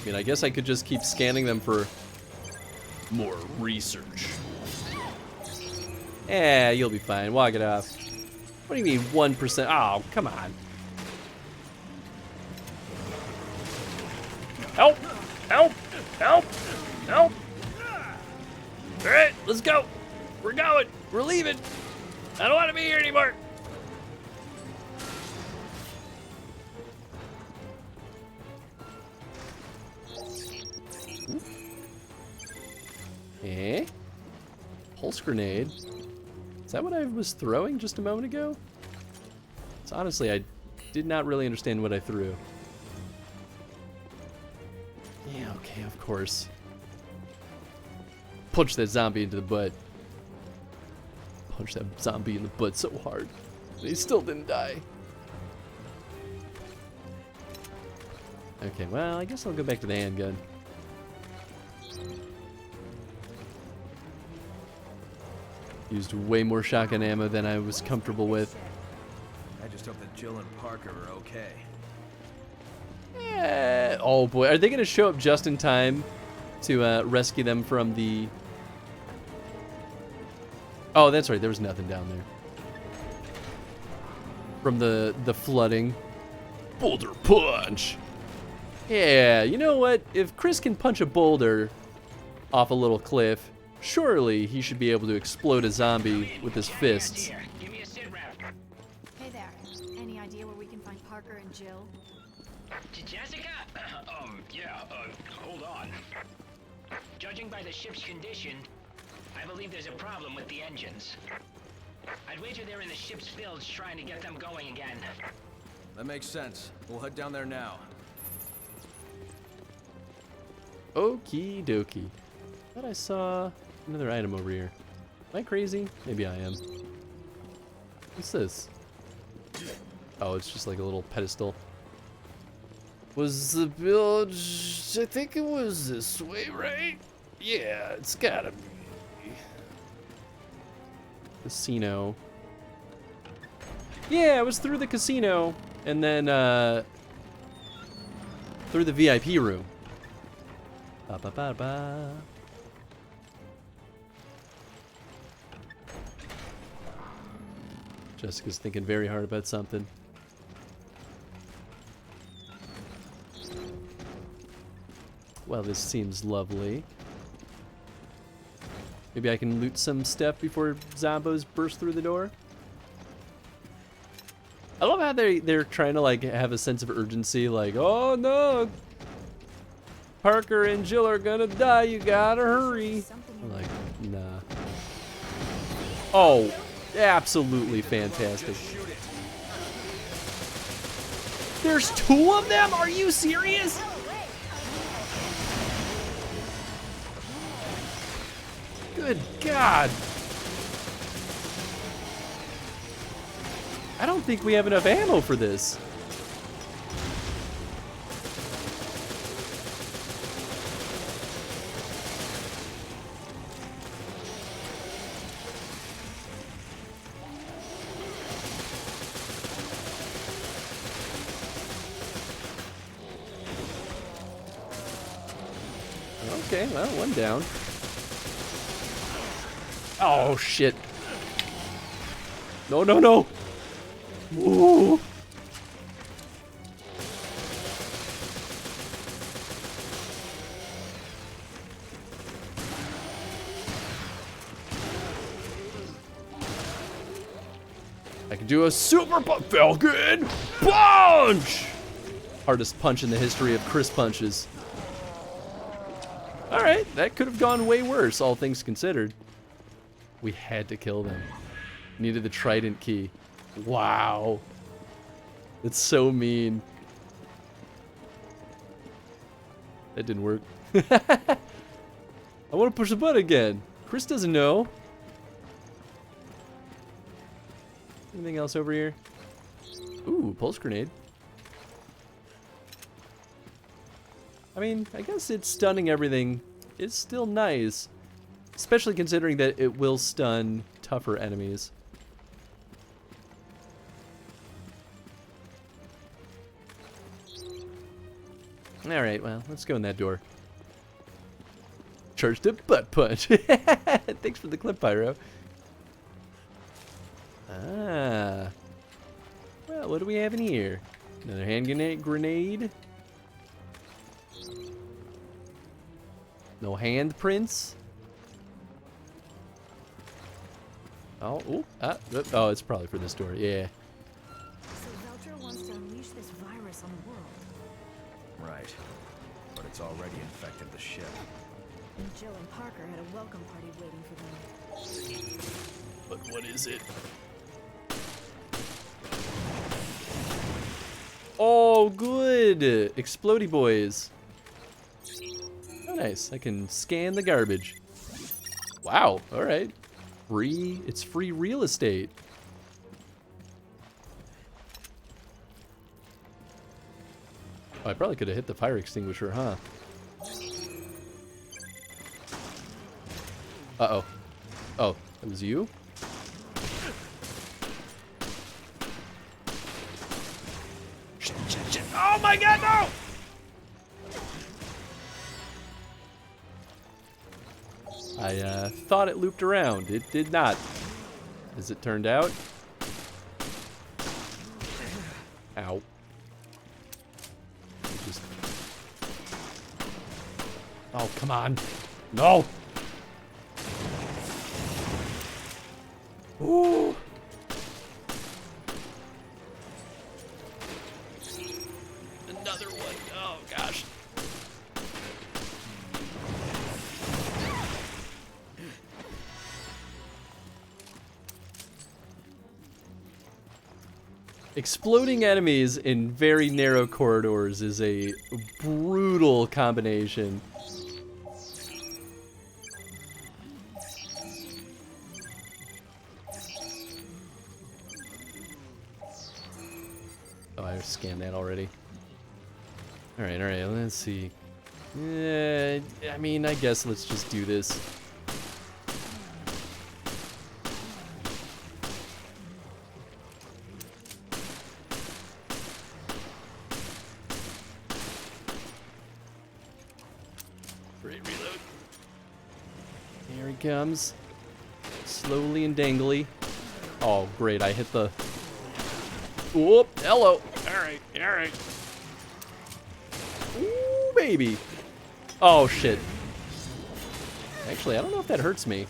I mean, I guess I could just keep scanning them for more research. Yeah, you'll be fine. Walk it off. What do you mean 1%? Oh, come on. Help! Help! Help! Help! Alright, let's go. We're going. We're leaving. I don't want to be here anymore. Eh? Pulse grenade. Is that what I was throwing just a moment ago? So honestly, I did not really understand what I threw. Yeah, okay, of course. Punch that zombie into the butt. Punch that zombie in the butt so hard. He still didn't die. Okay, well, I guess I'll go back to the handgun. Used way more shotgun ammo than I was comfortable with. I just hope that Jill and Parker are okay. Yeah. Oh boy, are they going to show up just in time to rescue them from the... Oh, that's right, there was nothing down there. From the flooding. Boulder punch! Yeah, you know what? If Chris can punch a boulder off a little cliff, surely he should be able to explode a zombie with his fists. Hey there. Any idea where we can find Parker and Jill? Jessica? Hold on. Judging by the ship's condition, I believe there's a problem with the engines. I'd wager they're in the ship's bilge trying to get them going again. That makes sense. We'll head down there now. Okie dokie. Thought I saw another item over here. Am I crazy? Maybe I am. What's this? Oh, it's just like a little pedestal. Was the village... I think it was this way, right? Yeah, it's gotta be. Casino. Yeah, it was through the casino. And then, through the VIP room. Ba ba ba ba. Jessica's thinking very hard about something. Well, this seems lovely. Maybe I can loot some stuff before zombos burst through the door. I love how they're trying to like have a sense of urgency, like, oh no, Parker and Jill are gonna die, you gotta hurry. I'm like, nah. Oh, absolutely fantastic. There's 2 of them? Are you serious? Good God. I don't think we have enough ammo for this. Okay, well, 1 down. Oh, shit. No, no, no. Ooh. I can do a super Falcon punch! Hardest punch in the history of Chris punches. Alright, that could have gone way worse, all things considered. We had to kill them. Needed the trident key. Wow. It's so mean. That didn't work. I want to push the button again. Chris doesn't know. Anything else over here? Ooh, pulse grenade. I mean, I guess it's stunning everything. It's still nice. Especially considering that it will stun tougher enemies. Alright, well, let's go in that door. Charged a butt punch. Thanks for the clip, Pyro. Ah. Well, what do we have in here? Another hand grenade. No handprints. Oh, ooh, oh, it's probably for this door. Yeah. So Veltro wants to unleash this virus on the world. Right. But it's already infected the ship. And Jill and Parker had a welcome party waiting for them. But what is it? Oh, good! Explodey boys. Oh, nice. I can scan the garbage. Wow, alright. It's free real estate. Oh, I probably could have hit the fire extinguisher, huh? Uh-oh. Oh, that was you? Shit. Oh my god, no! I thought it looped around. It did not, as it turned out. Ow. Just... Oh, come on. No! Ooh. Another one. Oh, gosh. Exploding enemies in very narrow corridors is a brutal combination. Oh, I scanned that already. Alright, let's see. I mean, I guess let's just do this. Great reload. Here he comes. Slowly and dangly. Oh, great, I hit the... Whoop, hello. Alright. Ooh, baby. Oh, shit. Actually, I don't know if that hurts me.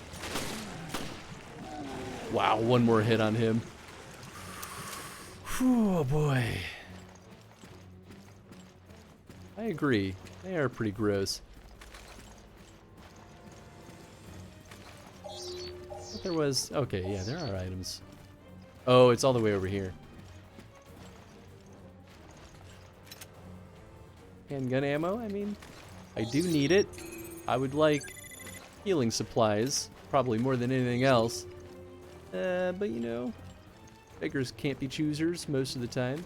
Wow, one more hit on him. Whew, oh boy. I agree. They are pretty gross. But there was... Okay, yeah, there are items. Oh, it's all the way over here. Handgun ammo, I mean, I do need it. I would like healing supplies, probably more than anything else. But you know, beggars can't be choosers most of the time.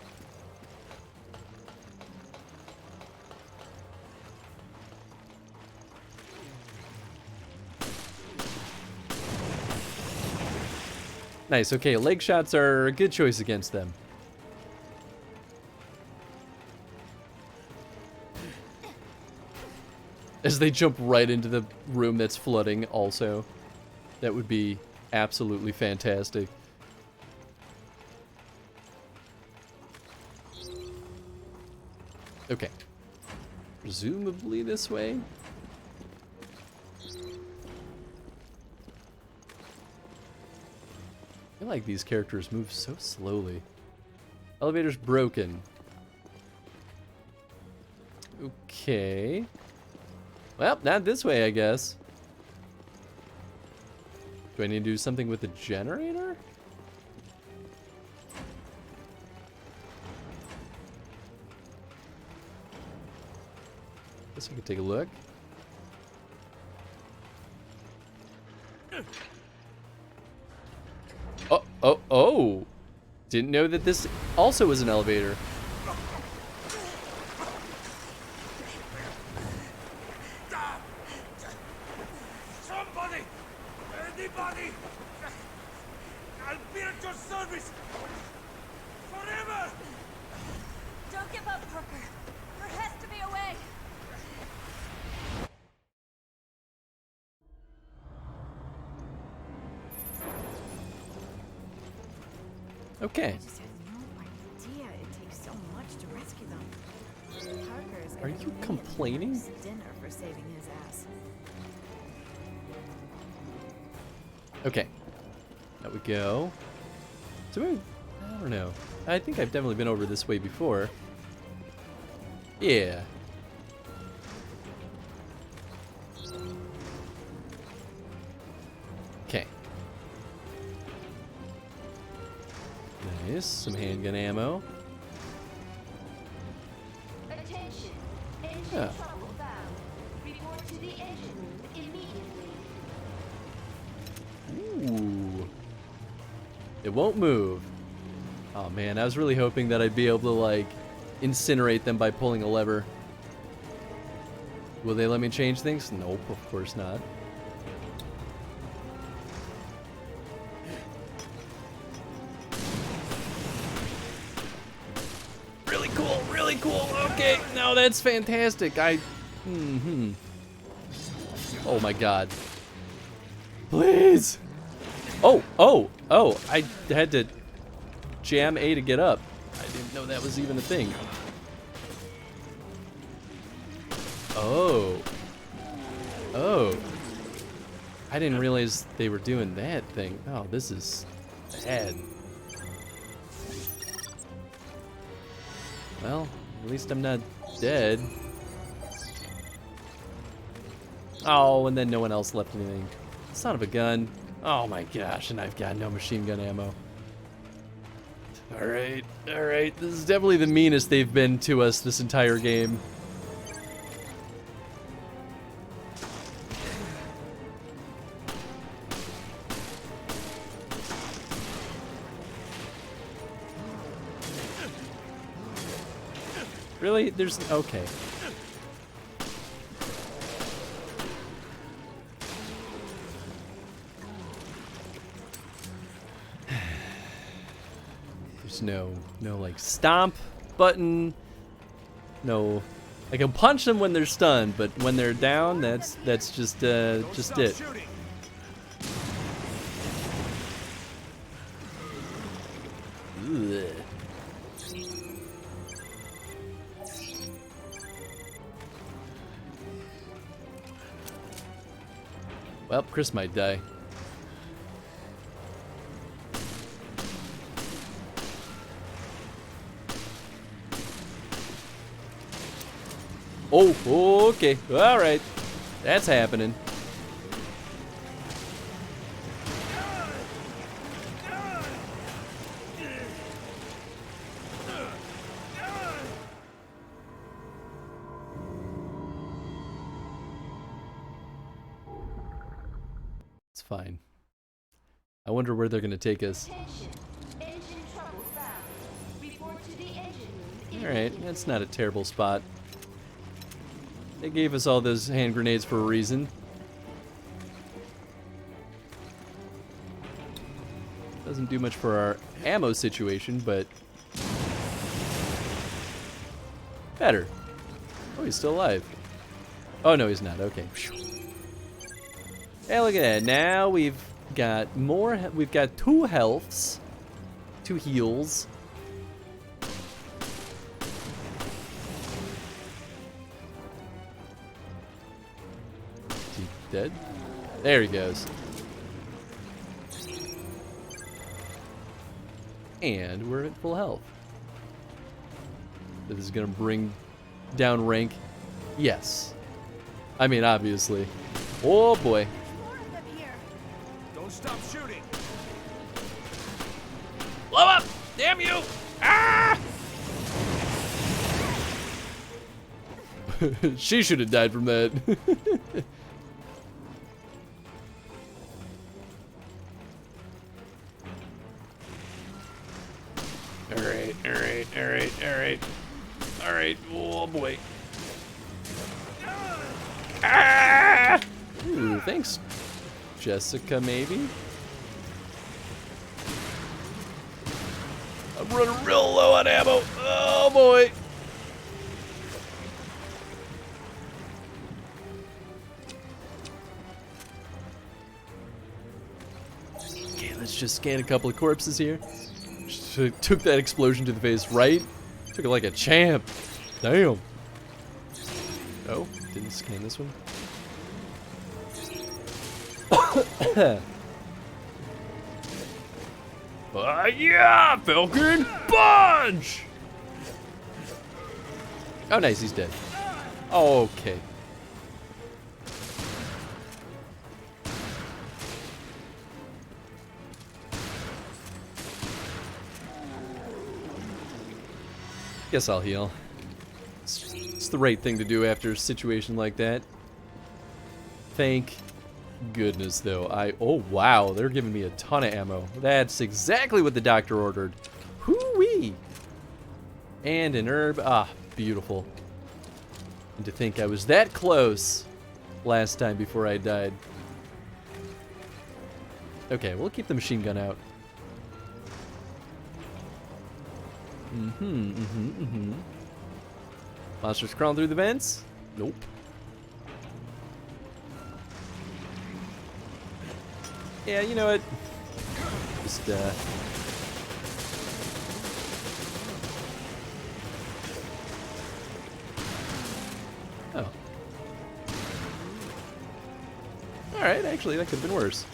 Nice, okay, leg shots are a good choice against them. As they jump right into the room that's flooding also. That would be absolutely fantastic. Okay. Presumably this way? I feel like these characters move so slowly. Elevator's broken. Okay. Well, not this way, I guess. Do I need to do something with the generator? Guess we could take a look. Oh. Didn't know that this also was an elevator. Somebody! Anybody! I'll be at your service! Forever! Don't give up, Parker. There has to be a way. Okay. I just had no idea it takes so much to rescue them. Parker's Are you complaining? dinner for saving his ass. Okay. There we go. So I don't know. I think I've definitely been over this way before. Yeah. Okay. Nice. Some handgun ammo. Attention. Engine Yeah. trouble found. Report to the engine room immediately. Ooh. It won't move. Oh man, I was really hoping that I'd be able to like incinerate them by pulling a lever. Will they let me change things? Nope, of course not. Really cool, really cool. Okay, no, that's fantastic. Oh my god. Please. Oh, I had to jam A to get up. I didn't know that was even a thing. Oh. I didn't realize they were doing that thing. Oh, this is bad. Well, at least I'm not dead. Oh, and then no one else left anything. Son of a gun. Oh my gosh, and I've got no machine gun ammo. Alright, alright. This is definitely the meanest they've been to us this entire game. Really? There's... okay. There's no like stomp button. No, I can punch them when they're stunned, but when they're down, that's just it. Ugh. Well, Chris might die. Oh, okay. All right. That's happening. It's fine. I wonder where they're going to take us. All right, that's not a terrible spot. They gave us all those hand grenades for a reason. Doesn't do much for our ammo situation, but better. Oh, he's still alive. Oh, no, he's not. Okay. Hey, look at that. Now we've got more. We've got 2 healths, 2 heals. Dead? There he goes. And we're at full health. This is gonna bring down rank. Yes. I mean, obviously. Oh boy. Don't stop shooting. Blow up! Damn you! Ah! She should have died from that. Alright, oh boy. Ah! Ooh, thanks, Jessica, maybe? I'm running real low on ammo. Oh boy. Okay, let's just scan a couple of corpses here. Took that explosion to the face, right? Took it like a champ. Damn. Oh, didn't scan this one. Yeah, Falcon Punch! Oh, nice, he's dead. Okay. Guess I'll heal. It's the right thing to do after a situation like that. Thank goodness, though. Oh, wow. They're giving me a ton of ammo. That's exactly what the doctor ordered. Hoo-wee! And an herb. Ah, beautiful. And to think I was that close last time before I died. Okay, we'll keep the machine gun out. Monsters crawling through the vents? Nope. Yeah, you know what? Just, oh. Alright, actually, that could have been worse.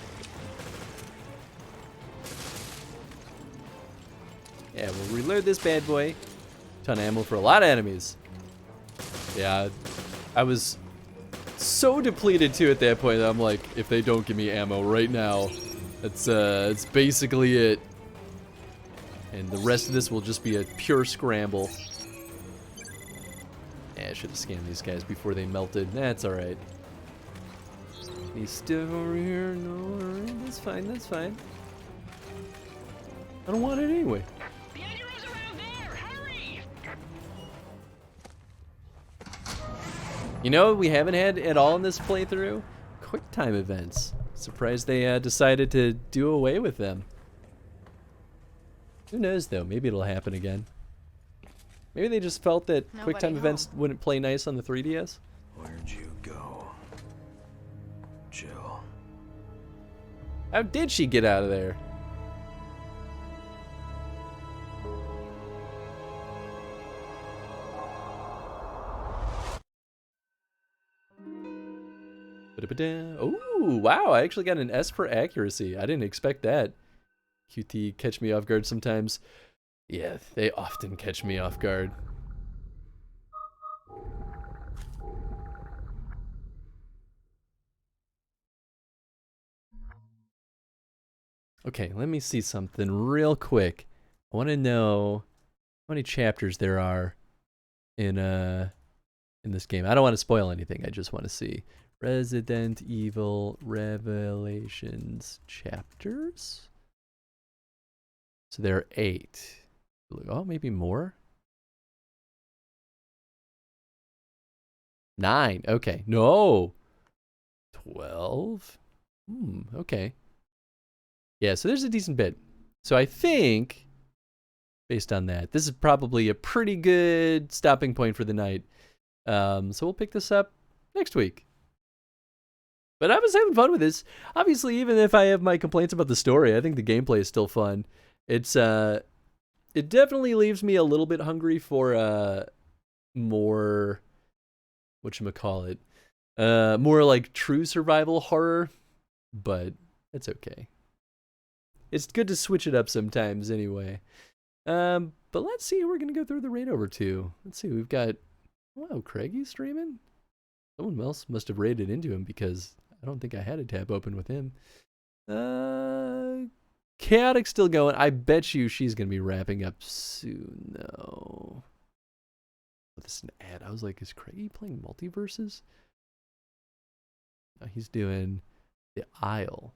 Yeah, we'll reload this bad boy. Ton of ammo for a lot of enemies. Yeah, I was so depleted too at that point that I'm like, if they don't give me ammo right now, that's basically it. And the rest of this will just be a pure scramble. Yeah, I should have scanned these guys before they melted. That's alright. Any stuff over here? No, alright, that's fine, that's fine. I don't want it anyway. You know what we haven't had at all in this playthrough? QuickTime events. Surprised they decided to do away with them. Who knows though, maybe it'll happen again. Maybe they just felt that QuickTime events wouldn't play nice on the 3DS. Where'd you go? Jill. How did she get out of there? Oh, wow, I actually got an S for accuracy. I didn't expect that. QT catch me off guard sometimes. Yeah, they often catch me off guard. Okay, let me see something real quick. I want to know how many chapters there are in this game. I don't want to spoil anything. I just want to see Resident Evil Revelations chapters. So there are 8. Oh, maybe more? 9. Okay. No. 12. Okay. Yeah, so there's a decent bit. So I think, based on that, this is probably a pretty good stopping point for the night. So we'll pick this up next week. But I was having fun with this. Obviously, even if I have my complaints about the story, I think the gameplay is still fun. It's it definitely leaves me a little bit hungry for more, whatchamacallit, more like true survival horror, but it's okay. It's good to switch it up sometimes anyway. But let's see who we're going to go through the raid over to. Let's see, we've got, wow, Craigie's streaming? Someone else must have raided into him because I don't think I had a tab open with him. Chaotic's still going. I bet you she's going to be wrapping up soon, though. Oh, this is an ad. I was like, is Craigie playing Multiverses? No, he's doing The Isle.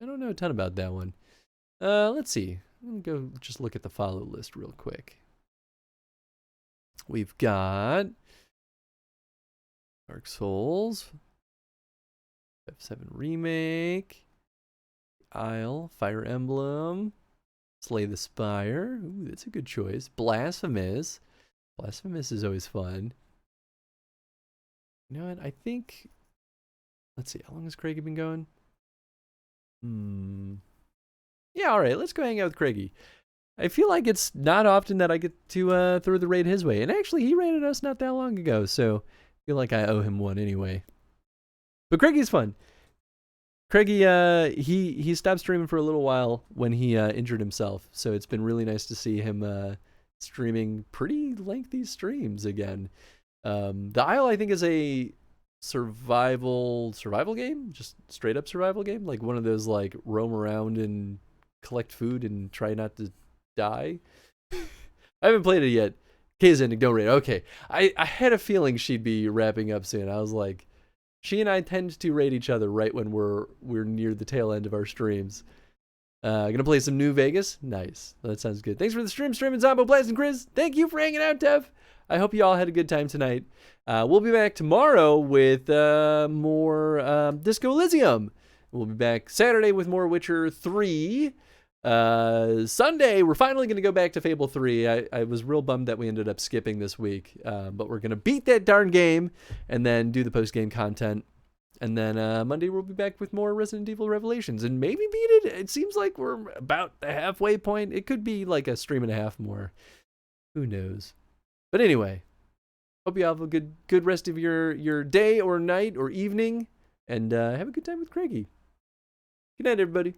I don't know a ton about that one. Let's see. I'm going to go just look at the follow list real quick. We've got Dark Souls, F7 Remake, Isle, Fire Emblem, Slay the Spire. Ooh, that's a good choice. Blasphemous. Blasphemous is always fun. You know what? I think, let's see, how long has Craigie been going? Yeah, all right, let's go hang out with Craigie. I feel like it's not often that I get to throw the raid his way. And actually, he raided us not that long ago, so I feel like I owe him one anyway. But Craigie's fun. Craigie, he stopped streaming for a little while when he injured himself, so it's been really nice to see him streaming pretty lengthy streams again. The Isle, I think, is a survival game, just straight up survival game, like one of those like roam around and collect food and try not to die. I haven't played it yet. Kay's ending, don't raid. Okay, I had a feeling she'd be wrapping up soon. I was like, she and I tend to raid each other right when we're near the tail end of our streams. Gonna play some New Vegas. Nice. That sounds good. Thanks for the stream and Zombo Blast and Chris. Thank you for hanging out, Dev. I hope you all had a good time tonight. We'll be back tomorrow with more Disco Elysium. We'll be back Saturday with more Witcher 3. Sunday, we're finally going to go back to Fable 3. I was real bummed that we ended up skipping this week. But we're going to beat that darn game and then do the post-game content. And then Monday, we'll be back with more Resident Evil Revelations and maybe beat it. It seems like we're about the halfway point. It could be like a stream and a half more. Who knows? But anyway, hope you have a good rest of your day or night or evening. And have a good time with Craigie. Good night, everybody.